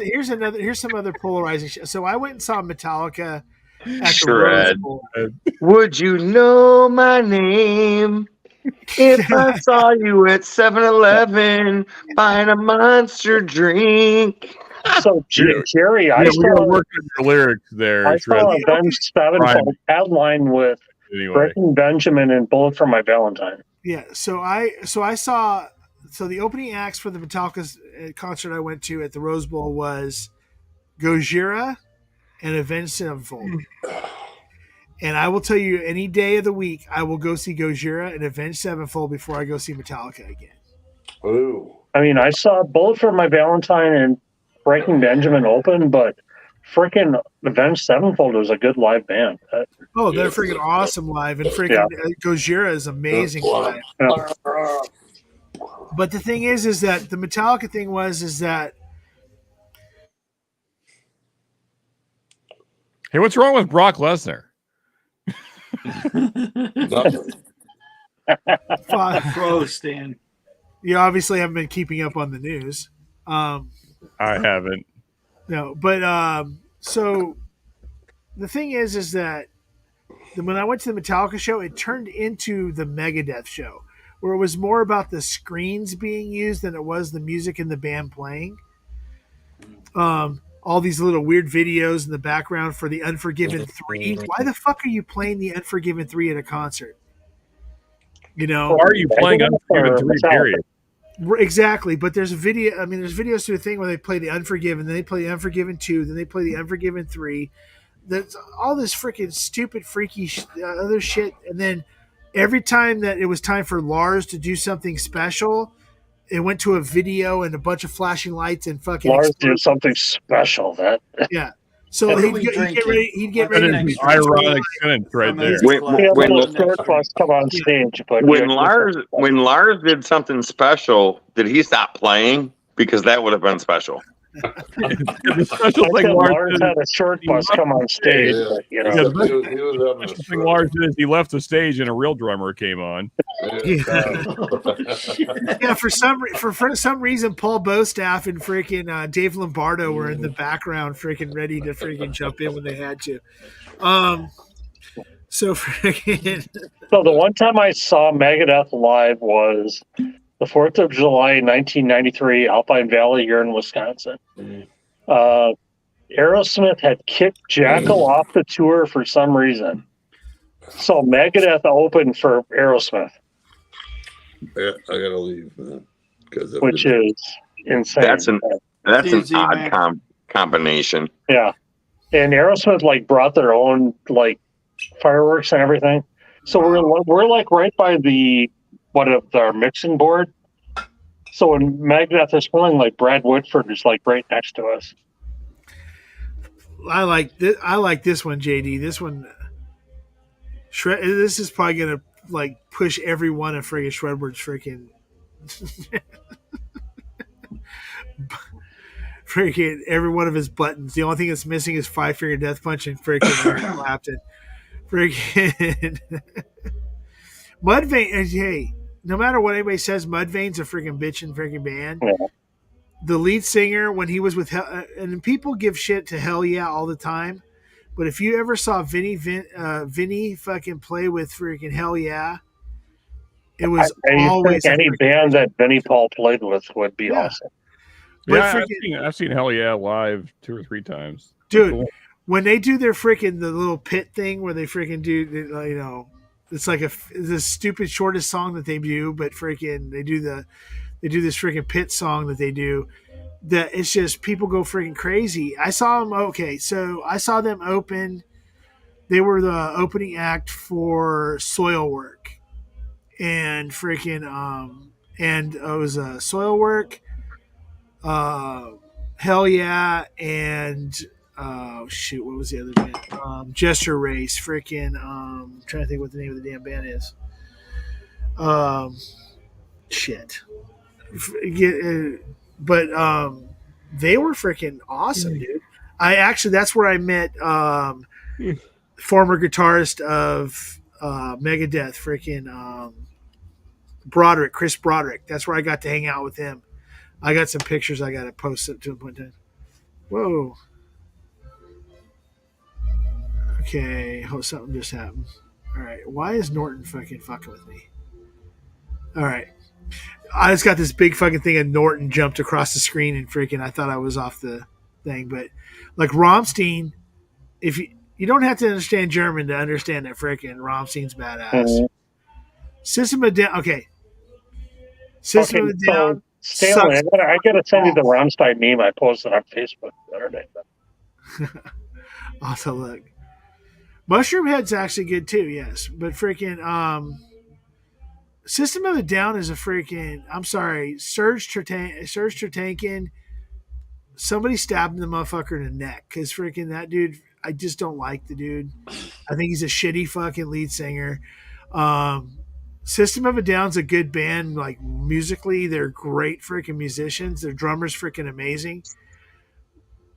some other polarizing shit. So I went and saw Metallica at the Rose Shred. Bowl. Would you know my name if I saw you at 7-Eleven buying a Monster drink? So Jerry, I we gotta saw work on your lyrics there. I Shred. saw Avenged Sevenfold headline with Anyway. Breaking Benjamin and Bullet for My Valentine. Yeah. So I saw the opening acts for the Metallica concert I went to at the Rose Bowl was Gojira and Avenged Sevenfold. And I will tell you, any day of the week, I will go see Gojira and Avenged Sevenfold before I go see Metallica again. Ooh. I mean, I saw Bullet for My Valentine and Breaking Benjamin open, but freaking Avenged Sevenfold was a good live band. Oh, they're freaking awesome live, and freaking Gojira is amazing live. Yeah. But the thing is that the Metallica thing is that Hey, what's wrong with Brock Lesnar? Pro Stan. You obviously haven't been keeping up on the news. I haven't. No, but so the thing is that when I went to the Metallica show, it turned into the Megadeth show, where it was more about the screens being used than it was the music and the band playing. All these little weird videos in the background for the Unforgiven 3. Why the fuck are you playing the Unforgiven 3 at a concert? You know, Or are you playing Unforgiven 3 period? Exactly, but there's a video. I mean, there's videos to a thing where they play the Unforgiven, then they play the Unforgiven 2, then they play the Unforgiven 3. That's all this freaking stupid, freaky other shit. And then every time that it was time for Lars to do something special, it went to a video and a bunch of flashing lights and fucking Lars did something special. Yeah. So he'd get ready. He'd get ready. That is an ironic sentence right there. When short bus come on stage, but when Lars did something special, did he stop playing? Because that would have been special. The special thing Lars had a short bus come on stage. Yeah. But, you know, Yeah, the special thing Lars did is he left the stage and a real drummer came on. Yeah, for some reason, Paul Bostaff and freaking Dave Lombardo were in the background, freaking ready to freaking jump in when they had to. So freaking. So the one time I saw Megadeth live was the 4th of July, 1993, Alpine Valley here in Wisconsin. Aerosmith had kicked Jackal off the tour for some reason. So Megadeth opened for Aerosmith. Yeah, I gotta leave, man. Which is insane. That's an odd combination. Yeah. And Aerosmith like brought their own like fireworks and everything. So we're like right by our mixing board. So when Megadeth is playing, like Brad Whitford is like right next to us. I like this one, JD. This one, this is probably gonna like push every one of freaking Shredward's freaking every one of his buttons. The only thing that's missing is Five Finger Death Punch and freaking Eric Clapton. Freaking Mudvayne. Hey, no matter what anybody says, Mudvayne's a freaking bitchin' freaking band. Yeah. The lead singer, when he was with and people give shit to Hell Yeah all the time, but if you ever saw Vinny fucking play with freaking Hell Yeah, it was always think any band that Vinnie Paul played with would be awesome. Yeah, I've seen Hell Yeah live 2 or 3 times. Dude, Cool. when they do their freaking the little pit thing where they freaking do, you know, it's like the stupid shortest song that they do, but freaking they do this freaking pit song that they do. That it's just people go freaking crazy. I saw them. Okay, so I saw them open. They were the opening act for Soilwork, and freaking and it was Soilwork, Hell Yeah, and shoot, what was the other band? Gesture Race. Freaking I'm trying to think what the name of the damn band is. Shit. But they were freaking awesome, dude. That's where I met former guitarist of Megadeth, freaking Chris Broderick. That's where I got to hang out with him. I got some pictures I got to post it to one time. Whoa. Okay, something just happened. All right, why is Norton fucking with me? All right, I just got this big fucking thing, and Norton jumped across the screen, and freaking, I thought I was off the thing, but like Rammstein, if you don't have to understand German to understand that freaking Rammstein's badass. Mm-hmm. System of Down, okay. System of Down. Stanley, I gotta send you the Rammstein meme I posted on Facebook the other day. Also, look, Mushroom Head's actually good too, yes, but freaking System of a Down is a freaking. I'm sorry, Serge Tertankin. Somebody stabbed the motherfucker in the neck because freaking that dude. I just don't like the dude. I think he's a shitty fucking lead singer. System of a Down's a good band. Like musically, they're great freaking musicians. Their drummer's freaking amazing.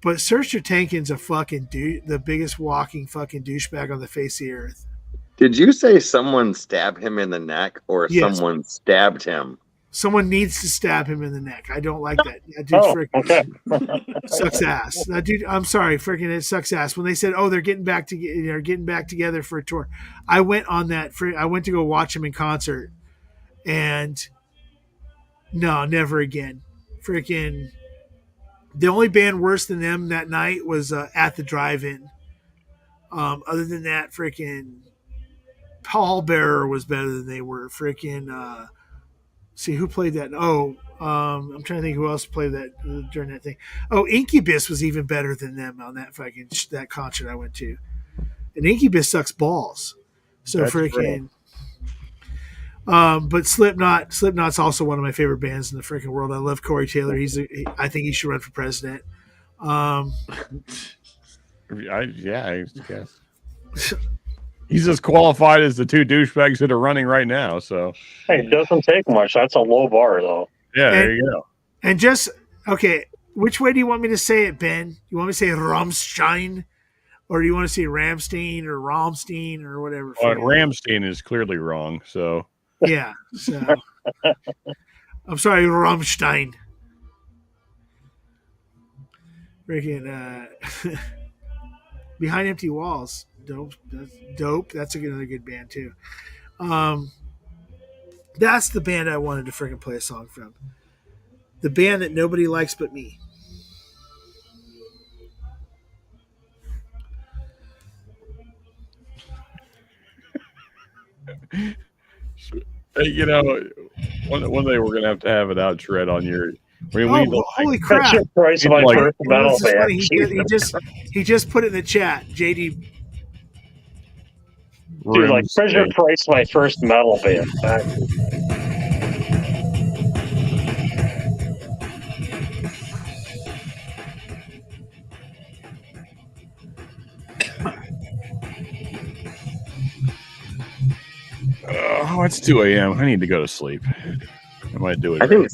But Serge Tertankin's a fucking dude, the biggest walking fucking douchebag on the face of the earth. Did you say someone stabbed him in the neck or Yes. someone stabbed him? Someone needs to stab him in the neck. I don't like that. That dude freaking sucks ass. That dude, I'm sorry, freaking it sucks ass. When they said, "Oh, they're getting back together for a tour," I went on that. I went to go watch him in concert, and no, never again. Freaking, the only band worse than them that night was At the Drive-In. Other than that, freaking Paul Bearer was better than they were. Freaking. See who played that. I'm trying to think who else played that during that thing. Oh, Incubus was even better than them on that fucking that concert I went to. And Incubus sucks balls. So That's freaking. But Slipknot's also one of my favorite bands in the freaking world. I love Corey Taylor. I think he should run for president. I guess. He's as qualified as the two douchebags that are running right now. So hey, it doesn't take much. That's a low bar, though. Yeah, there you go. And just okay, which way do you want me to say it, Ben? You want me to say Rammstein, or do you want to say Ramstein or Rammstein or whatever? Ramstein is clearly wrong. So yeah, so I'm sorry, Rammstein. Freaking Behind Empty Walls. Dope. That's another good band too. That's the band I wanted to freaking play a song from. The band that nobody likes but me. You know, one day we're gonna have it out, Shred, on your. Holy crap! That's your price of my first metal band. He just put it in the chat. JD. Dude, like Treasure Price, my first metal band. Oh, it's 2 a.m. I need to go to sleep. I might do it. I think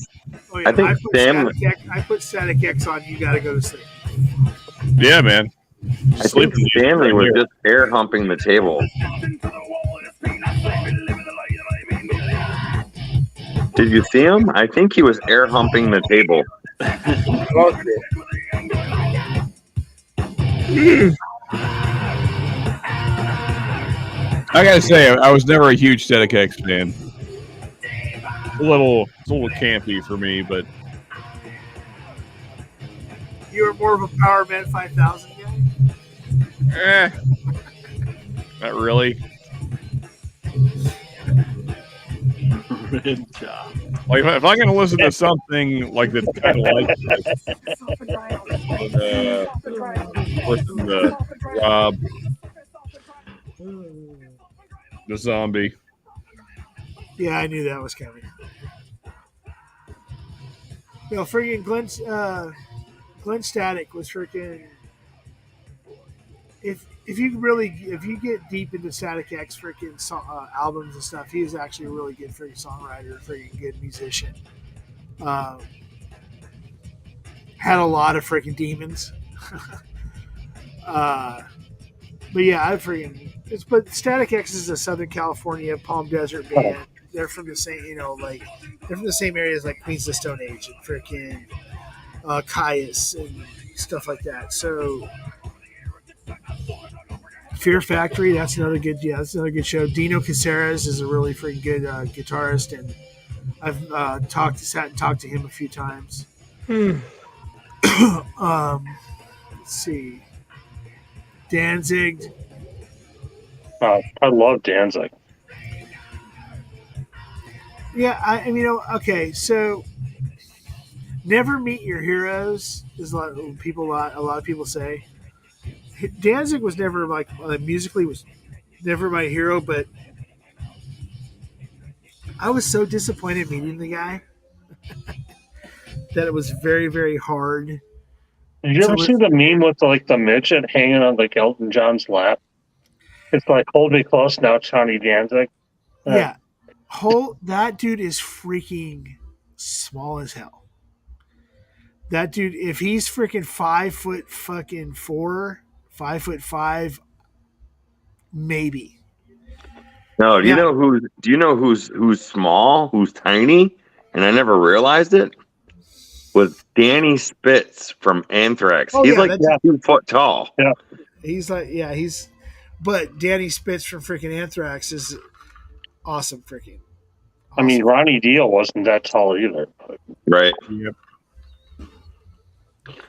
I put Static X on. You got to go to sleep. Yeah, man. I think Stanley was just air humping the table. Did you see him? I think he was air humping the table. I gotta say, I was never a huge Static X fan. It's a little campy for me, but You were more of a Power Man 5000 guy? not really. Good job. Like if I'm gonna listen to something like that's kind of like listen to Rob, the Zombie. Yeah, I knew that was coming. Freaking Glenn Static was freaking. If you get deep into Static X freaking albums and stuff, he was actually a really good freaking songwriter, freaking good musician. Had a lot of freaking demons. But yeah, but Static X is a Southern California Palm Desert band. they're from the same, like they're from the same areas like Queens of the Stone Age and freaking Caius and stuff like that. So Fear Factory, that's another good, show. Dino Caceres is a really freaking good guitarist, and I've sat and talked to him a few times. Let's see, Danzig. I love Danzig. Yeah, okay, so never meet your heroes is a lot of people say. Danzig was never like musically was never my hero, but I was so disappointed meeting the guy that it was very, very hard. Did you ever see the meme with like the midget hanging on like Elton John's lap? It's like, hold me close now, Johnny Danzig. Yeah. That dude is freaking small as hell. That dude, if he's freaking 5'4", 5'5", maybe. No, do you know who's small, who's tiny, and I never realized it? Was Danny Spitz from Anthrax. Oh, he's yeah, like 2 foot tall. Yeah. But Danny Spitz from freaking Anthrax is awesome freaking. Awesome. I mean, Ronnie Dio wasn't that tall either. But. Right. Yep.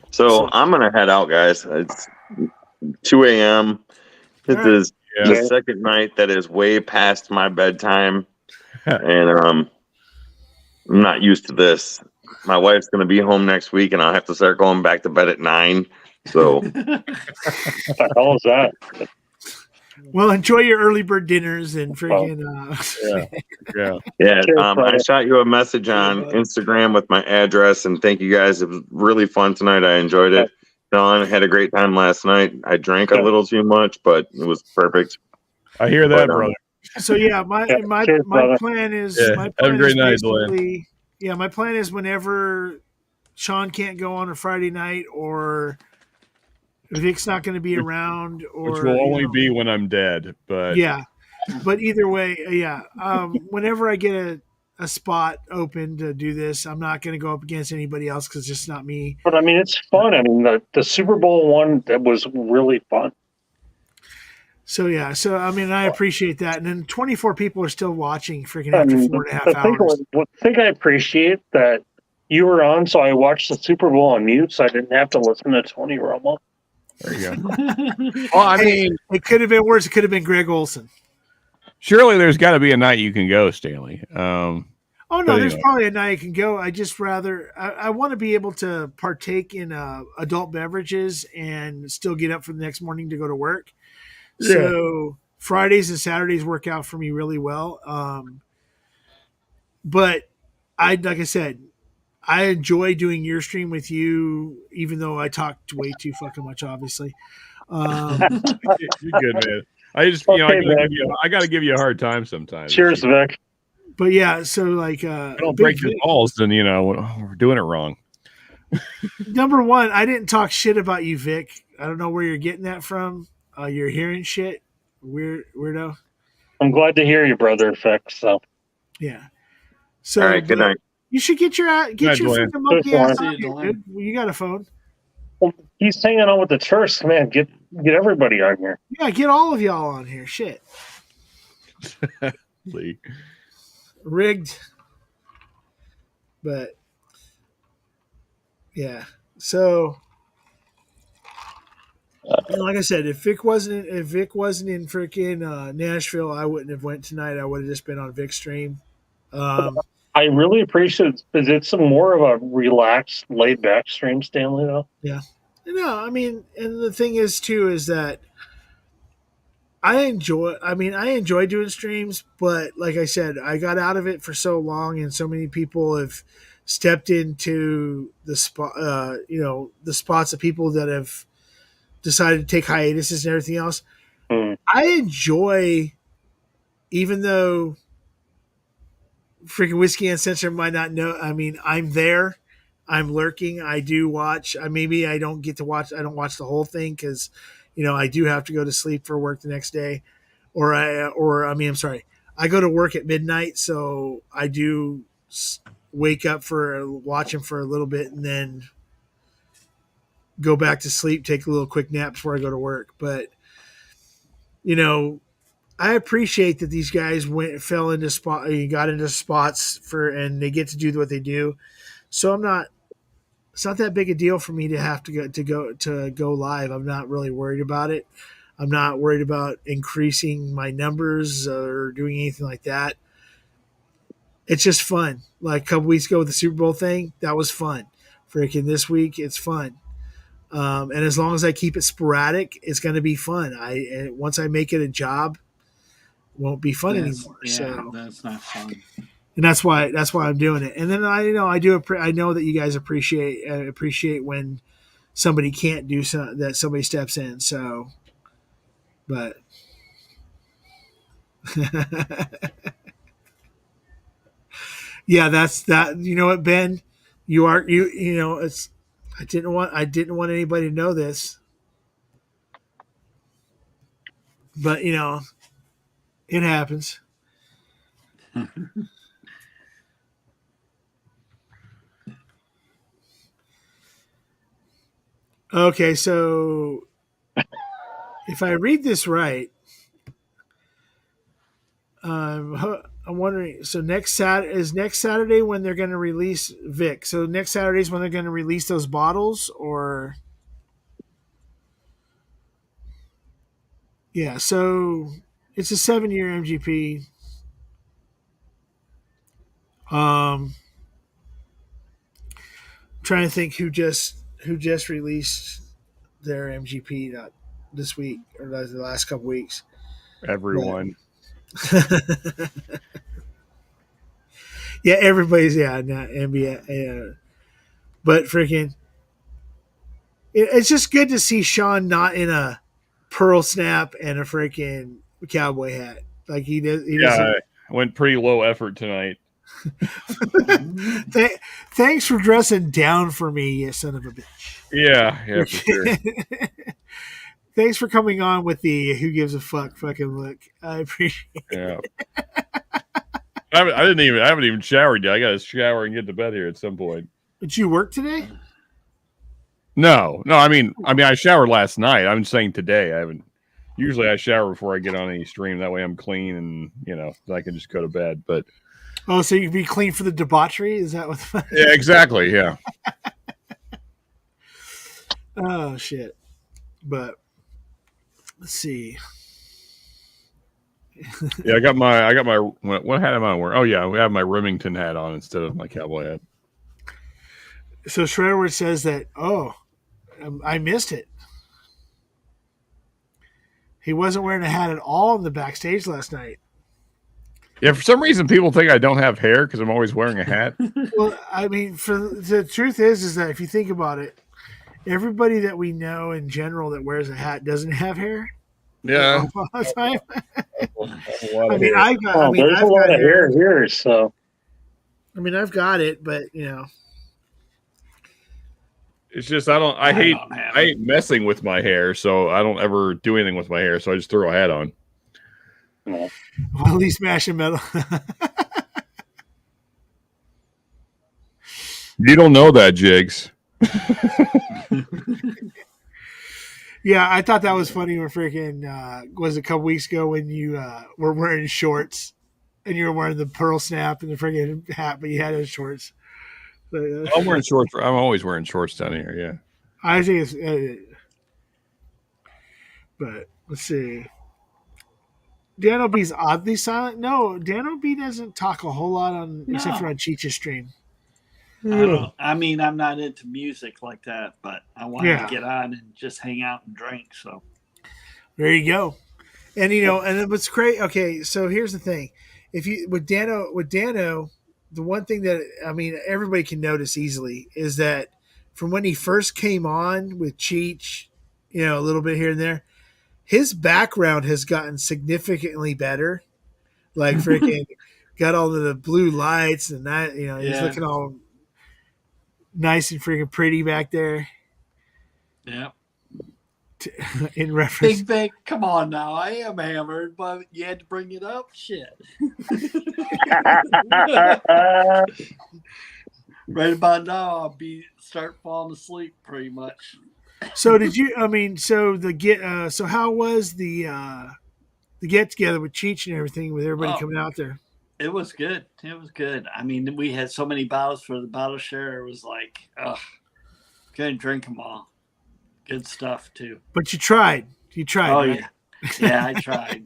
So I'm going to head out, guys. It's 2 a.m. This is the second night that is way past my bedtime. And I'm not used to this. My wife's going to be home next week, and I'll have to start going back to bed at 9. So, what the hell is that? Well, enjoy your early bird dinners and freaking. I shot you a message on Instagram with my address, and thank you guys. It was really fun tonight. I enjoyed it. Don had a great time last night. I drank a little too much, but it was perfect. I hear that, brother. So my plan is have a great night, Dwayne. Yeah, my plan is whenever Sean can't go on a Friday night or Vic's not going to be around, or which will only be when I'm dead. But but either way, whenever I get a spot open to do this, I'm not going to go up against anybody else because it's just not me. But I mean, it's fun. I mean, the Super Bowl one, that was really fun. So I mean, I appreciate that, and then 24 people are still watching freaking after 4.5 hours. The thing I appreciate that you were on, so I watched the Super Bowl on mute, so I didn't have to listen to Tony Romo. There you go. Well, I mean, it could have been worse. It could have been Greg Olson. Surely there's got to be a night you can go, Stanley. There's probably a night I can go. I just I want to be able to partake in adult beverages and still get up for the next morning to go to work. Yeah. So Fridays and Saturdays work out for me really well. But like I said, I enjoy doing your stream with you, even though I talked way too fucking much, obviously. You're good, man. I just, I got to give you a hard time sometimes. Cheers, Vic. But yeah, so like, don't break your balls, then we're doing it wrong. Number one, I didn't talk shit about you, Vic. I don't know where you're getting that from. You're hearing shit, weirdo. I'm glad to hear you, brother. Vic. So yeah. So all right, good night. You should get your freaking monkey ass on here, dude. You got a phone. Well, he's hanging on with the tourists. Man, get everybody on here. Yeah, get all of y'all on here. Shit. Rigged. But yeah. So like I said, if Vic wasn't in freaking Nashville, I wouldn't have went tonight. I would have just been on Vic's stream. I really appreciate it. It's more of a relaxed, laid back stream, Stanley, though. Yeah. No, I mean, and the thing is too is that I enjoy doing streams, but like I said, I got out of it for so long, and so many people have stepped into the spot, the spots of people that have decided to take hiatuses and everything else. I enjoy, even though freaking Whiskey and Censor might not know. I mean, I'm there. I'm lurking. I do watch. Maybe I don't get to watch. I don't watch the whole thing because, I do have to go to sleep for work the next day, I'm sorry. I go to work at midnight, so I do wake up for watch him for a little bit and then go back to sleep, take a little quick nap before I go to work. But I appreciate that these guys got into spots and they get to do what they do. So it's not that big a deal for me to have to go live. I'm not really worried about it. I'm not worried about increasing my numbers or doing anything like that. It's just fun. Like a couple weeks ago with the Super Bowl thing, that was fun. Freaking this week, it's fun. And as long as I keep it sporadic, it's going to be fun. And once I make it a job, it won't be fun anymore. Yeah, so that's not fun. and that's why I'm doing it. And then I know that you guys appreciate when somebody can't do that somebody steps in. So, but yeah, that's that. You know what, Ben? It's. I didn't want anybody to know this, but it happens. Okay, so if I read this right, I'm wondering. So next Saturday when they're going to release VIC. So next Saturday is when they're going to release those bottles, or yeah. So it's a 7-year MGP. Trying to think who just released their MGP this week or the last couple weeks. Everyone. Yeah, everybody's not NBA. Yeah. But freaking, it's just good to see Sean not in a pearl snap and a freaking cowboy hat like he does. Yeah, I went pretty low effort tonight. Thanks for dressing down for me, you son of a bitch. Yeah, for sure. Thanks for coming on with the who gives a fuck fucking look. I appreciate it. Yeah. I haven't even showered yet. I got to shower and get to bed here at some point. Did you work today? No. I mean, I showered last night. I'm saying today. I haven't. Usually, I shower before I get on any stream. That way, I'm clean and I can just go to bed. But so you'd be clean for the debauchery? Is that what? Yeah, exactly. Yeah. Oh shit! But let's see. Yeah, I got my what hat am I wearing? Oh yeah, we have my Remington hat on instead of my cowboy hat. So Shredderwood says that I missed it. He wasn't wearing a hat at all in the backstage last night. Yeah, for some reason people think I don't have hair because I'm always wearing a hat. Well, I mean, the truth is that if you think about it, everybody that we know in general that wears a hat doesn't have hair. Yeah. All the time. There's a lot of hair here, so. I mean, I've got it, but It's just I hate messing with my hair, so I don't ever do anything with my hair, so I just throw a hat on. Well, at least Mashing Metal. You don't know that, Jigs. Yeah, I thought that was funny when freaking was a couple weeks ago when you were wearing shorts and you were wearing the pearl snap and the freaking hat, but you had those shorts. So, I'm wearing shorts. I'm always wearing shorts down here. Yeah. I think it's. But let's see. Dan O'B's oddly silent. No, Dan O'B doesn't talk a whole lot except for on Cheech's stream. I'm not into music like that, but I wanted to get on and just hang out and drink. So there you go. And and it was great. Okay, so here's the thing: if you with Dano, the one thing that everybody can notice easily is that from when he first came on with Cheech, a little bit here and there, his background has gotten significantly better. Like freaking got all of the blue lights and that, he's looking all nice and freaking pretty back there. Yeah. in reference. Big, come on now. I am hammered, but you had to bring it up. Shit. Right about now, I'll start falling asleep pretty much. So did you? I mean, so so how was the get together with Cheech and everything with everybody coming out there? It was good. It was good. I mean, we had so many bottles for the bottle share. It was like, couldn't drink them all. Good stuff too. But you tried. You tried. Oh right? yeah, I tried.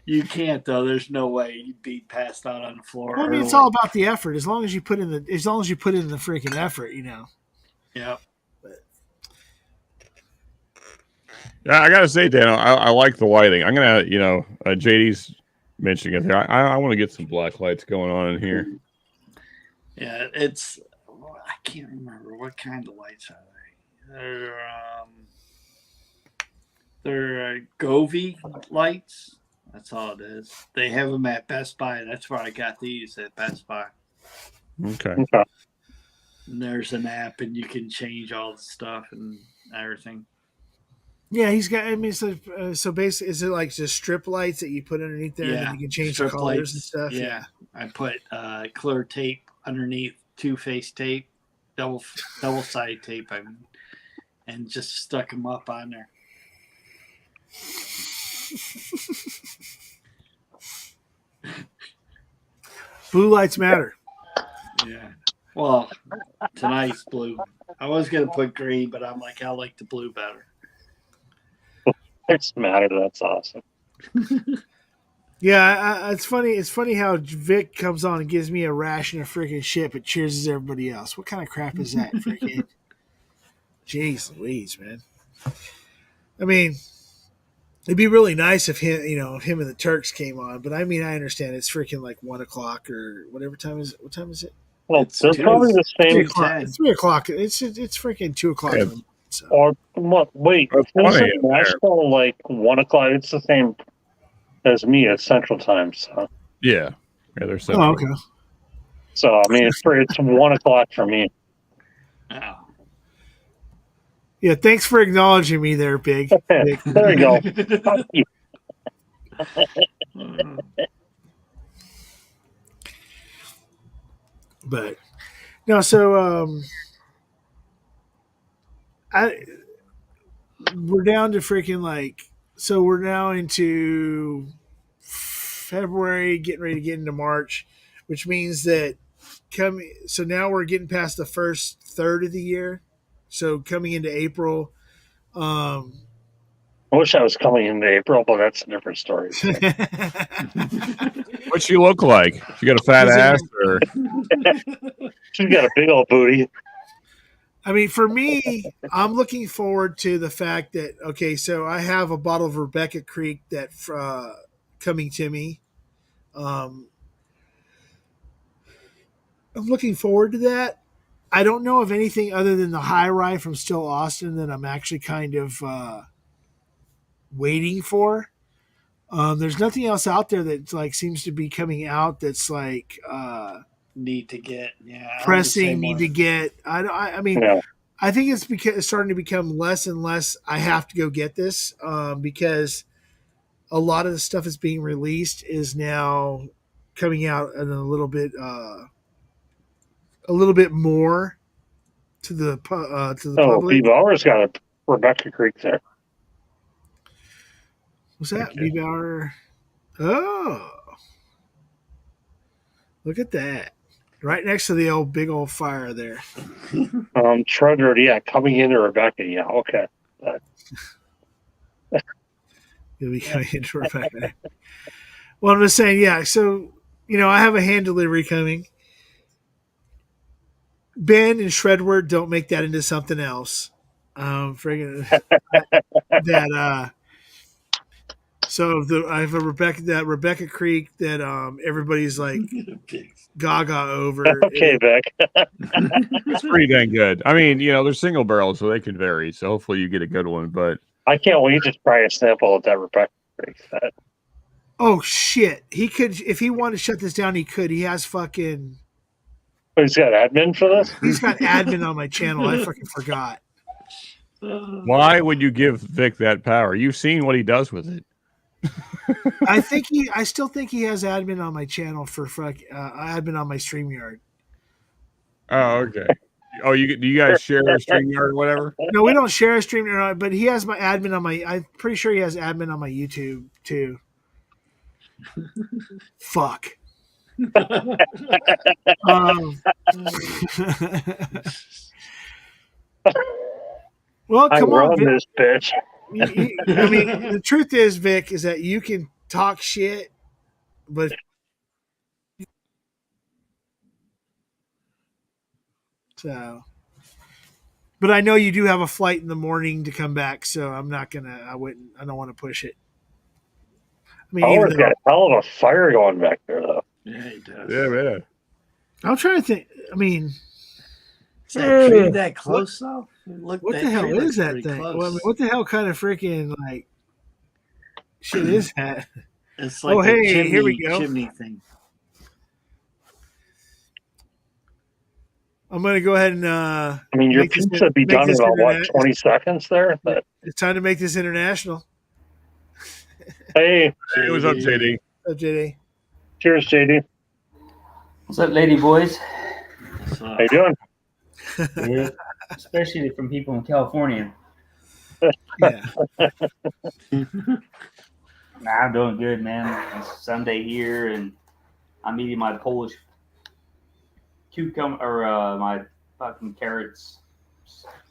You can't though. There's no way you'd be passed out on the floor. Well, I mean, it's all about the effort. As long as you put in the freaking effort, you know. Yeah. Yeah, I gotta say, Dan, I like the lighting. I'm gonna, JD's mentioning it there. I want to get some black lights going on in here. Yeah, it's. I can't remember what kind of lights are they. They're Govee lights. That's all it is. They have them at Best Buy. That's where I got these at Best Buy. Okay. And there's an app, and you can change all the stuff and everything. Yeah, he's got. I mean, so basically, is it like just strip lights that you put underneath there, and then you can change the colors and stuff? Yeah, I put clear tape underneath, two-face tape, double-sided tape, and just stuck them up on there. Blue lights matter. Yeah. Well, tonight's blue. I was gonna put green, but I'm like, I like the blue better. It's matter. That's awesome. Yeah, it's funny. It's funny how Vic comes on and gives me a ration of freaking shit, but cheers everybody else. What kind of crap is that? Freaking, jeez Louise, man. I mean, it'd be really nice if him and the Turks came on, but I mean, I understand it's freaking like 1 o'clock or whatever time is it. What time is it? Well, they're probably the same. 3 o'clock. It's 3 o'clock. It's freaking 2 o'clock. Yeah. So. Or what? Wait, isn't Nashville like 1 o'clock? It's the same as me at Central Time. So yeah, they're Central. Oh, okay. So I mean, it's 1 o'clock for me. Oh. Yeah, thanks for acknowledging me there, Big. Big. There you go. But no, so we're down to freaking so we're now into February, getting ready to get into March, which means that so now we're getting past the first third of the year. So coming into April, I wish I was coming into April, but that's a different story. What you look like? She got a fat ass, or she's got a big old booty. I mean, for me, I'm looking forward to the fact that so I have a bottle of Rebecca Creek that coming to me. I'm looking forward to that. I don't know of anything other than the high rye from Still Austin that I'm actually kind of waiting for. There's nothing else out there that seems to be coming out that's need to get pressing. Need to get. I mean, yeah. I think it's starting to become less and less. I have to go get this because a lot of the stuff that's being released is now coming out in a little bit more to the public. B. Bauer's got a Rebecca Creek there. What's that? B. Bauer. Oh, look at that! Right next to the old big old fire there. Treasurer, yeah, coming into Rebecca, yeah, okay. You'll be coming into Rebecca. Well, I'm just saying, yeah. So I have a hand delivery coming. Ben and Shredword, don't make that into something else. So I have a Rebecca Creek that everybody's like gaga over. Okay, Beck. It's pretty dang good. I mean, they're single barrels, so they can vary. So hopefully you get a good one. But I can't wait to try a sample of that Rebecca Creek. Oh shit! He could, if he wanted to shut this down, he could. He has fucking. He's got admin for this? He's got admin on my channel. I fucking forgot. Why would you give Vic that power? You've seen what he does with it. I still think he has admin on my channel for admin on my StreamYard. Oh, okay. Oh, do you guys share a StreamYard or whatever? No, we don't share a StreamYard, but he has my admin on my. I'm pretty sure he has admin on my YouTube too. Fuck. Well, come on, Vic. This bitch. I mean, the truth is, Vic, is that you can talk shit, but so. But I know you do have a flight in the morning to come back, so I'm not gonna. I don't want to push it. I mean, Howard's got a hell of a fire going back there, though. Yeah, he does. Yeah, man. I'm trying to think. I mean, is that tree that close though? What the hell is that thing? Well, I mean, what the hell kind of freaking like shit is that? It's like hey, here we go. Chimney thing. I'm gonna go ahead and. I mean, your pizza would be done in about 20 seconds there. But it's time to make this international. Hey, what's up, JD? What's up, JD? Cheers, JD. What's up, lady boys? How you doing? Yeah, especially from people in California. Yeah. I'm doing good, man. It's Sunday here, and I'm eating my Polish cucumber or my fucking carrots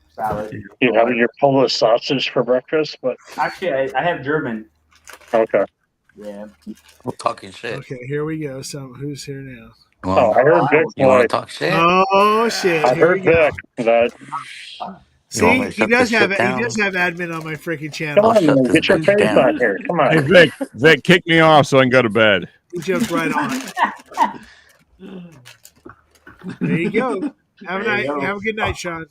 salad. You having your Polish sausage for breakfast? But actually, I have German. Okay. Yeah. We're talking shit. Okay, here we go. So who's here now? Well, I heard Vic. You want to talk shit? Oh shit! I heard Vic. That. See, he does have admin on my freaking channel. Come on, get your face on here. Come on. Hey, Vic, kick me off so I can go to bed. He jumped right on. There you go. Have a good night, Sean.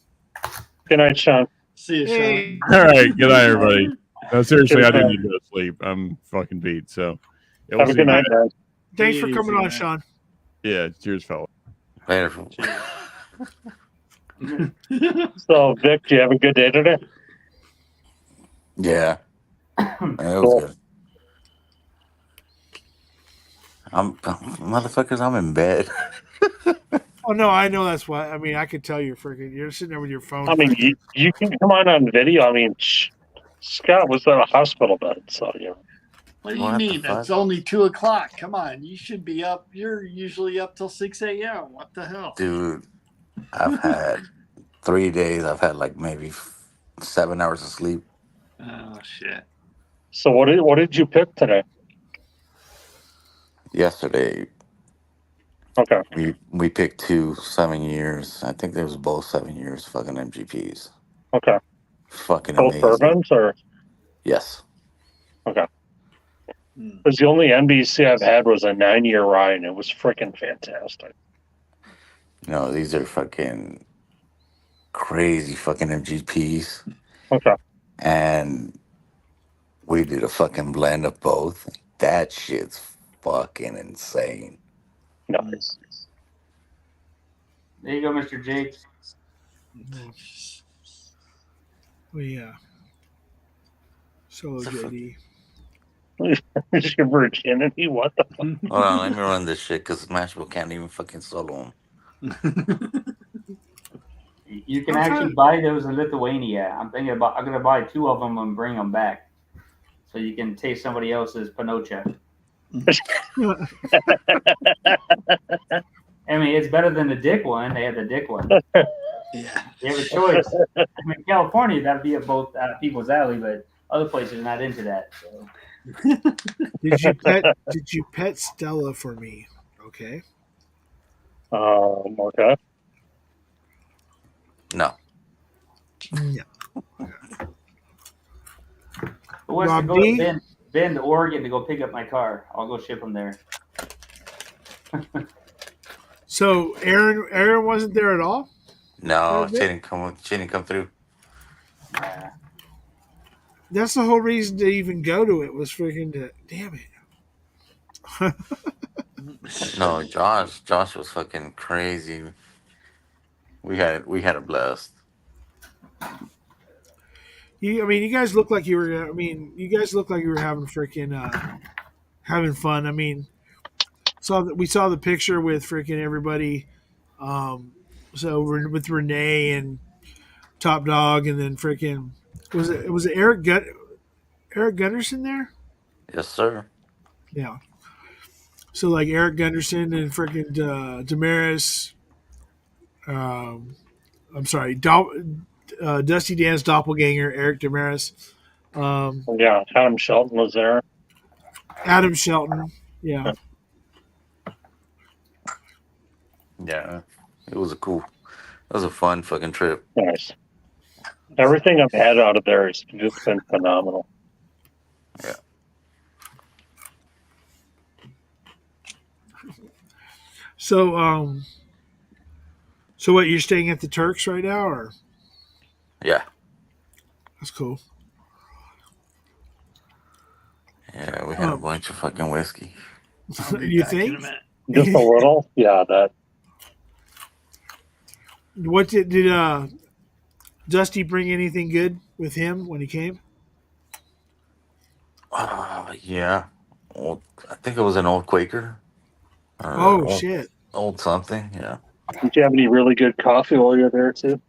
Good night, Sean. See you, Hey. Sean. All right, good night, everybody. No, seriously, I do need to go to sleep. I'm fucking beat. So, yeah, Have a good night, man. Thanks for coming on, Sean. Yeah, cheers, fella. Later. So, Vic, do you have a good day today? Yeah. It was good. Motherfuckers, I'm in bed. Oh no, I know that's why. I mean, I could tell you're sitting there with your phone. I mean, you can come on video. I mean, Scott was in a hospital bed, so you know. What do you mean? It's only 2:00. Come on, you should be up. You're usually up till 6 a.m. What the hell, Dude? I've had 3 days. I've had like maybe 7 hours of sleep. Oh shit! So what did you pick today? Yesterday. Okay. We picked 2 7 years. I think they was both 7 years. Fucking MGPs. Okay. Fucking both amazing. bourbons or? Yes. Okay. Because the only NBC I've had was a 9-year rye, and it was freaking fantastic. No, these are fucking crazy fucking MGPs. Okay. And we did a fucking blend of both. That shit's fucking insane. Nice. There you go, Mr. Jake. Yeah. Solo JD. Your virginity? What the fuck? Hold on, let me run this shit because Nashville can't even fucking solo them. You can actually buy those in Lithuania. I'm gonna buy 2 of them and bring them back, so you can taste somebody else's panocha. I mean, it's better than the dick one. They have the dick one. Yeah. They have a choice. I mean, California, that'd be at both people's alley, but other places are not into that. So. Did you pet Stella for me? Okay. Okay. No. Yeah. Who wants to go to Bend, Oregon to go pick up my car? I'll go ship them there. So Aaron wasn't there at all? No, she didn't come through. That's the whole reason to even go to it was freaking to damn it. No, Josh was fucking crazy. We had a blast. you guys look like you were. I mean, you guys look like you were having freaking having fun. I mean, we saw the picture with freaking everybody. So with Renee and Top Dog, and then freaking was it Eric Gunderson there? Yes, sir. Yeah. So like Eric Gunderson and freaking Damaris. I'm sorry, Dusty Dan's doppelganger, Eric Damaris. Yeah, Adam Shelton was there. Adam Shelton. Yeah. Yeah, it was a fun fucking trip. Nice. Everything I've had out of there has just been phenomenal. Yeah. So so what, you're staying at the Turks right now, or? Yeah. That's cool. Yeah, we had a bunch of fucking whiskey. You think? Just a little? Yeah, that. What did Dusty bring anything good with him when he came? Yeah. Old, I think it was an old Quaker. Shit. Old something, yeah. Did you have any really good coffee while you were there, too?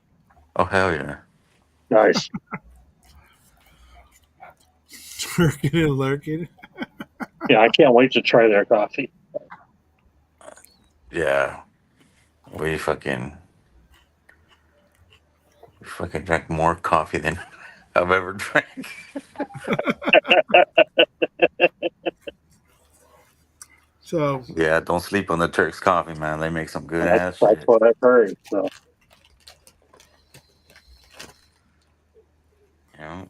Oh, hell yeah. Nice. Twerking and lurking. Yeah, I can't wait to try their coffee. Yeah. We fucking drank more coffee than I've ever drank. So yeah, don't sleep on the Turks coffee, man. They make some good ass That's shit. what I've heard. So. Yeah.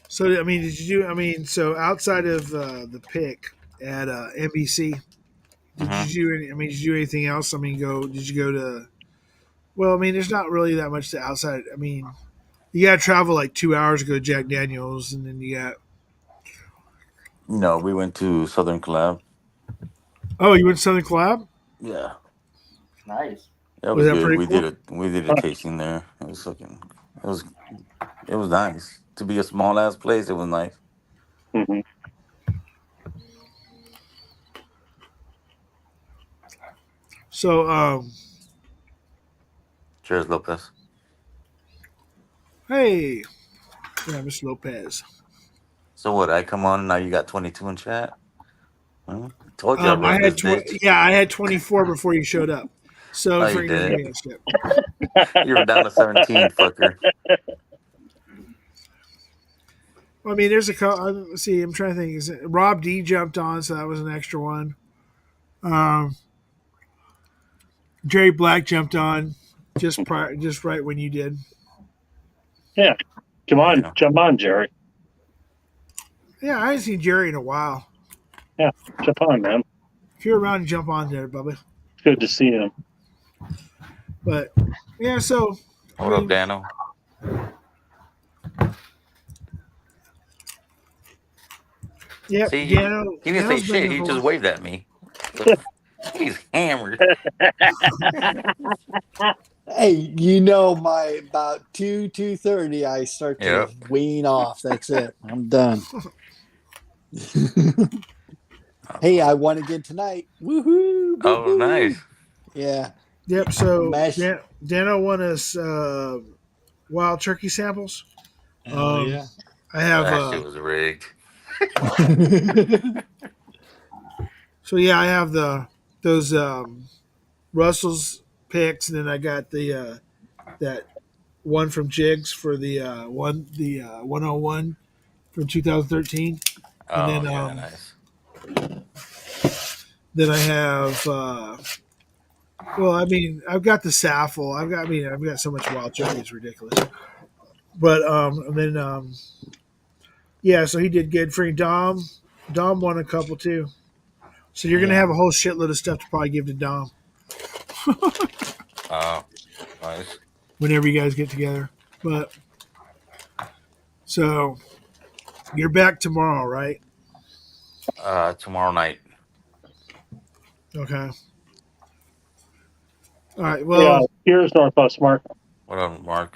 So I mean, did you do? I mean, so outside of the pick at NBC, did you do any? I mean, did you do anything else? I mean, did you go to? Well, I mean, there's not really that much to outside. I mean, you got to travel like 2 hours to go to Jack Daniels, and then you got. No, we went to Southern Collab. Oh, you went to Southern Collab? Yeah. Nice. That Was was that good. pretty We cool? did a tasting there. It was fucking. It was nice to be a small ass place. It was nice. Mm-hmm. So, Cheers, Lopez. hey, yeah, Miss Lopez. So what? I come on and now you got 22 in chat. Huh? Told you I I run had this bitch. I had 24 before you showed up. So No, you freaking give me did. that shit. You were down to 17, fucker. Well, I mean, there's a let's see. I'm trying to think. Is it, Rob D jumped on, so that was an extra one. Jerry Black jumped on just right when you did. Yeah, come on, jump on, Jerry. Yeah, I haven't seen Jerry in a while. Yeah, jump on, man. If you're around, jump on there, Bubba. It's good to see him. But yeah, so What up, Dano? Yep, See, Dano, he didn't say Dano's shit. been He the just whole- waved at me. He's hammered. Hey, you know, my about 2:30, I start to Yep. wean off. That's it. I'm done. Hey, I won again tonight. Woohoo! Oh, Woo-hoo. nice. Yeah. Yep. So Mash- Dano won us wild turkey samples. Hell yeah. I have. That shit was rigged. So yeah, I have those Russell's picks, and then I got the that one from Jigs for the 101 from 2013, Oh, and then yeah, nice. then I have. Well, I mean, I've got the Saffel. I've got so much wild turkey, it's ridiculous. But and then yeah, so he did good. For Dom won a couple too. So you're gonna have a whole shitload of stuff to probably give to Dom Oh, nice. whenever you guys get together. But so you're back tomorrow, right? Tomorrow night. Okay. All right. Well, yeah, here's Northwest Mark. What up, Mark?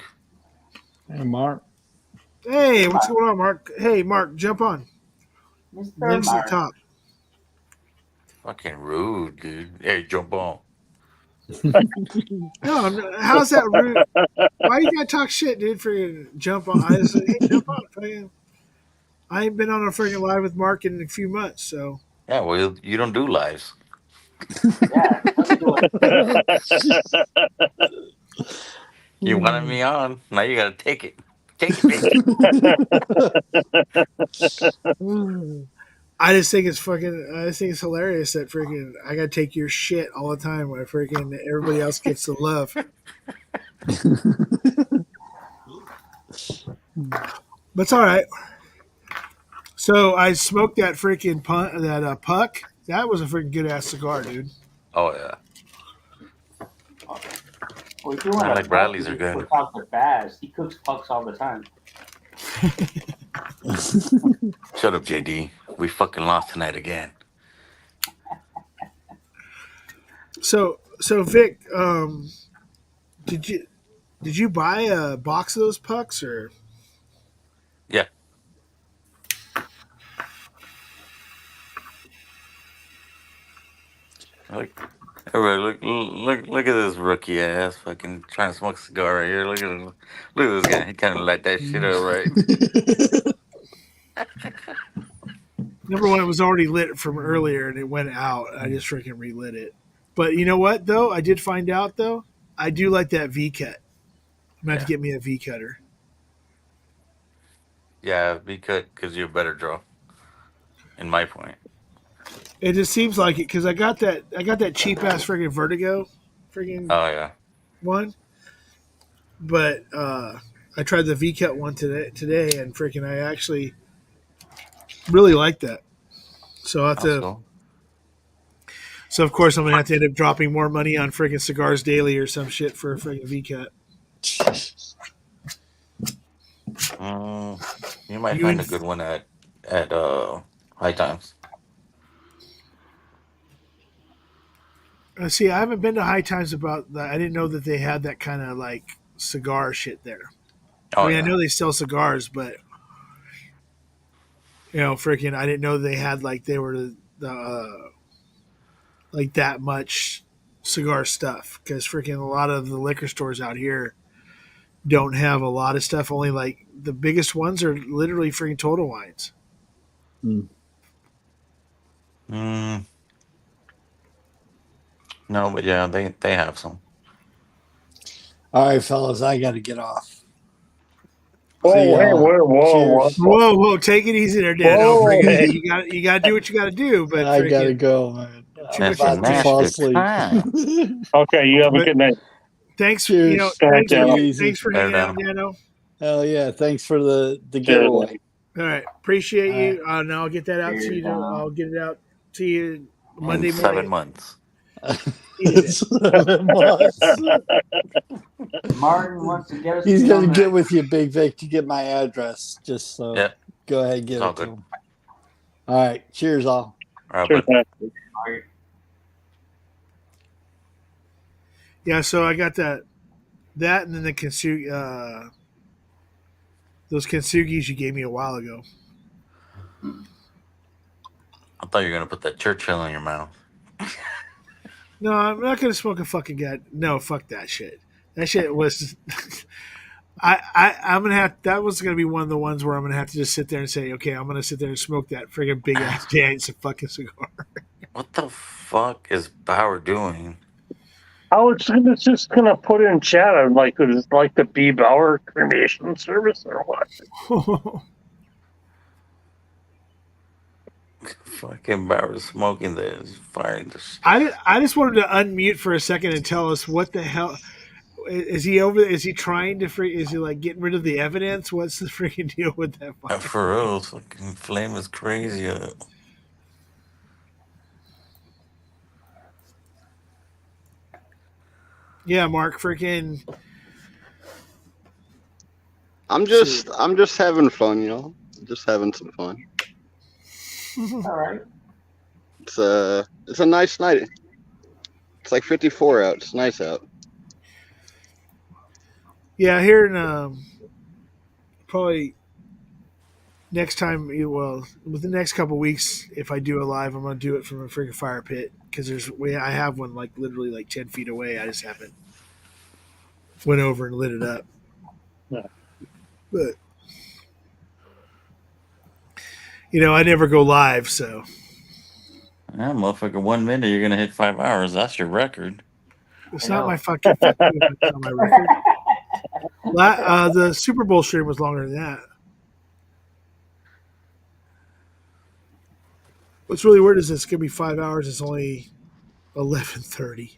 Hey, Mark. Hey, what's going on, Mark? Hey, Mark, jump on. Mr. Links at the Mark. top. Fucking rude, dude. Hey, jump on. No, how's that rude? Why you gotta talk shit, dude? For jump on. I just said, hey, jump on. I ain't been on a freaking live with Mark in a few months, so. Yeah, well, you don't do lives. Yeah, let's do it. You wanted me on. Now you gotta take it. Take it, bitch. I just think it's fucking. I just think it's hilarious that freaking I gotta take your shit all the time when freaking everybody else gets the love. But it's all right. So I smoked that freaking puck. That was a freaking good ass cigar, dude. Oh yeah. Well, if you I want like to Bradley's are good. talk to Baz, he cooks pucks all the time. Shut up, JD. We fucking lost tonight again. So Vic, did you buy a box of those pucks or? Yeah. Look at this rookie ass fucking trying to smoke a cigar right here. Look at this guy. He kind of light that shit up, right? Number one, it was already lit from earlier and it went out. I just freaking relit it. But you know what though? I did find out though. I do like that V cut. I'm gonna have to get me a V cutter. Yeah, because you're a better draw. In my point. It just seems like it because I got that cheap ass freaking Vertigo, freaking Oh yeah. one. But I tried the V cut one today, and freaking I actually really like that. So I have to. Cool. So of course I'm gonna have to end up dropping more money on freaking Cigars Daily or some shit for a freaking V cut. You might find a good one at High Times. See, I haven't been to High Times about that. I didn't know that they had that kind of like cigar shit there. Oh, I mean, yeah. I know they sell cigars, but freaking, I didn't know they had like they were the like that much cigar stuff because freaking a lot of the liquor stores out here don't have a lot of stuff. Only like the biggest ones are literally freaking Total Wines. No, but yeah, they have some. All right, fellas, I got to get off. Oh, See hey, y'all. Whoa! Take it easy there, Dan. Whoa. You got to do what you got to do. But I got to go, man. I'm about to fall asleep. Okay, you have a good night. Thanks, Cheers. thanks for hanging out, Dano. Hell yeah! Thanks for the giveaway. All right, appreciate you. Now I'll get that out to you. I'll get it out to you Monday In morning. 7 months. 7 months. Martin wants to get us. He's gonna get with you, Big Vic, to get my address. Just so. Yeah. Go ahead, and give It's it to all him. All right. Cheers, all. All right, Cheers, Yeah, so I got that, and then the those Kintsugi's you gave me a while ago. I thought you were gonna put that Churchill in your mouth. No, I'm not gonna smoke a fucking guy. No, fuck that shit. That shit was. I'm gonna have. That was gonna be one of the ones where I'm gonna have to just sit there and say, okay, I'm gonna sit there and smoke that friggin' big ass giant fucking cigar. What the fuck is Bauer doing? I was just gonna put in chat. I'm like, it was like the B. Bauer cremation service or what? Fucking Bauer smoking this, firing this. I just wanted to unmute for a second and tell us what the hell is he over? Is he trying to is he like getting rid of the evidence? What's the freaking deal with that? For real, fucking flame is crazy. Yeah, Mark, freaking. I'm just having fun, just having some fun. All right. It's a nice night. It's like 54 out. It's nice out. Yeah, here in probably next time, well, within the next couple weeks, if I do a live, I'm gonna do it from a freaking fire pit because I have one like literally like 10 feet away. I just haven't went over and lit it up. Yeah. But I never go live, so Yeah, motherfucker, 1 minute, you're gonna hit 5 hours. That's your record. it's not my fucking. It's not my record. The Super Bowl stream was longer than that. What's really weird is it's gonna be 5 hours. It's only 11:30.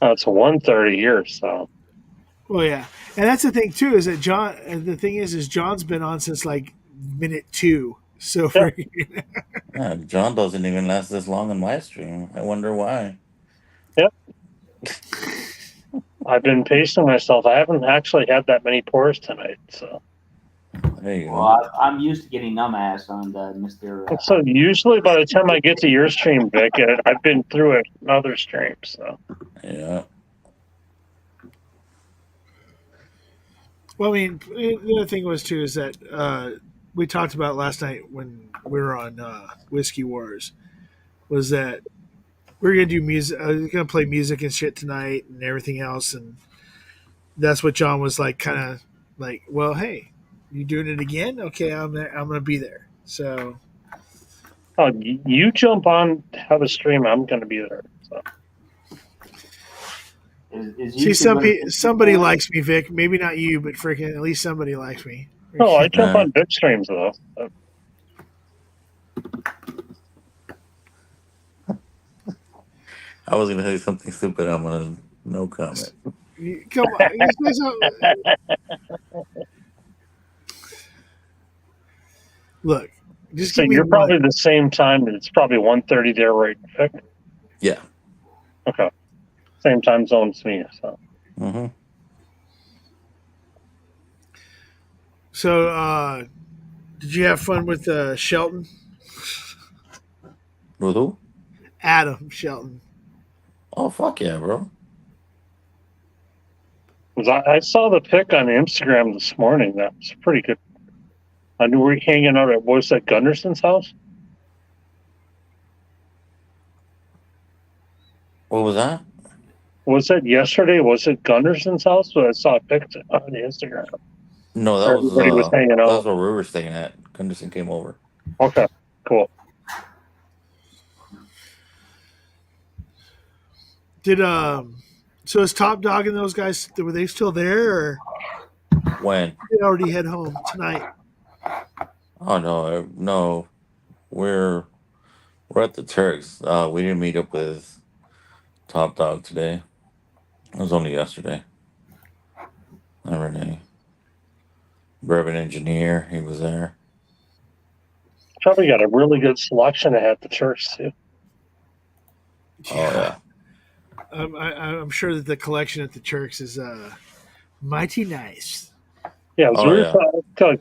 It's 1:30 here, so. Well, yeah, and that's the thing too is that John. And the thing is John's been on since like minute 2. So Yeah, John doesn't even last this long on my stream. I wonder why. Yep. I've been pacing myself. I haven't actually had that many pours tonight, so. There you Well, I'm used to getting numb ass on the Mr. So usually by the time I get to your stream, Vic, I've been through it in other streams. So. Yeah. Well, I mean, the other thing was too is that we talked about last night when we were on Whiskey Wars, was that we're gonna do music. I was gonna play music and shit tonight and everything else, and that's what John was like, kind of like, well, hey, you doing it again? Okay, I'm there. I'm gonna be there. So. Oh, you jump on, have a stream. I'm gonna be there. So. See, somebody likes me, Vic. Maybe not you, but freaking at least somebody likes me. No, I jump on Vic streams though. So. I was gonna say something stupid. I'm gonna no comment. Come on. Look, just so you're probably the same time. It's probably 1:30 there, right, Vic? Yeah. Okay. Same time zone as me. So. Mm-hmm. So, did you have fun with Shelton? With who? Adam Shelton. Oh, fuck yeah, bro. I saw the pic on Instagram this morning. That was pretty good. I knew we were hanging out at, what was that, Gunderson's house? What was that? Was that yesterday? Was it Gunderson's house? But I saw a pic on Instagram. No, that was everybody was hanging out. That's where we were staying at. Gunderson came over. Okay, cool. Did so is Top Dog and those guys, were they still there, or when they already head home tonight? Oh no, we're at the Turks. We didn't meet up with Top Dog today. It was only yesterday. Not Renee. Bourbon Engineer, he was there. Probably got a really good selection at the church too. Oh yeah. I'm sure that the collection at the Turks is mighty nice. Yeah,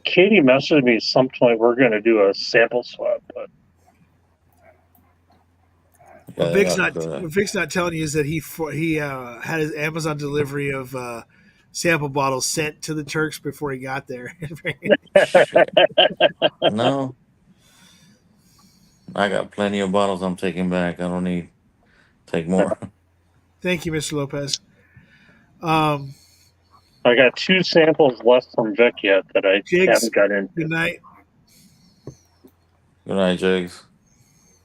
Katie messaged me at some point. We're going to do a sample swap, but what Vic's not telling you is that he had his Amazon delivery of sample bottles sent to the Turks before he got there. No, I got plenty of bottles I'm taking back. I don't need take more. Thank you, Mr. Lopez. I got 2 samples left from Vic yet that I haven't got into. Good night. Good night, Jigs.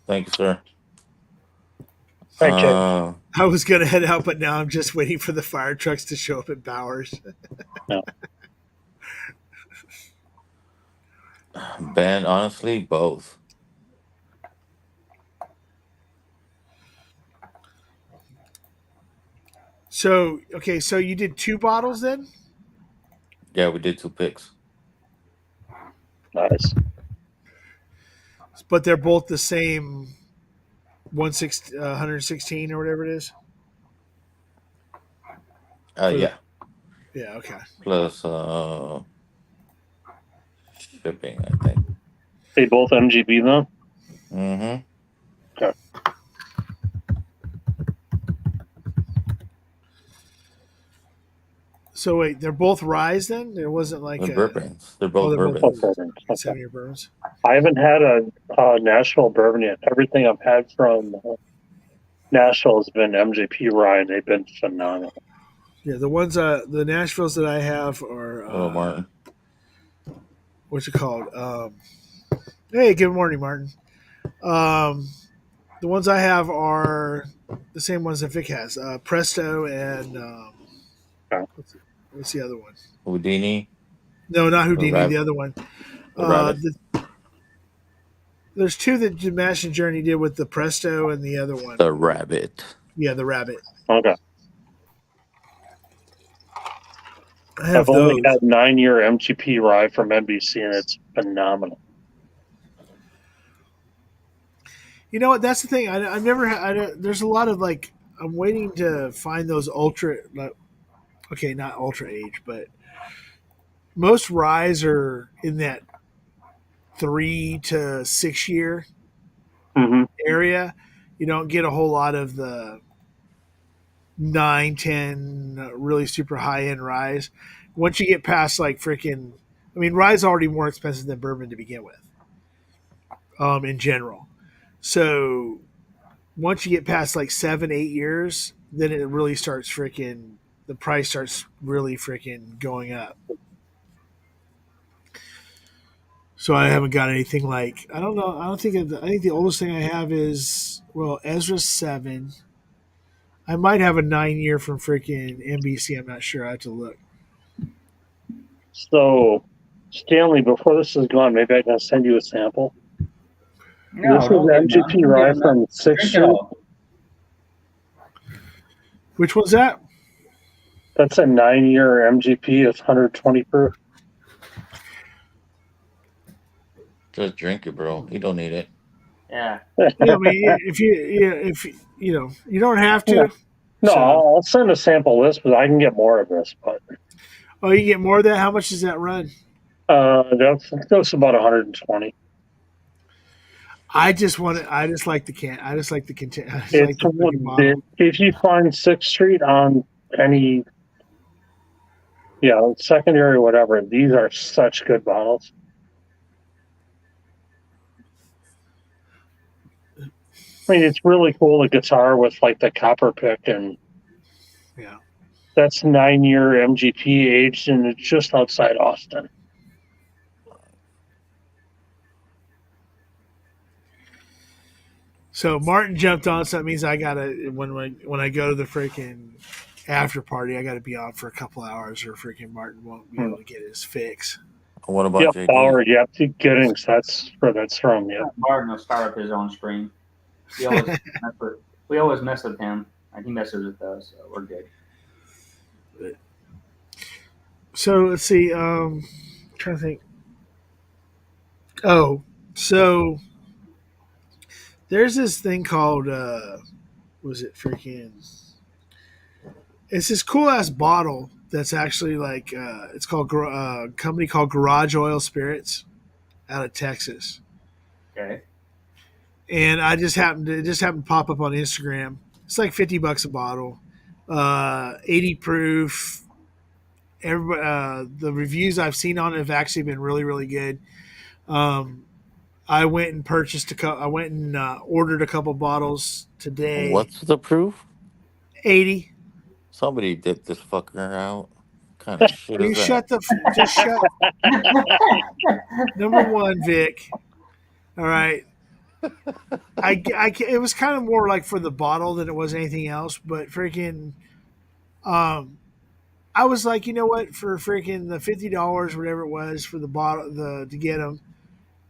Thank you, sir. Thank you. I was going to head out, but now I'm just waiting for the fire trucks to show up at Bowers. No. Ben, honestly, both. So, okay, so you did 2 bottles then? Yeah, we did 2 picks. Nice. But they're both the same 116 or whatever it is? Yeah. Yeah, okay. Plus shipping, I think. They both MGB though? Mm-hmm. Okay. So wait, they're both ryes then? There wasn't like They're a bourbons. They're both they're bourbons. both bourbons. Okay. 7-year bourbons. I haven't had a Nashville bourbon yet. Everything I've had from Nashville has been MJP rye, and they've been phenomenal. Yeah, the ones the Nashvilles that I have are Oh, Martin. what's it called? Hey, good morning, Martin. The ones I have are the same ones that Vic has. Presto and what's the other one? Houdini. No, not Houdini. Rabbit. The other one. The Rabbit. There's two that Mash and Journey did with the Presto and the other one. The Rabbit. Yeah, the Rabbit. Okay. I've only had 9-year MGP rye from NBC, and it's phenomenal. You know what? That's the thing. I've never had. There's a lot of like. I'm waiting to find those ultra. Okay, not ultra age, but most ryes are in that 3 to 6 year area. You don't get a whole lot of the 9, 10 really super high end ryes. Once you get past like freaking, I mean, rye's already more expensive than bourbon to begin with. In general, so once you get past like 7, 8 years, then it really starts freaking. The price starts really freaking going up. So I haven't got anything like, I don't know. I think the oldest thing I have is, well, Ezra 7. I might have a 9-year from freaking NBC. I'm not sure. I have to look. So, Stanley, before this is gone, maybe I can send you a sample. No, this is don't get MGP none. rye Don't get from none. 6th Drink it Street. all. Which one's that? That's a 9-year MGP. It's 120 proof. Just drink it, bro. You don't need it. Yeah. Yeah, I mean, if you know, you don't have to. Yeah. No, So- I'll send a sample list, but I can get more of this. But Oh, you get more of that? How much does that run? that's about 120. I just want it. I just like the can. I just like the content. I just It's like the freaking bottle. if you find 6th Street on any, secondary or whatever, these are such good bottles. I mean, it's really cool, the guitar with like the copper pick, and Yeah. that's 9-year MGP aged, and it's just outside Austin. So Martin jumped on, so that means I gotta when I go to the freaking after party, I gotta be on for a couple hours, or freaking Martin won't be able to get his fix. What about Yep, JD? Power, yep, getting that's from, yeah. Martin will start up his own stream. We always mess with him, and he messes with us, so we're good. So let's see. Trying to think. Oh, so there's this thing called was it freaking? It's this cool ass bottle that's actually like it's called a company called Garage Oil Spirits out of Texas. Okay. And it just happened to pop up on Instagram. It's like $50 a bottle, 80 proof. The reviews I've seen on it have actually been really, really good. I went and purchased ordered a couple bottles today. What's the proof? 80. Somebody dipped this fucker out. What kind of shit You is that? shut the just shut. Number one, Vic. All right. It was kind of more like for the bottle than it was anything else, but freaking, I was like, you know what, for freaking the $50, whatever it was for the bottle, to get them,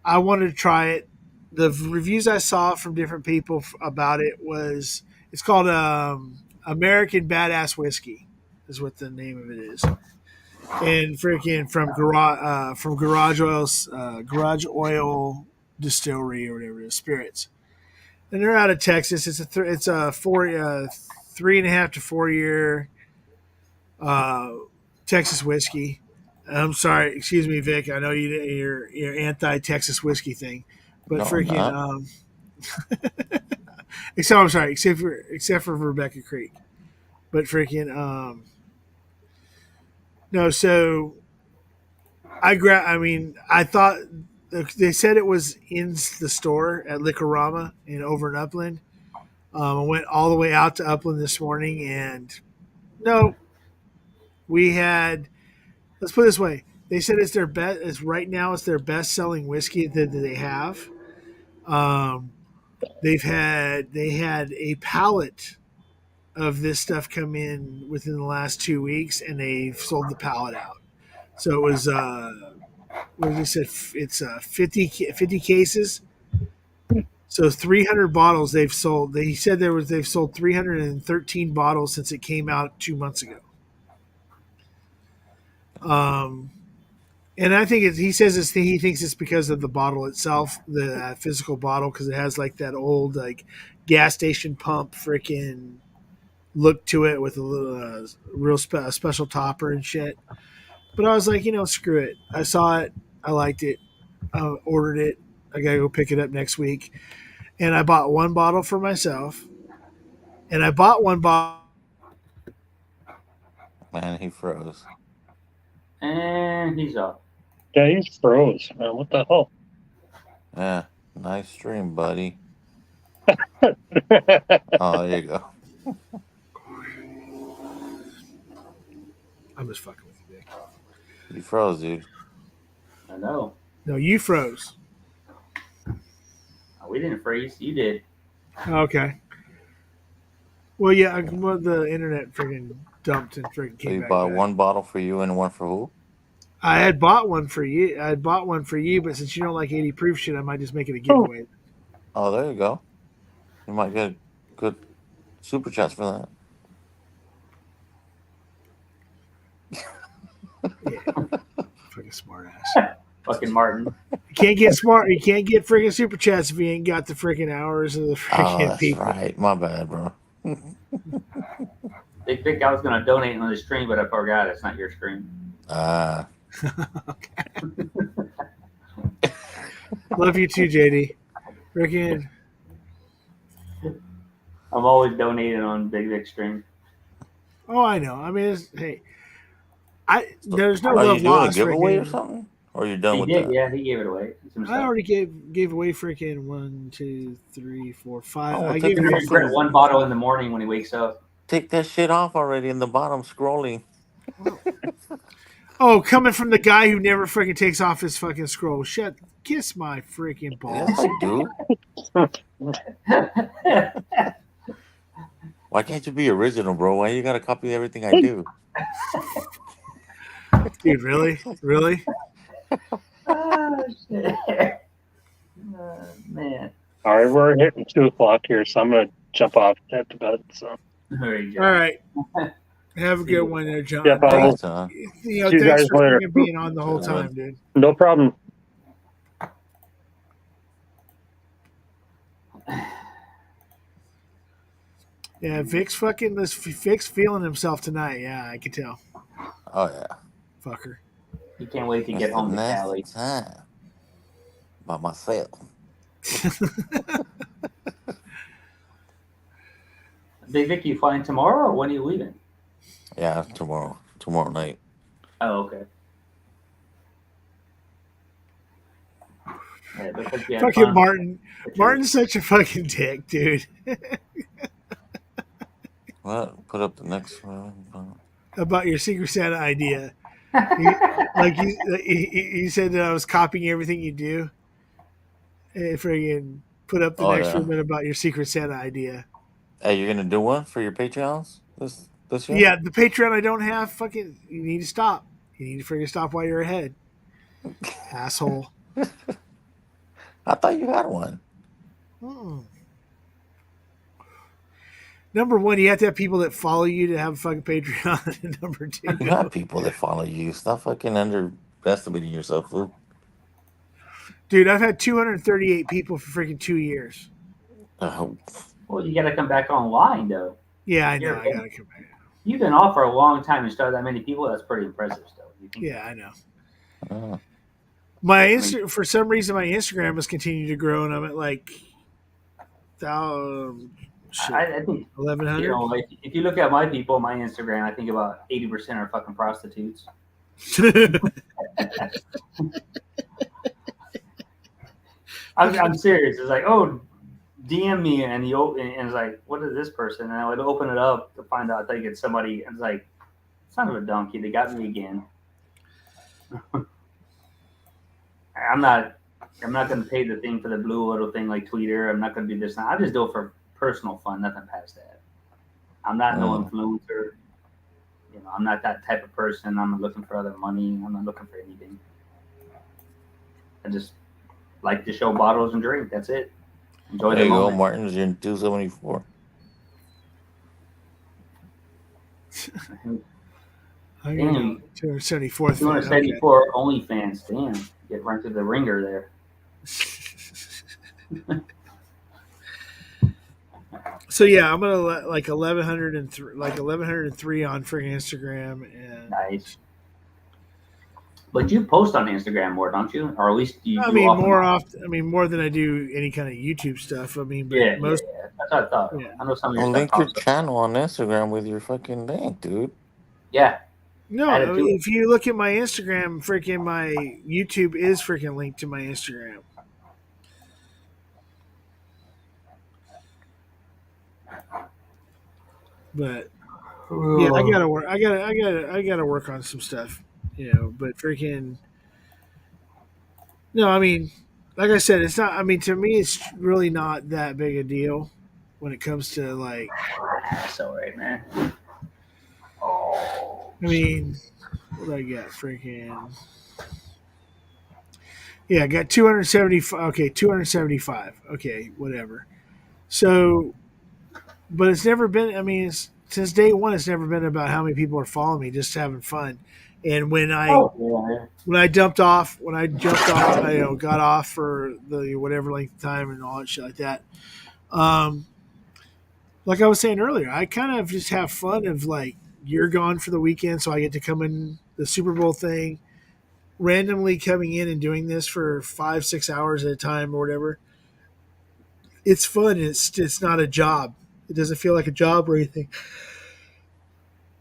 I wanted to try it. The reviews I saw from different people about it was, it's called American Badass Whiskey, is what the name of it is, and freaking from Garage Oil Distillery or whatever it is, Spirits. And they're out of Texas. It's a 3.5 to 4 year Texas whiskey. I'm sorry, excuse me, Vic. I know you're anti-Texas whiskey thing, but No, I'm freaking not. except for Rebecca Creek, but freaking No, so I thought they said it was in the store at Liquorama over in Upland. I went all the way out to Upland this morning, and no, we had. Let's put it this way: they said it's their best. It's right now. It's their best selling whiskey that they have. They had a pallet of this stuff come in within the last 2 weeks, and they sold the pallet out. So it was what did they say? It's 50 cases. So 300 bottles they've sold. He said they've sold 313 bottles since it came out 2 months ago. And I think he says he thinks it's because of the bottle itself, the physical bottle, because it has like that old like gas station pump freaking look to it with a little special topper and shit. But I was like, screw it. I saw it, I liked it, I ordered it. I gotta go pick it up next week, and I bought one bottle for myself, and I bought one bottle. Man, he froze. And he's up. Yeah, he's froze, man. What the hell? Yeah, nice stream, buddy. Oh, there you go. I'm just fucking with you, Vic. You froze, dude. I know. No, you froze. We didn't freeze. You did. Okay. Well, yeah, the internet freaking dumped and freaking So came you back. bought one bottle for you and one for who? I had bought one for you. But since you don't like 80 proof shit, I might just make it a giveaway. Oh, there you go. You might get good super chats for that. Yeah. Fucking smart ass. Fucking Martin. You can't get smart. You can't get freaking super chats if you ain't got the freaking hours of the freaking Oh, that's people. right. My bad, bro. They think I was going to donate on the stream, but I forgot it's not your stream. Love you too, JD. Freaking. I'm always donating on Big Vic stream. Oh, I know. I mean, there's no Are love you doing lost. a giveaway freaking, or something? Or are you done He with did, that? yeah. He gave it away. I already gave away freaking 1, 2, 3, 4, 5. Oh, I take gave it away off Drink one bottle in the morning when he wakes up. Take that shit off already in the bottom scrolling. Oh, coming from the guy who never freaking takes off his fucking scroll. Shit, kiss my freaking balls. Yes, I do. Why can't you be original, bro? Why you gotta copy everything I do? Dude, really? Really? Oh, shit. Man. All right, we're hitting 2:00 here, so I'm gonna jump off at the bed. So. All right. Have a good one there, John. Yeah, Thanks, See you thanks guys for later. freaking being on the whole time, dude. No problem. Yeah, Vic's feeling himself tonight. Yeah, I can tell. Oh yeah. Fucker. He can't wait to It's get home the to next Cali. time by myself. Big Vic, you flying tomorrow or when are you leaving? Yeah, tomorrow night. Oh, okay. Yeah, looks like you had Fucking fun. Martin. Martin's such a fucking dick, dude. Well, put up the next one. About your Secret Santa idea. You said that I was copying everything you do. Friggin' put up the Oh, next yeah. one about your Secret Santa idea. Hey, you're gonna do one for your Patreons this year? Yeah, the Patreon I don't have, fucking, you need to stop. You need to freaking stop while you're ahead. Asshole. I thought you had one. Mm. Number one, you have to have people that follow you to have a fucking Patreon. And number two, You have people that follow you. Stop fucking underestimating yourself, fool. dude, I've had 238 people for freaking 2 years. Well, you got to come back online, though. Yeah, I know. I gotta come back. You've been off for a long time and started that many people. That's pretty impressive, still. Yeah, I know. Oh. For some reason, my Instagram has continued to grow, and I'm at like shit. I think 1,100. You know, like if you look at my people, my Instagram, I think about 80% are fucking prostitutes. I'm serious. It's like, oh, DM me, and it's like, what is this person? And I would open it up to find out like it's somebody, and it's like, son of a donkey, they got me again. I'm not going to pay the thing for the blue little thing like Twitter. I'm not going to do this. I just do it for personal fun, nothing past that. I'm not no influencer. You know, I'm not that type of person. I'm not looking for other money. I'm not looking for anything. I just like to show bottles and drink. That's it. Enjoy There the you go, moment. Martin's in 274. I Damn. 274th. 274 OnlyFans. Damn. Get right to the ringer there. So yeah, I'm gonna let like 1,103 on freaking Instagram and nice. But you post on Instagram more, don't you? Or at least you do more often. I mean, more than I do any kind of YouTube stuff. I mean, but yeah. most. Yeah. That's what I thought. Yeah. I know some of your I'll stuff link your pops up. channel on Instagram with your fucking link, dude. Yeah. No, I mean, if you look at my Instagram, freaking my YouTube is freaking linked to my Instagram. But yeah, I gotta work. I gotta work on some stuff, you know. But freaking, no, I mean, like I said, it's not. I mean, to me, it's really not that big a deal when it comes to like. That's all right, man. I mean, what do I got? Freaking. Yeah, I got 275. Okay, 275. Okay, whatever. So, but it's never been. I mean, since day one, it's never been about how many people are following me, just having fun. And when I jumped off, I got off for the whatever length of time and all that shit like that. Like I was saying earlier, I kind of just have fun of like you're gone for the weekend, so I get to come in the Super Bowl thing, randomly coming in and doing this for 5-6 hours at a time or whatever. It's fun. It's not a job. It doesn't feel like a job or anything.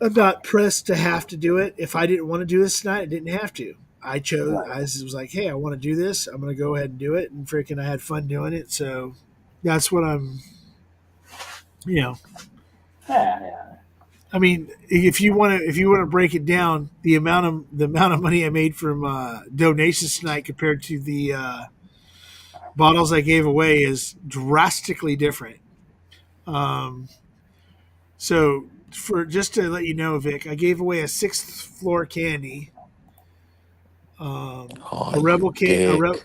I'm not pressed to have to do it. If I didn't want to do this tonight, I didn't have to. I chose. I was like, hey, I want to do this. I'm going to go ahead and do it. And freaking, I had fun doing it. So that's what I'm. You know. Yeah. I mean, if you want to break it down, the amount of money I made from donations tonight compared to the bottles I gave away is drastically different. So for just to let you know, Vic, I gave away a 6th floor candy, a Rebel K&L,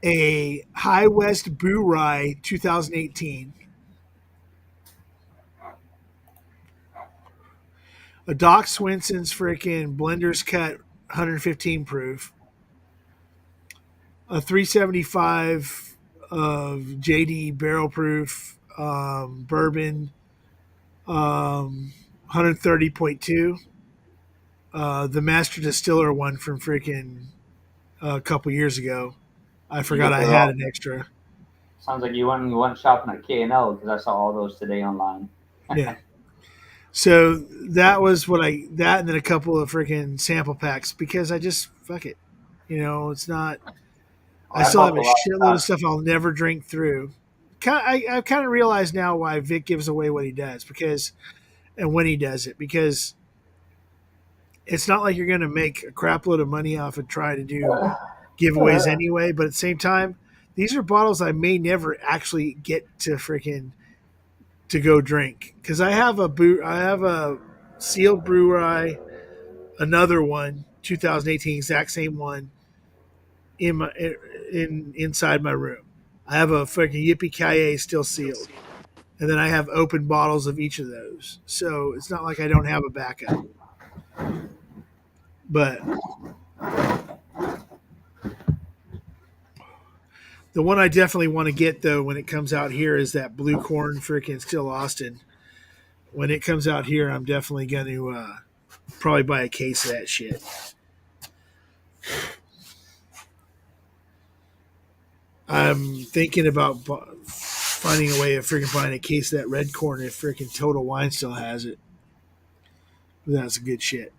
a High West Boo Rye 2018, a Doc Swenson's freaking Blender's Cut 115 proof, a 375 of JD Barrel Proof bourbon, 130.2. The Master Distiller one from freaking a couple years ago. I forgot I had an extra. Sounds like you went shopping at K&L because I saw all those today online. Yeah. So that was and then a couple of freaking sample packs because I just fuck it. You know, it's not. I still have a shitload of stuff I'll never drink through. I kind of realize now why Vic gives away what he does and when he does it, because it's not like you're going to make a crap load of money off of trying to do giveaways anyway. But at the same time, these are bottles I may never actually get to go drink because I have a sealed brew rye, another one, 2018, exact same one inside my room. I have a freaking Yippee-Ki-Yay still sealed. And then I have open bottles of each of those. So it's not like I don't have a backup. But the one I definitely want to get, though, when it comes out here is that Blue Corn freaking Still Austin. When it comes out here, I'm definitely going to probably buy a case of that shit. I'm thinking about finding a way of freaking buying a case of that red corn if freaking Total Wine still has it. That's good shit.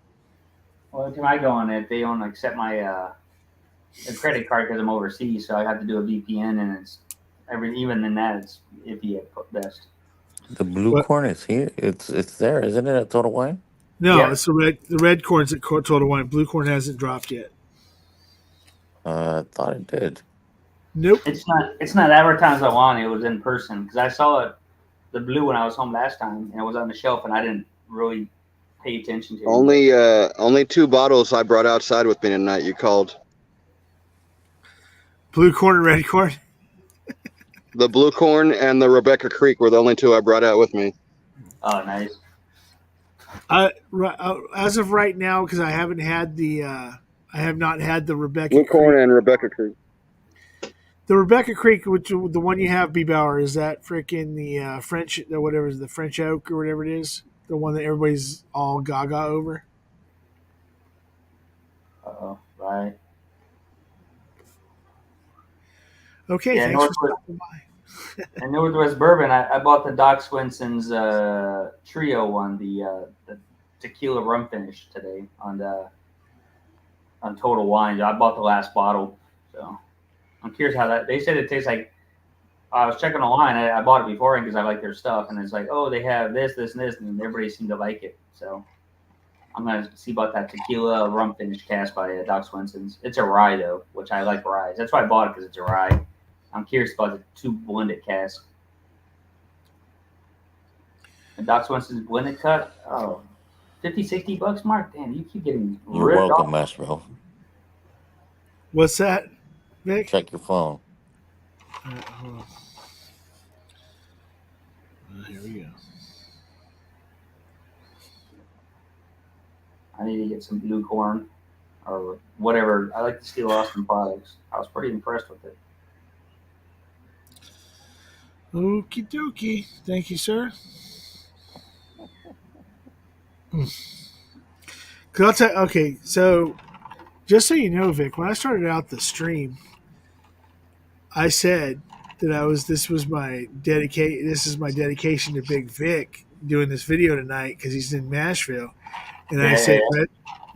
Well, to my going, if they don't accept my a credit card because I'm overseas, so I have to do a VPN, and it's even in that it's iffy at best. The blue What? corn is here. It's there, isn't it? At Total Wine. No, Yep. it's the red corn's at Total Wine. Blue corn hasn't dropped yet. I thought it did. Nope. It's not advertised on. It was in person because I saw it, the blue when I was home last time, and it was on the shelf, and I didn't really pay attention to it. Only 2 bottles I brought outside with me tonight. You called. Blue corn and red corn. The blue corn and the Rebecca Creek were the only 2 I brought out with me. Oh, nice. As of right now, because I haven't had I have not had the Rebecca Blue corn Creek. and Rebecca Creek. The Rebecca Creek, which the one you have, B. Bauer, is that freaking the French, whatever is the French oak or whatever it is, the one that everybody's all gaga over. Oh, right. Okay, Yeah, thanks for stopping by. And Northwest Bourbon, I bought the Doc Swenson's trio one, the tequila rum finish today on Total Wine. I bought the last bottle, so I'm curious how that. They said it tastes like. I was checking online. I bought it beforehand because I like their stuff, and it's like, oh, they have this, this, and this, and everybody seemed to like it. So I'm gonna see about that tequila rum finish cast by Doc Swenson's. It's a rye though, which I like ryes. That's why I bought it because it's a rye. I'm curious about the 2 blended casks. And Doc Swenson's blended cut, oh, $50-$60, Mark. Damn, you keep getting You're ripped welcome, off. Nashville. What's that, Vic? Check your phone. Hold on. Here we go. I need to get some blue corn or whatever. I like the Steel Austin products. I was pretty impressed with it. Okie dokie. Thank you, sir. Okay, so just so you know, Vic, when I started out the stream, I said that this is my dedication to Big Vic doing this video tonight because he's in Nashville, and I said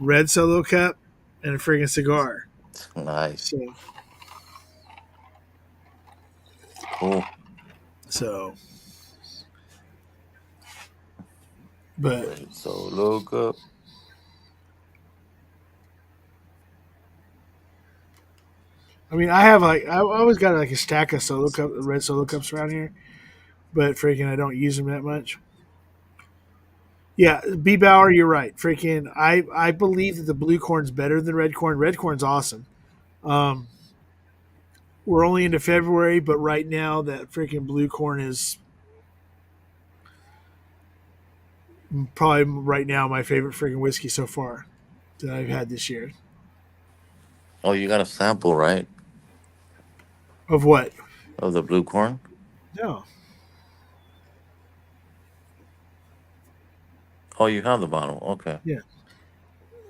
red Solo cup and a friggin' cigar. Nice. So, cool. So, but red Solo cup. I mean, I always got like a stack of red Solo cups around here, but freaking I don't use them that much. Yeah, B. Bauer, you're right. Freaking, I believe that the blue corn's better than red corn. Red corn's awesome. We're only into February, but right now that freaking blue corn is probably right now my favorite freaking whiskey so far that I've had this year. Oh, you got a sample, right? Of what? Of the blue corn? No. Oh, you have the bottle. Okay. Yeah.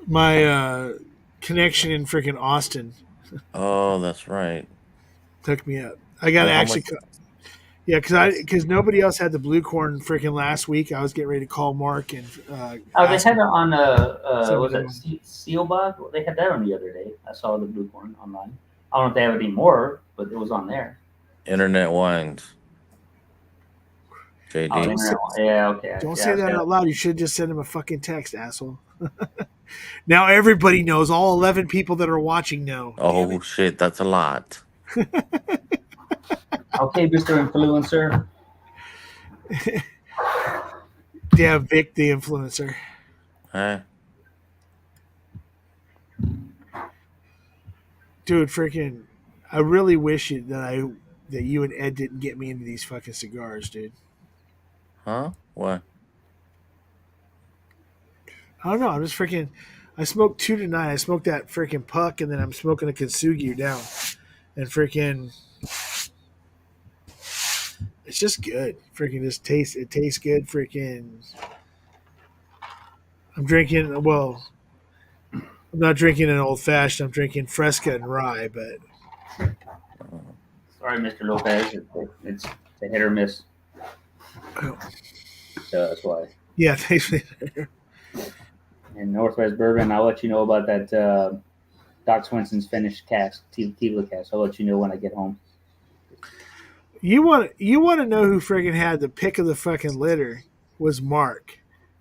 My connection in freaking Austin. Oh, that's right. Took me up. I got to actually. Yeah, because nobody else had the blue corn freaking last week. I was getting ready to call Mark and. They had it on was it Sealbug? They had that on the other day. I saw the blue corn online. I don't know if they have it anymore, but it was on there. Internet wines. JD. Yeah, okay. Don't say that out loud. You should just send him a fucking text, asshole. Now everybody knows. All 11 people that are watching know. Oh shit, that's a lot. Okay, Mr. Influencer. Damn, Vic the influencer. Huh? Dude, freaking, I really wish that you and Ed didn't get me into these fucking cigars, dude. Huh? What? I don't know. I'm just freaking. I smoked 2 tonight. I smoked that freaking Puck, and then I'm smoking a Kintsugi down, and freaking. It's just good. Freaking just tastes. It tastes good. Freaking. I'm drinking. Well, I'm not drinking an old fashioned. I'm drinking Fresca and rye, but. Sorry, Mr. Lopez. It's a hit or miss. Oh. So that's why. Yeah, thanks. And Northwest Bourbon, I'll let you know about that Doc Swinson's finished cask, tequila cask. I'll let you know when I get home. You want to know who friggin' had the pick of the fucking litter was Mark.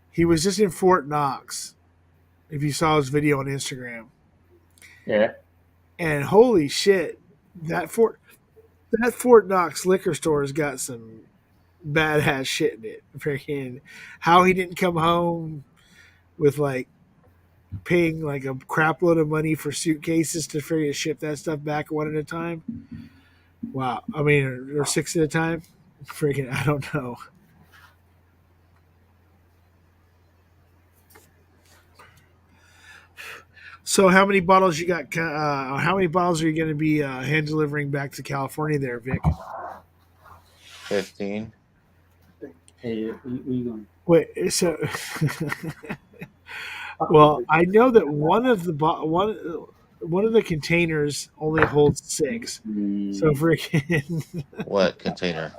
He was just in Fort Knox. If you saw his video on Instagram. Yeah. And holy shit, that Fort Knox liquor store has got some badass shit in it. Freaking how he didn't come home with like paying like a crap load of money for suitcases to freaking ship that stuff back one at a time. Wow. I mean, or 6 at a time. Freaking, I don't know. So how many bottles you got? How many bottles are you going to be hand delivering back to California there, Vic? 15. Hey, where you going? Wait, so well, I know that one of the containers only holds 6. So freaking What container?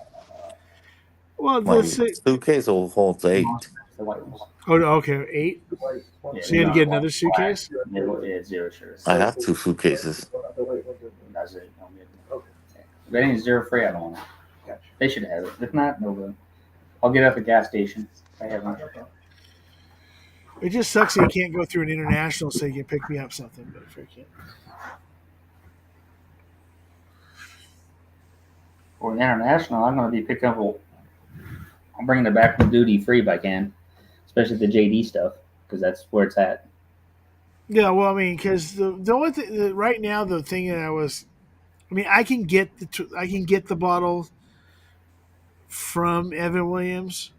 well, My suitcase will hold 8. Oh, okay, 8. So you had to get another suitcase. Yeah, 0 sure. I have 2 suitcases. That's it. If it ain't 0 free, I don't want it. They should have it. If not, no good. I'll get it at the gas station. I have one. It just sucks that you can't go through an international so you can pick me up something. But freaking. For the international, I'm going to be picking up. I'm bringing it back from duty free if I can, especially the JD stuff because that's where it's at. Yeah, well, I mean, because the only thing right now, the thing that I can get the bottle from Evan Williams.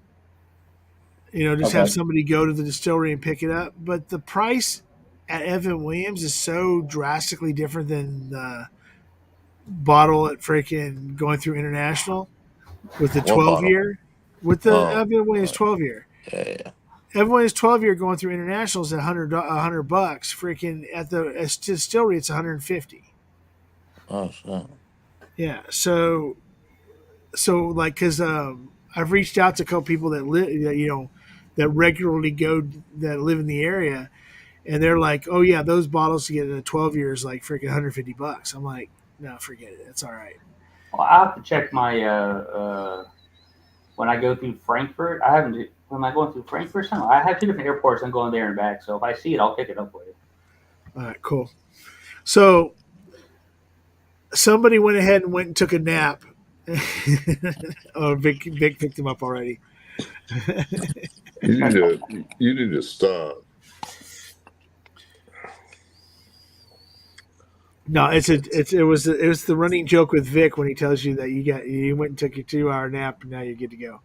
Just have somebody go to the distillery and pick it up. But the price at Evan Williams is so drastically different than the bottle at freaking going through international with the 12-year. With the Evan Williams 12-year. Yeah. Evan Williams 12-year going through international is at $100. Freaking at the distillery, it's $150. Oh, shit. Yeah. So like, because I've reached out to a couple people that live, that regularly that live in the area, and they're like, "Oh yeah, those bottles to get a 12-year is like freaking $150." I'm like, "No, forget it. It's all right." Well, I have to check my when I go through Frankfurt. I haven't. Am I going through Frankfurt? No, I have 2 different airports. I'm going there and back. So if I see it, I'll pick it up for you. All right, cool. So somebody went ahead and went and took a nap. Oh, Vic picked him up already. You need to stop. No, it was the running joke with Vic when he tells you that you went and took your 2-hour nap and now you're good to go.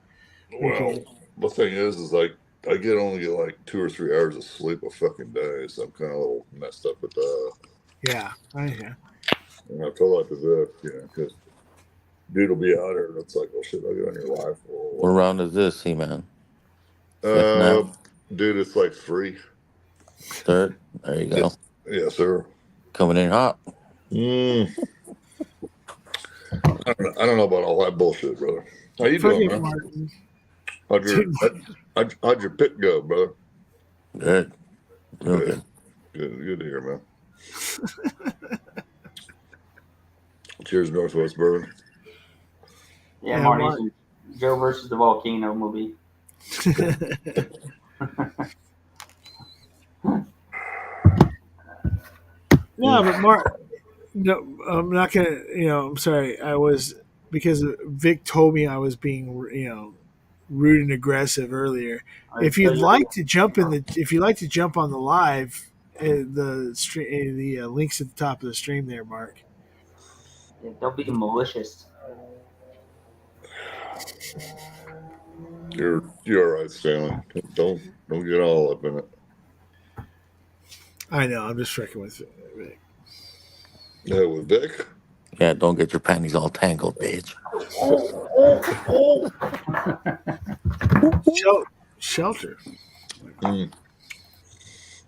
Well, the thing is like I only get like 2 or 3 hours of sleep a fucking day, so I'm kind of a little messed up with that. Yeah, And I told that to Vic, because dude will be out here, and it's like, well, shit, I'll get on your live. What round is this, He-Man? Dude, it's like 3. 3rd? There you go. Yes, sir. Coming in hot. I don't know about all that bullshit, brother. How you doing, man? Martin. How'd your pick go, brother? Good. Good to hear, man. Cheers, Northwest Bourbon. Yeah, Marty. Joe versus the Volcano movie. No, but Mark, no, I'm not gonna. I'm sorry. Because Vic told me I was being, rude and aggressive earlier. If you'd like to jump on the live, the links at the top of the stream there, Mark. Yeah, don't be malicious. You're all right, Stanley. Don't get all up in it. I know. I'm just freaking with Vic. Yeah, with Vic? Yeah, don't get your panties all tangled, bitch. Shelter.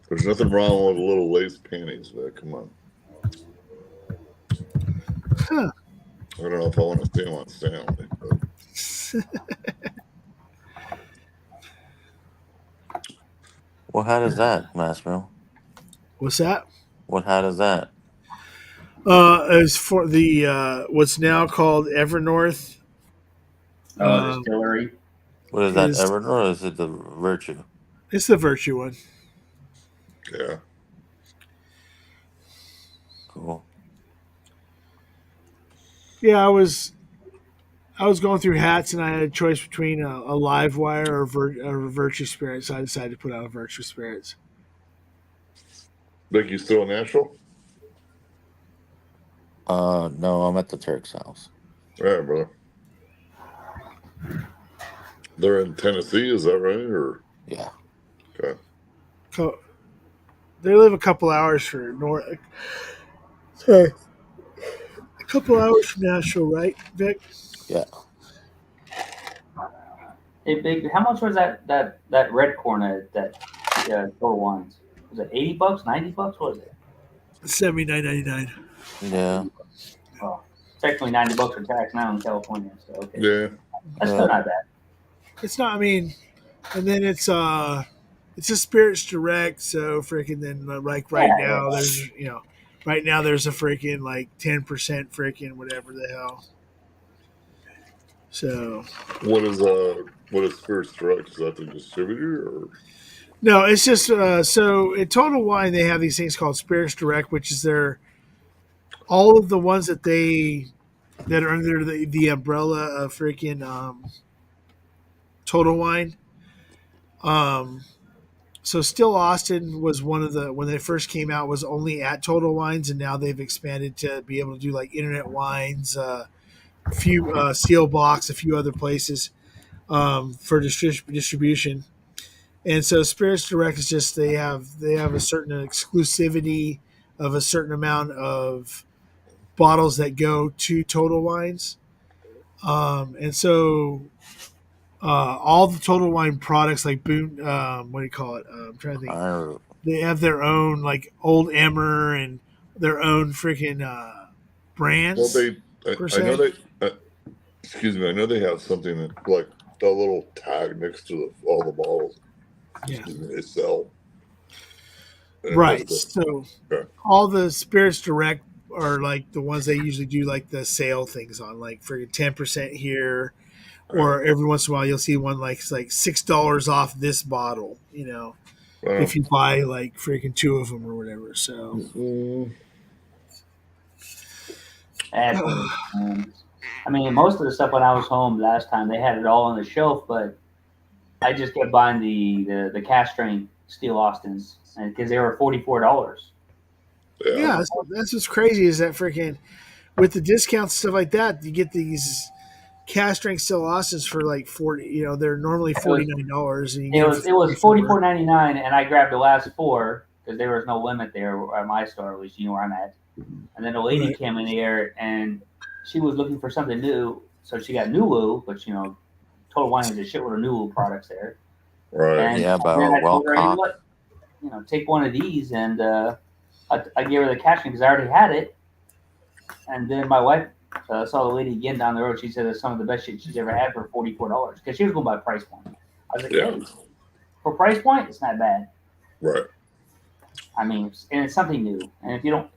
There's nothing wrong with little lace panties, Vic. Come on. Huh. I don't know if I want to see him on Stanley. What hat is that, Massville? What's that? What hat is that? As for the what's now called Evernorth. Distillery. What is that, Everett, or is it the Virtue? It's the Virtue one. Yeah. Cool. Yeah, I was going through hats, and I had a choice between a Live Wire or a Virtue Spirit, so I decided to put out a Virtue Spirits. Vic, you still in Nashville? No, I'm at the Turk's house. Yeah, brother. They're in Tennessee, is that right? Or yeah. Okay. They live a couple hours from north. Sorry, a couple hours from Nashville, right, Vic? Yeah. Hey, Big, how much was that red corn at that Total Wines? Was it $80, $90? What was it? $79.99. Yeah. Well, technically $90 for tax now in California. So okay. Yeah. That's still not bad. It's not. I mean, and then it's a Spirits Direct, so freaking then like right now there's right now there's a freaking like 10% freaking whatever the hell. So what is Spirits Direct? Is that the distributor or? No, it's just so at Total Wine they have these things called Spirits Direct, which is all of the ones that are under the umbrella of freaking Total Wine. So Still Austin was one of when they first came out was only at Total Wines, and now they've expanded to be able to do like Internet Wines, a few Seal Box, a few other places for distribution. And so Spirits Direct is just they have a certain exclusivity of a certain amount of bottles that go to Total Wines, and so all the Total Wine products like Boone, what do you call it? I'm trying to think. They have their own like Old Emmer and their own freaking brands. Well, I know they. Excuse me. I know they have something that like the little tag next to all the bottles. Yeah. They sell. Right. So all the Spirits Direct are like the ones they usually do like the sale things on, like for 10% here, or every once in a while you'll see one like it's like $6 off this bottle, if you buy like freaking 2 of them or whatever. So I mean, most of the stuff when I was home last time, they had it all on the shelf, but I just kept buying the cast strength Steel Austins because they were $44. Yeah, that's what's crazy is that freaking with the discounts and stuff like that, you get these cast strength Steel Austins for like 40. They're normally $49, and it was $44.99, and I grabbed the last 4 because there was no limit there at my store, which where I'm at. And then a lady came in there, and she was looking for something new, so she got Nulu, which Total Wine has a shitload of Nulu products there. Right. And Yeah, but then I told her, well, what? Take one of these, and I gave her the cash because I already had it. And then my wife saw the lady again down the road. She said it's some of the best shit she's ever had for $44 because she was going by price point. I was like, hey, for price point, it's not bad. Right. I mean, and it's something new. And if you don't,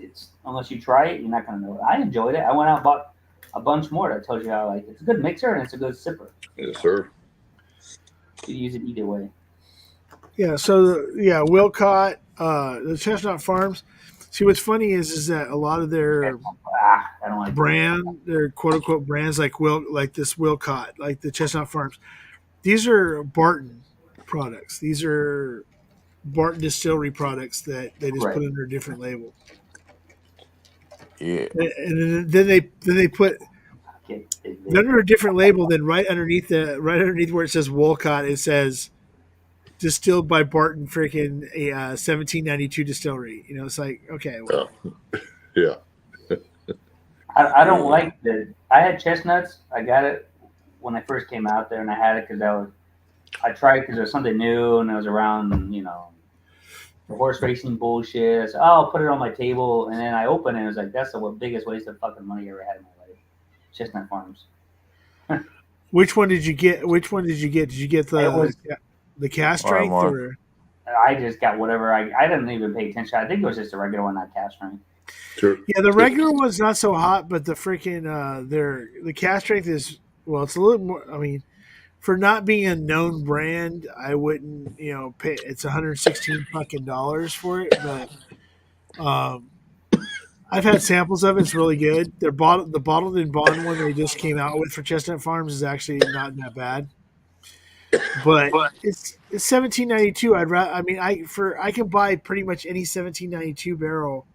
it's unless you try it, you're not going to know it. I enjoyed it. I went out and bought a bunch more that tells you how like it's a good mixer and it's a good sipper. Yes, sir. You use it either way. Yeah. So Wilcott, the Chestnut Farms. See, what's funny is that a lot of their their quote unquote brands like this Wilcott, like the Chestnut Farms, these are Barton products. These are Barton Distillery products that they just put under a different label. Yeah. And then they put under a different label. Then right underneath where it says Wilcott, it says distilled by Barton freaking 1792 distillery. It's like, okay. Well. Yeah. I don't like I had chestnuts. I got it when I first came out there, and I had it because I tried because it was something new, and I was around, the horse racing bullshit. So, I'll put it on my table, and then I opened it, and it was like, that's the biggest waste of fucking money I ever had in my life. Chestnut Farms. Which one did you get? Did you get the cast All right, strength Mark. or? I just got whatever. I didn't even pay attention. I think it was just a regular one, not cast strength. Sure. Yeah, the regular one's not so hot, but the freaking the cast strength is it's a little more. I mean, for not being a known brand, I wouldn't pay. It's $116 fucking dollars for it, but I've had samples of it. It's really good. The bottled and bond one they just came out with for Chestnut Farms is actually not that bad. But it's $17.92. I can buy pretty much any $17.92 barrel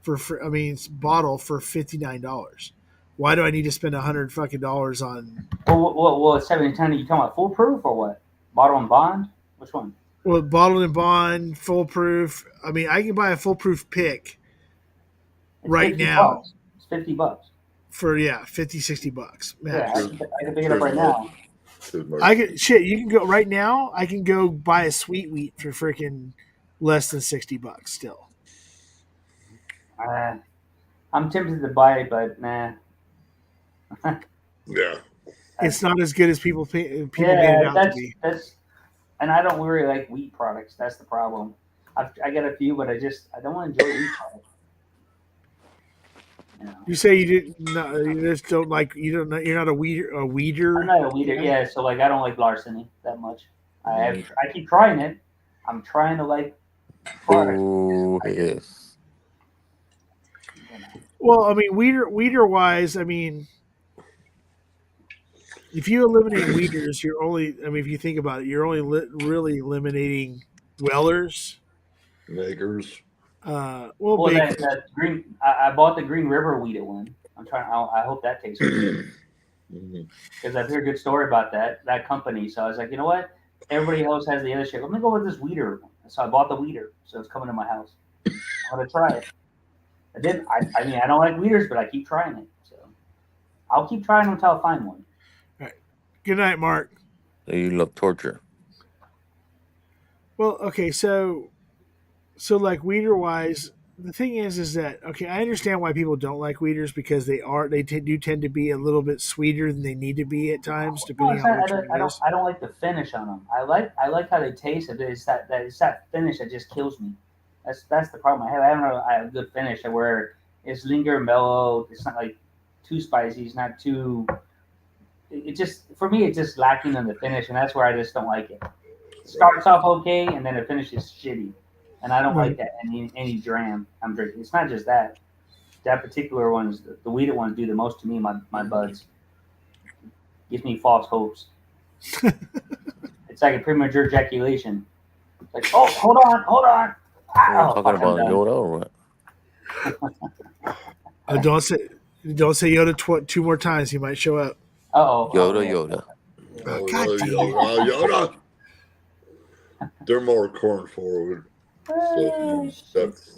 bottle for $59. Why do I need to spend $100 fucking dollars on? Well, it's 17. You talking about foolproof or what? Bottle and bond? Which one? Well, bottled and bond, foolproof. I mean, I can buy a foolproof pick right now. Bucks. It's $50 for $50-$60. Yeah, I can pick it up right now. You can go right now. I can go buy a sweet wheat for freaking less than $60 still. I'm tempted to buy it, but nah. Yeah, it's not as good as people made it out to be. And I don't really like wheat products. That's the problem. I get a few, but I don't want to enjoy wheat products. You say you just don't like you're not a weeder. I'm not a weeder, yeah. So I don't like larceny that much. I keep trying it. I'm trying to like products. Oh, yes. Well, I mean, weeder wise, I mean, if you eliminate weeders, you're only. I mean, if you think about it, you're only really eliminating wellers, makers. That green. I bought the Green River weeded one. I hope that tastes good because I've heard a good story about that company. So I was like, you know what? Everybody else has the other shit. Let me go with this weeder. So I bought the weeder. So it's coming to my house. I'm gonna try it. I mean, I don't like weeders, but I keep trying it. So I'll keep trying until I find one. All right. Good night, Mark. You love torture. Well, okay, so like weeder wise, the thing is that I understand why people don't like weeders because they do tend to be a little bit sweeter than they need to be at times, depending on which one it is. I don't like the finish on them. I like how they taste. It's that finish that just kills me. That's the problem I have. I have a good finish where it's linger mellow. It's not like too spicy. It's not too. For me, it's just lacking in the finish, and that's where I just don't like it. It starts off okay, and then it finishes shitty, and I don't like that any dram I'm drinking. It's not just that. That particular ones, the weeded ones, do the most to me. My buds gives me false hopes. It's like a premature ejaculation. It's like, oh, hold on. Talking about Yoda or what? Don't say Yoda 2 more times. He might show up. Yoda. Yoda. They're more corn forward. So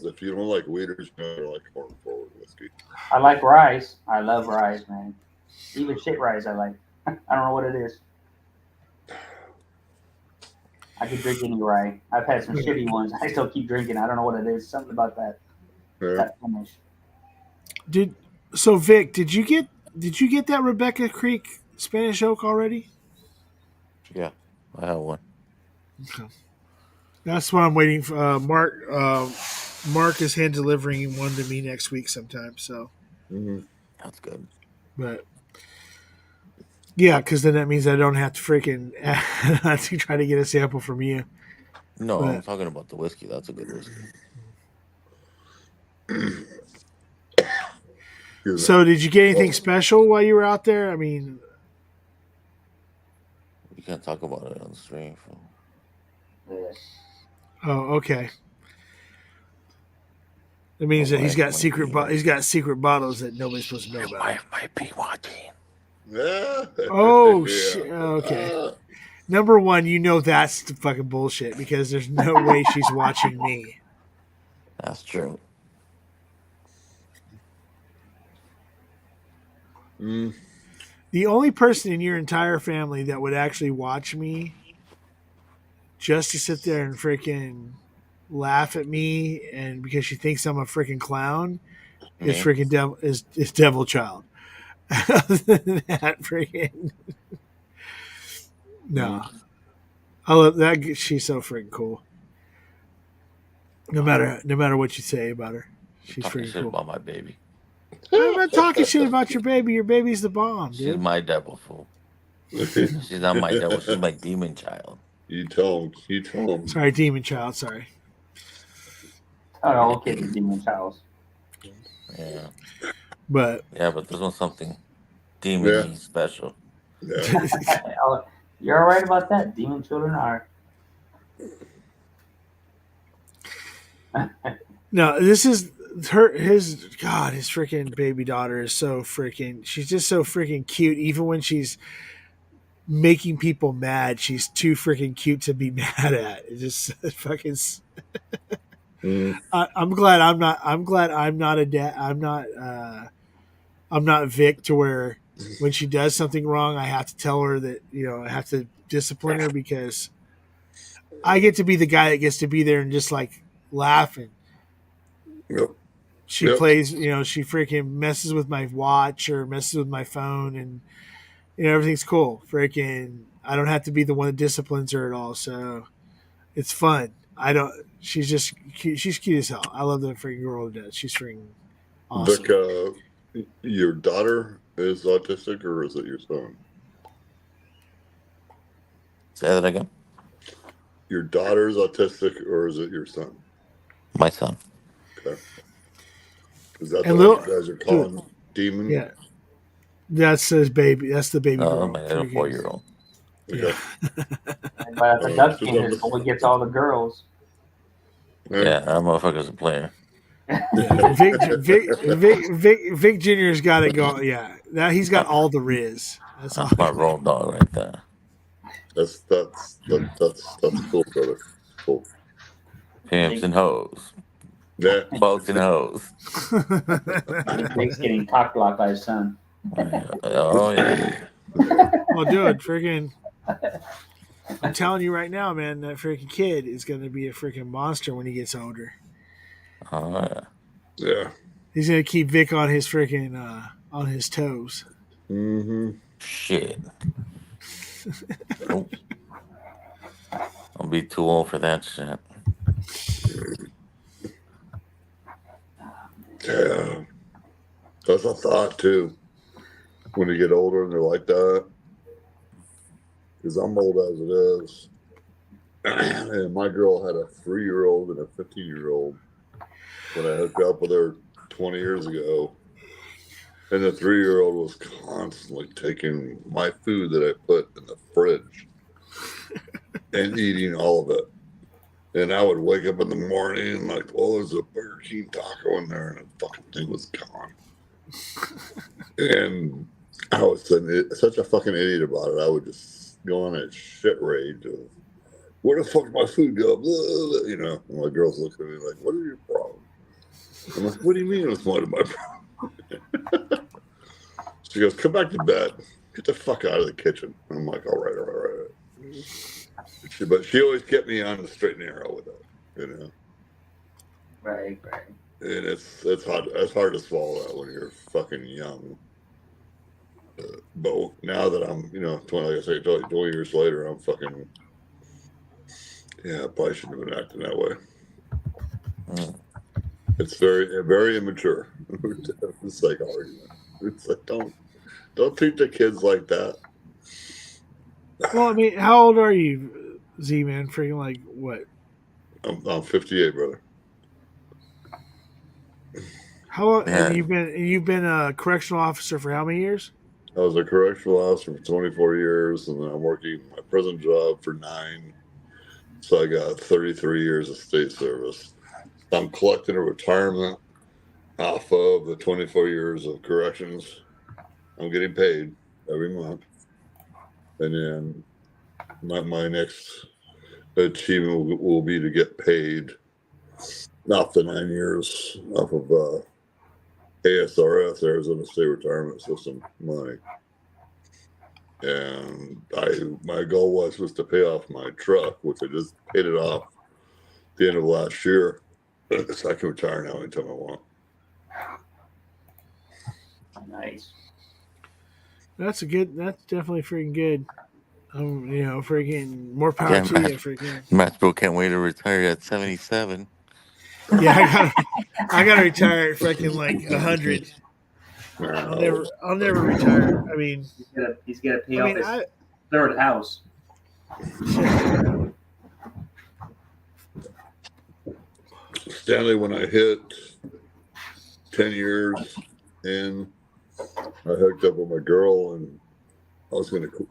if you don't like weeders, you don't like corn forward whiskey. I like rice. I love rice, man. Even shit rice I like. I don't know what it is. I could drink any rye. I've had some shitty ones. I still keep drinking. I don't know what it is. Something about that. Yeah. That finish. Vic, did you get that Rebecca Creek Spanish Oak already? Yeah, I have one. Okay. That's what I'm waiting for. Mark is hand delivering one to me next week sometime. So that's good. But yeah, because then that means I don't have to freaking have to try to get a sample from you. No, I'm talking about the whiskey. That's a good whiskey. So, did you get anything special while you were out there? I mean, you can't talk about it on the stream. Oh, okay. That means that he's got secret bottles that nobody's supposed to know about. I might be watching. Oh shit! Okay. Number one, that's the fucking bullshit because there's no way she's watching me. That's true. The only person in your entire family that would actually watch me just to sit there and freaking laugh at me and because she thinks I'm a freaking clown is freaking Devil Child. Other than that, freaking no. I love that. She's so freaking cool. No matter what you say about her, she's Talking freaking shit cool. about my baby. I'm not talking shit about your baby. Your baby's the bomb, She's dude. my devil, fool. She's not my devil. She's my demon child. You tell him. You tell him. Sorry, demon child. Sorry. All kids are demon childs. Yeah. But but this one's something demon special. Yeah. Oh, you're all right about that. Demon children are. no, this is his freaking baby daughter is so freaking. She's just so freaking cute. Even when she's making people mad, she's too freaking cute to be mad at. It just fucking. I'm glad I'm not. I'm glad I'm not a dad. I'm not Vic to where when she does something wrong, I have to tell her that I have to discipline her because I get to be the guy that gets to be there and just like laughing. Yep. She plays, she freaking messes with my watch or messes with my phone, and everything's cool. Freaking, I don't have to be the one that disciplines her at all, so it's fun. She's just cute. She's cute as hell. I love that freaking girl to death. She's freaking awesome. Vic, your daughter is autistic, or is it your son? Say that again. Your daughter's autistic, or is it your son? My son. Okay. Is that And the one you guys are calling demon? Yeah. That's his baby. That's the baby girl. I got a 4-year-old. Okay. But the Dutch game is boy gets all the girls. Yeah, that motherfucker's a player. Vic Jr.'s got it going. Yeah, that he's got all the riz. That's all. My road dog right there. That's cool, brother. Cool. Pimps and hoes. Yeah. Boats and hoes. Vic's getting cock blocked by his son. Oh yeah. Well, dude, freaking. I'm telling you right now, man, that freaking kid is going to be a freaking monster when he gets older. Oh yeah. Yeah. He's going to keep Vic on his freaking on his toes. Mm-hmm. Shit. Nope. I'll be too old for that shit. Yeah. That's a thought too. When you get older and they're like that. Because I'm old as it is. And my girl had a 3-year-old and a 15-year-old when I hooked up with her 20 years ago. And the 3-year-old was constantly taking my food that I put in the fridge and eating all of it. And I would wake up in the morning like, well, there's a Burger King taco in there, and the fucking thing was gone. And I was such a fucking idiot about it. I would just go on a shit rage of, where the fuck did my food go? Blah, blah, blah. And my girls look at me like, what is your problem? I'm like, what do you mean it's one of my problem? She goes, come back to bed. Get the fuck out of the kitchen. I'm like, all right. But she always kept me on the straight and narrow with it, Right. And it's hard to swallow that when you're fucking young. But now that I'm, 20 years later, I'm fucking, I probably shouldn't have been acting that way. It's very, very immature. It's like argument. It's like, don't treat the kids like that. Well, I mean, how old are you, Z-Man? Freaking like what? I'm 58, brother. How long? Yeah. And you've been a correctional officer for how many years? I was a correctional officer for 24 years, and then I'm working my prison job for 9. So I got 33 years of state service. I'm collecting a retirement off of the 24 years of corrections. I'm getting paid every month. And then my next achievement will be to get paid off the 9 years off of ASRS, Arizona State Retirement System money. And my goal was to pay off my truck, which I just paid it off at the end of last year. So I can retire now anytime I want. Nice. That's definitely freaking good. Freaking more power Yeah, to you, freaking. Matt Bro can't wait to retire at 77. Yeah, I gotta retire at freaking like 100. I'll never retire. I mean, he's gotta pay off his third house. Stanley, when I hit 10 years in, I hooked up with my girl and I was going to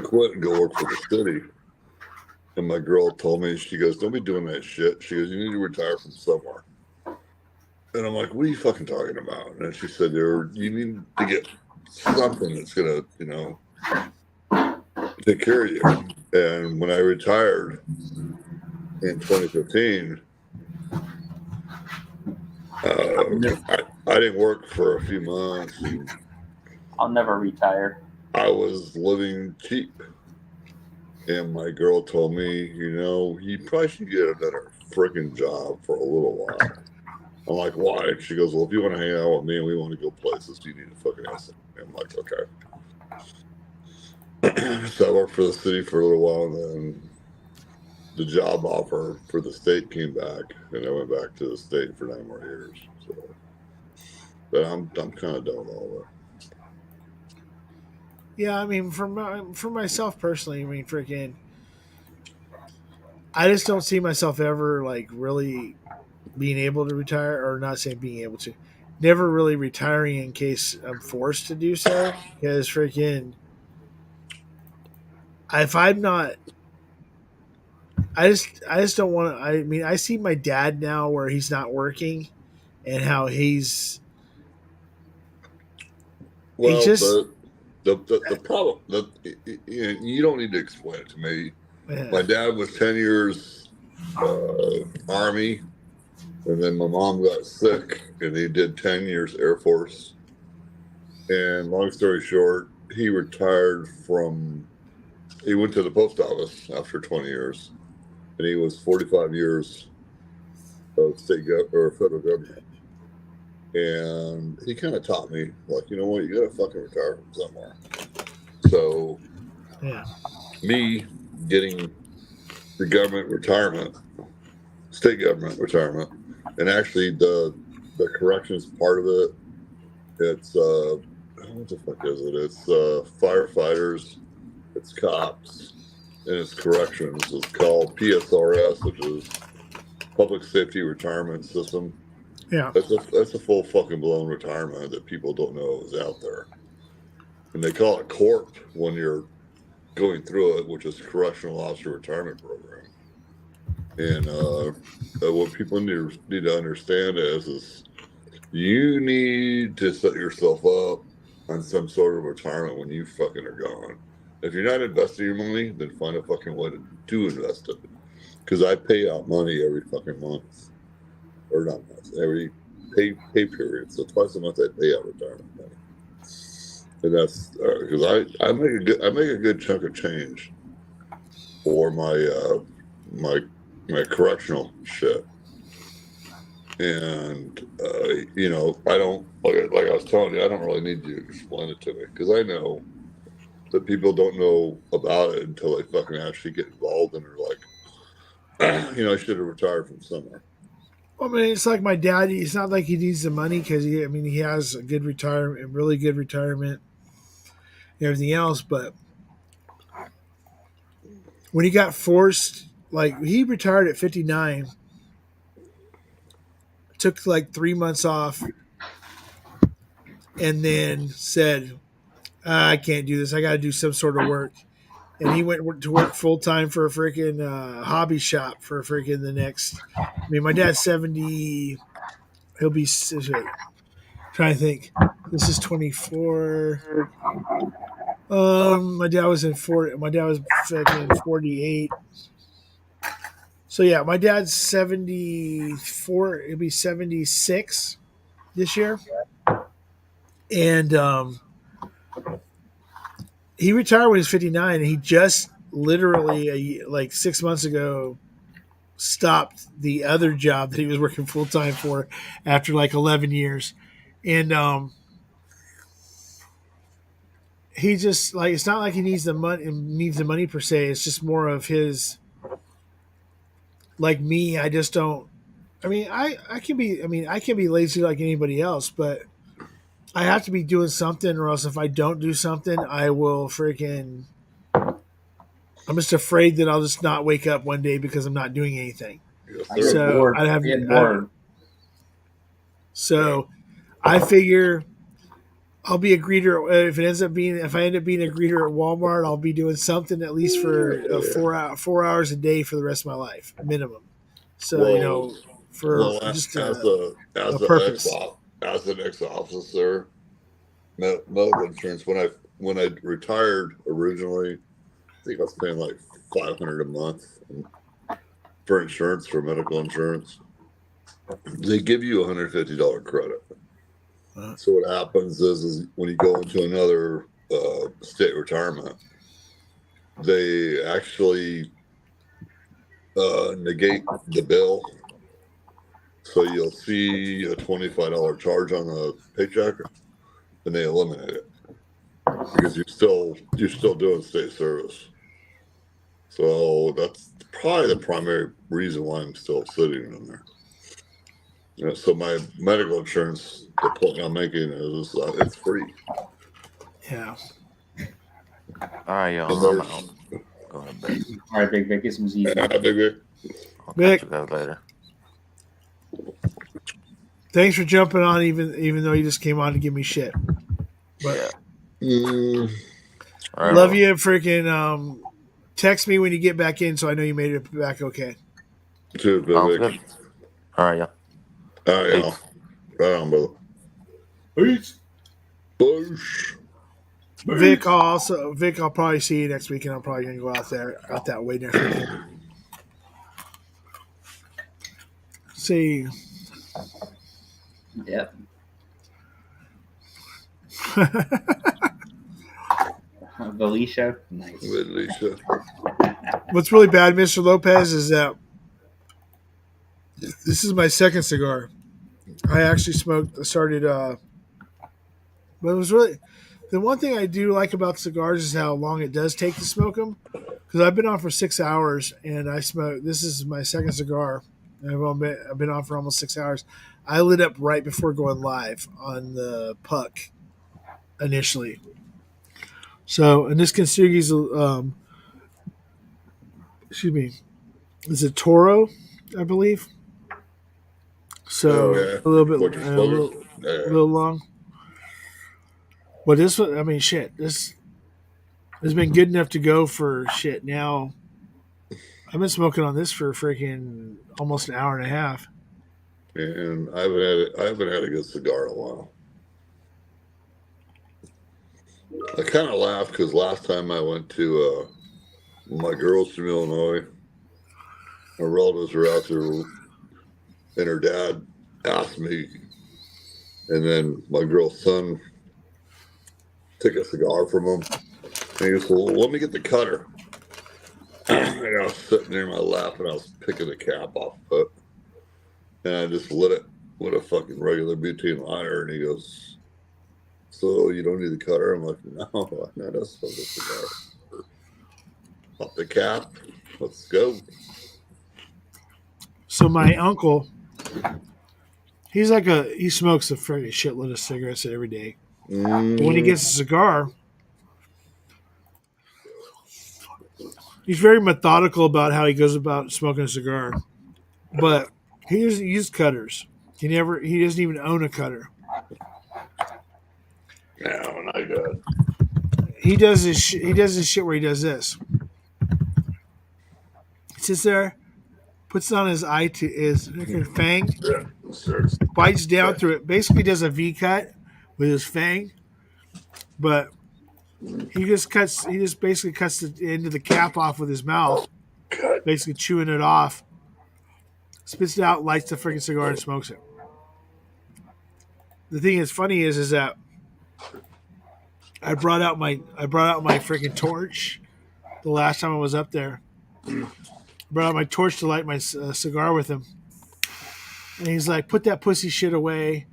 quit and go work for the city. And my girl told me, she goes, don't be doing that shit. She goes, you need to retire from somewhere. And I'm like, what are you fucking talking about? And she said, you need to get something that's going to, take care of you. And when I retired in 2015, I didn't work for a few months. And I'll never retire. I was living cheap. And my girl told me, you probably should get another freaking job for a little while. I'm like, why? And she goes, well, if you want to hang out with me and we want to go places, you need to fucking ask me. I'm like, okay. So I worked for the city for a little while, and then the job offer for the state came back, and I went back to the state for 9 more years. So, but I'm kind of done with all that. Yeah, I mean, for myself personally, I mean, freaking, I just don't see myself ever like really being able to retire, or not saying being able to, never really retiring in case I'm forced to do so. Because freaking, if I'm not, I just don't want to. I mean, I see my dad now where he's not working, and how he's. Well, just, the problem that you don't need to explain it to me. Yeah. My dad was 10 years Army, and then my mom got sick, and he did 10 years Air Force. And long story short, he retired he went to the post office after 20 years, and he was 45 years of federal government. And he kind of taught me, like, you know what, you got to fucking retire from somewhere. So, yeah, me getting the government retirement, state government retirement, and actually the corrections part of it, it's what the fuck is it? It's firefighters, it's cops, and it's corrections. It's called PSRS, which is Public Safety Retirement System. Yeah, that's a full fucking blown retirement that people don't know is out there, and they call it CORP when you're going through it, which is Correctional Officer Retirement Program. And what people need to understand is you need to set yourself up on some sort of retirement when you fucking are gone. If you're not investing your money, then find a fucking way to invest it. Because I pay out money every fucking month, or not month, every pay period. So twice a month I pay out retirement money, and that's because I make a good chunk of change for my my correctional shit. And I don't like I was telling you, I don't really need you to explain it to me, because I know that people don't know about it until they fucking actually get involved, and they're like, I should have retired from somewhere. I mean, it's like my dad. It's not like he needs the money, because he has a good retirement, a really good retirement, and everything else. But when he got forced, like, he retired at 59, took like 3 months off, and then said, I can't do this. I got to do some sort of work. And he went to work full time for a freaking hobby shop for freaking the next. I mean, my dad's 70. He'll be trying to think. This is 24. My dad was in 40. My dad was freaking 48. So yeah, my dad's 74. It'll be 76 this year. And he retired when he was 59, and he just literally like 6 months ago stopped the other job that he was working full time for after like 11 years. And he just like it's not like he needs the money per se. It's just more of his. Like me, I just don't. I mean, I can be. I mean, I can be lazy like anybody else, but I have to be doing something, or else if I don't do something, I will freaking. I'm just afraid that I'll just not wake up one day because I'm not doing anything. Yes, so I have. get bored. So I figure I'll be a greeter. If I end up being a greeter at Walmart, I'll be doing something at least for 4 hours a day for the rest of my life, minimum. So for just as a an purpose. ex-officer, medical insurance. When I retired originally, I think I was paying like $500 a month for insurance, for medical insurance. They give you $150 credit. So what happens is when you go into another state retirement, they actually negate the bill. So you'll see a $25 charge on the paycheck, and they eliminate it because you're still doing state service. So that's probably the primary reason why I'm still sitting in there. So my medical insurance, the point I'm making is it's free. Yeah. All right, y'all. I'm out. Go ahead, Vic. All right, Big Vic, get some Z's. Yeah, Big Vic. I'll Vic. catch you guys later. Thanks for jumping on, even though you just came on to give me shit. But All right, love bro. you, freaking. Text me when you get back in, so I know you made it back okay. Cheers, Big Sounds Vic. good. All right, y'all. All right, y'all. Right on, brother. Peace. Bush. Vic, I'll probably see you next week, and I'm probably gonna go out that way next weekend. See. Yep. Valicia. Nice. Valicia. What's really bad, Mr. Lopez, is that this is my second cigar. I actually started, but it was really, the one thing I do like about cigars is how long it does take to smoke them. Because I've been on for 6 hours, and this is my second cigar. I've been on for almost 6 hours. I lit up right before going live on the puck initially. So, and this Kintsugi's, excuse me, is it Toro, I believe? So a little bit, a little long. But this one, I mean, shit, this has been good enough to go for shit. Now, I've been smoking on this for freaking almost an hour and a half. And I haven't had a good cigar in a while. I kind of laughed because last time I went to my girls from Illinois, my relatives were out there, and her dad asked me, and then my girl's son took a cigar from him, and he goes, "Well, let me get the cutter." And I was sitting there in my lap, and I was picking the cap off of it, and I just lit it with a fucking regular butane lighter, and he goes, "So you don't need the cutter?" I'm like, "No, I just smoke a cigar." Pop the cap. Let's go. So my uncle, he smokes a freaking shitload of cigarettes every day. But when he gets a cigar, he's very methodical about how he goes about smoking a cigar. But he doesn't use cutters. He doesn't even own a cutter. No, not good. He does this shit where he does this. He sits there, puts it on his his fang, bites down through it. Basically, does a V cut with his fang, but he just basically cuts the end of the cap off with his mouth, basically chewing it off. Spits it out, lights the freaking cigar, and smokes it. The thing that's funny is that I brought out my freaking torch the last time I was up there. Brought out my torch to light my cigar with him, and he's like, "Put that pussy shit away."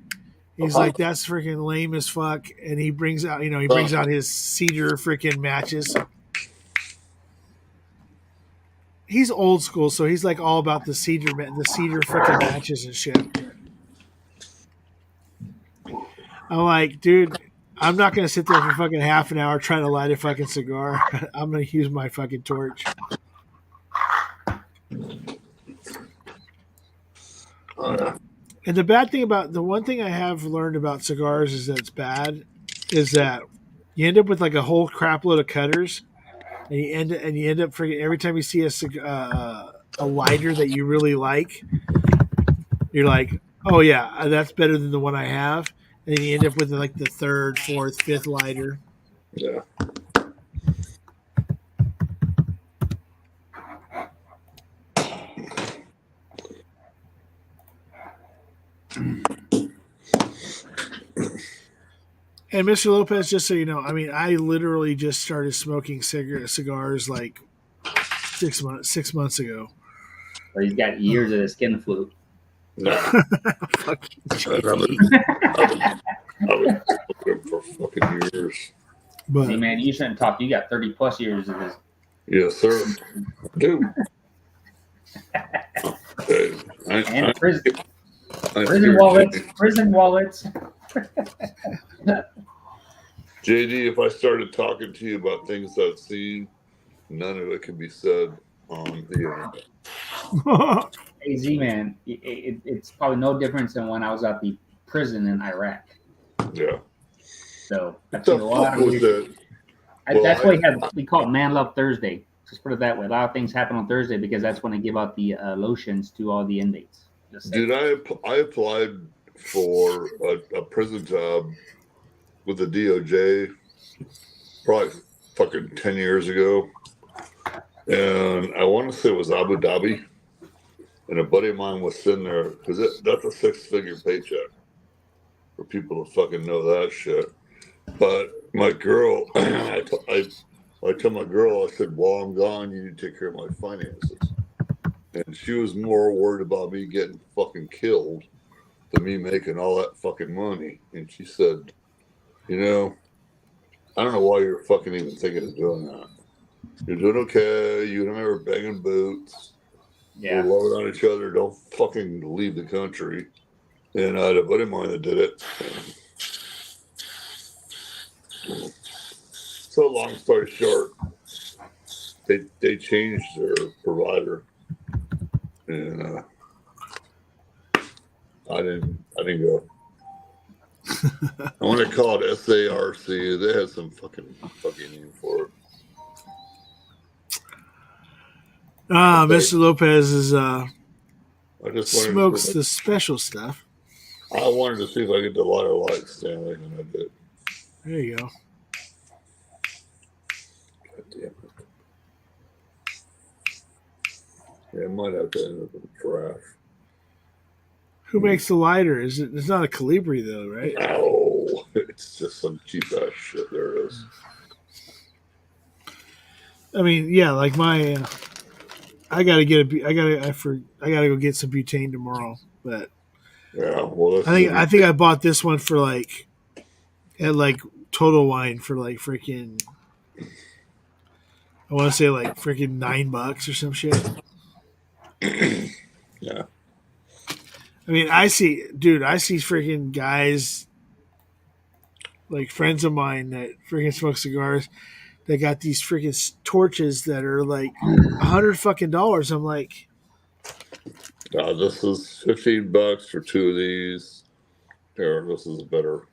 He's like, that's freaking lame as fuck. And he brings out, he brings out his cedar freaking matches. He's old school, so he's like all about the cedar freaking matches and shit. I'm like, dude, I'm not gonna sit there for fucking half an hour trying to light a fucking cigar. I'm gonna use my fucking torch. And the bad thing about the one thing I have learned about cigars is that it's bad is that you end up with like a whole crap load of cutters, and you end up freaking every time you see a lighter that you really like, you're like, oh yeah, that's better than the one I have, and then you end up with like the third, fourth, fifth lighter. Yeah. And Mr. Lopez, just so you know, I mean, I literally just started smoking cigars like 6 months ago. But he's got years of the skin flute. Fucking I've been smoking for fucking years. But hey man, you shouldn't talk. You got 30 plus years of this. Yes, sir. Dude. And prison wallets. JD, if I started talking to you about things I've seen, none of it can be said on the internet. Hey Z man, it's probably no difference than when I was at the prison in Iraq. Yeah. So I've seen a lot of was weird. that? That's why we call it Man Love Thursday. Just put it that way. A lot of things happen on Thursday because that's when they give out the lotions to all the inmates. Dude, I applied for a prison job with the DOJ probably fucking 10 years ago. And I want to say it was Abu Dhabi. And a buddy of mine was sitting there because that's a 6-figure paycheck for people to fucking know that shit. But my girl, I told my girl, I said, while I'm gone, you need to take care of my finances. And she was more worried about me getting fucking killed than me making all that fucking money. And she said, I don't know why you're fucking even thinking of doing that. You're doing okay. You and I are banging boots. Yeah. We're loving on each other. Don't fucking leave the country. And I had a buddy of mine that did it. So long story short, they changed their provider, and I didn't go. I want to call it SARC. They had some fucking name for it. Mr. Lopez is I just wanted smokes to the special stuff. I wanted to see if I could do lighter light, Stanley, and I did. There you go. God damn it. Yeah, I might have to end up in the trash. Who makes the lighter? It's not a Calibri though, right? No, it's just some cheap ass shit. There it is. I mean, yeah, like my, I gotta go get some butane tomorrow. But yeah, well, I think I bought this one for like, at like Total Wine for like freaking, I want to say like freaking $9 or some shit. Yeah. I mean, I see freaking guys, like friends of mine that freaking smoke cigars, that got these freaking torches that are like $100 fucking. I'm like, this is $15 for 2 of these. Here, this is better.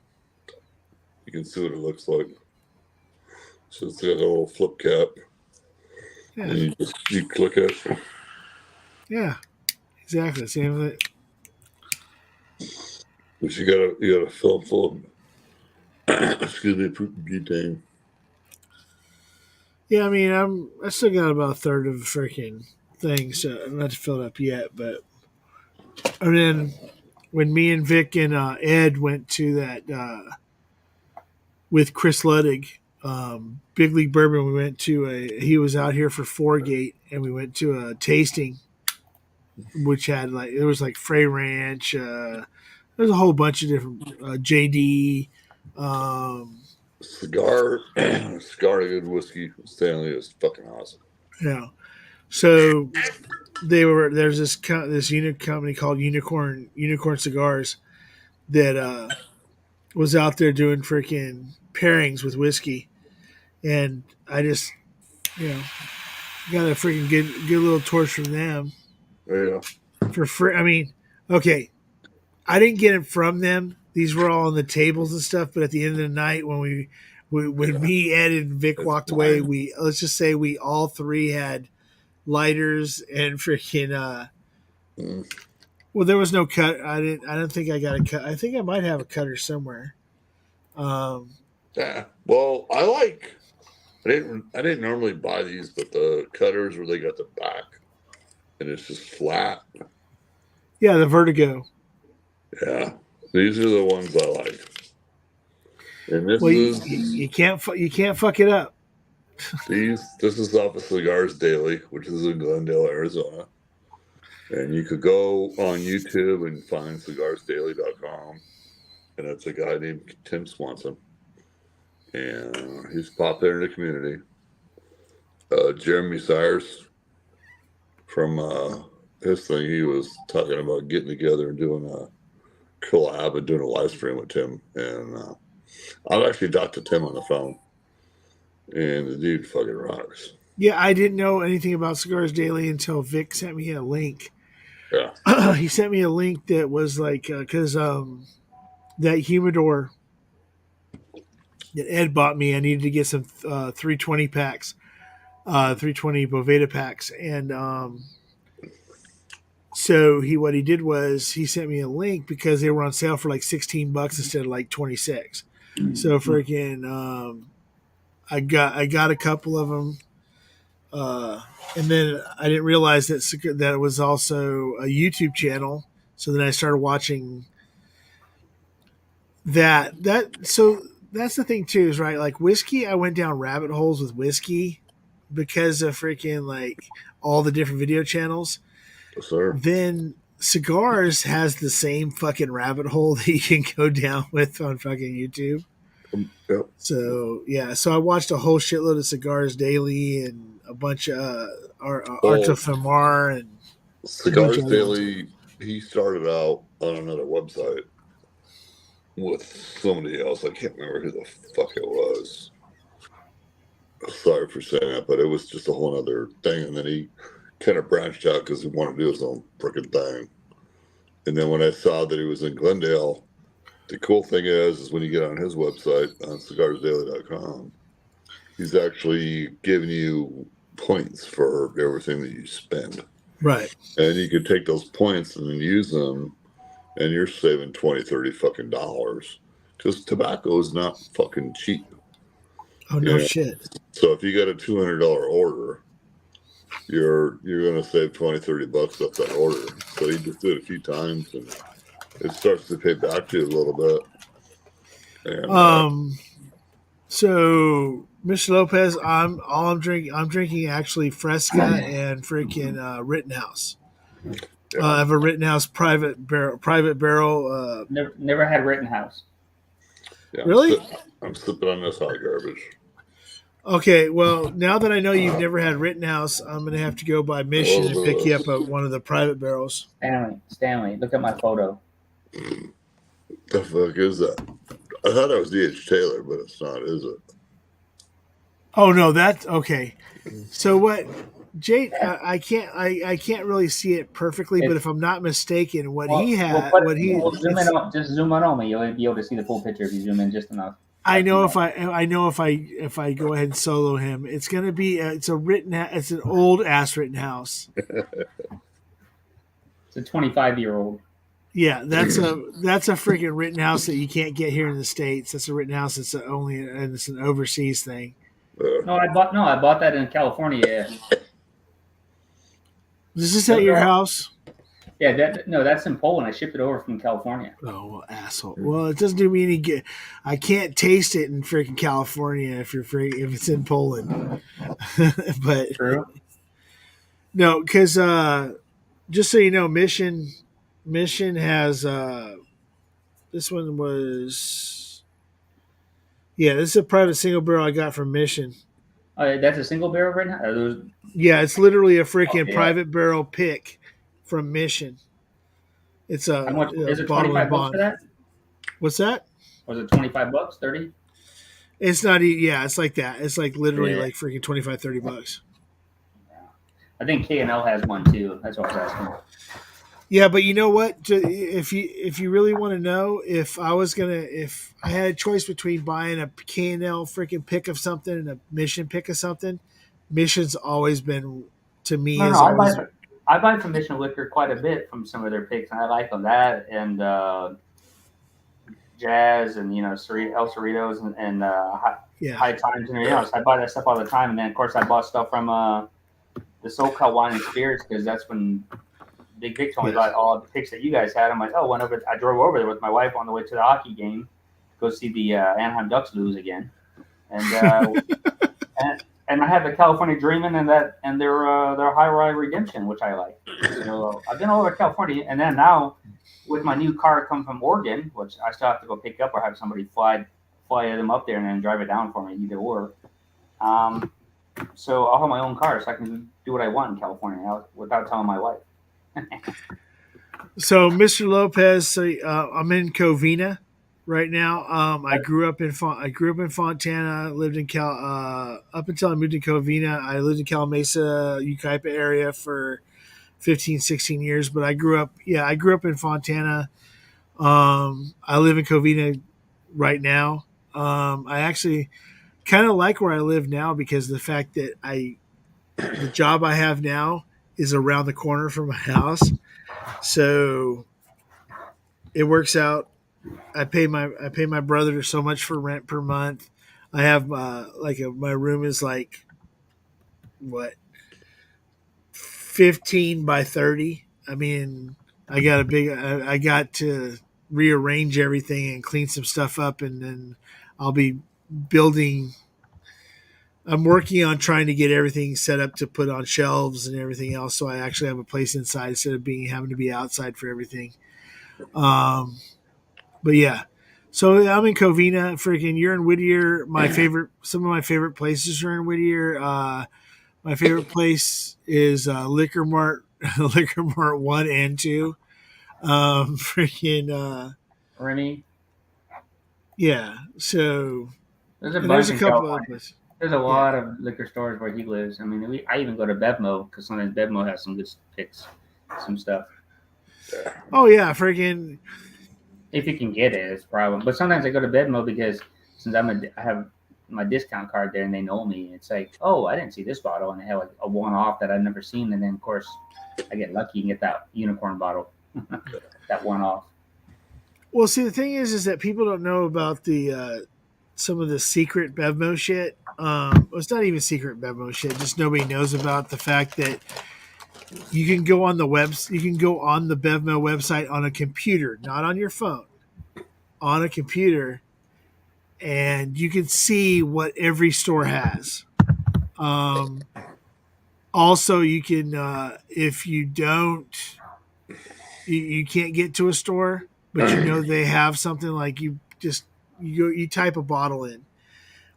You can see what it looks like. So it's got a little flip cap. Yeah. And you click it. Yeah, exactly. Same with it. But you gotta fill it full of excuse me, butane. Yeah, I mean, I still got about a third of the freaking thing, so I'm not to fill it up yet. But and then when me and Vic and Ed went to that with Chris Luddig, Big League Bourbon, we went to he was out here for 4-Gate, and we went to a tasting, which had like, it was like Frey Ranch, There's a whole bunch of different JD. Cigar good whiskey. Stanley is fucking awesome. Yeah. So there's this company called Unicorn Cigars that was out there doing freaking pairings with whiskey, and I just got a freaking good little torch from them. Yeah. For free. I mean, okay, I didn't get it from them. These were all on the tables and stuff. But at the end of the night, when me, Ed, and Vic walked away, let's just say we all three had lighters and freaking. Well, there was no cut. I don't think I got a cut. I think I might have a cutter somewhere. Yeah. Well, I didn't normally buy these, but the cutters where they got the back and it's just flat. Yeah, the Vertigo. Yeah, these are the ones I like. And this you can't fuck it up. This is off of Cigars Daily, which is in Glendale, Arizona. And you could go on YouTube and find cigarsdaily.com. And it's a guy named Tim Swanson. And he's popular in the community. Jeremy Sires, from his thing, he was talking about getting together and doing a collab and doing a live stream with Tim. And I've actually talked to Tim on the phone. And the dude fucking rocks. Yeah, I didn't know anything about Cigars Daily until Vic sent me a link. Yeah. He sent me a link that was like, because that humidor that Ed bought me, I needed to get some 320 packs, 320 Boveda packs. And so what he did was he sent me a link because they were on sale for like $16 instead of like 26. So freaking, I got a couple of them. And then I didn't realize that it was also a YouTube channel. So then I started watching that. So that's the thing too, is right. Like whiskey, I went down rabbit holes with whiskey because of freaking like all the different video channels. Yes, sir. Then cigars has the same fucking rabbit hole that you can go down with on fucking YouTube. Yep. So yeah, so I watched a whole shitload of Cigars Daily and a bunch of Arta Famar and Cigars Daily. He started out on another website with somebody else. I can't remember who the fuck it was. Sorry for saying that, but it was just a whole other thing. And then he kind of branched out because he wanted to do his own freaking thing. And then when I saw that he was in Glendale, the cool thing is when you get on his website on cigarsdaily.com, he's actually giving you points for everything that you spend. Right. And you can take those points and use them, and you're saving 20, 30 fucking dollars. Because tobacco is not fucking cheap. Oh, no shit. So if you got a $200 order, you're going to save 20, 30 bucks off that order. So you just do it a few times, and it starts to pay back to you a little bit. And, so Mr. Lopez, I'm drinking actually Fresca and freaking Rittenhouse. I have a Rittenhouse private barrel. Never had Rittenhouse. Yeah, Really? I'm sipping on this hot garbage. Okay, well, now that I know you've never had Rittenhouse, I'm going to have to go by Mission and pick you up one of the private barrels. Stanley, look at my photo. The fuck is that? I thought it was D.H. Taylor, but it's not, is it? Oh no, that's okay. So what, Jake? I can't really see it perfectly, but if I'm not mistaken, just zoom in on me. You'll be able to see the full picture if you zoom in just enough. I know if I go ahead and solo him, it's gonna be it's an old ass Rittenhouse. It's a 25-year-old. Yeah, that's a freaking Rittenhouse that you can't get here in the States. That's a Rittenhouse that's it's an overseas thing. No, I bought that in California. Is this at your house? Yeah, that's in Poland. I shipped it over from California. Oh, well, asshole. Well, it doesn't do me any good. I can't taste it in freaking California if it's in Poland. But true. No, because just so you know, Mission has This one was. Yeah, this is a private single barrel I got from Mission. That's a single barrel right now. Are those? Yeah, it's literally a freaking Oh, yeah. private barrel pick from Mission. It's a, How much is it? bottle and 25 bucks bond. for that? What's that? Was it 25 bucks? 30? It's not. Yeah, it's like that. It's like literally Yeah. like freaking 25, 30 bucks. I think K&L has one too. That's what I was asking. Yeah, but you know what? If you really want to know, if I had a choice between buying a K&L freaking pick of something and a Mission pick of something, Mission's always been to me No, is no, always. I buy from Mission Liquor quite a bit from some of their picks, and I like them. That and Jazz and El Cerritos and High Times and everything else. I buy that stuff all the time, and then of course I bought stuff from the SoCal Wine and Spirits because that's when Big Vic told me about all the picks that you guys had. I'm like, oh, I drove over there with my wife on the way to the hockey game, go see the Anaheim Ducks lose again, and and I had the California Dreamin' and their High Ride Redemption, which I like. So I've been all over California, and then now with my new car come from Oregon, which I still have to go pick up or have somebody fly them up there and then drive it down for me, either or. So I'll have my own car, so I can do what I want in California without telling my wife. So, Mr. Lopez, I'm in Covina right now. I grew up in Fontana. Lived in up until I moved to Covina. I lived in Cal Mesa, Yucaipa area for 15, 16 years. But I grew up in Fontana. I live in Covina right now. I actually kind of like where I live now because of the fact that the job I have now is around the corner from my house. So it works out. I pay my brother so much for rent per month. I have my room is like what 15 by 30. I mean, I got to rearrange everything and clean some stuff up, and then I'll be building. I'm working on trying to get everything set up to put on shelves and everything else, so I actually have a place inside instead of having to be outside for everything. But yeah, so I'm in Covina. Freaking, you're in Whittier. Some of my favorite places are in Whittier. My favorite place is Liquor Mart, Liquor Mart 1 and 2. Remy. Yeah. So there's a couple California. of places. There's a lot of liquor stores where he lives. I mean, I even go to Bevmo because sometimes Bevmo has some good picks, some stuff. Oh yeah, freaking. If you can get it, it's a problem. But sometimes I go to Bevmo because since I have my discount card there and they know me, it's like, oh, I didn't see this bottle, and they have like a one-off that I've never seen, and then of course I get lucky and get that unicorn bottle, that one-off. Well, see, the thing is that people don't know about the some of the secret Bevmo shit. It's not even secret Bevmo shit. Just nobody knows about the fact that you can go on the Bevmo website on a computer, not on your phone, on a computer, and you can see what every store has. Also, you can if you don't, you can't get to a store, but you know they have something like you type a bottle in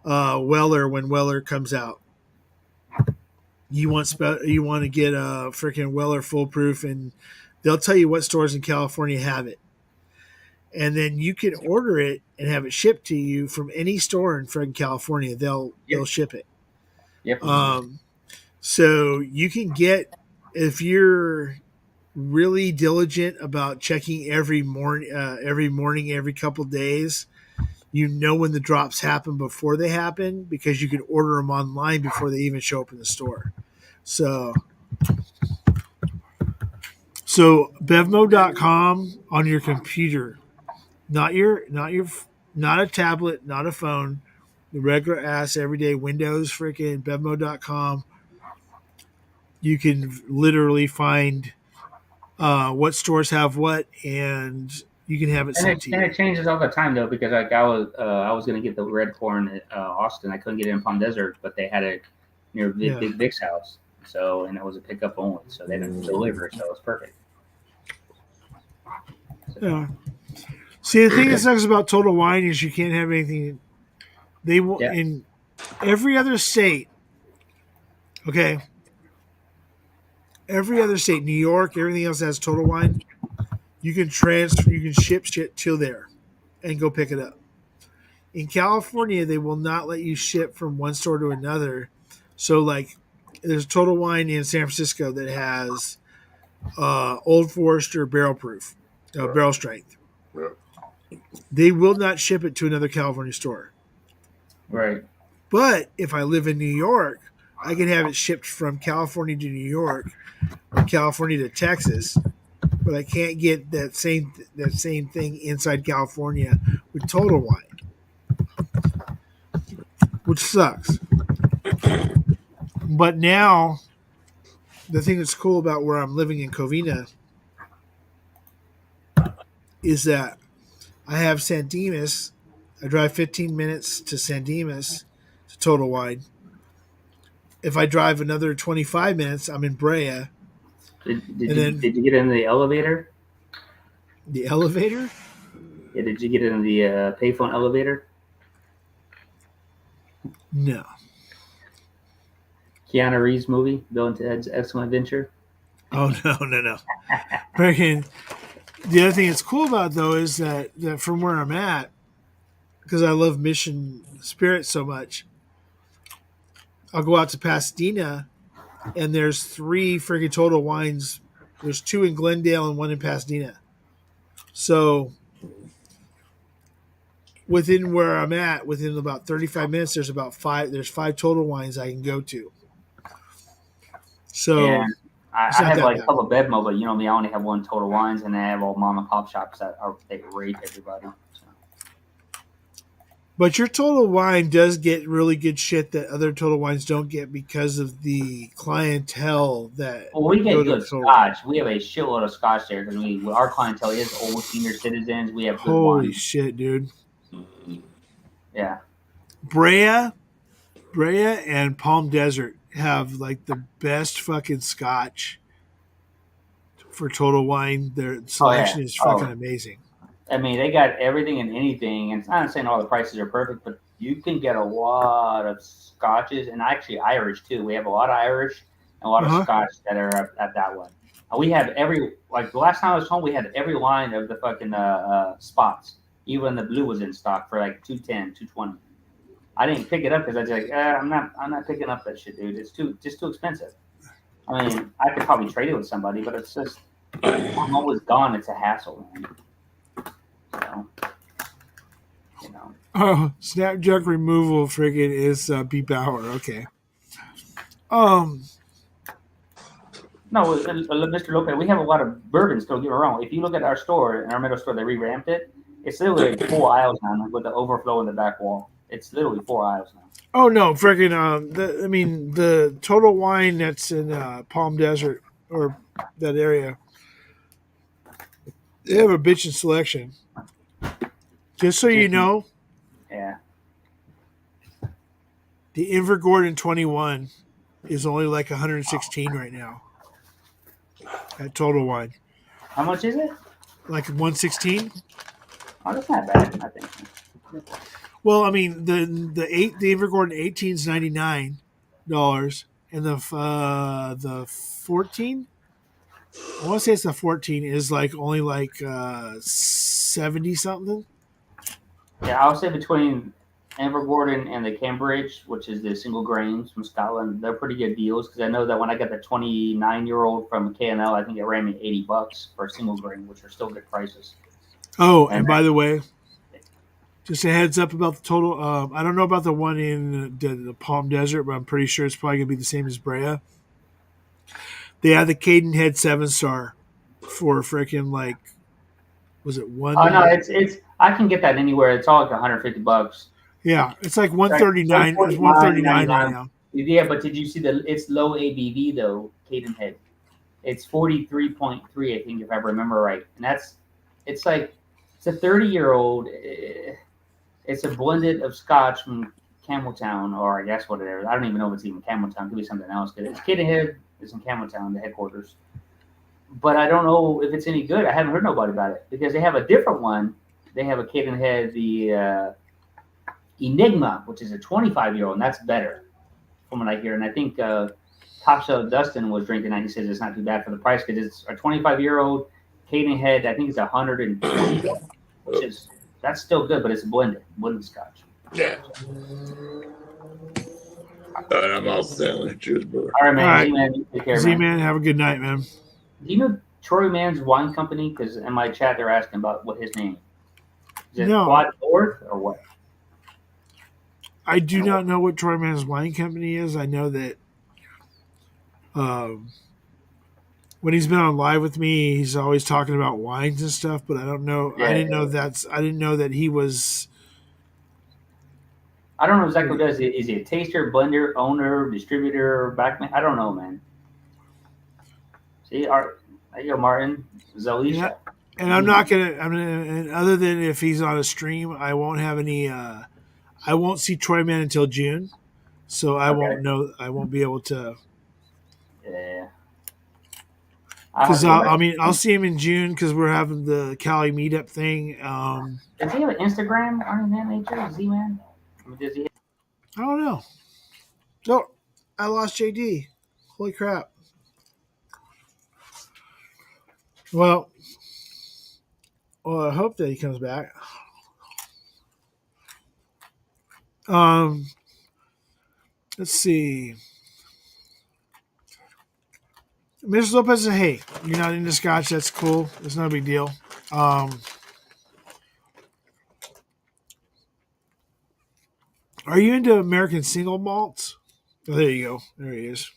Weller when Weller comes out. You want to get a freaking Weller foolproof, and they'll tell you what stores in California have it, and then you can order it and have it shipped to you from any store in freaking California. They'll ship it. Yep. So you can get, if you're really diligent about checking every morning, every couple days, you know when the drops happen before they happen because you can order them online before they even show up in the store. So Bevmo.com on your computer, not a tablet, not a phone, the regular ass everyday Windows freaking Bevmo.com. You can literally find what stores have what, and you can have it sent to you. And it changes all the time though, because like I was gonna get the red corn at Austin. I couldn't get it in Palm Desert, but they had it near Big Vic's house. So, and it was a pickup only, so they didn't deliver, so it was perfect. Yeah. See, the thing that sucks about Total Wine is you can't have anything. They will in every other state. Okay, every other state, New York, everything else has Total Wine. You can ship shit to there, and go pick it up. In California, they will not let you ship from one store to another. So, like, there's Total Wine in San Francisco that has Old Forester barrel proof, barrel strength. Yeah. They will not ship it to another California store. Right. But if I live in New York, I can have it shipped from California to New York or California to Texas, but I can't get that same thing inside California with Total Wine, which sucks. But now, the thing that's cool about where I'm living in Covina is that I have San Dimas. I drive 15 minutes to San Dimas to Total Wine. If I drive another 25 minutes, I'm in Brea. Did you get in the elevator? The elevator? Yeah, did you get in the payphone elevator? No. Keanu Reeves movie, Bill and Ted's Excellent Adventure? Oh, no. Freaking, the other thing that's cool about it, though, is that from where I'm at, because I love Mission Spirit so much, I'll go out to Pasadena, and there's 3 freaking Total Wines. There's 2 in Glendale and 1 in Pasadena. So within where I'm at, within about 35 minutes, there's 5 Total Wines I can go to. So yeah. I have like a couple of Bedmo, but you know me, I only have 1 Total Wines, and I have all mom and pop shops that they rate everybody. So. But your Total Wine does get really good shit that other Total Wines don't get because of the clientele that. Well, we get good Scotch. We have a shitload of Scotch there because our clientele is old senior citizens. We have good Holy wine. shit, dude! Yeah. Brea and Palm Desert have like the best fucking Scotch for Total Wine. Their selection is fucking amazing. I mean, they got everything and anything, and it's not saying all the prices are perfect, but you can get a lot of Scotches, and actually Irish too. We have a lot of Irish and a lot of Scotch that are at that one. And we have the last time I was home, we had every line of the fucking spots. Even the blue was in stock for like $210, $220. I didn't pick it up because I was like, I'm not picking up that shit, dude. It's too expensive. I mean, I could probably trade it with somebody, but it's just I'm always gone. It's a hassle, man. So, you know. Oh, snap junk removal friggin' is beep hour. Okay. No, Mr. Lopez, we have a lot of bourbons. Don't get me wrong. If you look at our store, in our middle store, they revamped it. It's literally like 4 aisles now with the overflow in the back wall. It's literally 4 aisles now. Oh no, friggin' the Total Wine that's in Palm Desert or that area, they have a bitchin' selection. Just so you know, yeah, the Invergordon 21 is only like 116 right now at Total Wine. How much is it? Like 116. Oh, that's not bad, I think. Well, I mean the Invergordon 18 is $99, and the 14. I want to say it's the 14 is like only like 70 something. Yeah, I would say between Invergordon and the Cambridge, which is the single grains from Scotland, they're pretty good deals because I know that when I got the 29-year-old from K&L, I think it ran me $80 for a single grain, which are still good prices. Oh, and by the way, just a heads up about the Total. I don't know about the one in the Palm Desert, but I'm pretty sure it's probably gonna be the same as Brea. They had the Cadenhead 7-star for freaking like, was it one? Oh no, it's I can get that anywhere. It's all like $150. Yeah, it's like 139. It's 139 right now. Yeah, but did you see it's low ABV though, Cadenhead. It's 43.3, I think, if I remember right, and it's a 30-year-old. It's a blended of Scotch from Campbelltown, or I guess what it is. I don't even know if it's even Campbelltown. It could be something else. It's Cadenhead. It's in Campbelltown, the headquarters. But I don't know if it's any good. I haven't heard nobody about it because they have a different one they have a Cadenhead, the Enigma, which is a 25-year-old, and that's better from what I hear. And I think Top Shelf Dustin was drinking that. He says it's not too bad for the price because it's a 25-year-old Cadenhead. I think it's 120, which is that's still good, but it's a blended scotch. Yeah. All right, I'm all set. Cheers, brother. All right, man. All right. Z-Man, you take care, Z-Man, man. have a good night, man. Do you know Troy Man's Wine Company? Because in my chat they're asking about what his name is. It No. Quad North or what? I do not know what Troy Man's Wine Company is. I know that when he's been on live with me, he's always talking about wines and stuff, but I don't know. Yeah, I didn't know that he was. I don't know exactly what he does. Is he a taster, blender, owner, distributor, backman? I don't know, man. See, there you go, Martin. Zalisha. Yeah. And I'm not gonna. And other than if he's on a stream, I won't have any. I won't see Troy Man until June, so I won't know. I won't be able to. Yeah. Because I'll see him in June because we're having the Cali meetup thing. Does he have an Instagram or anything of that nature? Z-Man? Does he? I don't know. Oh, I lost JD. Holy crap. Well, I hope that he comes back. Let's see. Mr. Lopez said, hey, you're not into scotch. That's cool. It's not a big deal. Are you into American single malts? Oh, there you go. There he is.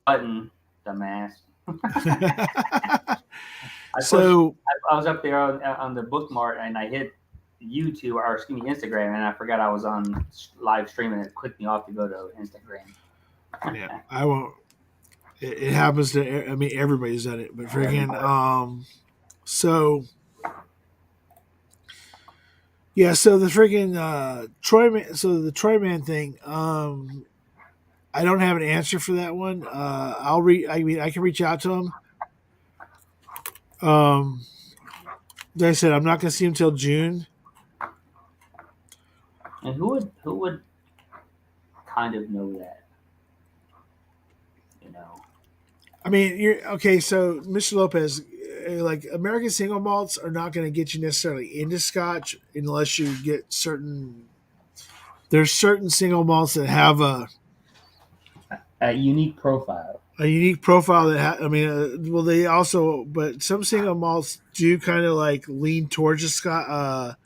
Button, dumbass. I was up there on the bookmark and I hit YouTube or Instagram, and I forgot I was on live stream and it clicked me off to go to Instagram. Yeah, I won't. It happens to. I mean, everybody's done it, but freaking. So yeah, so the freaking Troy Man. So the Troy Man thing. I don't have an answer for that one. I mean, I can reach out to him. Like I said, I'm not going to see him till June. And who would kind of know that? You know. I mean, you're okay. So, Mr. Lopez, like American single malts are not going to get you necessarily into Scotch unless you get certain. There's certain single malts that have a unique profile. A unique profile that well, they also, but some single malts do kind of like lean towards the Scotch,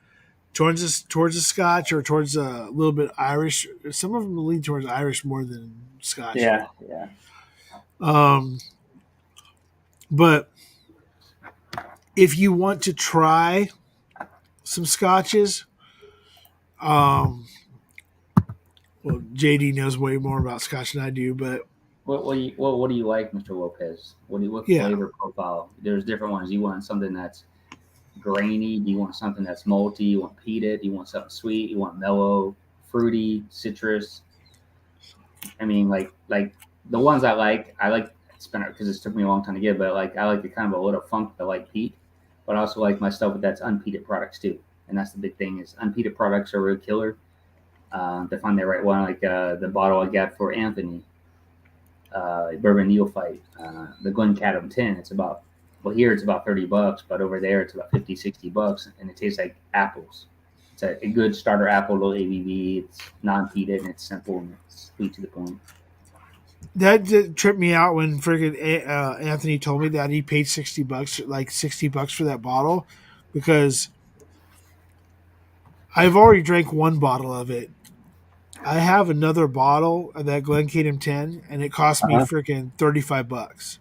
towards the Scotch or towards a little bit Irish. Some of them lean towards Irish more than Scotch. Yeah. But if you want to try some Scotches, well, JD knows way more about Scotch than I do, but what do you like, Mr. Lopez? What flavor profile? There's different ones. You want something that's grainy? Do you want something that's malty? You want peated? You want something sweet? You want mellow, fruity, citrus? I mean, like the ones I like Spinner because it took me a long time to get, but I like the kind of a little funk that like peat, but I also like my stuff that's unpeated products too. And that's the big thing is unpeated products are a real killer. To find the right one, like the bottle I got for Anthony, Bourbon Neophyte, the Glencaddam 10. It's about here it's about $30, but over there it's about $50-$60, and it tastes like apples. It's a good starter apple, low ABV. It's non-peated and it's simple and it's sweet to the point. That did trip me out when friggin' Anthony told me that he paid $60, like $60 for that bottle, because I've already drank one bottle of it. I have another bottle of that Glencaddam 10, and it cost me freaking $35.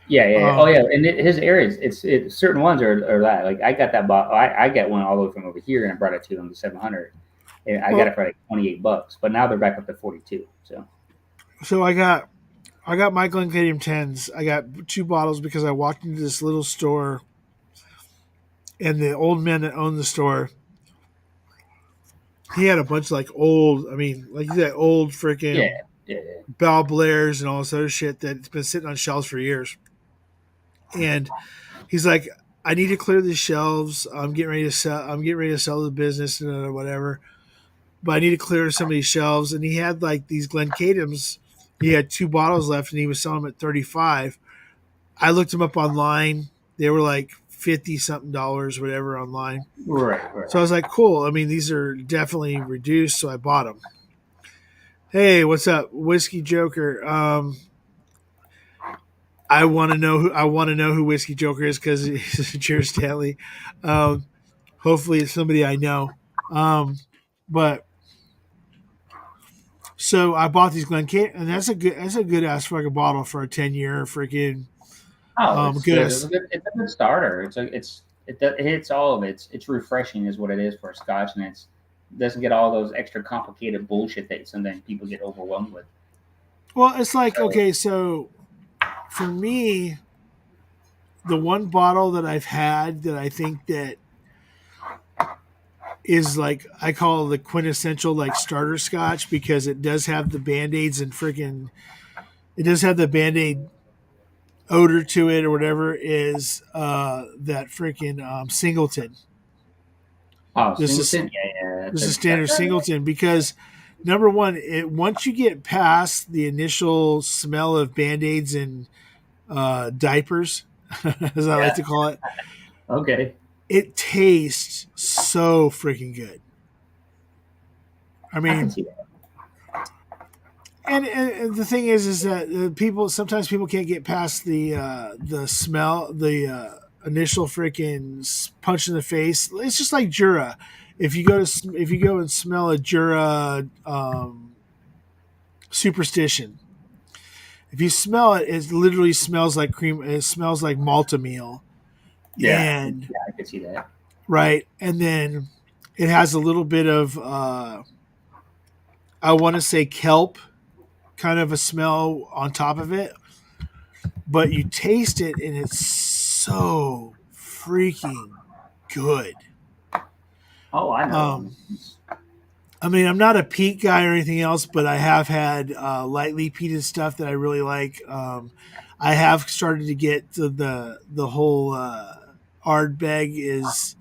Yeah. And his areas, it's certain ones are that. Like I got that bottle. I got one all the way from over here, and I brought it to him to 700, and I got it for like $28. But now they're back up to 42. So I got my Glencaddam 10s. I got 2 bottles because I walked into this little store, and the old man that owned the store, he had a bunch of old freaking Bell Blairs and all this other shit that's been sitting on shelves for years. And he's like, I need to clear the shelves. I'm getting ready to sell. I'm getting ready to sell the business and whatever. But I need to clear some of these shelves. And he had like these Glencadams. He had 2 bottles left, and he was selling them at $35. I looked them up online. They were like $50 something, whatever, online. Right. So I was like, cool. I mean, these are definitely reduced, so I bought them. Hey, what's up, Whiskey Joker? I want to know who Whiskey Joker is because he's Cheers Stanley. Hopefully, it's somebody I know. But so I bought these Glencairn, and that's a good ass fucking bottle for a 10-year freaking. It's good. It's a good starter. It hits all of it. It's refreshing, is what it is for a Scotch, and it doesn't get all those extra complicated bullshit that sometimes people get overwhelmed with. Well, it's like, okay, so for me, the one bottle that I've had that I think that is like, I call it the quintessential like starter Scotch because it does have the Band-Aids and freaking, it does have the Band-Aid odor to it or whatever, is that freaking Singleton. Oh, This Singleton? Yeah. This is standard Singleton because number one, once you get past the initial smell of Band-Aids and diapers, as I like to call it. Okay. It tastes so freaking good. I mean, and the thing is that sometimes people can't get past the smell, the initial freaking punch in the face. It's just like Jura. If you go and smell a Jura Superstition, if you smell it, it literally smells like cream. It smells like malta meal. Yeah, I could see that. Right, and then it has a little bit of I want to say kelp kind of a smell on top of it, but you taste it and it's so freaking good. Oh, I know. I mean, I'm not a peat guy or anything else, but I have had lightly peated stuff that I really like. I have started to get to the whole Ardbeg is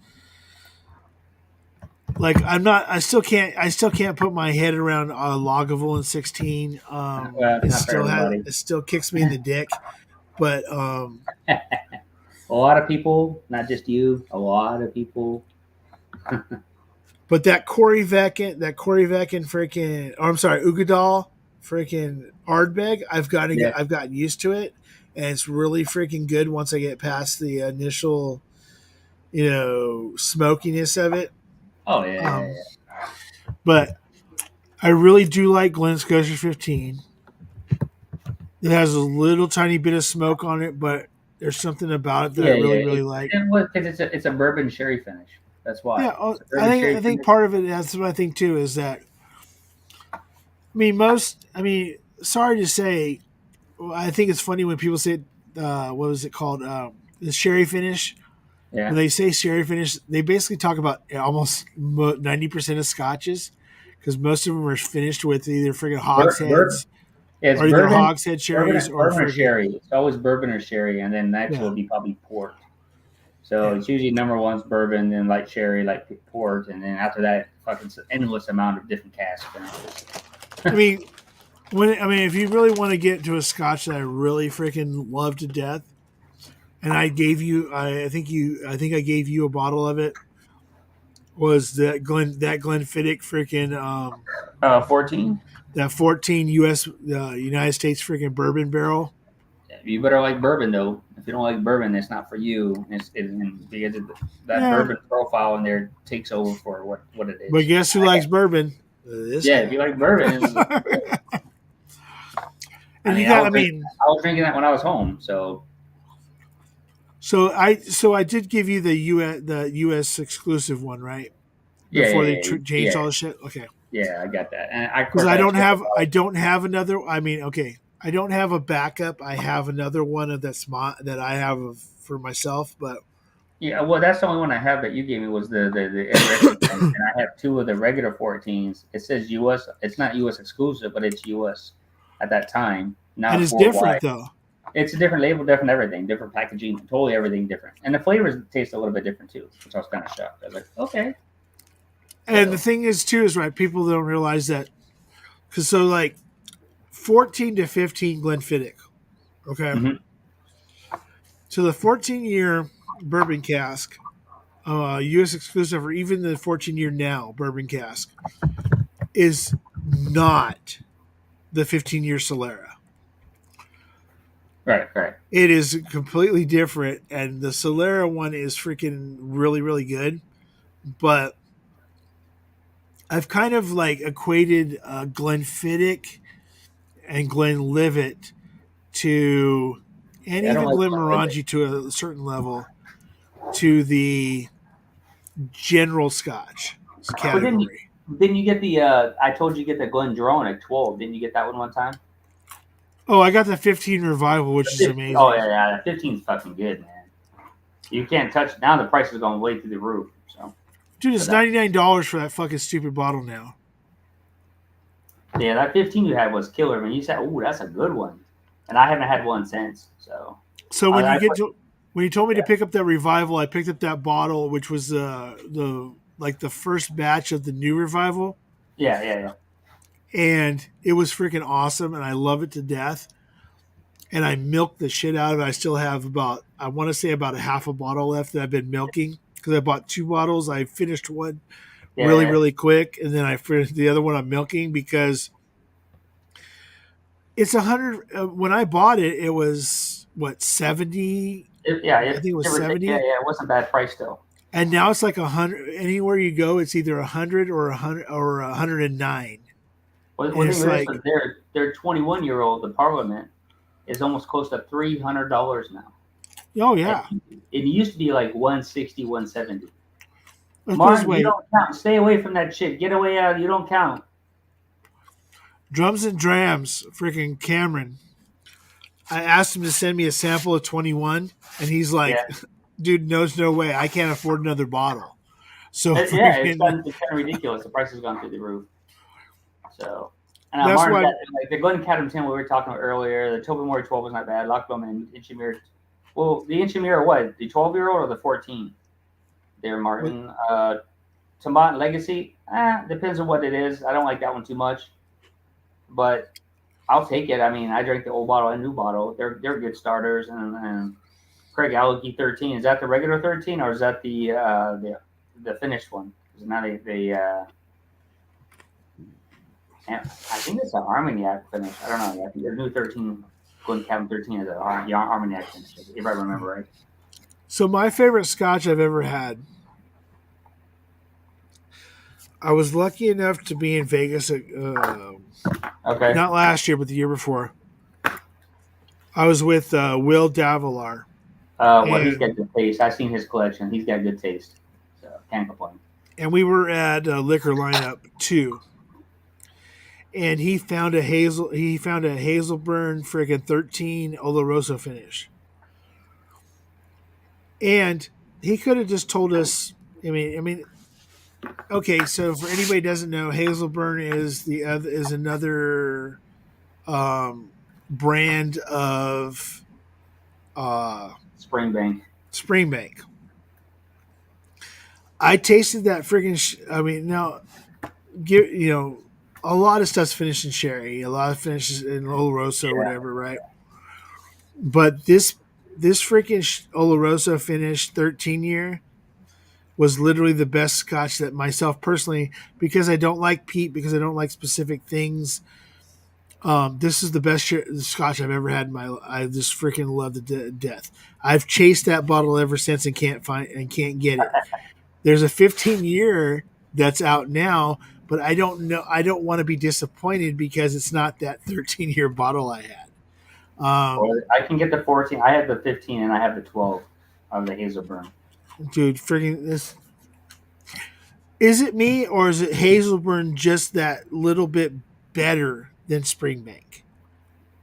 like I still can't put my head around Lagavulin 16. It still kicks me in the dick, but a lot of people, not just you, a lot of people. But that Corey Vecken freaking, I'm sorry, Ugadal freaking Ardbeg, I've gotten used to it, and it's really freaking good once I get past the initial, smokiness of it. Oh yeah. But I really do like Glen Scotia 15. It has a little tiny bit of smoke on it, but there's something about it that I really like. Because it's a bourbon sherry finish. That's why. Yeah, I think part of it. That's what I think too. Is that sorry to say, I think it's funny when people say, what was it called? The sherry finish. Yeah. When they say sherry finish, they basically talk about almost 90% of scotches because most of them are finished with either friggin' hogsheads. It's or either bourbon, hogshead cherries bourbon or sherry. It's always bourbon or sherry, and then next will be probably port. So it's usually number one's bourbon, then light sherry, light port, and then after that, fucking endless amount of different cask finishes. If you really want to get to a scotch that I really freaking love to death, and I gave you, I think I gave you a bottle of it, was that Glenfiddich freaking 14. That 14 United States freaking bourbon barrel. You better like bourbon though. If you don't like bourbon, it's not for you. Because that bourbon profile in there takes over for what it is. But guess who likes bourbon? If you like bourbon. I was drinking that when I was home. So I did give you the US exclusive one, right? Before they changed all the shit. Okay. Yeah, I got that. And because I don't have another. I don't have a backup. I have another one that I have for myself, but yeah, well, that's the only one I have that you gave me was the and I have 2 of the regular 14s. It says US. It's not US exclusive, but it's US at that time. Now it's different though. It's a different label, different everything, different packaging, totally everything different. And the flavors taste a little bit different too, which I was kind of shocked. I was like, okay. And the thing is, too, is right. People don't realize that because so like 14 to 15 Glenfiddich, okay. So the 14-year bourbon cask, U.S. exclusive, or even the 14-year now bourbon cask, is not the 15-year Solera. Right. It is completely different, and the Solera one is freaking really, really good. But I've kind of like equated Glenfiddich and Glenlivet to, and Yeah, I don't even like Glenmorangie to a certain level, to the general Scotch Well, category. didn't you get the? I told you to get the Glendronach at 12. Didn't you get that one time? Oh, I got the 15 Revival, which is amazing. Oh yeah, the 15's fucking good, man. You can't touch it. Now the price is going way through the roof. So, Dude, it's $99 for that fucking stupid bottle now. yeah, that 15 you had was killer. Man, you said, "Ooh, that's a good one," and I haven't had one since. So when when you told me to pick up that Revival, I picked up that bottle, which was the first batch of the new Revival. Yeah. And it was freaking awesome, and I love it to death. And I milked the shit out of it. I still have about a half a bottle left that I've been milking because I bought 2 bottles. I finished one really quick, and then I finished the other one I'm milking because it's 100. When I bought it, it was what, 70? I think it was 70. Yeah, it wasn't bad price though. And now it's like 100. Anywhere you go, it's either 100 or 100 or 109. Well, It's like their 21-year-old, the Parliament, is almost close to $300 now. Oh yeah. It used to be like 160, 170. Let's Martin, put it this you way. don't count. Stay away from that shit. Get away out. You don't count. Drums and Drams, freaking Cameron. I asked him to send me a sample of 21, and he's like, "Dude, no way. I can't afford another bottle." So It's kind of ridiculous. The price has gone through the roof. So, and That's Martin, why- like the Glencairn 10 we were talking about earlier, the Tobermory 12 was not bad. Lockbone and Inchimere. Well, the Inchimere, what? The 12-year-old or the 14? There, Martin. Tomat Legacy, depends on what it is. I don't like that one too much, but I'll take it. I mean, I drank the old bottle and new bottle. They're good starters. And Craig Alecky 13. Is that the regular 13 or is that the finished one? Is it not I think it's an Armagnac finish. I don't know. I think the new 13, Glencairn 13 is an Armagnac finish, if I remember right. So my favorite Scotch I've ever had. I was lucky enough to be in Vegas. Not last year, but the year before. I was with Will Davilar. Well, he's got good taste. I've seen his collection. He's got good taste. So can't complain. And we were at Liquor Lineup 2. And he found a Hazelburn friggin' 13 Oloroso finish. And he could have just told us. I mean, okay. So for anybody who doesn't know, Hazelburn is another brand of Springbank. I tasted that friggin'. Now, a lot of stuff's finished in sherry, a lot of finishes in Oloroso or whatever, right? But this freaking Oloroso finish 13-year was literally the best Scotch that myself personally, because I don't like peat, because I don't like specific things. This is the best Scotch I've ever had in my life. I just freaking love it to death. I've chased that bottle ever since and can't get it. There's a 15-year that's out now, but I don't know. I don't want to be disappointed because it's not that 13-year bottle I had. I can get the 14. I have the 15 and I have the 12 of the Hazelburn. Dude, freaking this. Is it me or is it Hazelburn just that little bit better than Springbank?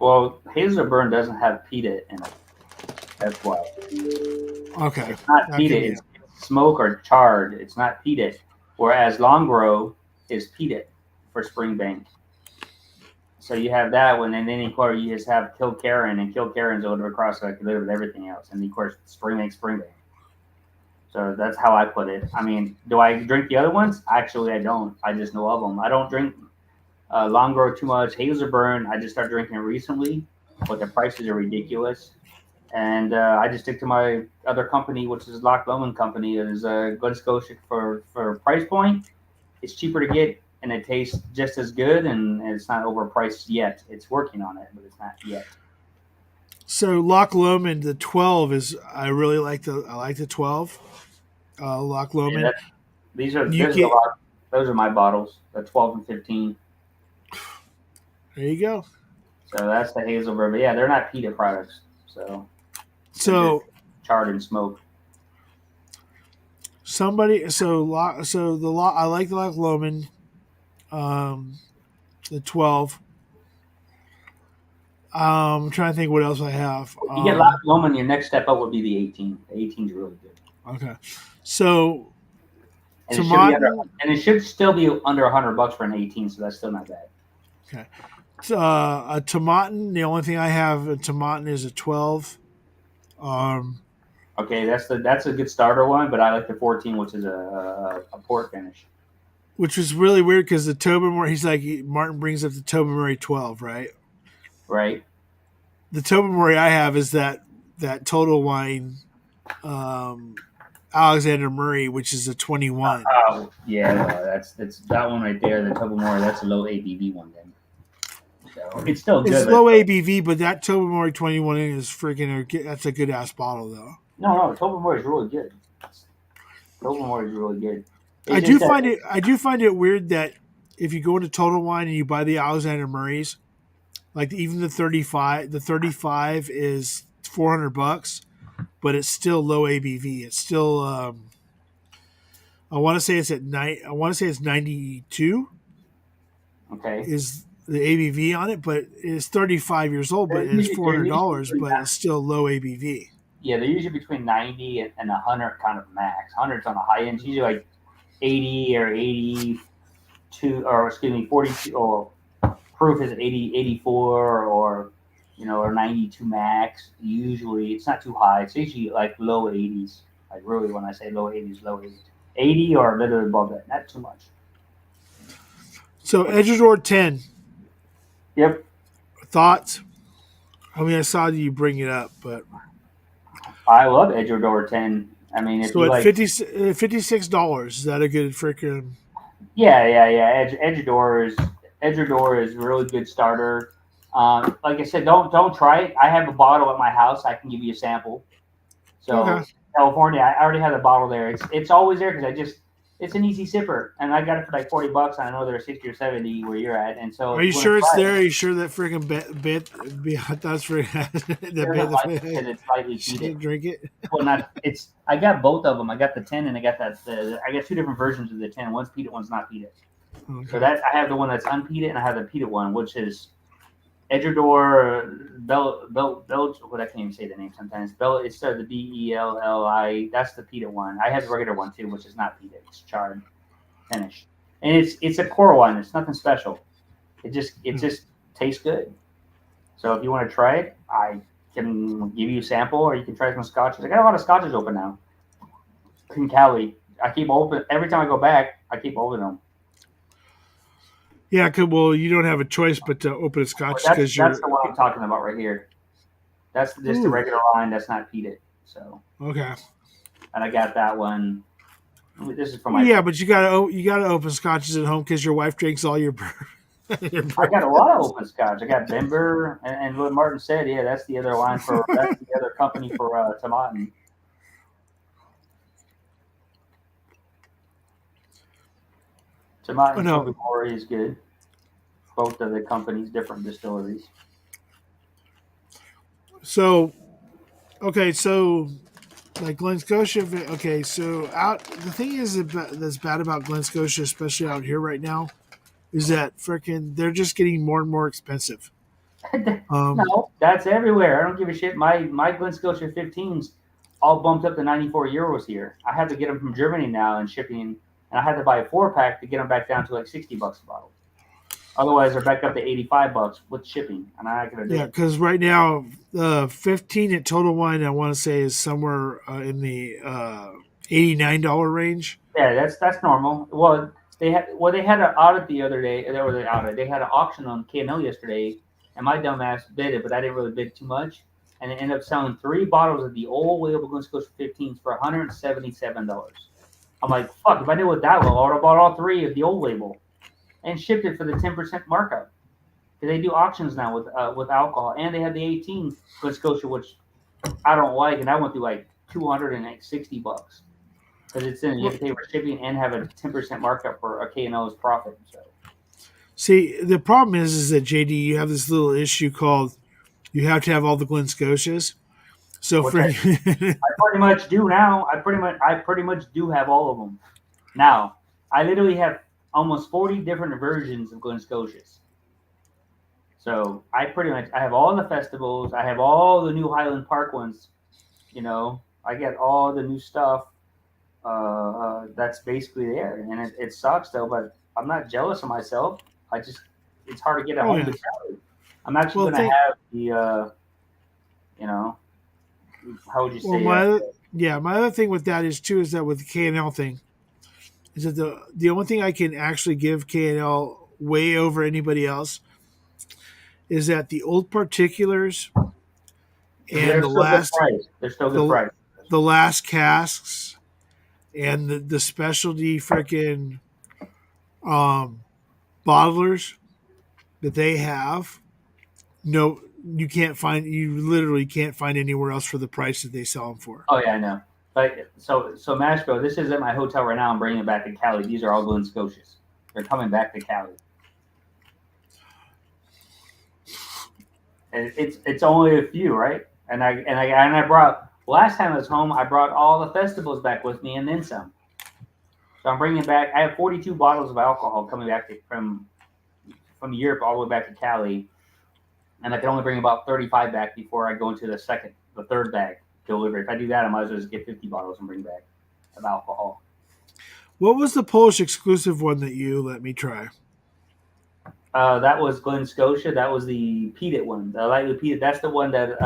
Well, Hazelburn doesn't have peated in it. That's why. Okay. It's not peated. It's smoke or charred. It's not peated. Whereas Long Grow is peated for Springbank. So you have that one, and then of course you just have Kilkerran, and Kilkerran's over across like a little bit of everything else, and of course Springbank. So that's how I put it. I mean, do I drink the other ones? Actually, I don't. I just know of them. I don't drink Long Grow too much. Hazelburn, I just started drinking it recently, but the prices are ridiculous. And I just stick to my other company, which is Loch Lomond Company. It is Glen Scotia for price point. It's cheaper to get, and it tastes just as good, and it's not overpriced yet. It's working on it, but it's not yet. So Loch Lomond, the 12 is. I really like the 12. Loch Lomond. Yeah, those are my bottles. The 12 and 15. There you go. So that's the Hazelburn. But yeah, they're not peated products. So charred and smoked. I like the Loch Lomond, the 12. I'm trying to think what else I have. You get Loch Lomond, your next step up would be the 18. The 18 is really good. Okay, so and it should still be under $100 for an 18, so that's still not bad. Okay, a Tomatin. The only thing I have a Tomatin is a 12. Okay, that's a good starter one, but I like the 14, which is a port finish. Which was really weird because the Tobermory, Martin brings up the Tobermory 12, right? Right. The Tobermory I have is that Total Wine Alexander Murray, which is a 21. Oh, yeah, that's that one right there, the Tobermory. That's a low ABV one then. So it's still good. It's low ABV, but that Tobermory 21 is freaking. That's a good ass bottle though. No, Tobermory is really good. Tobermory is really good. I do find it weird that if you go into Total Wine and you buy the Alexander Murrays, like even the 35 is $400, but it's still low ABV. It's still I want to say it's at night. I want to say it's 92. Okay. Is the ABV on it, but it's 35 years old, but it's $400, but it's still low ABV. Yeah, they're usually between 90 and 100 kind of max. 100's on the high end. It's usually like 80 or 82, or excuse me, 42, or proof is 80, 84, or or 92 max. Usually, it's not too high. It's usually like low 80s. Like really, when I say low 80s, 80 or a little above that. Not too much. So Edgeador 10. Yep. Thoughts? I mean, I saw you bring it up, but I love Edgeador 10. I mean, if so you at like $56, is that a good freaking? Yeah. Edgeador is a really good starter. Like I said, don't try it. I have a bottle at my house. I can give you a sample. So Okay. California, I already have the bottle there. It's always there because it's an easy sipper, and I got it for like $40. And I know they're 60 or 70 where you're at, and so. Are you sure it's there? Are you sure that freaking bet that's for it's slightly heated. Drink it. Well, not it's. I got both of them. I got the 10 and I got I got two different versions of the 10. One's peated, one's not peated. Okay. So that I have the one that's unpeated, and I have the peated one, which is Edgeador what I can't even say the name sometimes. It starts with BELLI. That's the peated one. I have the regular one too, which is not peated. It's charred finish, and it's a core one. It's nothing special. It just tastes good. So if you want to try it, I can give you a sample, or you can try some scotches. I got a lot of scotches open now in Cali. I keep open every time I go back. I keep opening them. Yeah, well, you don't have a choice but to open a scotch because that's the one I'm talking about right here. That's just the regular line. That's not peated. So okay. And I got that one. This is for my. Yeah, but you gotta open scotches at home because your wife drinks all your. I got a lot of open scotch. I got Bimber, and what Martin said. Yeah, that's the other line for that's the other company for Tomatin. Tomatin Tobermory is good. Both of the companies, different distilleries. So, okay, so like Glen Scotia. Okay, so the thing is that's bad about Glen Scotia, especially out here right now, is that freaking they're just getting more and more expensive. No, that's everywhere. I don't give a shit. My Glen Scotia 15s all bumped up to 94 euros here. I had to get them from Germany now and shipping. And I had to buy a 4-pack to get them back down to like $60 a bottle. Otherwise, they're back up to $85 with shipping, and I gotta do Yeah, it. because right now, 15 at Total Wine, I want to say is somewhere in the $89 range. Yeah, that's normal. Well, they had an audit the other day. They had an auction on K&L yesterday, and my dumbass bid it, but I didn't really bid too much, and it ended up selling 3 bottles of the old label Glen Scotia 15s for $177. I'm like, fuck! If I knew it that low, I would have bought all 3 of the old label, and shipped it for the 10% markup. They do auctions now with alcohol, and they have the 18 Glen Scotia, which I don't like, and I went through like $260 because it's in. You have to pay for shipping and have a 10% markup for a K&L's profit. So See, the problem is that JD, you have this little issue called you have to have all the Glen Scotias. So which for I pretty much do now. I pretty much do have all of them now. I literally have almost 40 different versions of Glen Scotias. So I have all the festivals. I have all the new Highland Park ones. You know, I get all the new stuff. That's basically there, and it sucks though. But I'm not jealous of myself. It's hard to get at home to Cali. I'm actually going to have the, how would you say? My other thing with that is that with the K&L thing, is that the only thing I can actually give K&L way over anybody else is that the old particulars and the last casks and the specialty freaking bottlers that they have. No, you literally can't find anywhere else for the price that they sell them for. Oh yeah, I know. But so Nashville, this is at my hotel right now. I'm bringing it back to Cali. These are all Glen Scotias. They're coming back to Cali. And it's only a few, right? And I brought last time I was home. I brought all the festivals back with me and then some. So I'm bringing back. I have 42 bottles of alcohol coming back from Europe all the way back to Cali, and I can only bring about 35 back before I go into the third bag delivery. If I do that, I might as well just get 50 bottles and bring back of alcohol. What was the Polish exclusive one that you let me try? That was Glen Scotia. That was the peated one. The lightly peated. That's the one that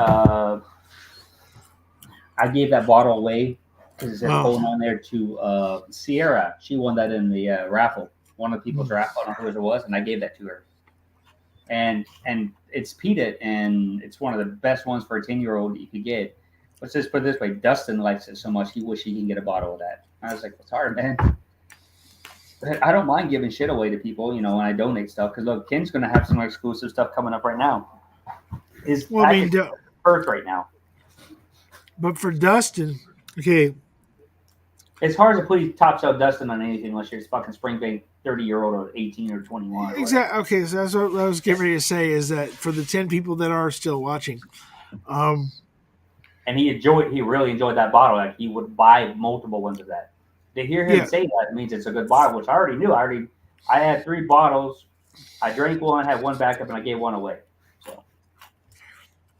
I gave that bottle away because it said holding on there to Sierra. She won that in the raffle. One of the people's raffle. I don't know who it was, and I gave that to her. And it's peated, and it's one of the best ones for a 10-year-old you could get. Let's just put it this way: Dustin likes it so much he wish he can get a bottle of that. I was like, it's hard, man. I don't mind giving shit away to people, when I donate stuff. Because look, Ken's going to have some exclusive stuff coming up right now. His package is first right now. But for Dustin, okay. It's hard to please top sell Dustin on anything unless you're fucking Springbank 30-year-old or 18 or 21. Exactly. Okay, so that's what I was getting ready to say is that for the 10 people that are still watching, and he really enjoyed that bottle. Like he would buy multiple ones of that. To hear him say that means it's a good bottle, which I already knew. I had 3 bottles. I drank one, had one backup, and I gave one away. So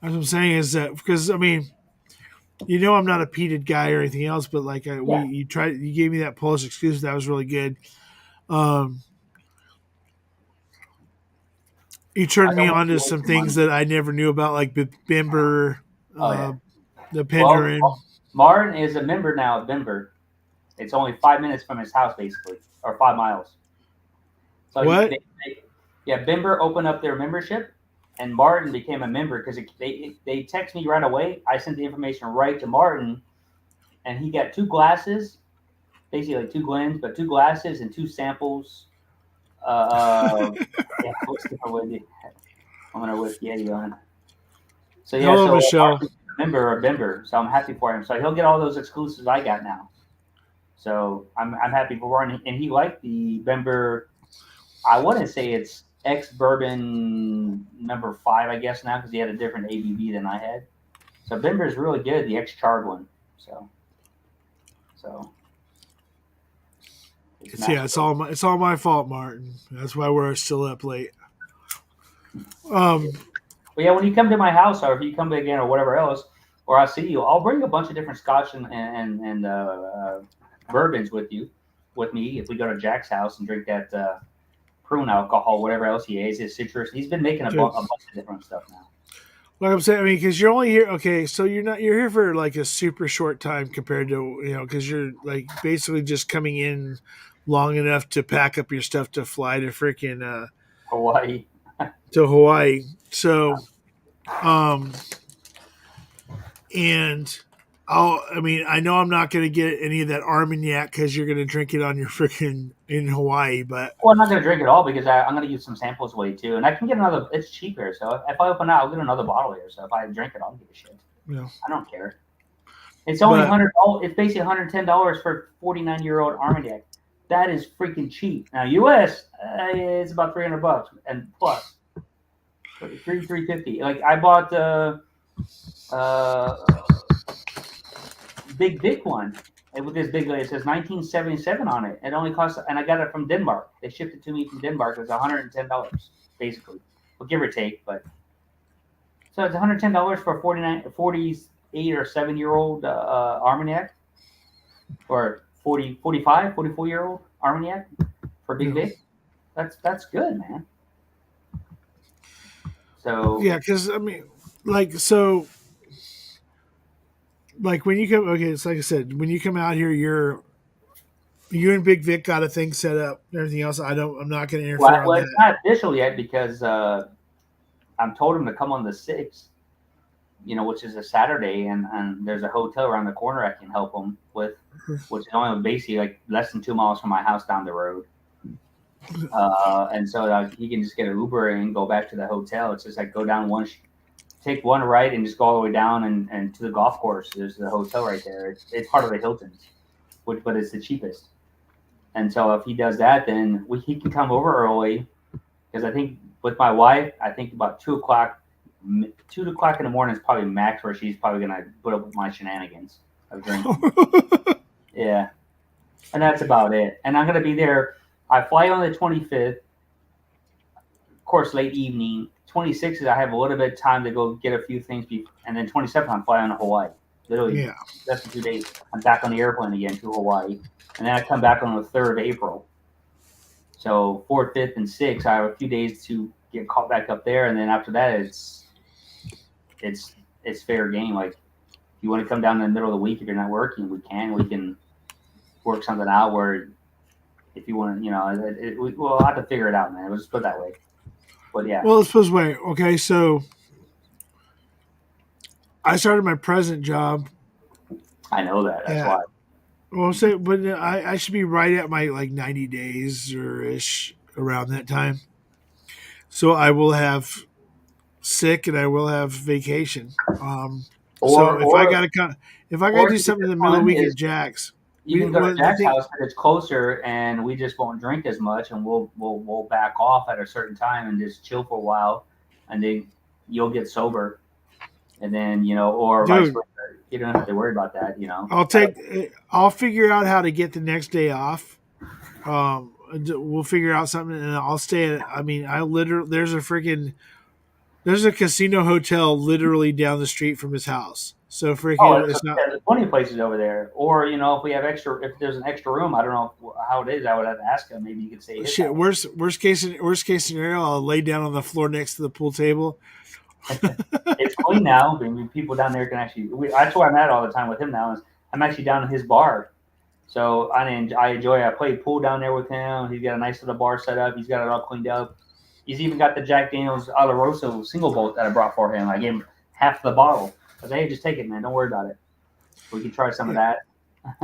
that's what I'm saying is that because I'm not a peated guy or anything else, but like you gave me that Polish exclusive that was really good. You turned me on to some things that I never knew about, like Bimber, the Penderin. Well, Martin is a member now of Bimber. It's only 5 minutes from his house, basically, or 5 miles. So what? Bimber opened up their membership, and Martin became a member because they text me right away. I sent the information right to Martin, and he got 2 glasses, basically like 2 Glens, but 2 glasses and 2 samples. What's the whiskey? I'm gonna whiskey Eddie on. So hello, Michelle. Member of Bimber, so I'm happy for him. So he'll get all those exclusives I got now. So I'm happy for Warren, and he liked the Bimber. I wouldn't say it's ex-bourbon number 5, I guess now, because he had a different ABV than I had. So Bimber is really good, the ex-charred one. So it's all my fault, Martin. That's why we're still up late. But yeah, when you come to my house, or if you come again, or whatever else, or I see you, I'll bring a bunch of different Scotch and bourbons with me if we go to Jack's house and drink that prune alcohol, whatever else he is, his citrus. He's been making a bunch of different stuff now. Like I'm saying, I mean, because you're only here. Okay, so you're here for like a super short time compared to because you're like basically just coming in long enough to pack up your stuff to fly to freaking Hawaii. To Hawaii. So, and I know I'm not going to get any of that Armagnac because you're going to drink it on your freaking in Hawaii, but. Well, I'm not going to drink it all because I'm going to use some samples away too. And I can get another, it's cheap here. So if I open it, I'll get another bottle here. So if I drink it, I'll give a shit. Yeah. I don't care. It's only $100. It's basically $110 for 49-year-old Armagnac. That is freaking cheap. Now, US, it's about $300 and plus. $350. Like I bought Big Vic one with this big, it says 1977 on it. It only costs, and I got it from Denmark. They shipped it to me from Denmark. It was $110 basically, well, give or take. But so it's $110 for 48 or 7-year-old Armagnac, or 44-year-old Armagnac for Big Vic. That's good, man. So yeah, because I mean, like when you come, okay, it's like I said, when you come out here, you and Big Vic got a thing set up and everything else. I'm not going to interfere on well, that. it's not official yet because I'm told him to come on the 6th, which is a Saturday, and there's a hotel around the corner I can help him with, which is only basically like less than 2 miles from my house down the road. And so he can just get an Uber and go back to the hotel. It's just like go down take one right and just go all the way down and to the golf course. There's the hotel right there. It's part of the Hilton's, but it's the cheapest. And so if he does that, then he can come over early, because I think with my wife, I think about 2 o'clock in the morning is probably max where she's probably going to put up with my shenanigans of drinking. Yeah. And that's about it. And I'm going to be there. I fly on the 25th, of course, late evening. 26th is I have a little bit of time to go get a few things. And then 27th, I'm flying to Hawaii. Literally, less than 2 days. I'm back on the airplane again to Hawaii. And then I come back on the 3rd of April. So 4th, 5th, and 6th, I have a few days to get caught back up there. And then after that, it's fair game. Like, if you want to come down in the middle of the week, if you're not working, we can work something out where if you want to, we'll have to figure it out, man. We'll just put it that way. But yeah. Well, let's put it this way. Okay, so I started my present job. I know that. That's why. Well, but I should be right at my 90 days or ish around that time. So I will have sick and I will have vacation. So if I gotta do something in the middle of the week at Jack's, you can go to Jack's house, but it's closer, and we just won't drink as much, and we'll back off at a certain time and just chill for a while, and then you'll get sober, and then or vice versa. You don't have to worry about that. I'll figure out how to get the next day off. We'll figure out something, and I'll stay at. I mean, there's a casino hotel literally down the street from his house. So it's not. There's plenty of places over there. Or if we have if there's an extra room, I don't know how it is. I would have to ask him. Maybe you could say. Shit. Worst case scenario, I'll lay down on the floor next to the pool table. It's clean now. I mean, people down there can actually. That's where I'm at all the time with him now. Is I'm actually down in his bar, so I enjoy. I play pool down there with him. He's got a nice little bar set up. He's got it all cleaned up. He's even got the Jack Daniel's Oloroso single bolt that I brought for him. I gave him half the bottle. I said, hey, just take it, man. Don't worry about it. We can try some of that.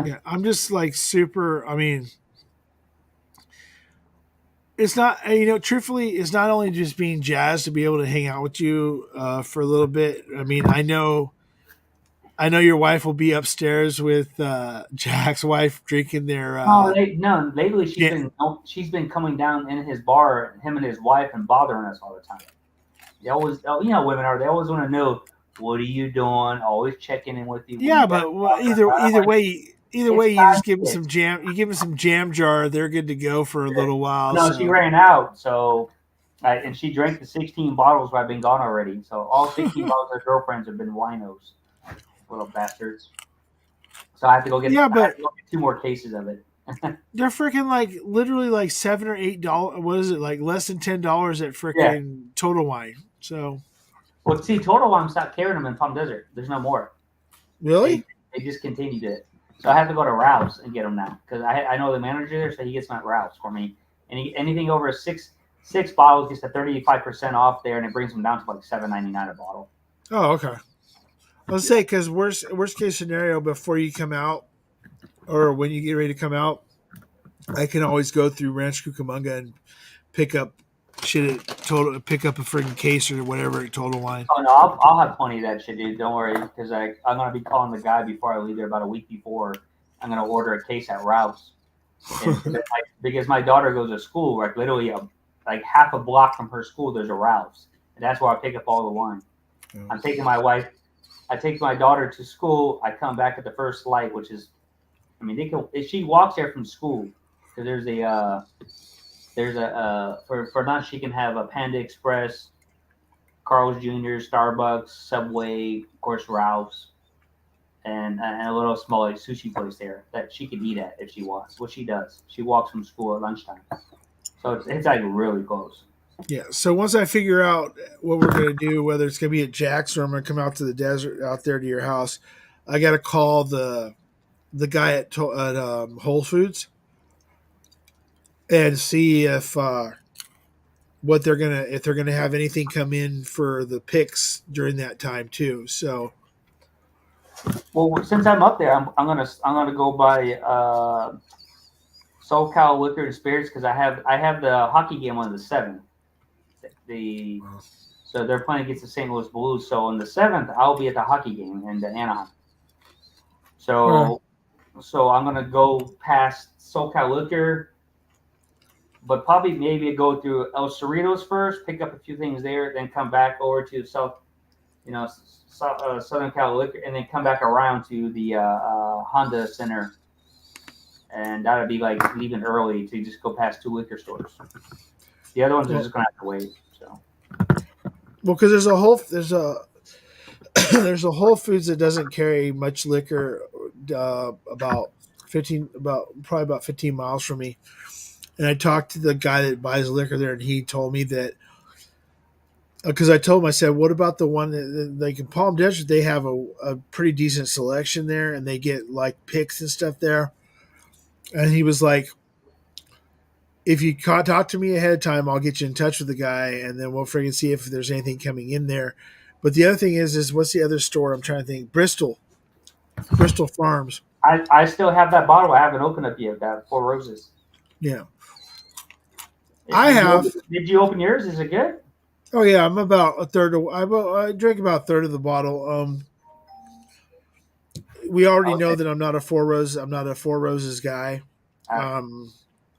Yeah, I'm just super. I mean, it's not, truthfully, it's not only just being jazzed to be able to hang out with you for a little bit. I mean, I know your wife will be upstairs with Jack's wife drinking their. Lately she's been coming down in his bar, him and his wife, and bothering us all the time. They always, women are. They always want to know, what are you doing? Always checking in with you. Yeah, but either way, you just give them some jam. You give them some jam jar. They're good to go for a little while. No, she ran out. So, and she drank the 16 bottles where I've been gone already. So all 16 bottles of her girlfriends have been winos, little bastards. So I have to go get 2 more cases of it, They're freaking like literally like $7 or $8. What is it, like less than $10 at freaking Total Wine? So, well, see, Total Wine stopped carrying them in Palm Desert. There's no more. Really? They discontinued it. So I have to go to Ralph's and get them now because I know the manager there, so he gets them at Ralph's for me. And anything over six bottles gets a 35% off there, and it brings them down to like $7.99 a bottle. Oh, okay. Let's say because worst case scenario, before you come out or when you get ready to come out, I can always go through Ranch Cucamonga and pick up shit at Total, pick up a freaking case or whatever at Total Wine. Oh no, I'll have plenty of that shit, dude. Don't worry, because I'm gonna be calling the guy before I leave there about a week before. I'm gonna order a case at Ralph's, because my daughter goes to school like literally like half a block from her school. There's a Ralph's, and that's where I pick up all the wine. I'm taking my wife. I take my daughter to school. I come back at the first light, which is, I mean, they can. If she walks there from school, because there's a for lunch she can have a Panda Express, Carl's Jr., Starbucks, Subway, of course Ralph's, and a little small like sushi place there that she can eat at if she wants. What she does, she walks from school at lunchtime, so it's like really close. Yeah. So once I figure out what we're gonna do, whether it's gonna be at Jack's or I'm gonna come out to the desert out there to your house, I gotta call the guy at Whole Foods and see if what they're gonna have anything come in for the picks during that time too. So, well, since I'm up there, I'm gonna go by SoCal Liquor and Spirits because I have the hockey game on the 7th. So they're playing against the St. Louis Blues. So on the 7th, I'll be at the hockey game in the Anaheim. So I'm gonna go past SoCal Liquor, but probably maybe go through El Cerritos first, pick up a few things there, then come back over to Southern Cal Liquor, and then come back around to the Honda Center, and that would be like leaving early to just go past 2 liquor stores. The other ones are just gonna have to wait. So, well, because there's a Whole Foods that doesn't carry much liquor, probably about 15 miles from me. And I talked to the guy that buys liquor there, and he told me that because I told him, I said, "What about the one that like in Palm Desert? They have a pretty decent selection there, and they get like picks and stuff there." And he was like, "If you talk to me ahead of time, I'll get you in touch with the guy, and then we'll friggin' see if there's anything coming in there." But the other thing is what's the other store? I'm trying to think. Bristol Farms. I still have that bottle. I haven't opened up yet. That Four Roses. Yeah. Did you open yours? Is it good? Oh yeah, I'm about a third. I drink about a third of the bottle. We already know that I'm not a Four Roses guy.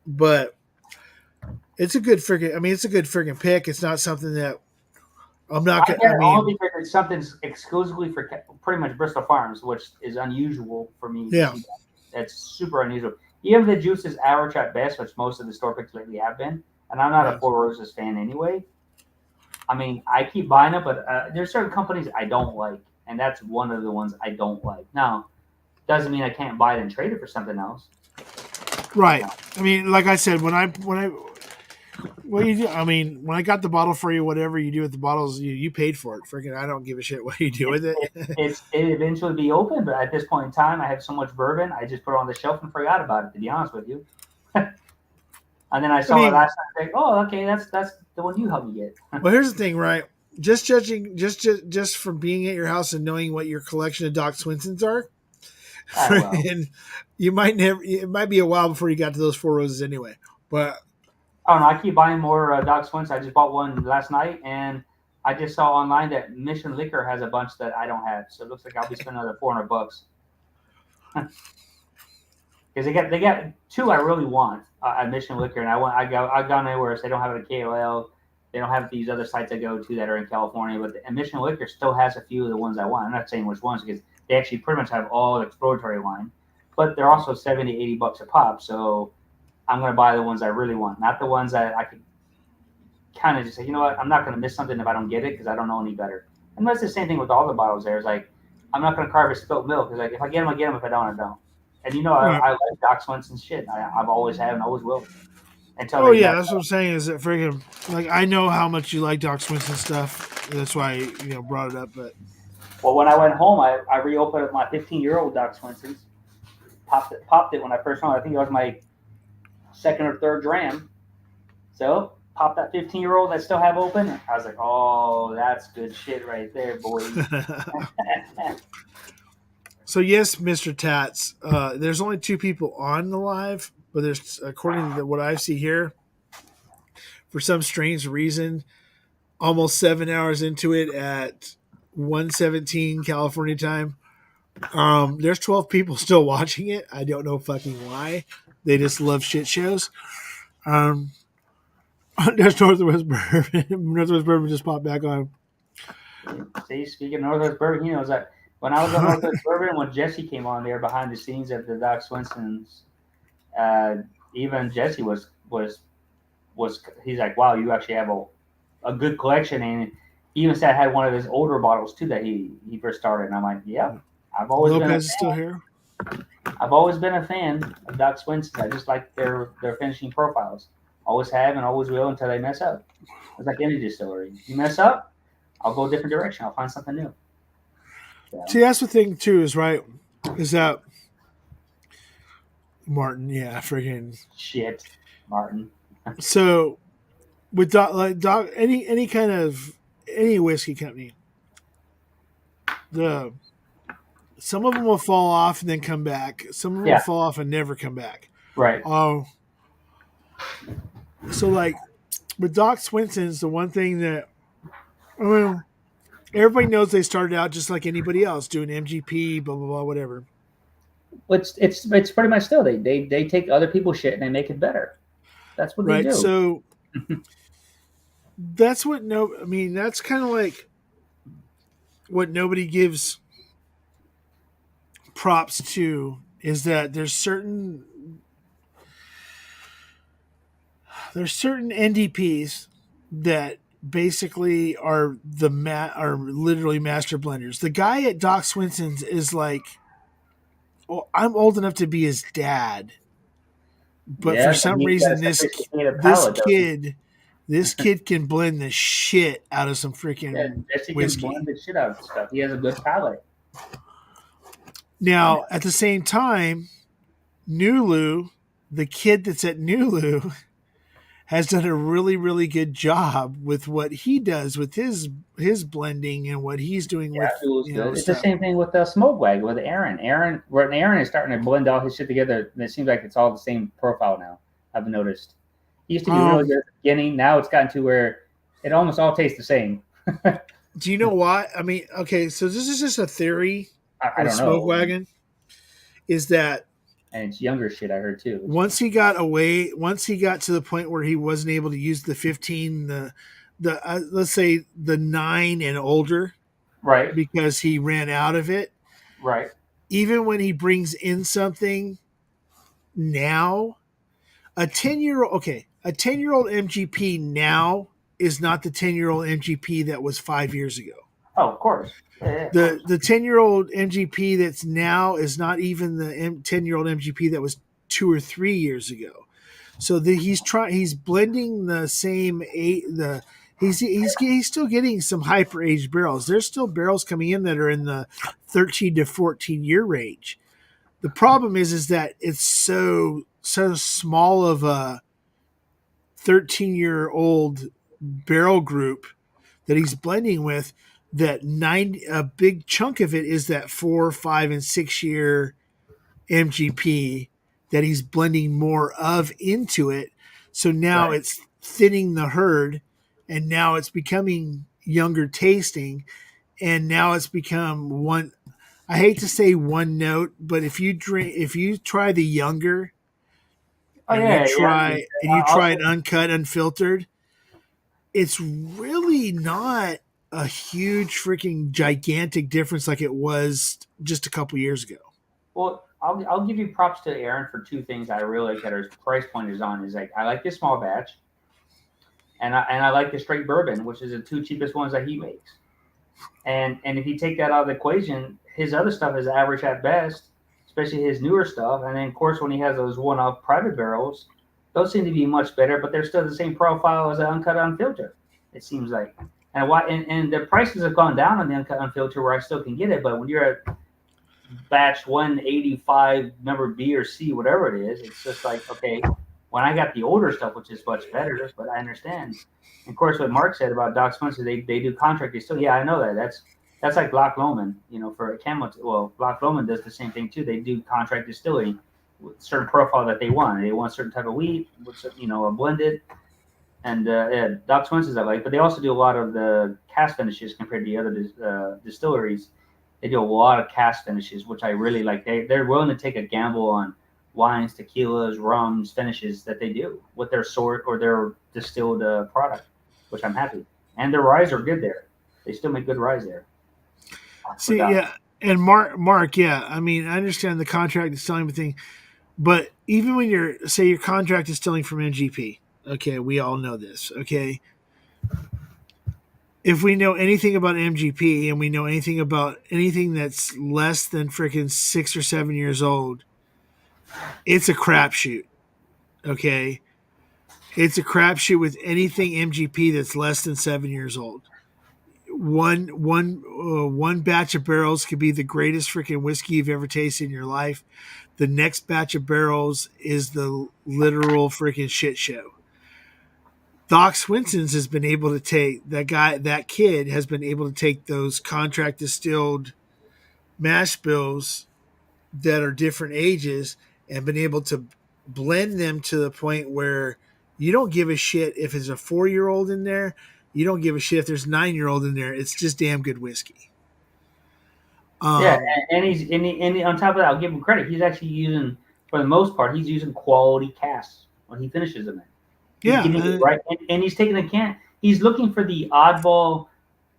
But it's a good friggin' pick. It's not something that I'm not going to. Only because something's exclusively for pretty much Bristol Farms, which is unusual for me. Yeah. It's super unusual. Even the juices average at best, which most of the store picks lately have been. And I'm not a Four Roses fan anyway. I mean, I keep buying it, but there's certain companies I don't like, and that's one of the ones I don't like. Now, doesn't mean I can't buy it and trade it for something else. Right. I mean, like I said, when I what you do, I mean, when I got the bottle for you, whatever you do with the bottles, you paid for it. Freaking, I don't give a shit what you do with it. It eventually be open, but at this point in time, I have so much bourbon, I just put it on the shelf and forgot about it. To be honest with you. And then I saw it last night. Like, oh, okay, that's the one you helped me get. Well, here's the thing, right? Just judging, just from being at your house and knowing what your collection of Doc Swinsons are, and you might never. It might be a while before you got to those Four Roses anyway. But I don't know. I keep buying more Doc Swinsons. I just bought one last night, and I just saw online that Mission Liquor has a bunch that I don't have. So it looks like I'll be spending another $400. Because they got 2 I really want at Mission Liquor, and I've gone anywhere so they don't have it at KOL. They don't have it these other sites I go to that are in California, but Mission Liquor still has a few of the ones I want. I'm not saying which ones because they actually pretty much have all the exploratory line, but they're also $70, $80 a pop. So I'm going to buy the ones I really want, not the ones that I could kind of just say, you know what, I'm not going to miss something if I don't get it because I don't know any better. And that's the same thing with all the bottles there. It's like, I'm not going to carve a spilt milk because like, if I get them, I get them. If I don't, I don't. And I like Doc Swinson's shit. I've always have and always will. Until Oh they yeah, mess that's what I'm saying. Is that friggin' like I know how much you like Doc Swinson stuff. That's why I brought it up. But Well, when I went home, I reopened my 15-year-old Doc Swinson's. Popped it when I first saw it. I think it was my second or third dram. So popped that 15-year-old I still have open. I was like, oh, that's good shit right there, boy. So yes, Mr. Tats. There's only 2 people on the live, but there's according to what I see here, for some strange reason, almost 7 hours into it at 1:17 California time. There's 12 people still watching it. I don't know fucking why. They just love shit shows. There's Northwest Bourbon. Northwest Bourbon just popped back on. See, speaking of Northwest Bourbon, he knows that when I was on Northwest Bourbon, when Jesse came on there behind the scenes at the Doc Swinson's, even Jesse was he's like, wow, you actually have a good collection, and he even said I had one of his older bottles too that he first started, and I'm like, yeah, I've always been a fan. Lopez is still here. I've always been a fan of Doc Swinson's. I just like their finishing profiles. Always have and always will until they mess up. It's like any distillery. You mess up, I'll go a different direction. I'll find something new. Yeah. See, that's the thing too, is that Martin, yeah, friggin' shit, Martin. So with any kind of any whiskey company, some of them will fall off and then come back. Some of them will fall off and never come back. Right. So like with Doc Swinson's, the one thing that everybody knows, they started out just like anybody else doing MGP, blah blah blah, whatever. It's pretty much still they take other people's shit and they make it better. That's what they do. So that's what that's kind of like what nobody gives props to, is that there's certain NDPs that basically are literally master blenders. The guy at Doc Swinson's is like, I'm old enough to be his dad, but for some reason this kid can blend the shit out of some freaking whiskey. Can blend the shit out of stuff. He has a good palate. Now, at the same time, Nulu, the kid that's at Nulu, has done a really, really good job with what he does with his blending and what he's doing with. It's the same thing with Smoke Wagon with Aaron. Aaron is starting to blend all his shit together, and it seems like it's all the same profile now. I've noticed. He used to be really good at the beginning. Now it's gotten to where it almost all tastes the same. Do you know why? I mean, okay, so this is just a theory. I don't Smoke know. Wagon is that. And it's younger shit, I heard too. Once he got to the point where he wasn't able to use the 15, let's say the 9 and older, right? Because he ran out of it, right? Even when he brings in something now, a 10-year-old MGP now is not the 10-year-old MGP that was 5 years ago. Oh, of course. Yeah. The 10-year-old MGP that's now is not even the 10-year-old MGP that was 2 or 3 years ago. So he's blending the same he's still getting some hyper aged barrels. There's still barrels coming in that are in the 13 to 14 year range. The problem is that it's so small of a 13-year-old barrel group that he's blending with, that a big chunk of it is that 4, 5, and 6 year MGP that he's blending more of into it. So now it's thinning the herd, and now it's becoming younger tasting, and now it's become one. I hate to say one note, but if you try the younger, you try it uncut, unfiltered, it's really not a huge freaking gigantic difference like it was just a couple years ago. Well, I'll give you props to Aaron for 2 things I really like that his price point is on. Is like, I like this small batch, and I like the straight bourbon, which is the 2 cheapest ones that he makes. And if you take that out of the equation, his other stuff is average at best. especially his newer stuff. And then, of course, when he has those one-off private barrels, those seem to be much better, but they're still the same profile as an uncut unfiltered, it seems like. And the prices have gone down on the uncut unfiltered where I still can get it, but when you're at batch 185, number B or C, whatever it is, it's just like, okay, when I got the older stuff, which is much better, but I understand. And of course, what Mark said about Doc Spencer, they do contract distilling. Yeah, I know that. That's like Block Loman, for Camel. Well, Block Loman does the same thing too. They do contract distilling with certain profile that they want. They want a certain type of wheat, with a blended. And yeah, Doc Spencer's that like, but they also do a lot of the cast finishes compared to the other distilleries. They do a lot of cast finishes, which I really like. They're willing to take a gamble on wines, tequilas, rums, finishes that they do with their sort or their distilled product, which I'm happy. And their ryes are good there. They still make good ryes there. See, yeah, and Mark, yeah. I mean, I understand the contract distilling thing, but even when your contract distilling from MGP, okay, we all know this, okay. If we know anything about MGP and we know anything about anything that's less than freaking 6 or 7 years old, it's a crapshoot. Okay, it's a crapshoot with anything MGP that's less than 7 years old. One batch of barrels could be the greatest freaking whiskey you've ever tasted in your life. The next batch of barrels is the literal freaking shit show. Doc Swinson's has been able to take that kid has been able to take those contract distilled mash bills that are different ages and been able to blend them to the point where you don't give a shit if it's a 4-year-old in there. You don't give a shit if there's a 9-year-old in there. It's just damn good whiskey. Yeah, and he's on top of that, I'll give him credit. He's actually using, for the most part, he's using quality casks when he finishes them in. Yeah, right. And he's taking a can. He's looking for the oddball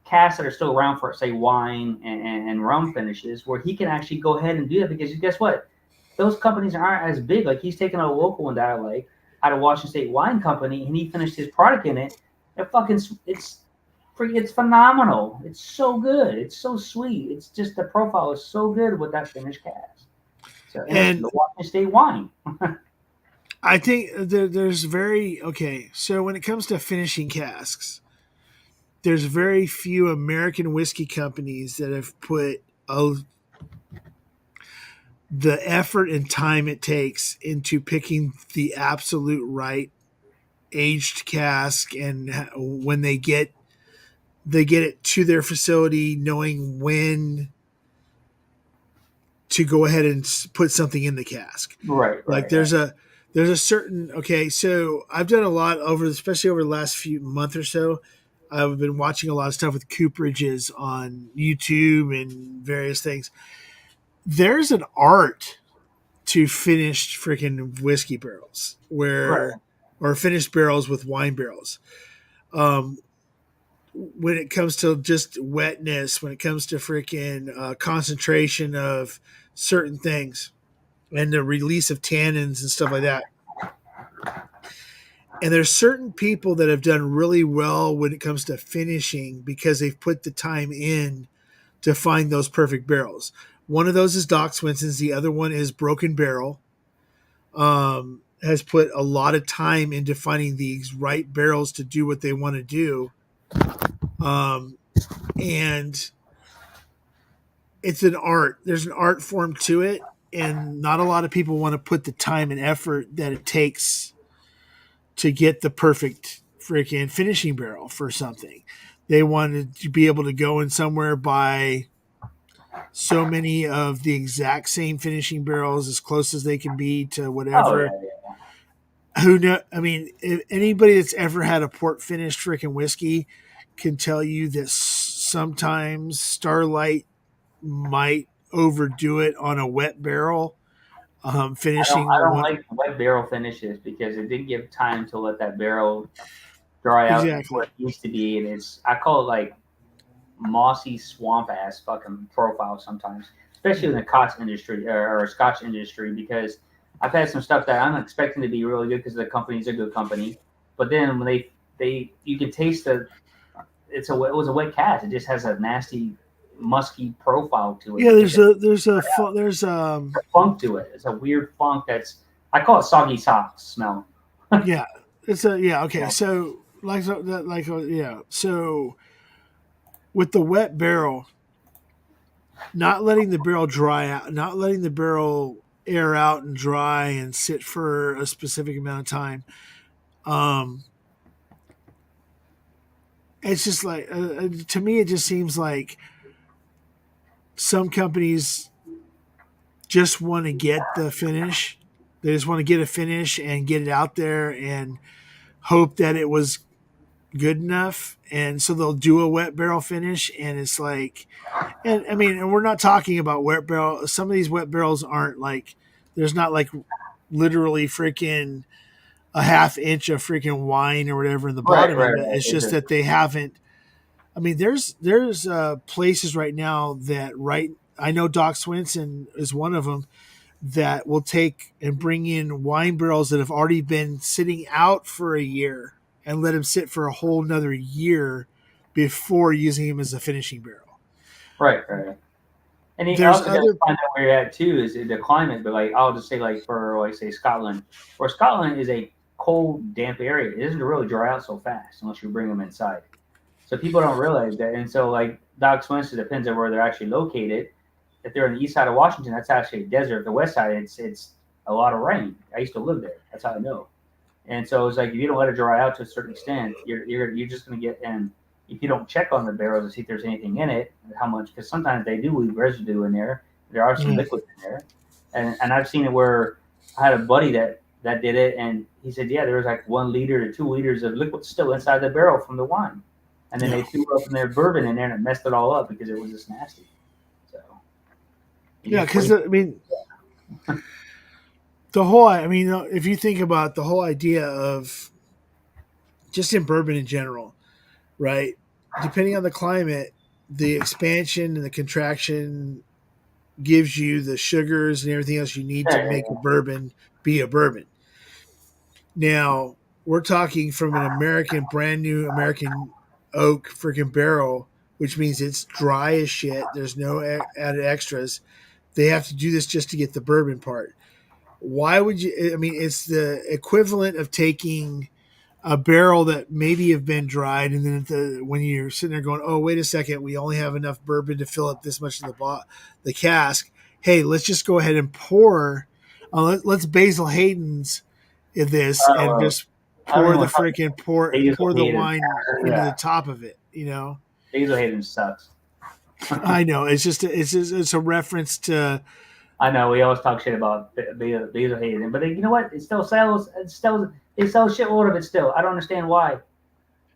casks that are still around for, say, wine and rum finishes, where he can actually go ahead and do that. Because guess what? Those companies aren't as big. Like, he's taking a local one that I like out of Washington State Wine Company, and he finished his product in it. It's phenomenal. It's so good. It's so sweet. It's just the profile is so good with that finished cask. So, and the Washington State wine. I think there's so when it comes to finishing casks, there's very few American whiskey companies that have put the effort and time it takes into picking the absolute right aged cask, and when they get it to their facility, knowing when to go ahead and put something in the cask. Right. Like there's a certain, so I've done a lot especially over the last month or so. I've been watching a lot of stuff with cooperages on YouTube and various things. There's an art to finished freaking whiskey barrels or finished barrels with wine barrels. When it comes to just wetness, when it comes to freaking concentration of certain things and the release of tannins and stuff like that. And there's certain people that have done really well when it comes to finishing because they've put the time in to find those perfect barrels. One of those is Doc Swinson's. The other one is Broken Barrel. Has put a lot of time into finding these right barrels to do what they want to do. And it's an art. There's an art form to it. And not a lot of people want to put the time and effort that it takes to get the perfect freaking finishing barrel for something. They wanted to be able to go in somewhere, buy so many of the exact same finishing barrels as close as they can be to whatever. Oh, yeah. Who know? I mean, anybody that's ever had a port finished freaking whiskey can tell you that sometimes Starlight might overdo it on a wet barrel. Finishing. I don't like wet barrel finishes because it didn't give time to let that barrel dry out where it used to be, and I call it like mossy swamp ass fucking profile sometimes, especially in the Scotch industry or Scotch industry, because I've had some stuff that I'm expecting to be really good because the company's a good company, but then when you can taste it was a wet cask. It just has a nasty musky profile to it. Yeah, there's a funk to it. It's a weird funk I call it soggy socks smell. Yeah, it's okay. So so with the wet barrel, not letting the barrel dry out, not letting the barrel air out and dry and sit for a specific amount of time. It's just like to me, it just seems like some companies just want to get the finish. They just want to get a finish and get it out there and hope that it was good enough. And so they'll do a wet barrel finish, and it's like, and I mean, and we're not talking about wet barrel. Some of these wet barrels aren't like, there's not like literally freaking a half inch of freaking wine or whatever in the bottom of it. It's just that they haven't. I mean, there's places right now that I know Doc Swinson is one of them that will take and bring in wine barrels that have already been sitting out for a year and let them sit for a whole nother year before using them as a finishing barrel. Right. And you also got to find out where you're at too, is the climate. But like, I'll just say like for like say Scotland, where Scotland is a cold, damp area. It doesn't really dry out so fast unless you bring them inside. So people don't realize that. And so like Doc Swinson, depends on where they're actually located. If they're on the east side of Washington, that's actually a desert. The west side, it's a lot of rain. I used to live there. That's how I know. And so it's like if you don't let it dry out to a certain extent, you're just going to get. And if you don't check on the barrels to see if there's anything in it, how much, because sometimes they do leave residue in there. There are some liquids in there, and I've seen it where I had a buddy that did it, and he said, yeah, there was like 1 liter to 2 liters of liquid still inside the barrel from the wine, and then they threw up in their bourbon in there and it messed it all up because it was just nasty. Yeah, because I mean, if you think about the whole idea of just in bourbon in general, right? Depending on the climate, the expansion and the contraction gives you the sugars and everything else you need to make a bourbon be a bourbon. Now, we're talking from an brand new American oak freaking barrel, which means it's dry as shit. There's no added extras. They have to do this just to get the bourbon part. Why would you? I mean, it's the equivalent of taking a barrel that maybe have been dried, and then when you're sitting there going, "Oh, wait a second, we only have enough bourbon to fill up this much of the cask. Hey, let's just go ahead and pour. Let's Basil Hayden's this and just pour the freaking pour the wine into the top of it. You know, Basil Hayden sucks. I know. It's a reference to. I know we always talk shit about Basil Hayden, but you know what? It still sells. They sell a shitload of it still. I don't understand why.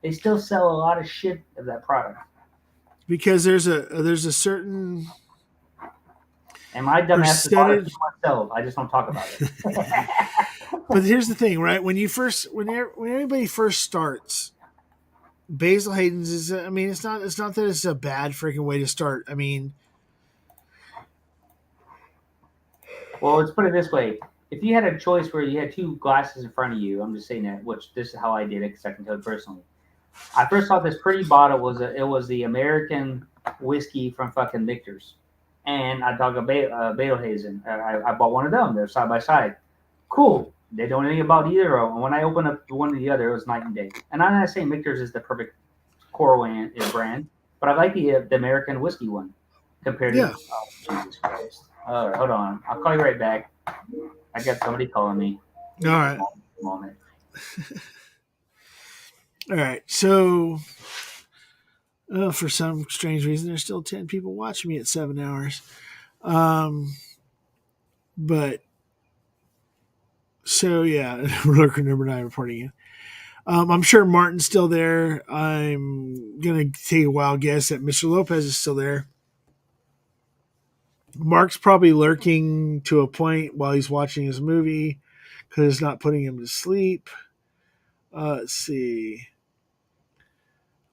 They still sell a lot of shit of that product. Because there's a certain. And my dumbass is myself. I just don't talk about it. But here's the thing, right? When everybody first starts. Basil Hayden's is. I mean, it's not that it's a bad freaking way to start. I mean, well, let's put it this way: if you had a choice where you had 2 glasses in front of you, I'm just saying that, which this is how I did it because I can tell you personally. I first saw this pretty bottle. It was the American whiskey from fucking Victor's, and I dug a Basil Hayden. I bought one of them. They're side by side. Cool. They don't know anything about either of them. When I opened up one or the other, it was night and day. And I'm not saying Victor's is the perfect core brand, but I like the American whiskey one compared to Jesus Christ. All right, hold on. I'll call you right back. I got somebody calling me. All right. Moment. All right. So, for some strange reason, there's still 10 people watching me at 7 hours. But. So yeah, lurker number 9 reporting in. I'm sure Martin's still there. I'm gonna take a wild guess that Mr. Lopez is still there. Mark's probably lurking to a point while he's watching his movie because it's not putting him to sleep. Let's see.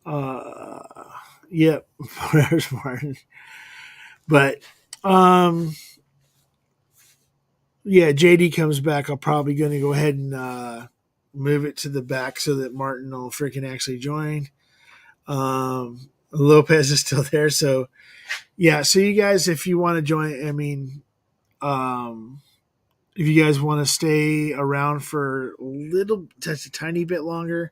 Yep, there's Martin. But yeah, JD comes back. I'm probably going to go ahead and move it to the back so that Martin will freaking actually join. Lopez is still there. So, yeah. So you guys, if you want to join, I mean, if you guys want to stay around for just a tiny bit longer,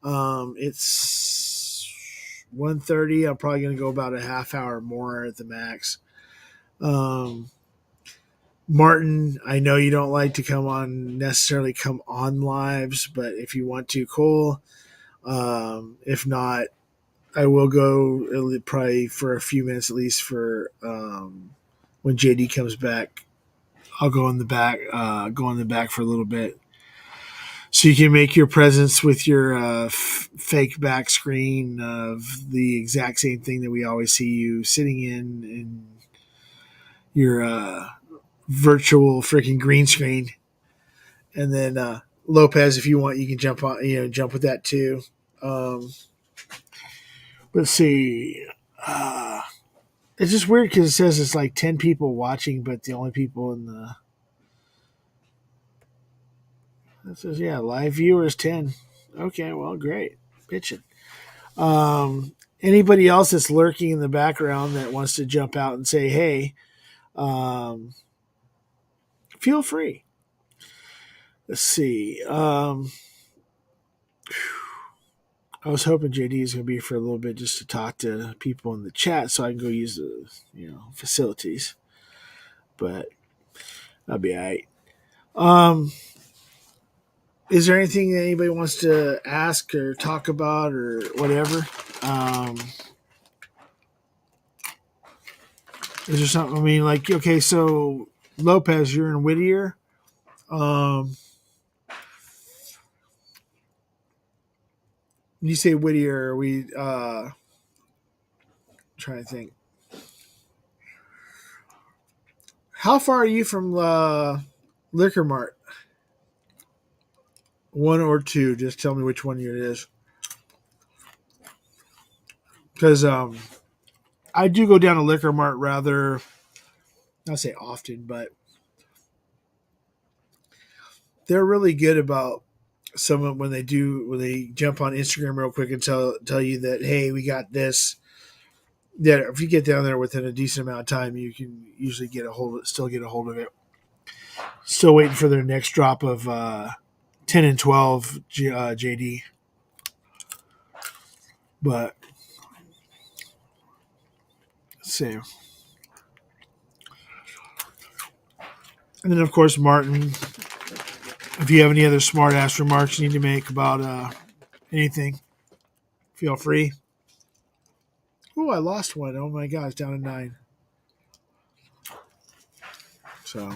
it's 1:30. I'm probably going to go about a half hour more at the max. Martin, I know you don't like to necessarily come on lives, but if you want to, cool. If not, I will go probably for a few minutes at least for when JD comes back. I'll go in the back, for a little bit, so you can make your presence with your fake back screen of the exact same thing that we always see you sitting in your virtual freaking green screen. And then Lopez, if you want, you can jump on, jump with that too. Let's see. It's just weird because it says it's like 10 people watching, but the only people in the it says live viewers 10. Okay, well, great, bitchin'. Anybody else that's lurking in the background that wants to jump out and say hey, feel free. Let's see. I was hoping JD is going to be for a little bit just to talk to people in the chat so I can go use the facilities. But I'll be all right. Is there anything that anybody wants to ask or talk about or whatever? Is there something? I mean, like, okay, so Lopez, you're in Whittier. You say Whittier, we trying to think. How far are you from Liquor Mart? 1 or 2? Just tell me which one it is. Because I do go down to Liquor Mart rather, not say often, but they're really good about when they jump on Instagram real quick and tell you that, hey, we got this. That if you get down there within a decent amount of time, you can usually still get a hold of it. Still waiting for their next drop of 10 and 12 JD. But let's see. And then, of course, Martin, if you have any other smart-ass remarks you need to make about anything, feel free. Oh, I lost one. Oh, my God. It's down to 9. So.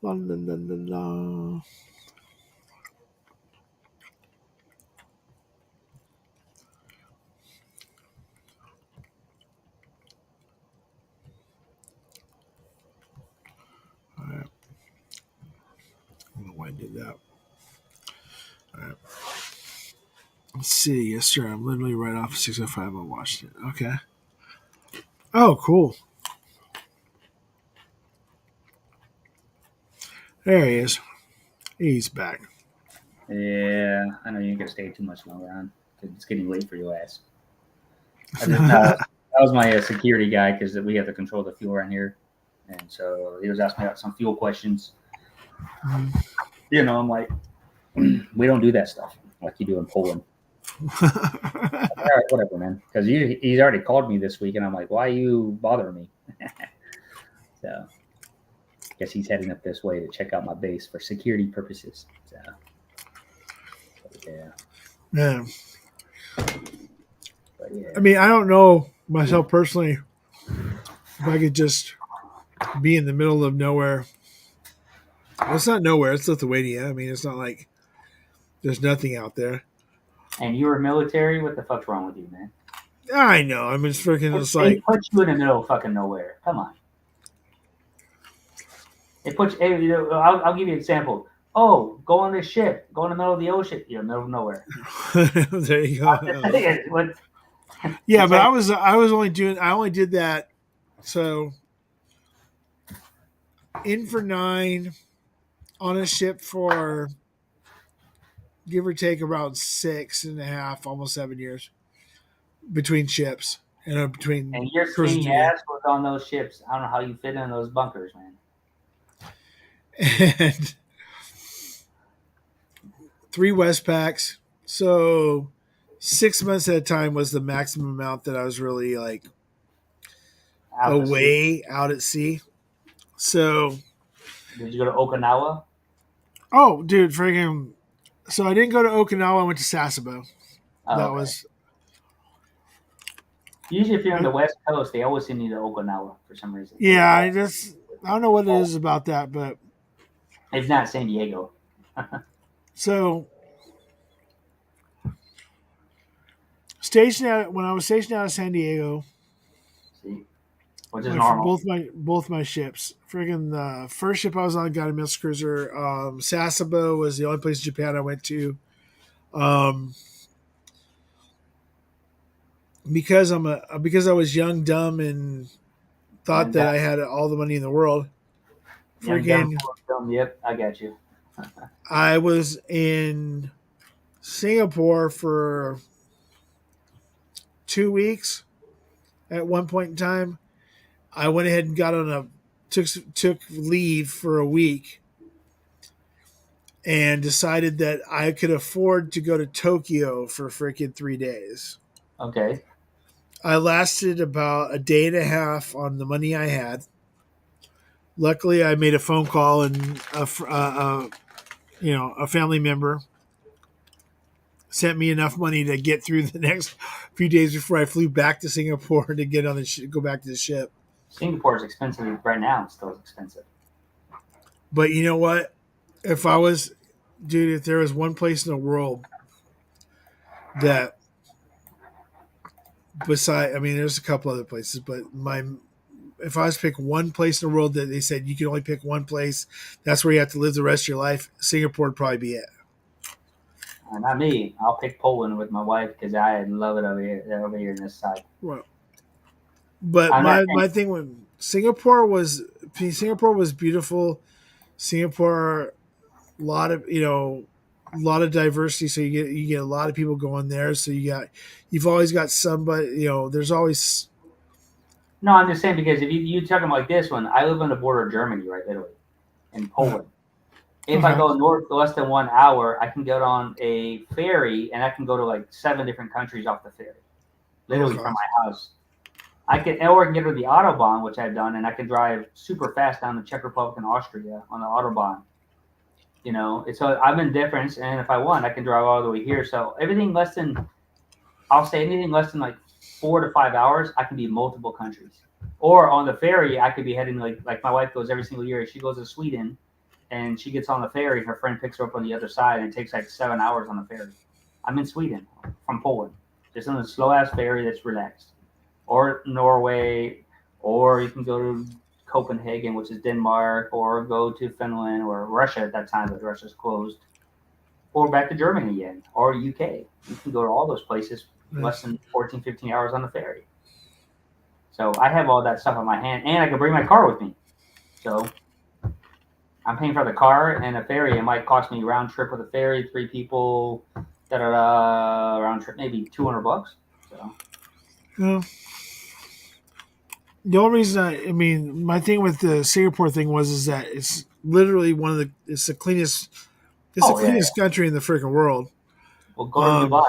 La, la, la, la, la. All right. I don't know why I did that. All right. Let's see. Yes, sir. I'm literally right off of 605. I watched it. Okay. Oh, cool. There he is. He's back. Yeah, I know you ain't gonna stay too much longer on because it's getting late for your ass. That was my security guy because we have to control the fuel around here, and so he was asking me about some fuel questions. I'm like, we don't do that stuff like you do in Poland. All right, whatever, man. Because he's already called me this week, and I'm like, why are you bothering me? So, guess he's heading up this way to check out my base for security purposes. So, yeah. Yeah. But, yeah. I mean, I don't know myself personally if I could just be in the middle of nowhere. Well, it's not nowhere. It's Lithuania. I mean, it's not like there's nothing out there. And you were military? What the fuck's wrong with you, man? I know. I mean, it's freaking. It's They like put you in the middle of fucking nowhere. Come on. They put you. I'll give you an example. Oh, go on this ship. Go in the middle of the ocean. You're in the middle of nowhere. There you go. Yeah, It's but like- I only did that. So in for 9 on a ship for give or take around 6.5, almost 7 years between ships and between And your cruising skinny together. ass was on those ships. I don't know how you fit in those bunkers, man. And 3 Westpacks. So 6 months at a time was the maximum amount that I was really like Out to sea. away out at sea. So Did you go to Okinawa? oh, dude, friggin'. So I didn't go to Okinawa. I went to Sasebo. Oh, That okay. was Usually, if you're on the West Coast, they always send you to Okinawa for some reason. yeah. I don't know what it is about that, but It's not San Diego. so when I was stationed out of San Diego, See, which is normal. both my ships. Friggin' the first ship I was on got a missile cruiser. Sasebo was the only place in Japan I went to. Because because I was young, dumb, and thought And that I had all the money in the world. Friggin', Yep, I got you. I was in Singapore for 2 weeks. At one point in time, I went ahead and got on took leave for a week, and decided that I could afford to go to Tokyo for freaking 3 days. Okay. I lasted about a day and a half on the money I had. Luckily, I made a phone call, and a family member sent me enough money to get through the next few days before I flew back to Singapore to get on go back to the ship. Singapore is expensive right now. It's still expensive. But you know what? If there was one place in the world that there's a couple other places, but if I was to pick one place in the world that they said you can only pick one place, that's where you have to live the rest of your life, Singapore would probably be it. Not me. I'll pick Poland with my wife because I love it over here in this side. Well, but my thing with Singapore was beautiful. Singapore, a lot of diversity, so you get a lot of people going there. So you've always got somebody. There's always. No, I'm just saying because if you talking like this one, I live on the border of Germany, right, Italy, and Poland. If I go north less than 1 hour, I can get on a ferry and I can go to like 7 different countries off the ferry, literally from my house. I can get to the Autobahn, which I've done, and I can drive super fast down the Czech Republic and Austria on the Autobahn. So I'm indifferent, and if I want, I can drive all the way here. So anything less than 4 to 5 hours, I can be in multiple countries. Or on the ferry, I could be heading like my wife goes every single year. She goes to Sweden, and she gets on the ferry. Her friend picks her up on the other side, and it takes like 7 hours on the ferry. I'm in Sweden from Poland, just on a slow ass ferry that's relaxed. Or Norway, or you can go to Copenhagen, which is Denmark, or go to Finland or Russia at that time, but Russia's closed. Or back to Germany again, or UK. You can go to all those places less than 14, 15 hours on the ferry. So I have all that stuff on my hand, and I can bring my car with me. So I'm paying for the car and a ferry. It might cost me round trip with a ferry, 3 people, round trip, maybe $200. So. Yeah. The only reason my thing with the Singapore thing is that it's literally it's the cleanest, country in the freaking world. Well, go to Dubai.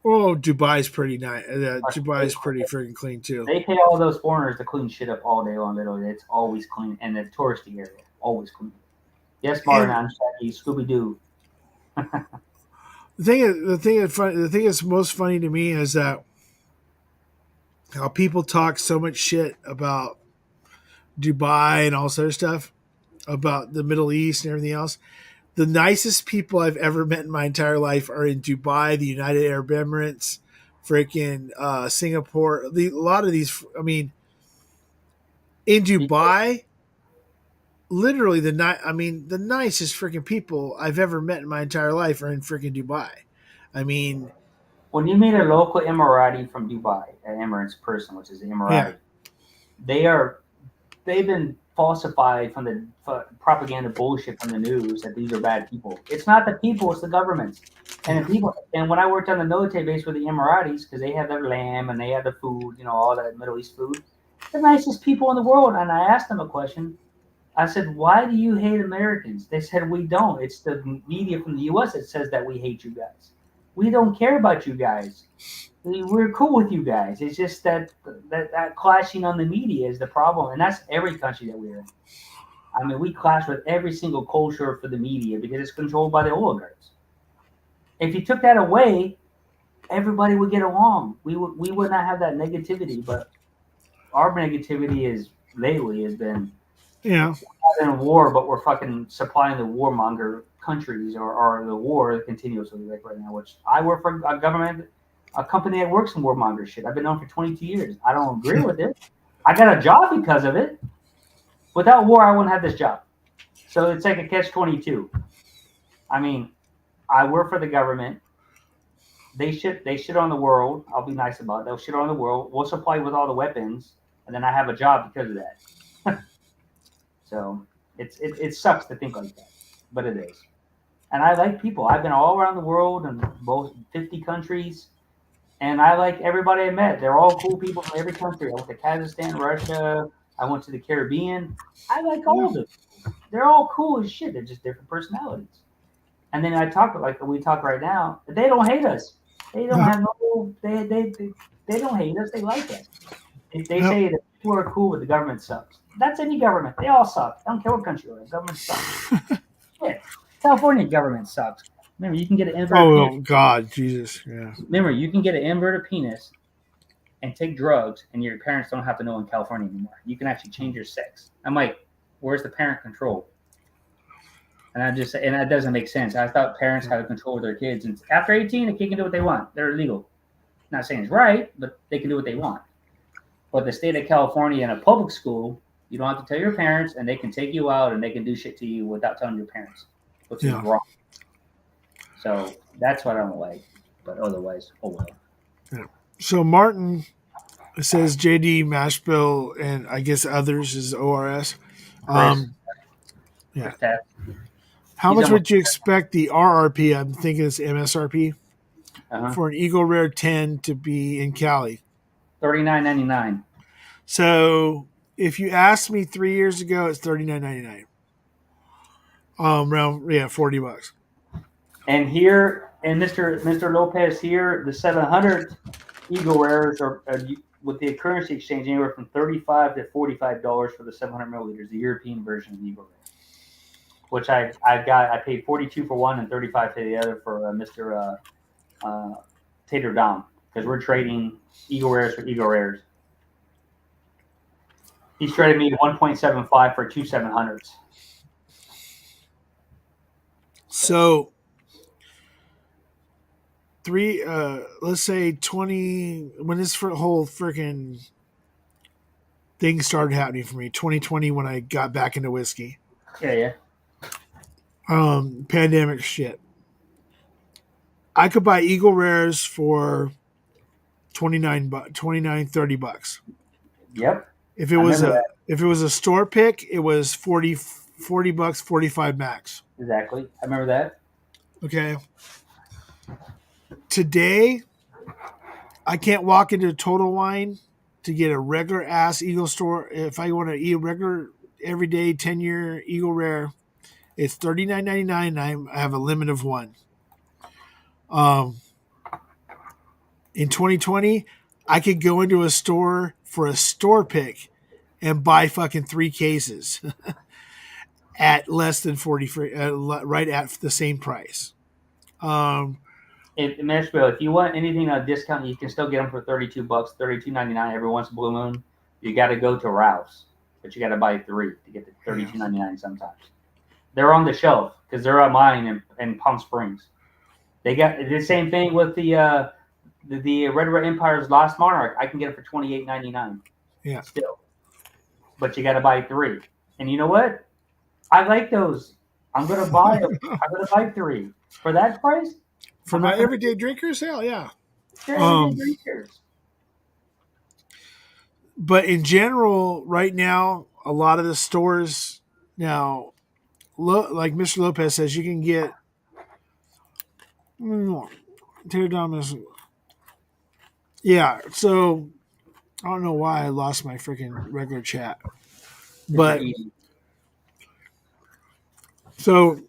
Oh, Dubai's pretty nice. Dubai's pretty freaking clean too. They pay all those foreigners to clean shit up all day long. Literally, it's always clean, and the touristy area always clean. Yes, Martin, I'm Shaggy, Scooby Doo. The thing that's most funny to me is that how people talk so much shit about Dubai and all this other stuff, about the Middle East and everything else. The nicest people I've ever met in my entire life are in Dubai, the United Arab Emirates, freaking Singapore. A lot of these, in Dubai, literally the nicest freaking people I've ever met in my entire life are in freaking Dubai. when you meet a local Emirati from Dubai, an Emirates person, which is an Emirati, they've been falsified from the propaganda bullshit from the news that these are bad people. It's not the people, it's the governments. And the people. And when I worked on the military base with the Emiratis, because they have their lamb and they have the food, all that Middle East food, the nicest people in the world. And I asked them a question. I said, "Why do you hate Americans?" They said, "We don't. It's the media from the U.S. that says that we hate you guys. We don't care about you guys. We're cool with you guys. It's just that clashing on the media is the problem, and that's every country that we're in. I mean, we clash with every single culture for the media because it's controlled by the oligarchs. If you took that away, everybody would get along. We would not have that negativity. But our negativity lately has been Yeah. we're in a war, but we're fucking supplying the warmonger countries or the war continuously like right now. Which I work for a company that works in warmonger shit. I've been on for 22 years. I don't agree with it. I got a job because of it. Without war, I wouldn't have this job. So it's like a catch-22. I mean, I work for the government. They shit on the world. I'll be nice about it. They'll shit on the world. We'll supply with all the weapons, and then I have a job because of that. So it sucks to think like that, but it is. And I like people. I've been all around the world in both 50 countries, and I like everybody I met. They're all cool people from every country. I went to Kazakhstan, Russia. I went to the Caribbean. I like all of them. They're all cool as shit. They're just different personalities. And then I talk like we talk right now. They don't hate us. They don't have no. They don't hate us. They like us. They say that people are cool, but the government sucks. That's any government. They all suck. I don't care what country you're in. Government sucks. Shit. California government sucks. Remember, you can get an inverted penis. Oh God, Jesus, yeah. Remember, you can get an inverted penis and take drugs, and your parents don't have to know in California anymore. You can actually change your sex. I'm like, where's the parent control? And that doesn't make sense. I thought parents had control of their kids, and after 18, they can do what they want. They're illegal. Not saying it's right, but they can do what they want. But the state of California in a public school, you don't have to tell your parents, and they can take you out and they can do shit to you without telling your parents, which is wrong. So that's what I don't like. But otherwise, oh well. Yeah. So Martin says JD Mashbill and I guess others is ORS. Yeah. How much would you expect the RRP? I'm thinking it's MSRP for an Eagle Rare 10 to be in Cali. $39.99. So if you asked me 3 years ago, it's $39.99. Around $40. And here, and Mr. Lopez here, the 700 Eagle Rares are with the currency exchange anywhere from $35 to $45 for the 700 milliliters, the European version of the Eagle Rare, which I paid $42 for one and $35 for the other for Mr. Tater Dom, because we're trading Eagle Rares for Eagle Rares. He's traded me 1.75 for two 700s. So let's say 20 when this whole freaking thing started happening for me, 2020 when I got back into whiskey. Yeah. Pandemic shit. I could buy Eagle Rares for $29, $30. Yep. If it was a store pick, it was $40, $45 max. Exactly. I remember that. Okay. Today, I can't walk into Total Wine to get a regular ass Eagle store. If I want to eat a regular everyday 10-year Eagle Rare, it's $39.99 and I have a limit of one. In 2020, I could go into a store for a store pick and buy fucking 3 cases at less than 40, right at the same price. In Nashville, if you want anything on a discount, you can still get them for $32, $32.99 every once in a blue moon. You got to go to Ralph's, but you got to buy 3 to get the $32.99 sometimes. They're on the shelf because they're on mine in Palm Springs. They got the same thing with the Red Empire's Lost Monarch. I can get it for $28.99. Yeah. Still, but you got to buy 3. And you know what? I like those. I'm gonna buy them. I'm gonna buy 3 for that price. For my everyday drinkers, hell yeah. They're everyday drinkers. But in general, right now, a lot of the stores now, like Mr. Lopez says, you can get Taylor Dominus. Yeah, so I don't know why I lost my freaking regular chat, but so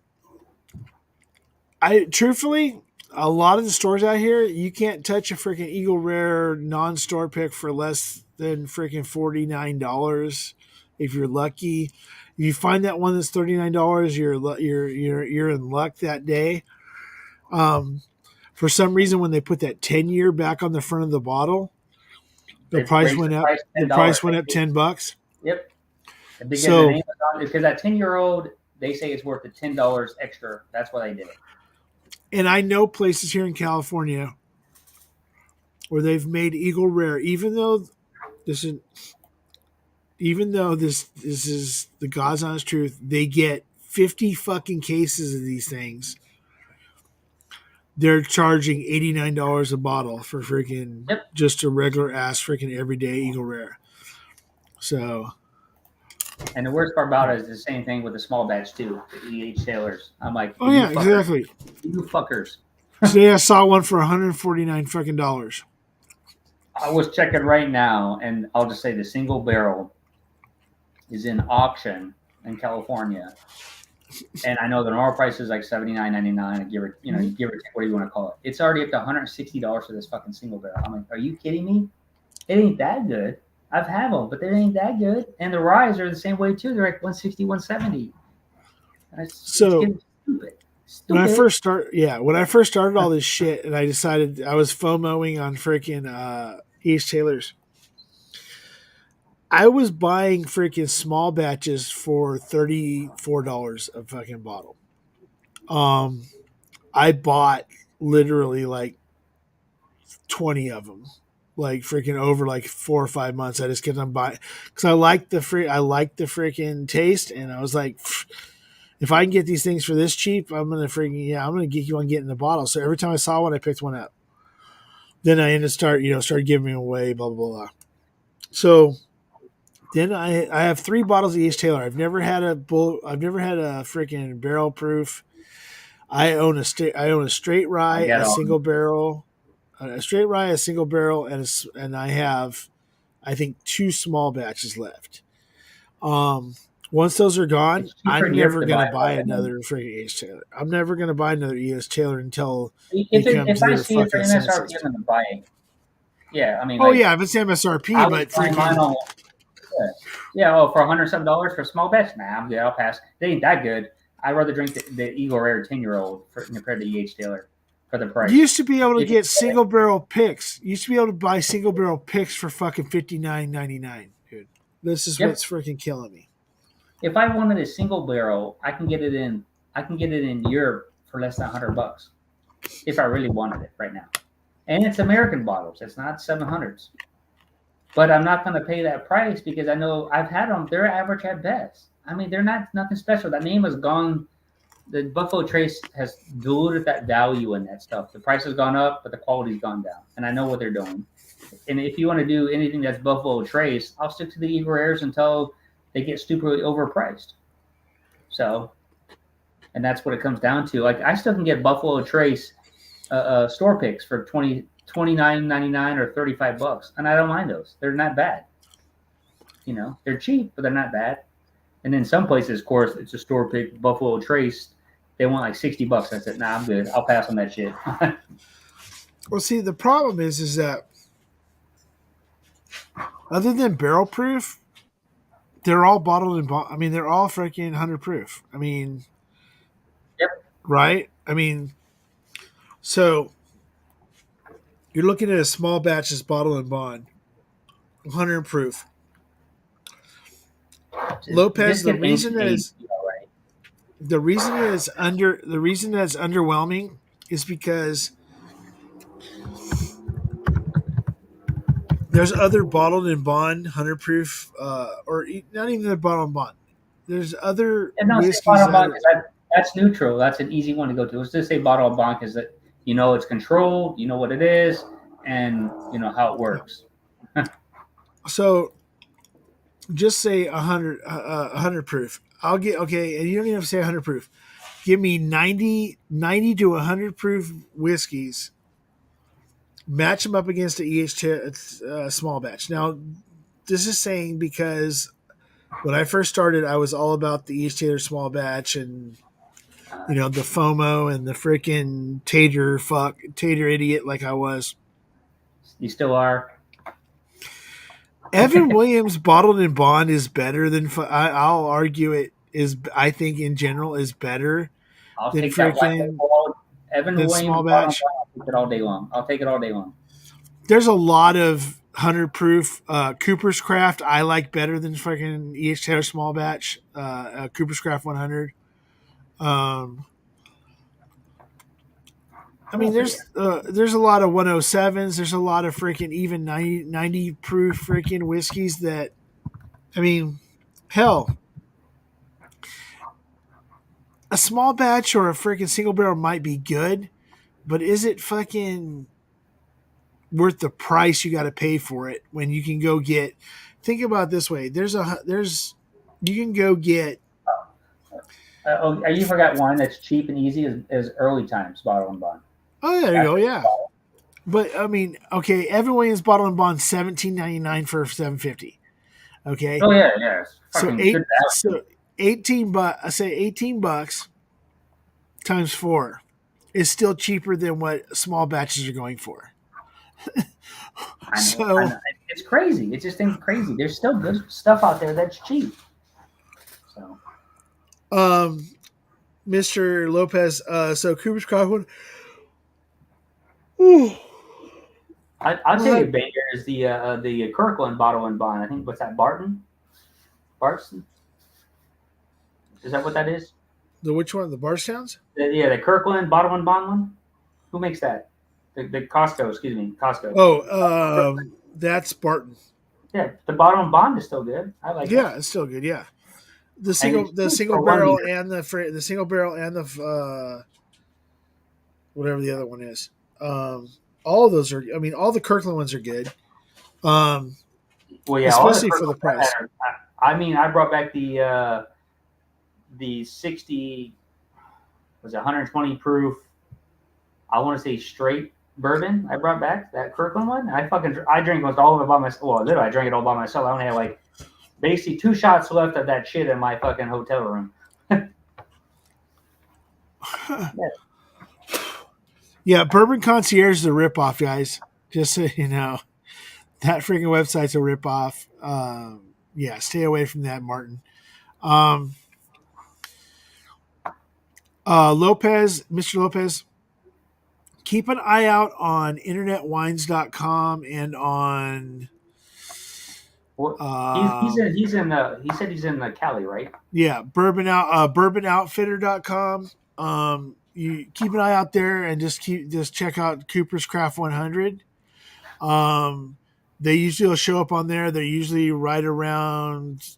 I truthfully, a lot of the stores out here, you can't touch a freaking Eagle Rare non-store pick for less than freaking $49 if you're lucky. If you find that one that's $39, you're in luck that day. For some reason, when they put that 10-year back on the front of the bottle, the price went up. The price went up $10. Yep. Because the name was on, because that 10-year-old, they say it's worth the $10 extra. That's why they did it. And I know places here in California where they've made Eagle Rare, even though this is the God's honest truth, they get 50 fucking cases of these things. They're charging $89 a bottle for freaking just a regular ass freaking everyday Eagle Rare. So, and the worst part about it is the same thing with the small batch too, the EH Taylors. I'm like, oh yeah, exactly. You fuckers. Today I saw one for $149 fucking dollars. I was checking right now, and I'll just say the single barrel is in auction in California. And I know the normal price is like $79.99, give or take, what do you want to call it? It's already up to $160 for this fucking single barrel. I'm like, are you kidding me? It ain't that good. I've had them, but they ain't that good. And the ryes are the same way too. They're like $160, $170. So when I first started all this shit, and I decided I was FOMOing on freaking East Taylors. I was buying freaking small batches for $34 a fucking bottle. I bought literally like 20 of them, like freaking over like 4 or 5 months. I just kept on buying because I like the freaking taste, and I was like, if I can get these things for this cheap, I'm gonna get you on getting the bottle. So every time I saw one, I picked one up. Then I started giving them away, blah blah blah. So then I have 3 bottles of East Taylor. I've never had a freaking barrel proof. I own a straight rye, a single barrel, and I have, I think, 2 small batches left. Once those are gone, I'm never gonna buy another freaking East Taylor. I'm never gonna buy another East Taylor until if I see it for MSRP, I'm gonna buy it. Yeah, I mean. If it's MSRP, but freaking. Yeah, for $107 for a small batch? Nah, I'm good. I'll pass. They ain't that good. I'd rather drink the Eagle Rare 10-year-old compared to EH Taylor for the price. You used to be able to get single barrel picks. You used to be able to buy single barrel picks for fucking $59.99, dude. This is what's freaking killing me. If I wanted a single barrel, I can get it in Europe for less than $100 if I really wanted it right now. And it's American bottles. It's not 700s. But I'm not going to pay that price because I know I've had them. They're average at best. I mean, they're nothing special. That name has gone. The Buffalo Trace has diluted that value in that stuff. The price has gone up, but the quality's gone down. And I know what they're doing. And if you want to do anything that's Buffalo Trace, I'll stick to the Eagle Rares until they get stupidly overpriced. So, and that's what it comes down to. Like, I still can get Buffalo Trace store picks for $29.99 or $35, and I don't mind those. They're not bad. They're cheap, but they're not bad. And then some places, of course, it's a store pick Buffalo Trace. They want like $60. I said, nah, I'm good. I'll pass on that shit. Well, see, the problem is that other than barrel proof, they're all bottled in. I mean, they're all freaking 100 proof. I mean, right? I mean, so. You're looking at a small batch that's bottled and bond, 100 proof. Lopez, the reason that it's underwhelming is because there's other bottled and bond 100 proof, or not even the bottled and bond. There's other whiskeys. That's neutral. That's an easy one to go to. Let's just say bottled and bond is that. It's controlled. You know what it is. and how it works. So just say 100 proof. I'll get okay, and you don't even have to say 100 proof. Give me 90 to 100 proof whiskeys. Match them up against the EH small batch. Now, this is saying because when I first started, I was all about the EH Taylor small batch and the FOMO and the freaking tater idiot like I was. You still are. Evan Williams bottled in bond is better than I'll argue it is. I think in general is better I'll than take that freaking Evan than Williams small bottom batch. line, I'll take it all day long. I'll take it all day long. There's a lot of 100 proof Cooper's Craft I like better than freaking EH Taylor small batch. Cooper's Craft 100. I mean, there's a lot of 107s. There's a lot of freaking even 90 proof freaking whiskeys that, I mean, hell, a small batch or a freaking single barrel might be good, but is it fucking worth the price you got to pay for it when you can go get? Think about it this way: you can go get. You forgot one that's cheap and easy is Early Times Bottle and Bond. Oh, there you go. Yeah. But I mean, okay, Evan Williams Bottle and Bond $17.99 for $7.50. Okay. Oh yeah. So $18. I say $18 times 4 is still cheaper than what small batches are going for. I know. It's crazy. It's just crazy. There's still good stuff out there that's cheap. So. Mr. Lopez. So Cooper's Craft. I'll tell you, banger is the Kirkland Bottle and Bond. I think what's that, Barton? Is that what that is? The which one? The Bardstown's? The Kirkland Bottle and Bond one. Who makes that? The Costco. Excuse me, Costco. Oh, that's Barton. Yeah, the Bottle and Bond is still good. I like. Yeah, it's still good. Yeah, the single barrel and the single barrel and the whatever the other one is. All of those are. I mean, all the Kirkland ones are good. Well, yeah, especially for the price. I mean, I brought back the 60. Was it 120 proof? I want to say straight bourbon. I brought back that Kirkland one. I drank almost all of it by myself. Well, literally, I drank it all by myself. I only had like basically 2 shots left of that shit in my fucking hotel room. Yeah, Bourbon Concierge is a ripoff, guys. Just so you know, that freaking website's a ripoff. Yeah, stay away from that, Martin. Mr. Lopez, keep an eye out on internetwines.com and on. He said he's in Cali, right? Yeah, bourbonOutfitter.com. You keep an eye out there and just check out Cooper's Craft 100. They usually will show up on there. They're usually right around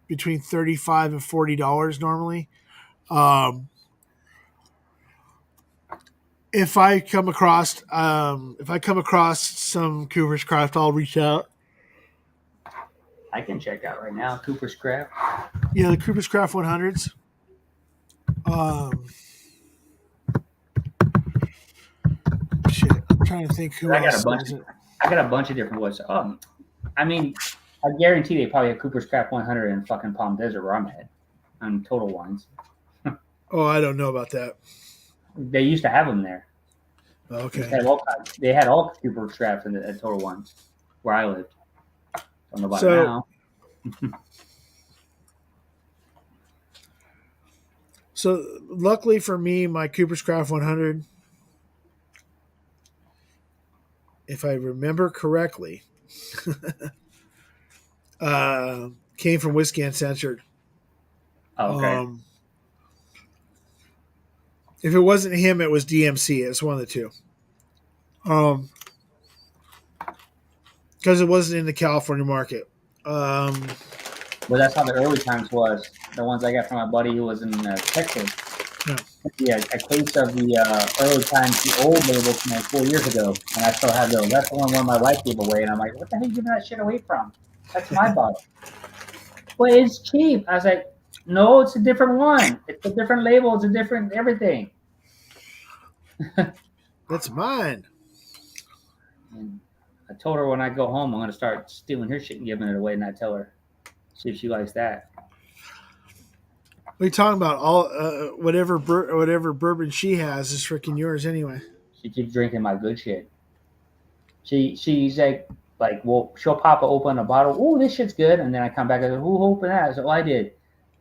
between $35 and $40 normally. If I come across some Cooper's Craft, I'll reach out. I can check out right now Cooper's Craft. Yeah, the Cooper's Craft 100s. Shit, I'm trying to think who else. I got a bunch of different ones. I mean, I guarantee they probably have Cooper's Craft 100 in fucking Palm Desert where I'm at on Total Wines. Oh, I don't know about that. They used to have them there. Okay. They had all Cooper's Crafts at Total Wines where I lived. Don't know about now. So luckily for me, my Cooper's Craft 100, if I remember correctly, came from Whiskey Uncensored. Okay. If it wasn't him, it was DMC. It's one of the two. Because it wasn't in the California market. Well, that's how the Early Times was. The ones I got from my buddy who was in Texas. Yeah. Yeah, a case of the early times, the old labels from like 4 years ago, and I still have those. That's the one my wife gave away, and I'm like, what the hell are you giving that shit away from? That's my bottle. Well, it's cheap. I was like, no, it's a different one. It's a different label. It's a different everything. That's mine. And I told her when I go home, I'm going to start stealing her shit and giving it away, and I tell her, see if she likes that. What are you talking about? All whatever bourbon she has is freaking yours anyway. She keeps drinking my good shit. She's like, well, she'll pop open a bottle. Oh, this shit's good, and then I come back and go, who opened that? I said, I did.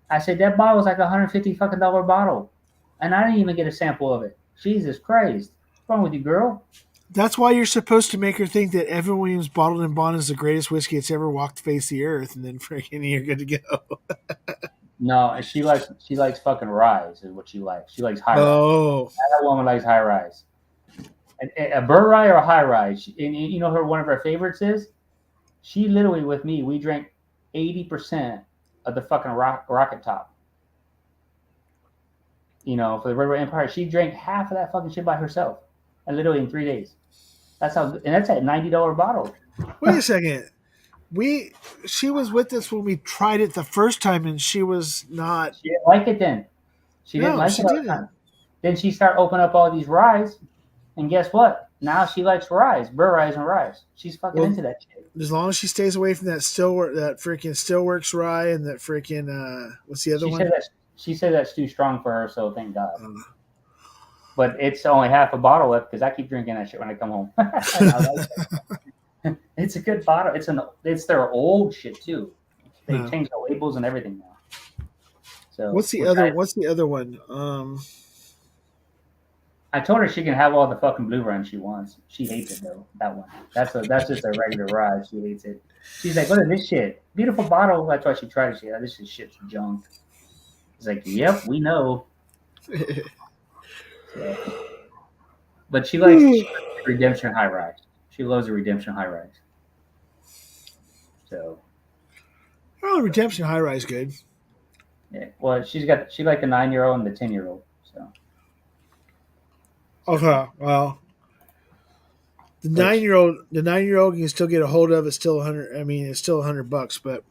I said that bottle was like $150 fucking bottle, and I didn't even get a sample of it. Jesus Christ, what's wrong with you, girl? That's why you're supposed to make her think that Evan Williams Bottled and Bond is the greatest whiskey that's ever walked the face of the earth, and then freaking you're good to go. No, she likes fucking Rise is what she likes. She likes high rise. Oh, that woman likes high rise. A Burr Rye or a high rise. And you know one of her favorites is. She literally with me, we drank 80% of the fucking rocket top. You know, for the Red Road Empire, she drank half of that fucking shit by herself, and literally in 3 days. That's how, and that's at $90 bottle. Wait a second. She was with us when we tried it the first time, and she was not. She didn't like it then. She didn't like it all the time. Then she started opening up all these ryes, and guess what? Now she likes ryes, Burr Ryes and ryes. She's fucking into that shit. As long as she stays away from that freaking Stillworks rye and that freaking what's the other one? She said that's too strong for her, so thank God. But it's only half a bottle left because I keep drinking that shit when I come home. It's a good bottle. It's their old shit too. They changed the labels and everything now. So what's the other one? I told her she can have all the fucking Blue Run she wants. She hates it though. That one. That's just a regular rye. She hates it. She's like, "What is this shit? Beautiful bottle." That's why she tried it. She this is shit's junk. It's like, "Yep, we know." So. But she likes Redemption High Rise. She loves the Redemption High Rise. So. Oh, Redemption High Rise good. Yeah. Well, she like the 9-year-old and the 10-year-old. So. Okay, well, the 9-year-old can still get a hold of. It's still $100. I mean, it's still $100, but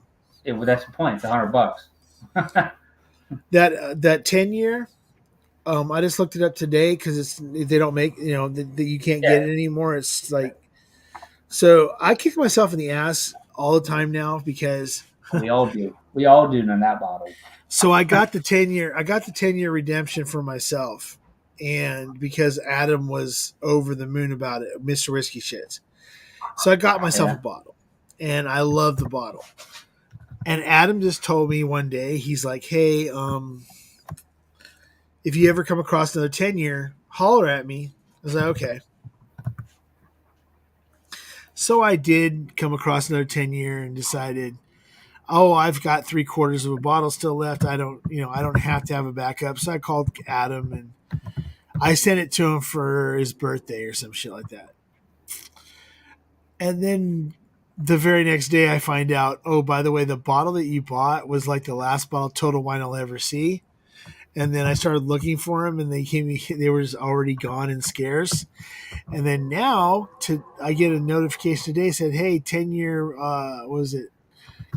that's the point. It's $100. that 10-year, I just looked it up today because they don't make that you can't get it anymore. It's like, so I kick myself in the ass all the time now because we all do on that bottle. So I got the 10-year. I got the 10-year redemption for myself. And because Adam was over the moon about it, Mr. Whiskey Shits. So I got myself a bottle. And I love the bottle. And Adam just told me one day, he's like, hey, if you ever come across another 10-year, holler at me. I was like, okay. So I did come across another 10-year and decided, I've got 3/4 of a bottle still left. I don't have to have a backup. So I called Adam and I sent it to him for his birthday or some shit like that. And then the very next day I find out, by the way, the bottle that you bought was like the last bottle of Total Wine I'll ever see. And then I started looking for them and they were already gone and scarce. And then now I get a notification today said, hey, 10-year, was it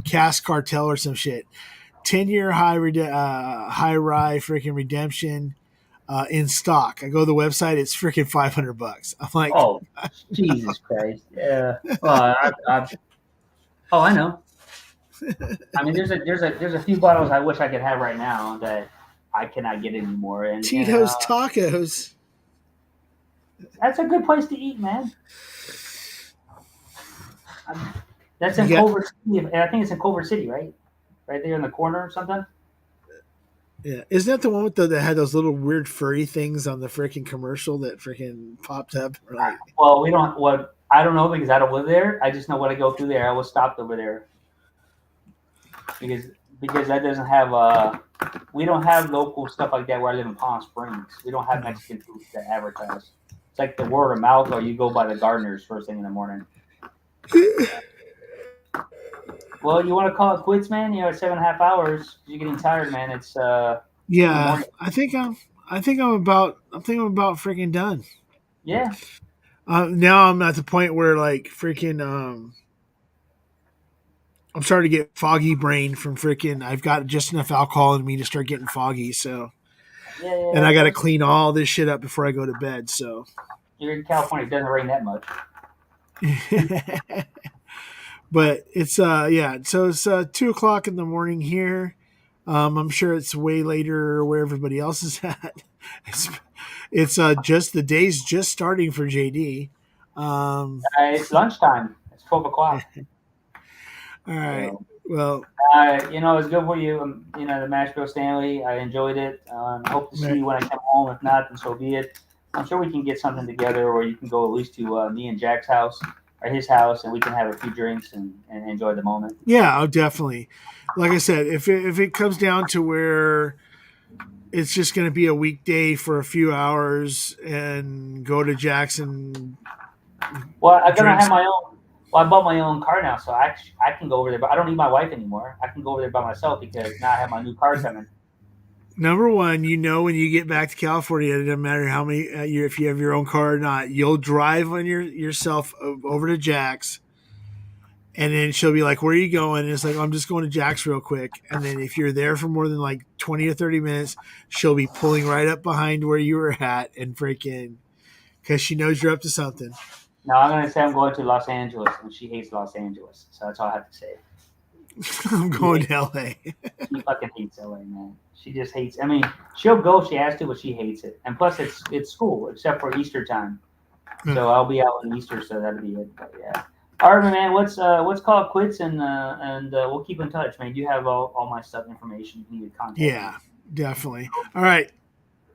Cask Cartel or some shit? 10-year high rye freaking redemption. In stock. I go to the website. It's freaking $500. I'm like, oh, Jesus Christ! Yeah. Well, I know. I mean, there's a few bottles I wish I could have right now that I cannot get anymore. And Tito's Tacos. That's a good place to eat, man. That's in Culver City, and I think it's in Culver City, right? Right there in the corner or something. Yeah, isn't that the one that had those little weird furry things on the freaking commercial that freaking popped up? Right. Well, I don't know because I don't live there. I just know when I go through there, I was stopped over there because that doesn't have we don't have local stuff like that where I live in Palm Springs. We don't have Mexican food to advertise. It's like the word of mouth, or you go by the gardeners first thing in the morning. Well, you want to call it quits, man? It's 7.5 hours. You're getting tired, man. It's yeah. I think I think I'm about freaking done. Yeah. Now I'm at the point where like freaking I'm starting to get foggy brain from freaking. I've got just enough alcohol in me to start getting foggy. So, Yeah. and I got to clean all this shit up before I go to bed. So, You're in California. It doesn't rain that much. but it's yeah. So it's 2:00 in the morning here. I'm sure it's way later where everybody else is at. It's just the day's just starting for JD. It's lunchtime. It's 12 o'clock. All right. So, well, you know, it's good for you. You know, the Nashville Stanley. I enjoyed it. Hope to see you when I come home. If not, then so be it. I'm sure we can get something together, or you can go at least to me and Jack's house or his house, and we can have a few drinks and enjoy the moment. yeah, I'll definitely. Like I said, if it comes down to where it's just going to be a weekday for a few hours and go to Jackson. Well, I'm gonna have my own. Well, I bought my own car now, so I can go over there. But I don't need my wife anymore. I can go over there by myself because now I have my new car coming. Number one, you know, when you get back to California, it doesn't matter how many if you have your own car or not, you'll drive on yourself over to Jack's, and then she'll be like, "Where are you going?" And it's like, "I'm just going to Jack's real quick." And then if you're there for more than like 20 or 30 minutes, she'll be pulling right up behind where you were at and freaking because she knows you're up to something. Now I'm gonna say I'm going to Los Angeles, and she hates Los Angeles, so that's all I have to say. I'm going to LA. She fucking hates LA, man. She just hates. I mean, she'll go if she has to, but she hates it. And plus, it's school except for Easter time, so I'll be out on Easter, so that'll be it. But yeah. All right, man. Let's call it quits, and we'll keep in touch, man. You have all my stuff, information you need to contact. Yeah, definitely. All right.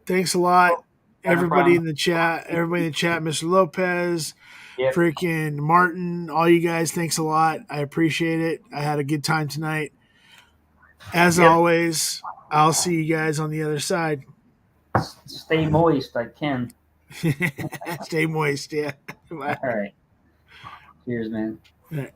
Thanks a lot, everybody in the chat. Everybody in the chat, Mr. Lopez, freaking Martin, all you guys. Thanks a lot. I appreciate it. I had a good time tonight. As always, I'll see you guys on the other side. Stay moist, like Ken. Stay moist, yeah. All right. Cheers, man. All right.